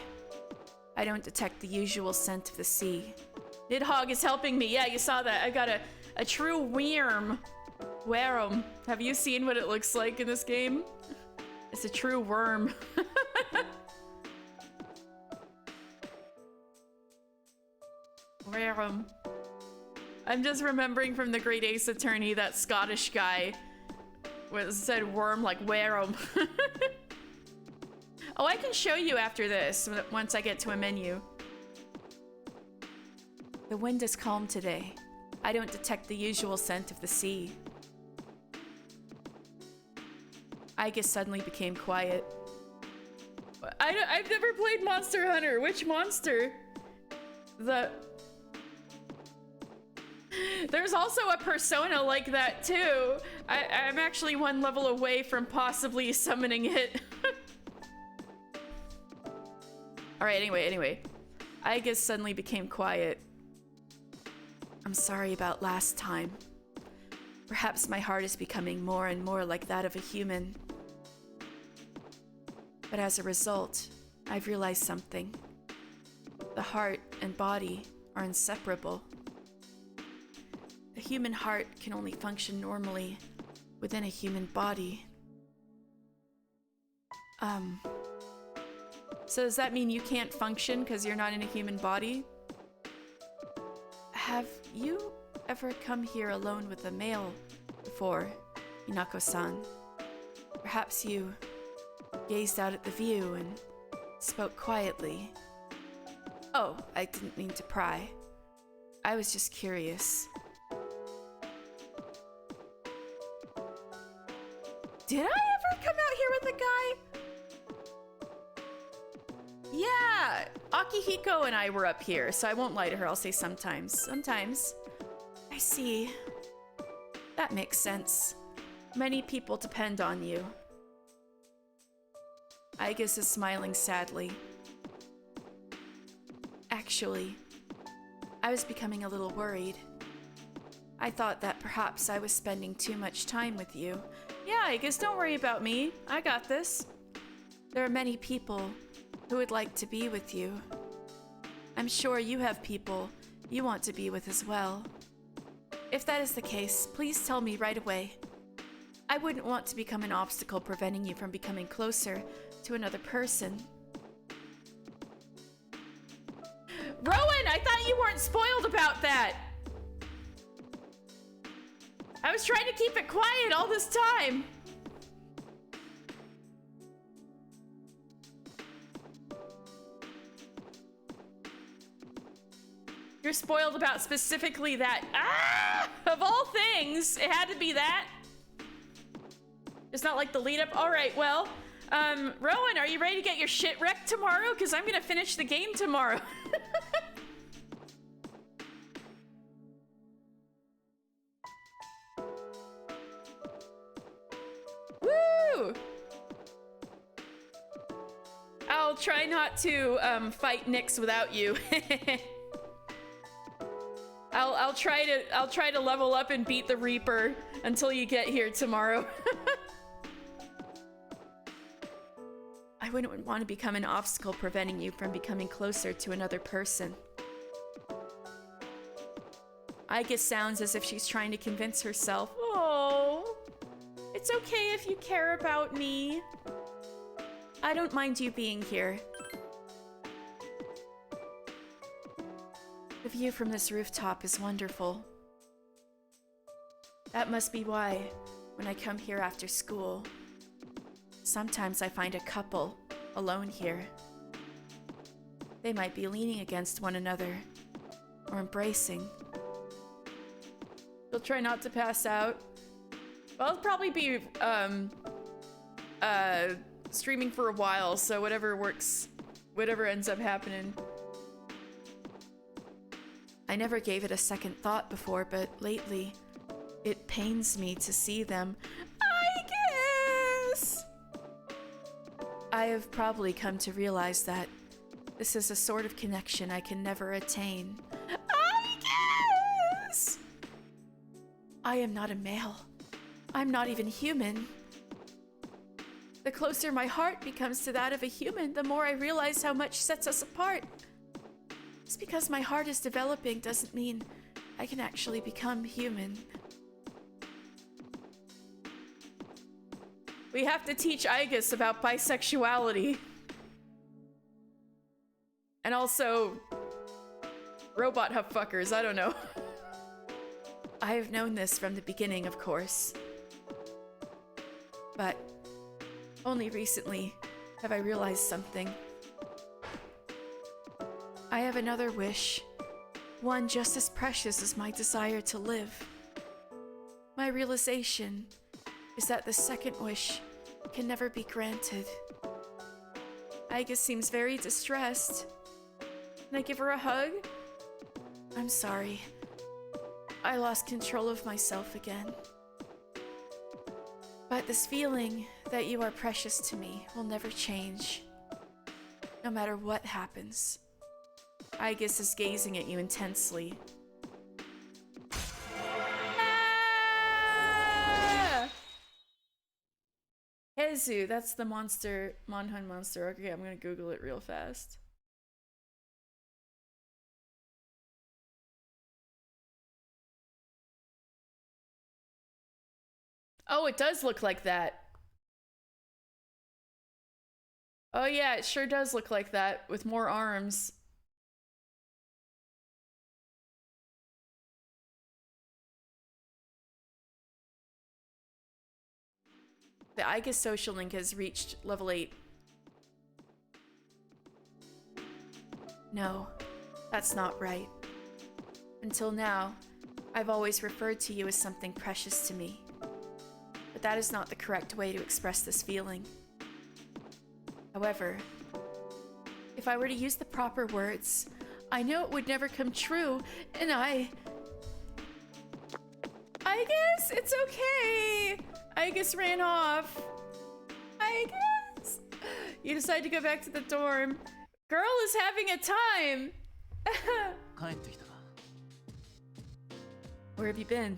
I don't detect the usual scent of the sea. Nidhogg is helping me. Yeah, you saw that. I got a true worm. Worm. Have you seen what it looks like in this game? It's a true worm. Worm. I'm just remembering from the Great Ace Attorney, that Scottish guy said worm like worm. Oh, I can show you after this, once I get to a menu. The wind is calm today. I don't detect the usual scent of the sea. Aigus suddenly became quiet. I've never played Monster Hunter. Which monster? There's also a persona like that too. I'm actually one level away from possibly summoning it. Alright, anyway. Aigus suddenly became quiet. I'm sorry about last time. Perhaps my heart is becoming more and more like that of a human. But as a result, I've realized something. The heart and body are inseparable. The human heart can only function normally within a human body. So does that mean you can't function because you're not in a human body? Have you ever come here alone with a male before, Inako-san? Perhaps you gazed out at the view and spoke quietly. Oh, I didn't mean to pry. I was just curious. Did I ever come out here with a guy? Yeah, Akihiko and I were up here, so I won't lie to her. I'll say sometimes. Sometimes. I see. That makes sense. Many people depend on you. Aigus is smiling sadly. Actually, I was becoming a little worried. I thought that perhaps I was spending too much time with you. Yeah, Aigus, don't worry about me. I got this. There are many people who would like to be with you. I'm sure you have people you want to be with as well. If that is the case, please tell me right away. I wouldn't want to become an obstacle preventing you from becoming closer to another person. Rowan, I thought you weren't spoiled about that. I was trying to keep it quiet all this time. You're spoiled about specifically that. Ah! Of all things, it had to be that. It's not like the lead up. All right, well, Rowan, are you ready to get your shit wrecked tomorrow? Because I'm gonna finish the game tomorrow. Woo! I'll try not to fight Nyx without you. I'll try to level up and beat the Reaper until you get here tomorrow. I wouldn't want to become an obstacle preventing you from becoming closer to another person. Aigus sounds as if she's trying to convince herself. Oh, it's okay if you care about me. I don't mind you being here. The view from this rooftop is wonderful. That must be why, when I come here after school, sometimes I find a couple alone here. They might be leaning against one another or embracing. You'll try not to pass out. Well, I'll probably be streaming for a while, so whatever works, whatever ends up happening. I never gave it a second thought before, but lately, it pains me to see them. I guess! I have probably come to realize that this is a sort of connection I can never attain. I guess! I am not a male. I'm not even human. The closer my heart becomes to that of a human, the more I realize how much sets us apart. Just because my heart is developing doesn't mean I can actually become human. We have to teach Aigus about bisexuality. And also robot fuckers, I don't know. I have known this from the beginning, of course. But only recently have I realized something. I have another wish. One just as precious as my desire to live. My realization is that the second wish can never be granted. Aiga seems very distressed. Can I give her a hug? I'm sorry. I lost control of myself again. But this feeling that you are precious to me will never change. No matter what happens. Aigis is gazing at you intensely. Ah! Hezu, that's the monster, Monhun monster. Okay, I'm gonna Google it real fast. Oh, it does look like that. Oh yeah, it sure does look like that, with more arms. The Aigis social link has reached level 8. No, that's not right. Until now, I've always referred to you as something precious to me. But that is not the correct way to express this feeling. However, if I were to use the proper words, I know it would never come true, and I guess it's okay. I guess ran off. I guess. You decide to go back to the dorm. Girl is having a time. 帰ってきたか。 Where have you been?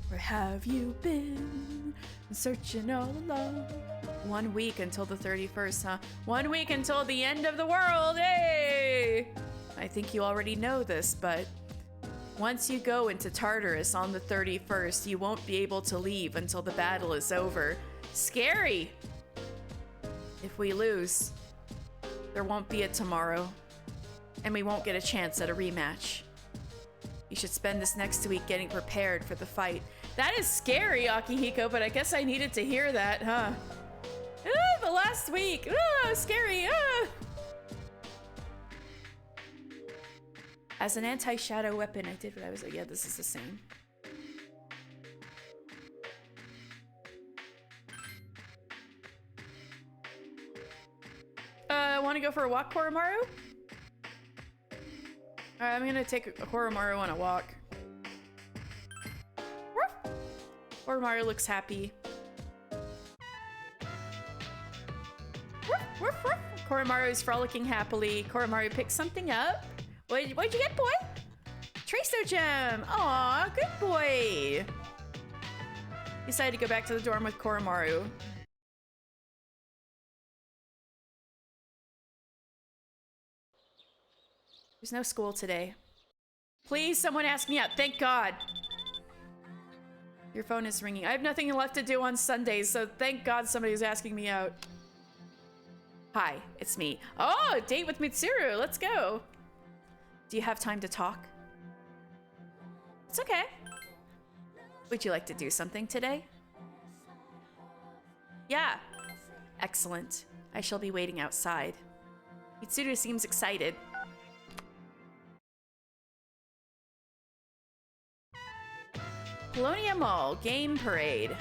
Where have you been? Searching all along. 1 week until the 31st, huh? 1 week until the end of the world, hey! I think you already know this, but once you go into Tartarus on the 31st, you won't be able to leave until the battle is over. Scary! If we lose, there won't be a tomorrow, and we won't get a chance at a rematch. You should spend this next week getting prepared for the fight. That is scary, Akihiko, but I guess I needed to hear that, huh? Ah, the last week! Ah, scary! Ah! As an anti-shadow weapon, I did what I was like, yeah, this is the same. Want to go for a walk, Koromaru? Alright, I'm gonna take Koromaru on a walk. Koromaru looks happy. Koromaru is frolicking happily. Koromaru picks something up. What'd you get, boy? Tracer gem! Aw, good boy! Decided to go back to the dorm with Koromaru. There's no school today. Please, someone ask me out. Thank God. Your phone is ringing. I have nothing left to do on Sundays, so thank God somebody's asking me out. Hi, it's me. Oh, date with Mitsuru. Let's go. Do you have time to talk? It's okay. Would you like to do something today? Yeah. Excellent. I shall be waiting outside. Mitsuru seems excited. Colonia Mall Game Parade.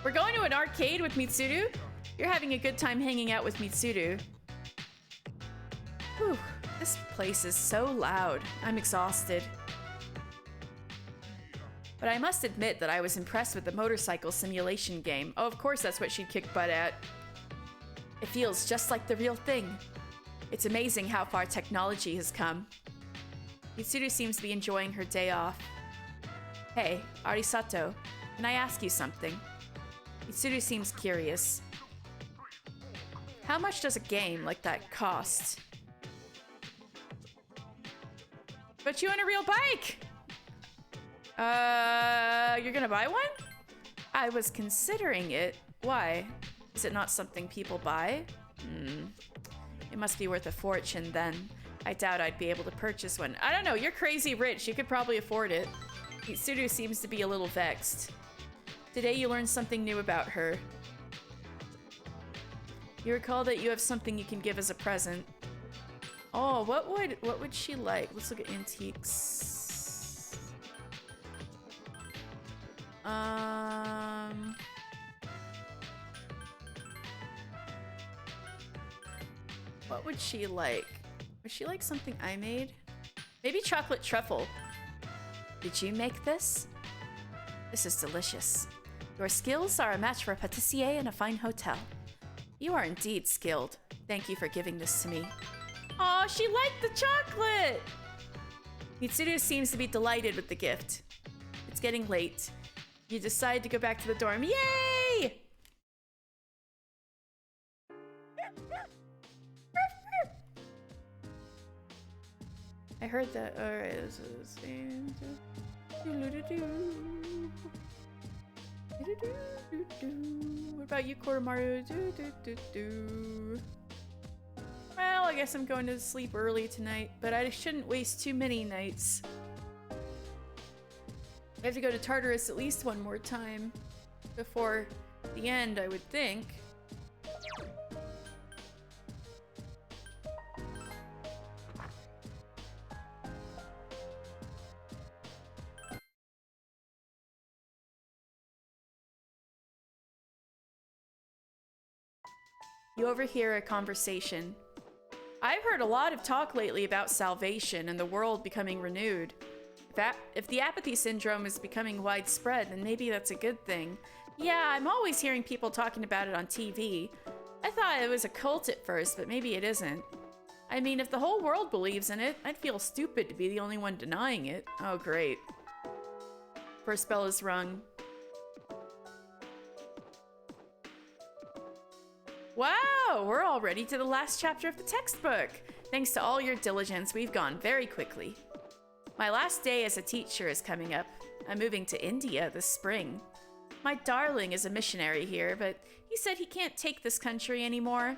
We're going to an arcade with Mitsuru. You're having a good time hanging out with Mitsuru. Whew, this place is so loud. I'm exhausted. But I must admit that I was impressed with the motorcycle simulation game. Oh, of course that's what she'd kick butt at. It feels just like the real thing. It's amazing how far technology has come. Mitsuru seems to be enjoying her day off. Hey, Arisato, can I ask you something? Mitsuru seems curious. How much does a game like that cost? But you own a real bike! You're gonna buy one? I was considering it. Why? Is it not something people buy? It must be worth a fortune then. I doubt I'd be able to purchase one. I don't know, you're crazy rich. You could probably afford it. Mitsuru seems to be a little vexed. Today you learned something new about her. You recall that you have something you can give as a present. Oh, what would she like? Let's look at antiques. What would she like? Would she like something I made? Maybe chocolate truffle. Did you make this? This is delicious. Your skills are a match for a pâtissier in a fine hotel. You are indeed skilled. Thank you for giving this to me. Aw, she liked the chocolate! Mitsuru seems to be delighted with the gift. It's getting late. You decide to go back to the dorm. Yay! I heard that. Alright, this is... What about you, Koromaru? Well, I guess I'm going to sleep early tonight, but I shouldn't waste too many nights. I have to go to Tartarus at least one more time before the end, I would think. You overhear a conversation. I've heard a lot of talk lately about salvation and the world becoming renewed. If the apathy syndrome is becoming widespread, then maybe that's a good thing. Yeah, I'm always hearing people talking about it on TV. I thought it was a cult at first, but maybe it isn't. I mean, if the whole world believes in it, I'd feel stupid to be the only one denying it. Oh, great. First bell is rung. Wow, we're already to the last chapter of the textbook. Thanks to all your diligence, we've gone very quickly. My last day as a teacher is coming up. I'm moving to India this spring. My darling is a missionary here, but he said he can't take this country anymore.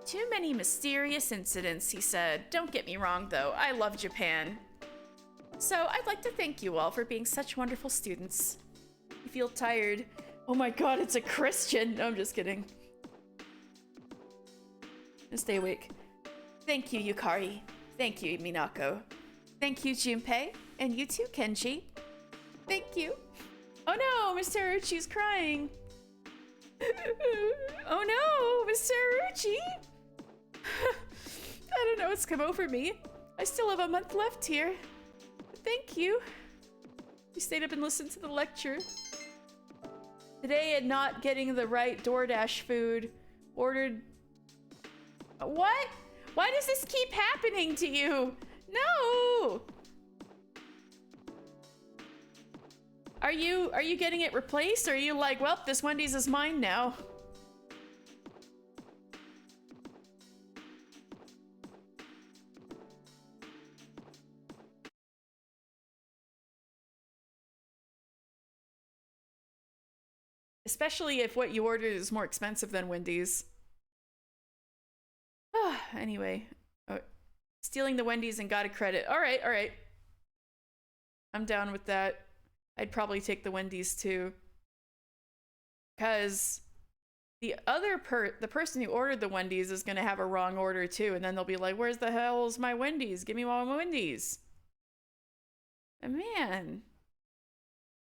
Too many mysterious incidents, he said. Don't get me wrong, though. I love Japan. So I'd like to thank you all for being such wonderful students. You feel tired. Oh my god, it's a Christian. No, I'm just kidding. Stay awake. Thank you, Yukari. Thank you, Minako. Thank you, Junpei. And you too, Kenji. Thank you. Oh no, Mr. Uchi's crying. Oh no, Mr. Uchi. I don't know what's come over me. I still have a month left here. Thank you. You stayed up and listened to the lecture. Today, at not getting the right DoorDash food, ordered... What? Why does this keep happening to you? No! Are you getting it replaced? Or are you like, well, this Wendy's is mine now? Especially if what you ordered is more expensive than Wendy's. Anyway, stealing the Wendy's and got a credit. All right. I'm down with that. I'd probably take the Wendy's too. Because the person who ordered the Wendy's is going to have a wrong order too. And then they'll be like, where's the hell's my Wendy's? Give me all my Wendy's. And man.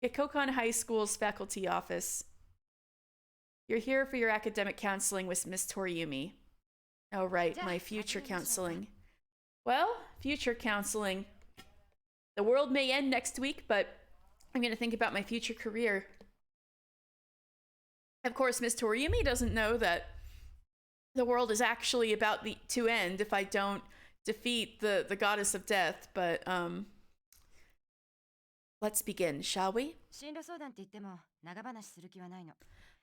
At Kokon High School's faculty office. You're here for your academic counseling with Miss Toriumi. Oh, right, my future counseling. Well, future counseling. The world may end next week, but I'm going to think about my future career. Of course, Miss Toriumi doesn't know that the world is actually about to end if I don't defeat the goddess of death, but let's begin, shall we?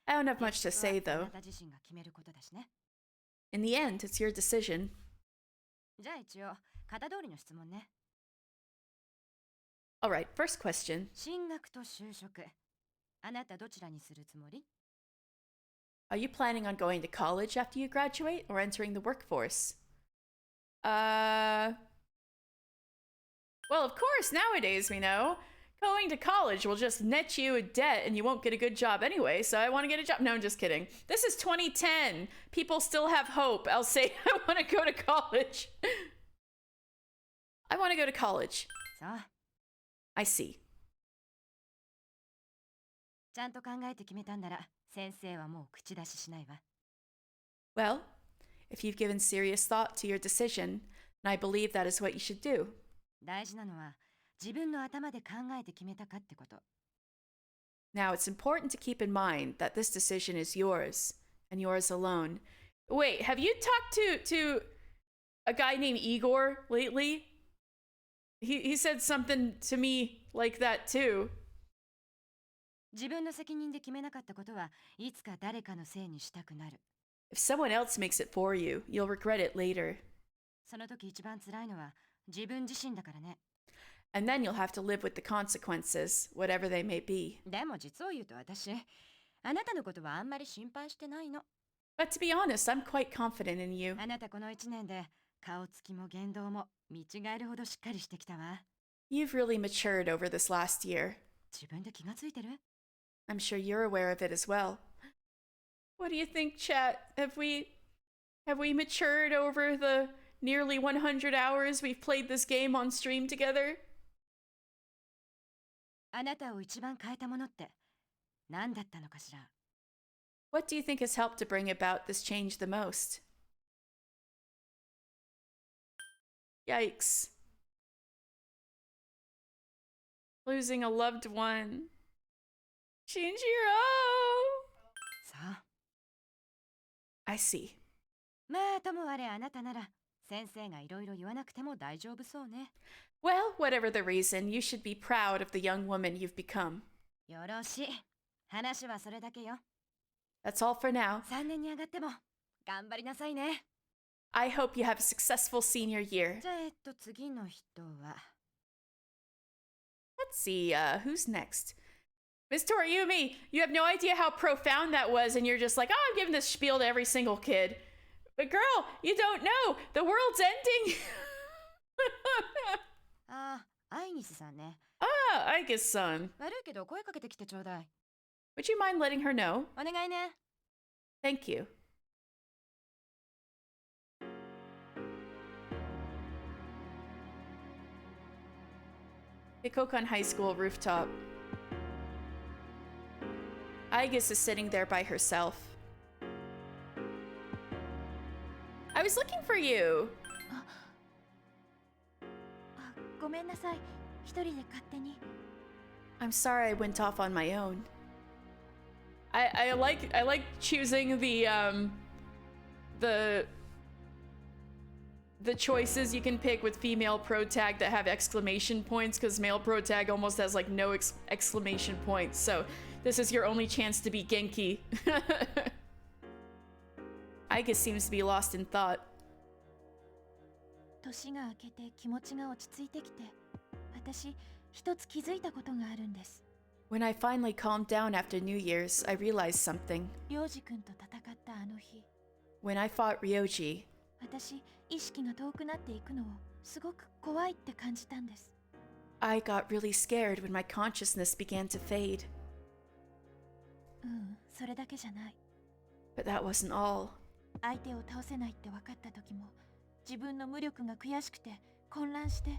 I don't have much to say, though. In the end, it's your decision. All right, first question. Are you planning on going to college after you graduate or entering the workforce? Well, of course, nowadays we know. Going to college will just net you a debt and you won't get a good job anyway, so I want to get a job. No, I'm just kidding. This is 2010. People still have hope. I'll say I want to go to college. I want to go to college. そう I see. ちゃんと考えて決めたんなら先生はもう口出ししないわ Well, if you've given serious thought to your decision, then I believe that is what you should do. 大事なのは自分の頭で考えて決めたかってこと Now, it's important to keep in mind that this decision is yours, and yours alone. Wait, have you talked to a guy named Igor lately? He said something to me like that too. 自分の責任で決めなかったことはいつか誰かのせいにしたくなる If someone else makes it for you, you'll regret it later. その時一番辛いのは自分自身だからね And then you'll have to live with the consequences, whatever they may be. でも実を言うと私あなたのことはあんまり心配してないの But to be honest, I'm quite confident in you. あなたこの1年で顔つきも言動も見違えるほどしっかりしてきたわ You've really matured over this last year. 自分で気がついてる I'm sure you're aware of it as well. What do you think, chat? Have we matured over the nearly 100 hours we've played this game on stream together? あなたを一番変えたものって何だったのかしら What do you think has helped to bring about this change the most? Yikes. Losing a loved one. Shinjiro! さあ I see. まあともあれあなたなら先生がいろいろ言わなくても大丈夫そうね Well, whatever the reason, you should be proud of the young woman you've become. よろしい話はそれだけよ That's all for now. 3年に上がっても頑張りなさいね I hope you have a successful senior year. じゃあ次の人は Let's see, who's next? Miss Toriumi, you have no idea how profound that was, and you're just like, oh, I'm giving this spiel to every single kid. But girl, you don't know. The world's ending. ああアイニスさんね Ah, I guess, son. 悪いけど声かけてきてちょうだい Would you mind letting her know? お願いね Thank you. Hikokan High School rooftop. Aigis is sitting there by herself. I was looking for you. あ、ごめんなさい。一人で勝手に。I'm sorry I went off on my own. I like choosing the choices you can pick with female pro tag that have exclamation points, because male pro tag almost has like no exclamation points. So this is your only chance to be Genki. Aika seems to be lost in thought. 年が明けて気持ちが落ち着いてきて、私一つ気づいたことがあるんです。When I finally calmed down after New Year's, I realized something. りょうじくんと戦ったあの日、 When I fought Ryoji, 私意識が遠くなっていくのをすごく怖いって感じたんです。 I got really scared when my consciousness began to fade. それだけじゃない。 But that wasn't all. 相手を倒せないって分かった時も、自分の無力が悔しくて混乱して、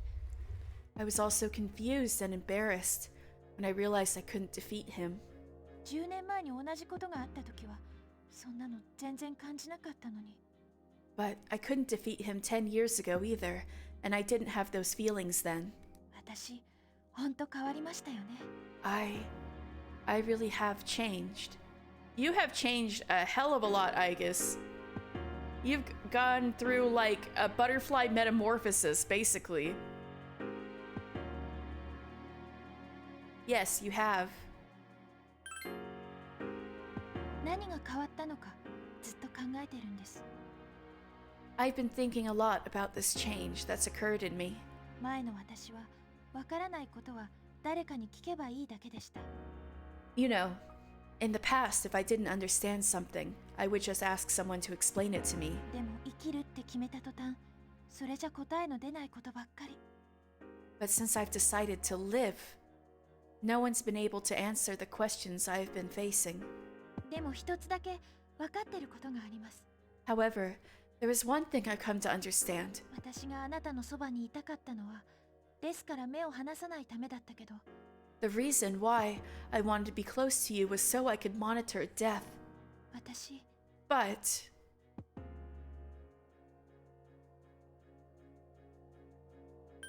I was also confused and embarrassed when I realized I couldn't defeat him. 10年前に同じことがあった時は、そんなの全然感じなかったのに。 But I couldn't defeat him 10 years ago either, and I didn't have those feelings then. 私、ほんと変わりましたよね。 I really have changed. You have changed a hell of a lot, I guess. You've gone through like a butterfly metamorphosis, basically. Yes, you have. 何が変わったのか、ずっと考えてるんです。 I've been thinking a lot about this change that's occurred in me. 前の私は、わからないことは誰かに聞けばいいだけでした。 You know, in the past, if I didn't understand something, I would just ask someone to explain it to me. でも生きるって決めた途端、それじゃ答えの出ないことばっかり。 But since I've decided to live, No one's been able to answer the questions I've been facing. でも一つだけ分かってることがあります。 However, there is one thing I've come to understand. 私があなたのそばにいたかったのは、ですから目を離さないためだったけど、 The reason why I wanted to be close to you was so I could monitor death. 私、 But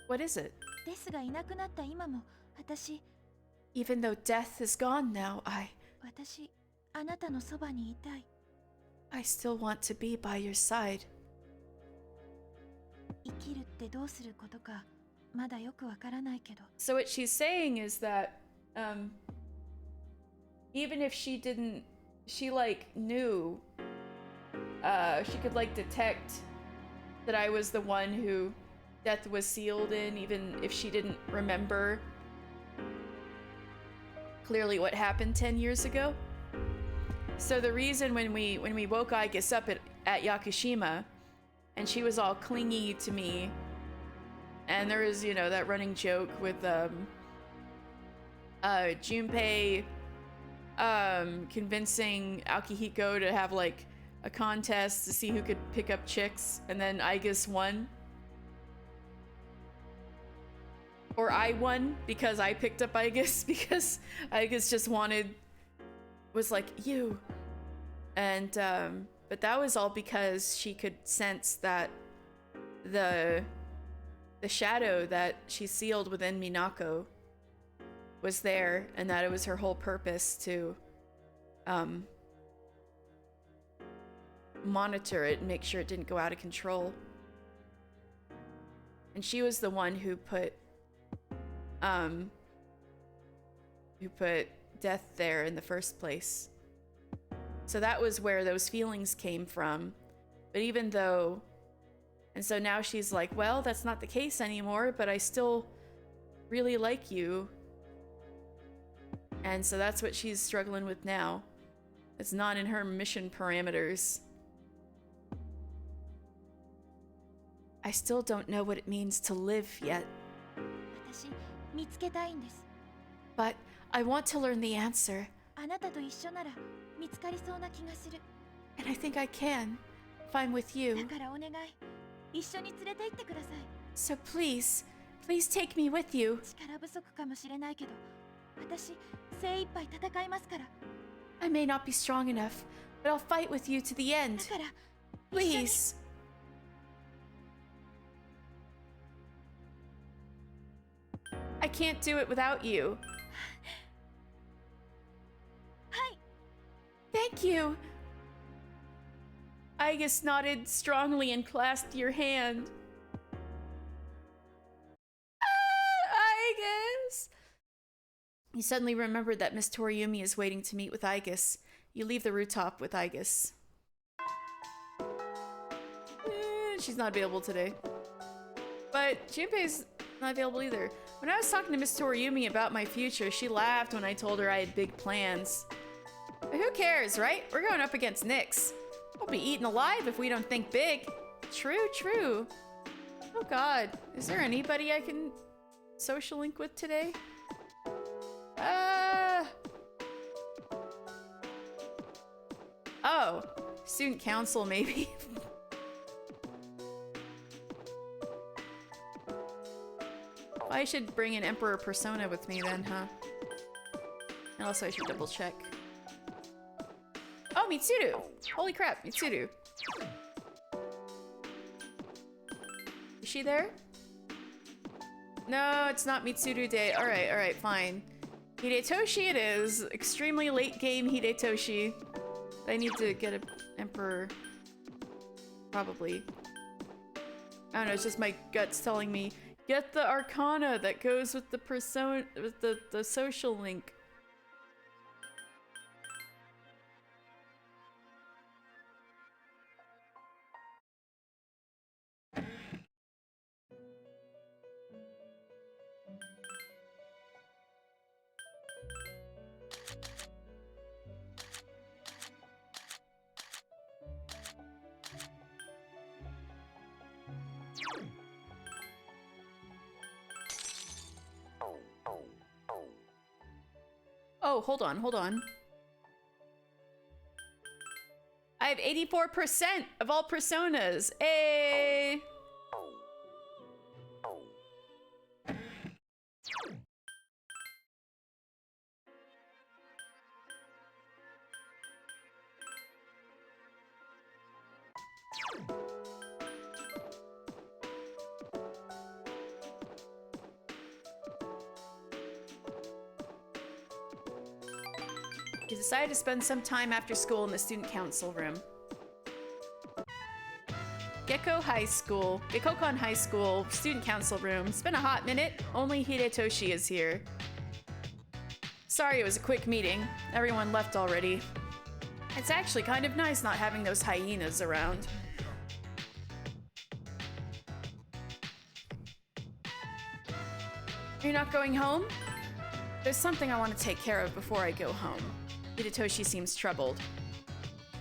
what is it? デスがいなくなった今も、私、 Even though death is gone now,私、あなたのそばにいたい。 I still want to be by your side. 生きるってどうすることか、まだよくわからないけど。 So what she's saying is that even if she didn't, she like knew, she could like detect that I was the one who death was sealed in, even if she didn't remember clearly what happened 10 years ago. So the reason when we woke Aigis up at Yakushima, and she was all clingy to me, and there was, you know, that running joke with Junpei convincing Akihiko to have like a contest to see who could pick up chicks, and then Aigis won. Or I won because I picked up Aigis, because Aigis just was like, you. And but that was all because she could sense that the shadow that she sealed within Minako was there, and that it was her whole purpose to monitor it and make sure it didn't go out of control. And she was the one who put death there in the first place. So that was where those feelings came from. But even though, and so now she's like, well, that's not the case anymore, but I still really like you. And so that's what she's struggling with now. It's not in her mission parameters. I still don't know what it means to live yet. 私、見つけたいんです。 But I want to learn the answer. あなたと一緒なら見つかりそうな気がする。 And I think I can, if I'm with だ you. からお願い、一緒に連れて行ってください。 So please take me with you. 力不足かもしれないけど、私、精一杯戦いますから。 I may not be strong enough, but I'll fight with you to the だ end. から、一緒に Please. I can't do it without you. はい、 Thank you. Aigis nodded strongly and clasped your hand. Aigis! You suddenly remembered that Miss Toriumi is waiting to meet with Aigis. You leave the rooftop with Aigis. She's not available today. But Junpei's not available either. When I was talking to Miss Toriumi about my future, she laughed when I told her I had big plans. But who cares, right? We're going up against Nyx. We'll be eaten alive if we don't think big. True, true. Oh god, is there anybody I can social link with today? Oh, student council maybe. I should bring an Emperor Persona with me then, huh? And also I should double check. Oh, Mitsuru! Holy crap, Mitsuru. Is she there? No, it's not Mitsuru Day. Alright, fine. Hidetoshi it is. Extremely late game Hidetoshi. I need to get an Emperor. Probably. I don't know, it's just my guts telling me, get the Arcana that goes with the persona, with the social link. Oh, hold on, hold on. I have 84% of all personas. Hey! He decided to spend some time after school in the student council room. Gekokon High School, student council room. It's been a hot minute. Only Hidetoshi is here. Sorry it was a quick meeting. Everyone left already. It's actually kind of nice not having those hyenas around. You're not going home? There's something I want to take care of before I go home. Hidetoshi seems troubled.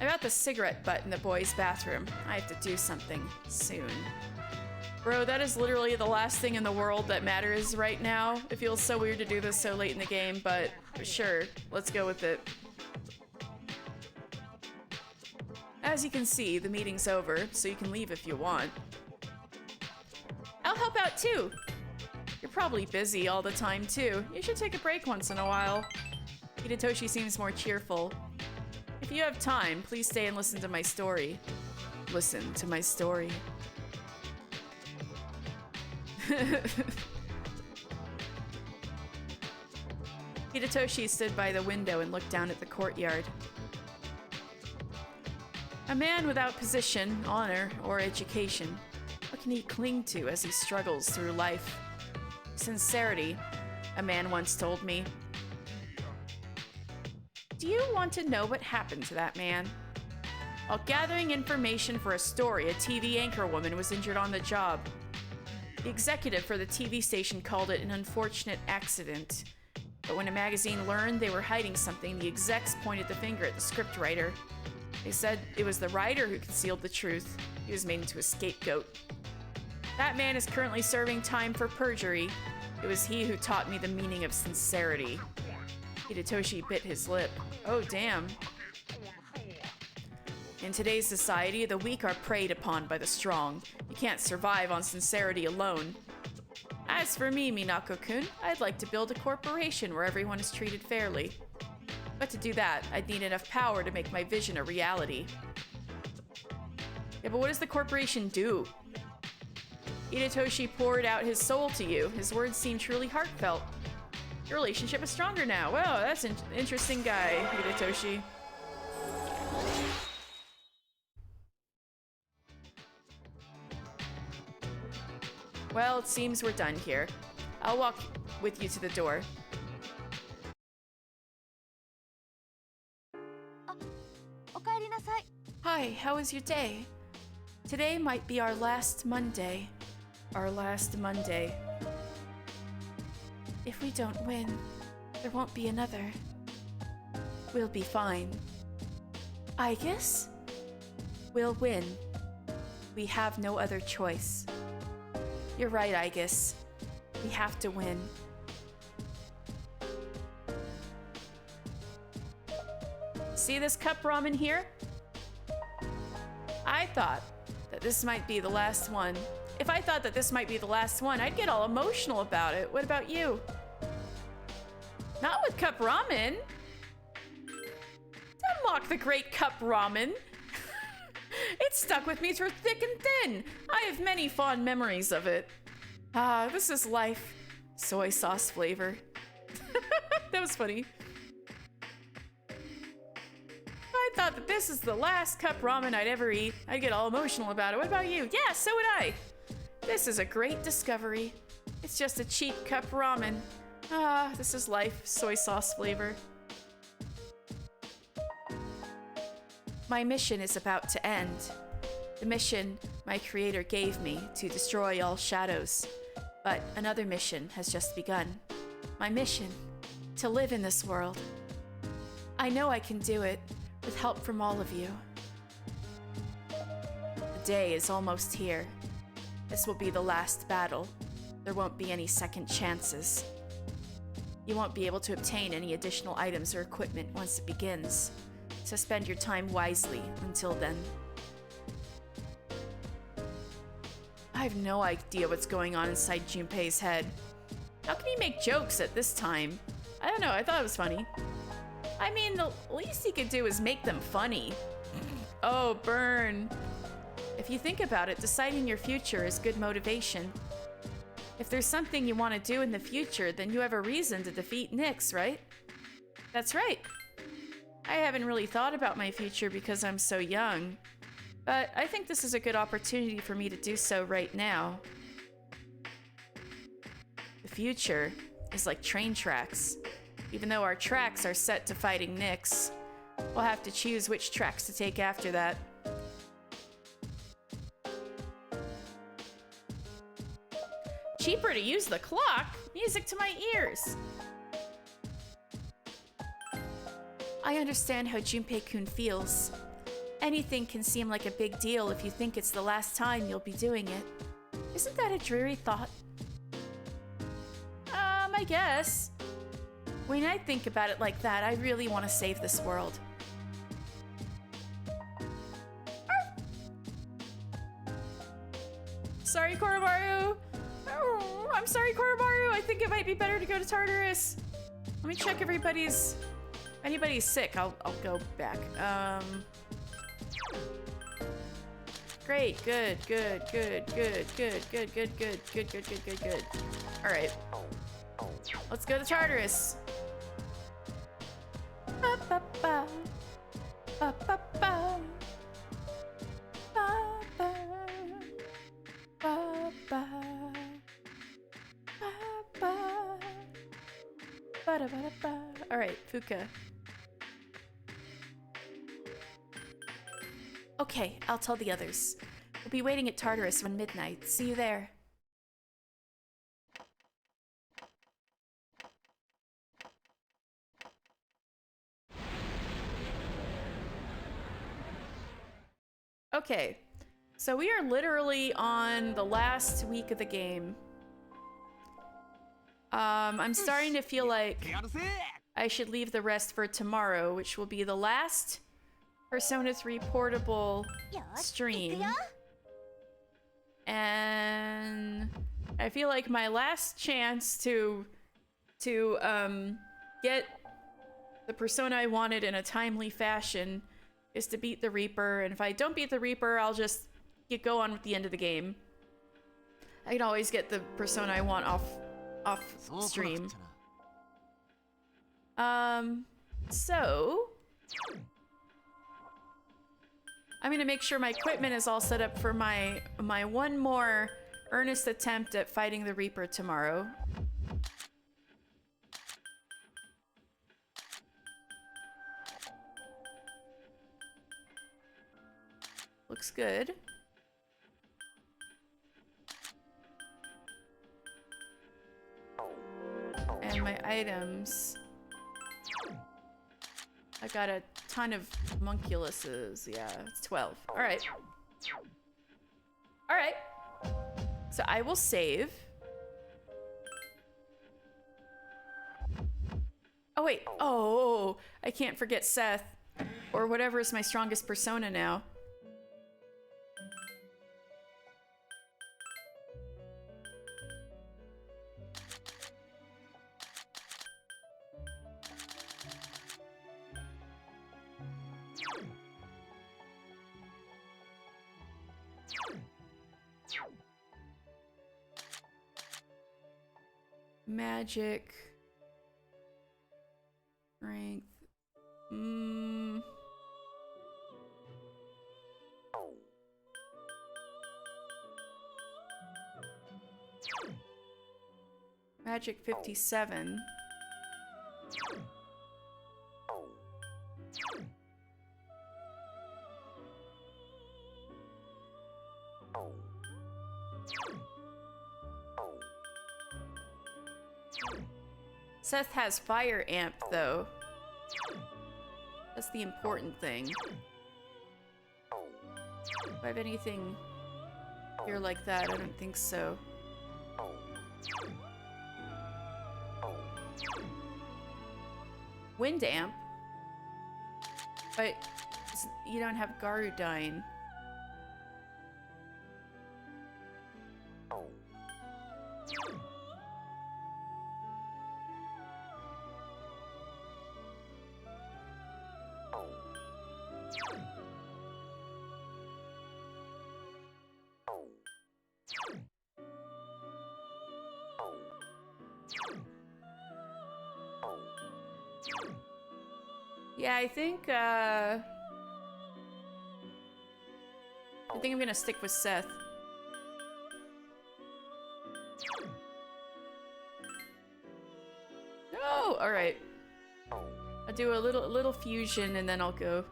About the cigarette butt in the boys' bathroom. I have to do something soon. Bro, that is literally the last thing in the world that matters right now. It feels so weird to do this so late in the game, but sure, let's go with it. As you can see, the meeting's over, so you can leave if you want. I'll help out too. You're probably busy all the time too. You should take a break once in a while. Hidetoshi seems more cheerful. If you have time, please stay and listen to my story. Listen to my story. Hidetoshi stood by the window and looked down at the courtyard. A man without position, honor, or education. What can he cling to as he struggles through life? Sincerity, a man once told me. Do you want to know what happened to that man? While gathering information for a story, a TV anchor woman was injured on the job. The executive for the TV station called it an unfortunate accident. But when a magazine learned they were hiding something, the execs pointed the finger at the scriptwriter. They said it was the writer who concealed the truth. He was made into a scapegoat. That man is currently serving time for perjury. It was he who taught me the meaning of sincerity. Hidetoshi bit his lip. Oh, damn. In today's society, the weak are preyed upon by the strong. You can't survive on sincerity alone. As for me, Minako-kun, I'd like to build a corporation where everyone is treated fairly. But to do that, I'd need enough power to make my vision a reality. Yeah, but what does the corporation do? Hidetoshi poured out his soul to you. His words seemed truly heartfelt. Your relationship is stronger now. Wow, that's an interesting guy, Hidetoshi. Well, it seems we're done here. I'll walk with you to the door. Hi, how was your day? Today might be our last Monday. Our last Monday. If we don't win, there won't be another. We'll be fine. I guess? We'll win. We have no other choice. You're right, I guess. We have to win. See this cup ramen here? I thought that this might be the last one. If I thought that this might be the last one, I'd get all emotional about it. What about you? Not with cup ramen. Don't mock the great cup ramen. It stuck with me through thick and thin. I have many fond memories of it. Ah, this is life. Soy sauce flavor. That was funny. I thought that this is the last cup ramen I'd ever eat. I'd get all emotional about it. What about you? Yeah, so would I. This is a great discovery. It's just a cheap cup ramen. Ah, this is life. Soy sauce flavor. My mission is about to end. The mission my creator gave me to destroy all shadows. But another mission has just begun. My mission, to live in this world. I know I can do it, with help from all of you. The day is almost here. This will be the last battle. There won't be any second chances. You won't be able to obtain any additional items or equipment once it begins. So spend your time wisely until then. I have no idea what's going on inside Junpei's head. How can he make jokes at this time? I don't know, I thought it was funny. I mean, the least he could do is make them funny. Oh, burn. If you think about it, deciding your future is good motivation. If there's something you want to do in the future, then you have a reason to defeat Nyx, right? That's right. I haven't really thought about my future because I'm so young. But I think this is a good opportunity for me to do so right now. The future is like train tracks. Even though our tracks are set to fighting Nyx, we'll have to choose which tracks to take after that. Cheaper to use the clock? Music to my ears! I understand how Junpei-kun feels. Anything can seem like a big deal if you think it's the last time you'll be doing it. Isn't that a dreary thought? I guess. When I think about it like that, I really want to save this world. Sorry, Koromaru. Oh, I'm sorry, Koromaru. I think it might be better to go to Tartarus. Let me check everybody's... If anybody's sick, I'll go back. Great, good. All right. Let's go to Tartarus. Ba, ba, ba. Ba, ba, ba. Ba, ba. Ba, ba. Ba, ba. Ba, da, ba, da, ba. All right, Fuka. Okay, I'll tell the others. We'll be waiting at Tartarus around midnight. See you there. Okay, so we are literally on the last week of the game. I'm starting to feel like I should leave the rest for tomorrow, which will be the last Persona 3 portable stream. And I feel like my last chance to get the Persona I wanted in a timely fashion is to beat the Reaper, and if I don't beat the Reaper, I'll just go on with the end of the game. I can always get the Persona I want off stream. So I'm gonna make sure my equipment is all set up for my one more earnest attempt at fighting the Reaper tomorrow. Looks good. And my items. I got a ton of homunculuses. Yeah, it's 12. Alright. Alright. So I will save. Oh, wait. Oh, I can't forget Seth. Or whatever is my strongest persona now. Magic. Strength. Magic 57. Seth has fire amp though. That's the important thing. Do I have anything here like that? I don't think so. Wind amp? But you don't have Garudine. Yeah, I think I'm gonna stick with Seth. No! Alright. I'll do a little fusion and then I'll go.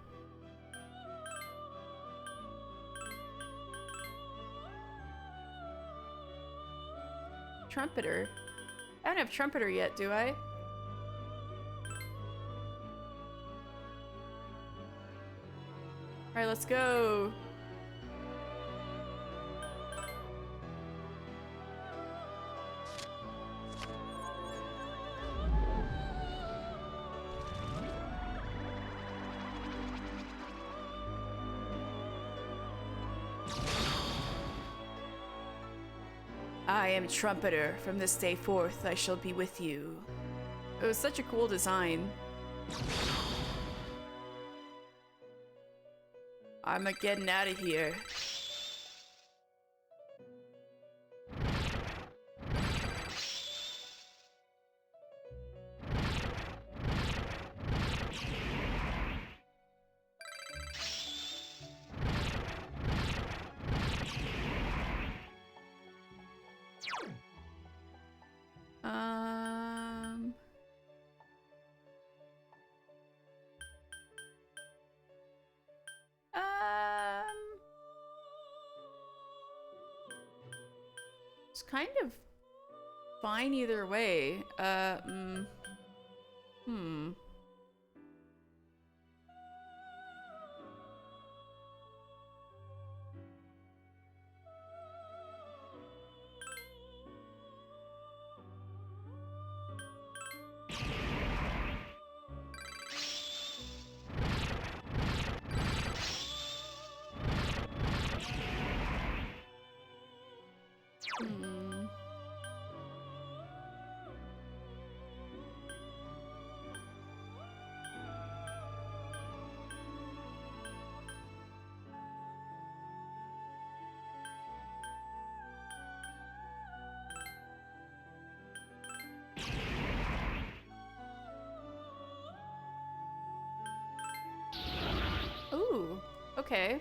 Trumpeter? I don't have Trumpeter yet, do I? Alright, let's go. I am Trumpeter. From this day forth, I shall be with you. It was such a cool design. I'm a getting out of here. It's kind of fine either way. Ooh, okay.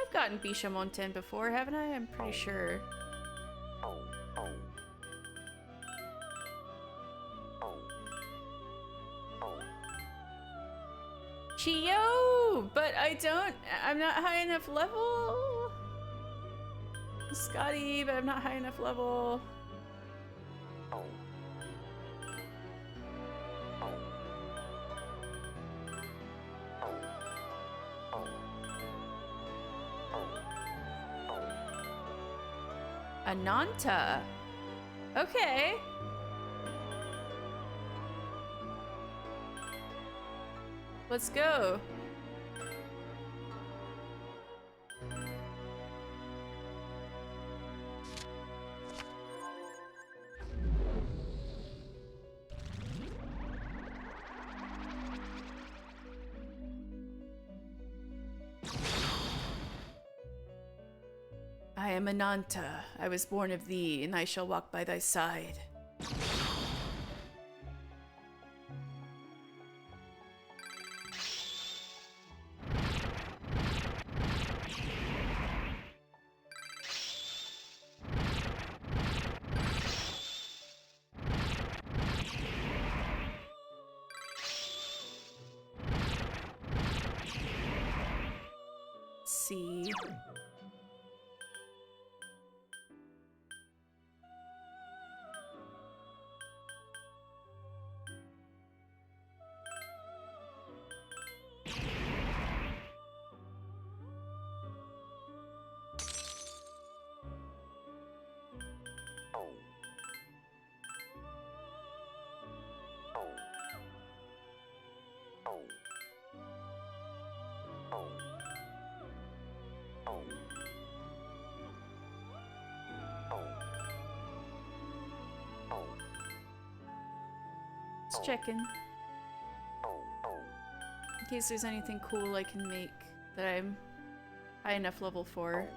I've gotten Bishamon 10 before, haven't I? I'm pretty sure. Chio! But I'm not high enough level. Scotty, but I'm not high enough level. Ananta. Okay. Let's go. I am Ananta. I was born of thee, and I shall walk by thy side. see. Just checking. In case there's anything cool I can make that I'm high enough level for.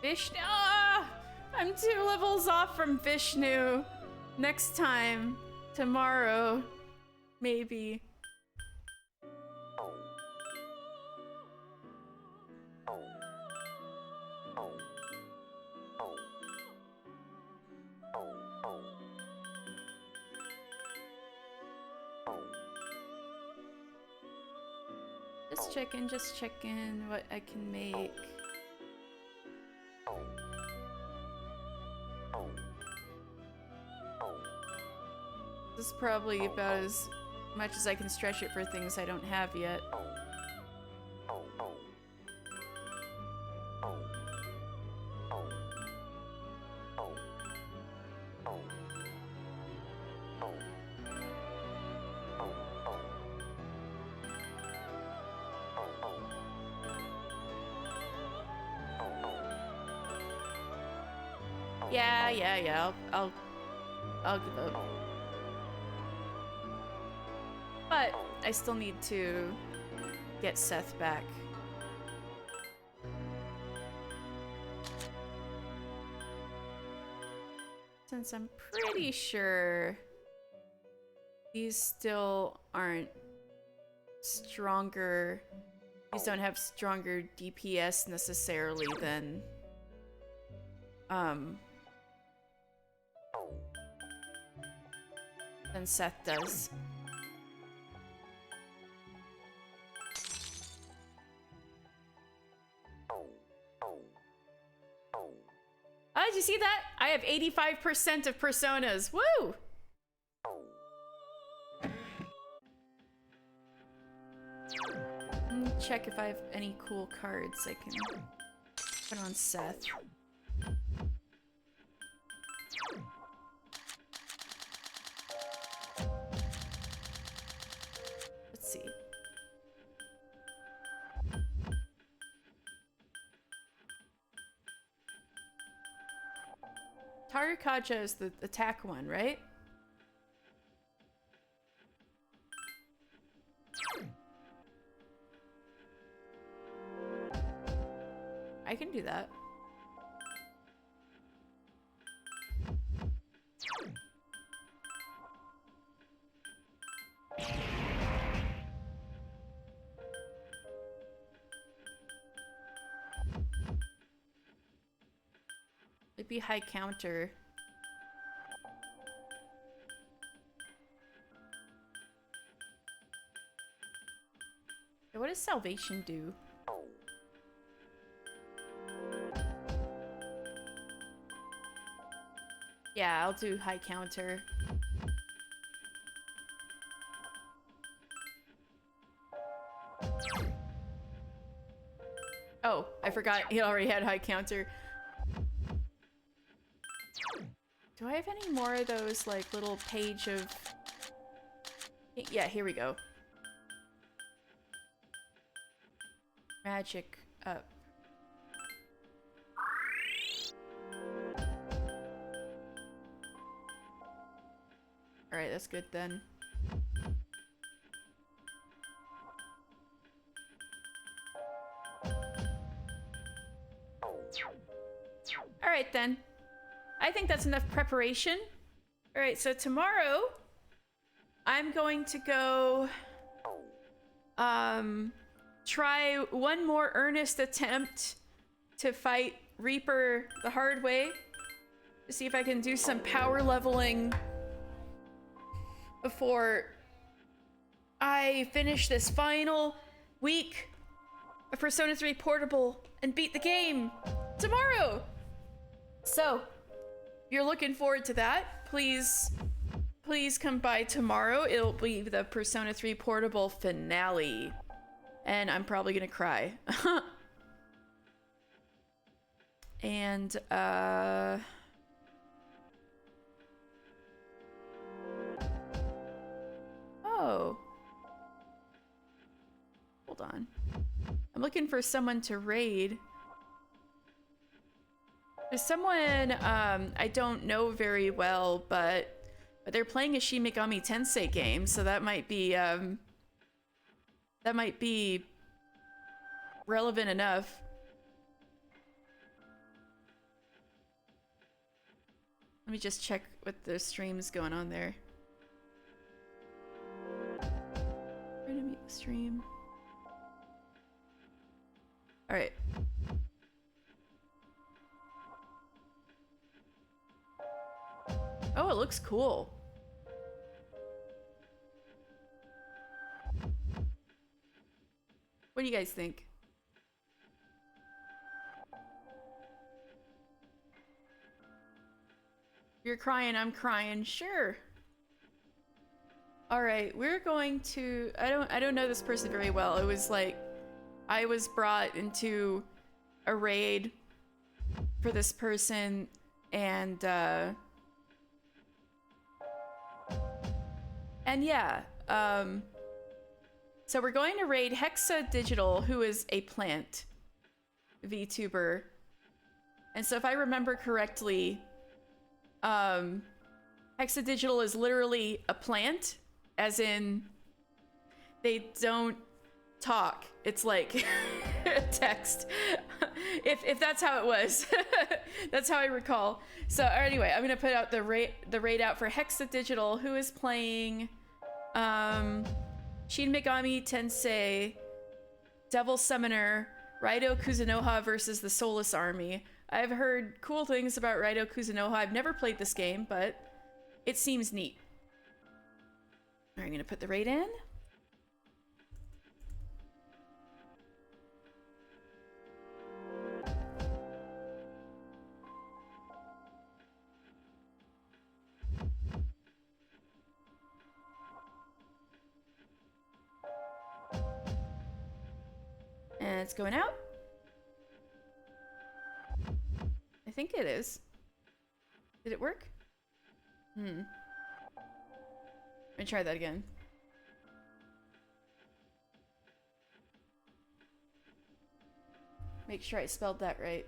Vishnu! Ah! I'm 2 levels off from Vishnu. Next time. Tomorrow. Maybe. Just checking what I can make. This is probably about as much as I can stretch it for things I don't have yet. Yeah. I'll give up. But I still need to get Seth back. Since I'm pretty sure these still aren't stronger. These don't have stronger DPS necessarily than Seth does. Oh, did you see that? I have 85% of personas. Woo! Let me check if I have any cool cards I can put on Seth. Let's see. Tarukaja is the attack one, right? I can do that. It'd be high counter. What does salvation do? Yeah, I'll do high counter. Oh, I forgot he already had high counter. Do I have any more of those, like, little page of... Yeah, here we go. Magic up. Alright, that's good then. Alright then. I think that's enough preparation. Alright, so tomorrow I'm going to go try one more earnest attempt to fight Reaper the hard way. To see if I can do some power leveling before I finish this final week of Persona 3 Portable and beat the game tomorrow. So, if you're looking forward to that, please come by tomorrow. It'll be the Persona 3 Portable finale. And I'm probably gonna cry. And, oh. Hold on. I'm looking for someone to raid. There's someone, I don't know very well, but they're playing a Shin Megami Tensei game, so that might be relevant enough. Let me just check what the stream's going on there. Trying to mute the stream. All right. Oh, it looks cool. What do you guys think? You're crying, I'm crying. Sure. All right, we're going to I don't know this person very well. It was like I was brought into a raid for this person, and yeah, so we're going to raid Hexa Digital, who is a plant VTuber. And so if I remember correctly, Hexa Digital is literally a plant, as in they don't talk. It's like text. if that's how it was. That's how I recall. So anyway, I'm gonna put out the raid out for Hexa Digital, who is playing Shin Megami Tensei Devil Summoner Raido Kuzunoha versus the Soulless Army. I've heard cool things about Raido Kuzunoha. I've never played this game, but it seems neat. All right, I'm gonna put the raid in. And it's going out. I think it is. Did it work? Let me try that again. Make sure I spelled that right.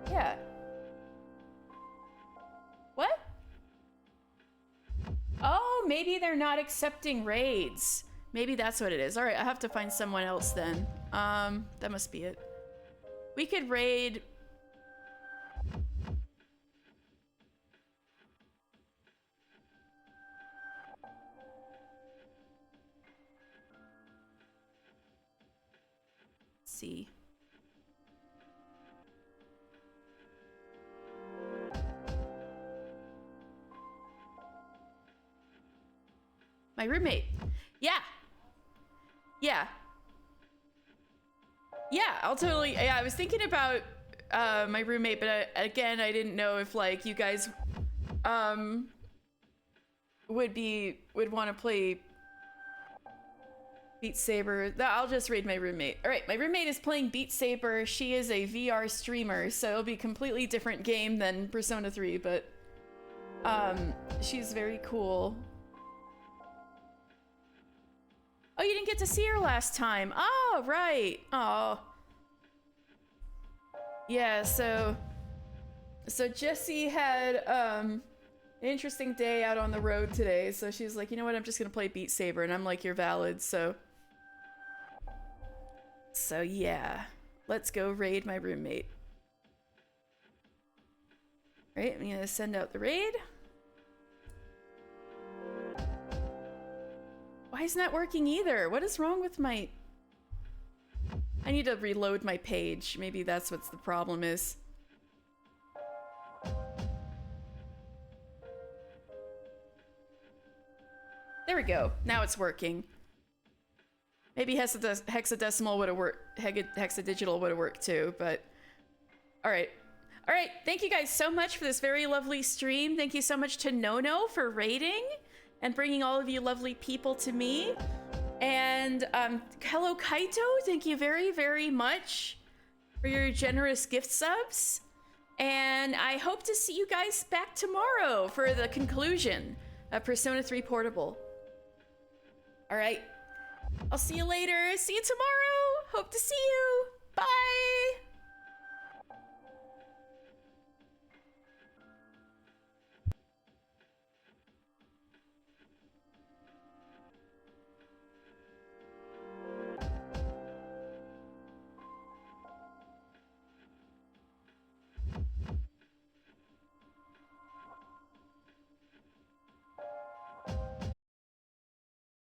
Yeah. What? Oh, maybe they're not accepting raids. Maybe that's what it is. All right, I have to find someone else then. That must be it. We could raid. Let's see. My roommate. Yeah. Yeah. Yeah, I'll totally. Yeah, I was thinking about my roommate, but again, I didn't know if like you guys would want to play Beat Saber. I'll just raid my roommate. All right, my roommate is playing Beat Saber. She is a VR streamer, so it'll be a completely different game than Persona 3, but she's very cool. Oh, you didn't get to see her last time. Oh, right. Oh. Yeah, so Jessie had an interesting day out on the road today, so she's like, you know what, I'm just gonna play Beat Saber, and I'm like, you're valid, so yeah. Let's go raid my roommate. Right, I'm gonna send out the raid. Why isn't that working either? What is wrong with my... I need to reload my page. Maybe that's what the problem is. There we go. Now it's working. Maybe hexadecimal would have worked. Hexadigital would have worked too, but... Alright. Alright, thank you guys so much for this very lovely stream. Thank you so much to Nono for raiding and bringing all of you lovely people to me. And hello Kaito, thank you very, very much for your generous gift subs. And I hope to see you guys back tomorrow for the conclusion of Persona 3 Portable. Alright, I'll see you later. See you tomorrow. Hope to see you.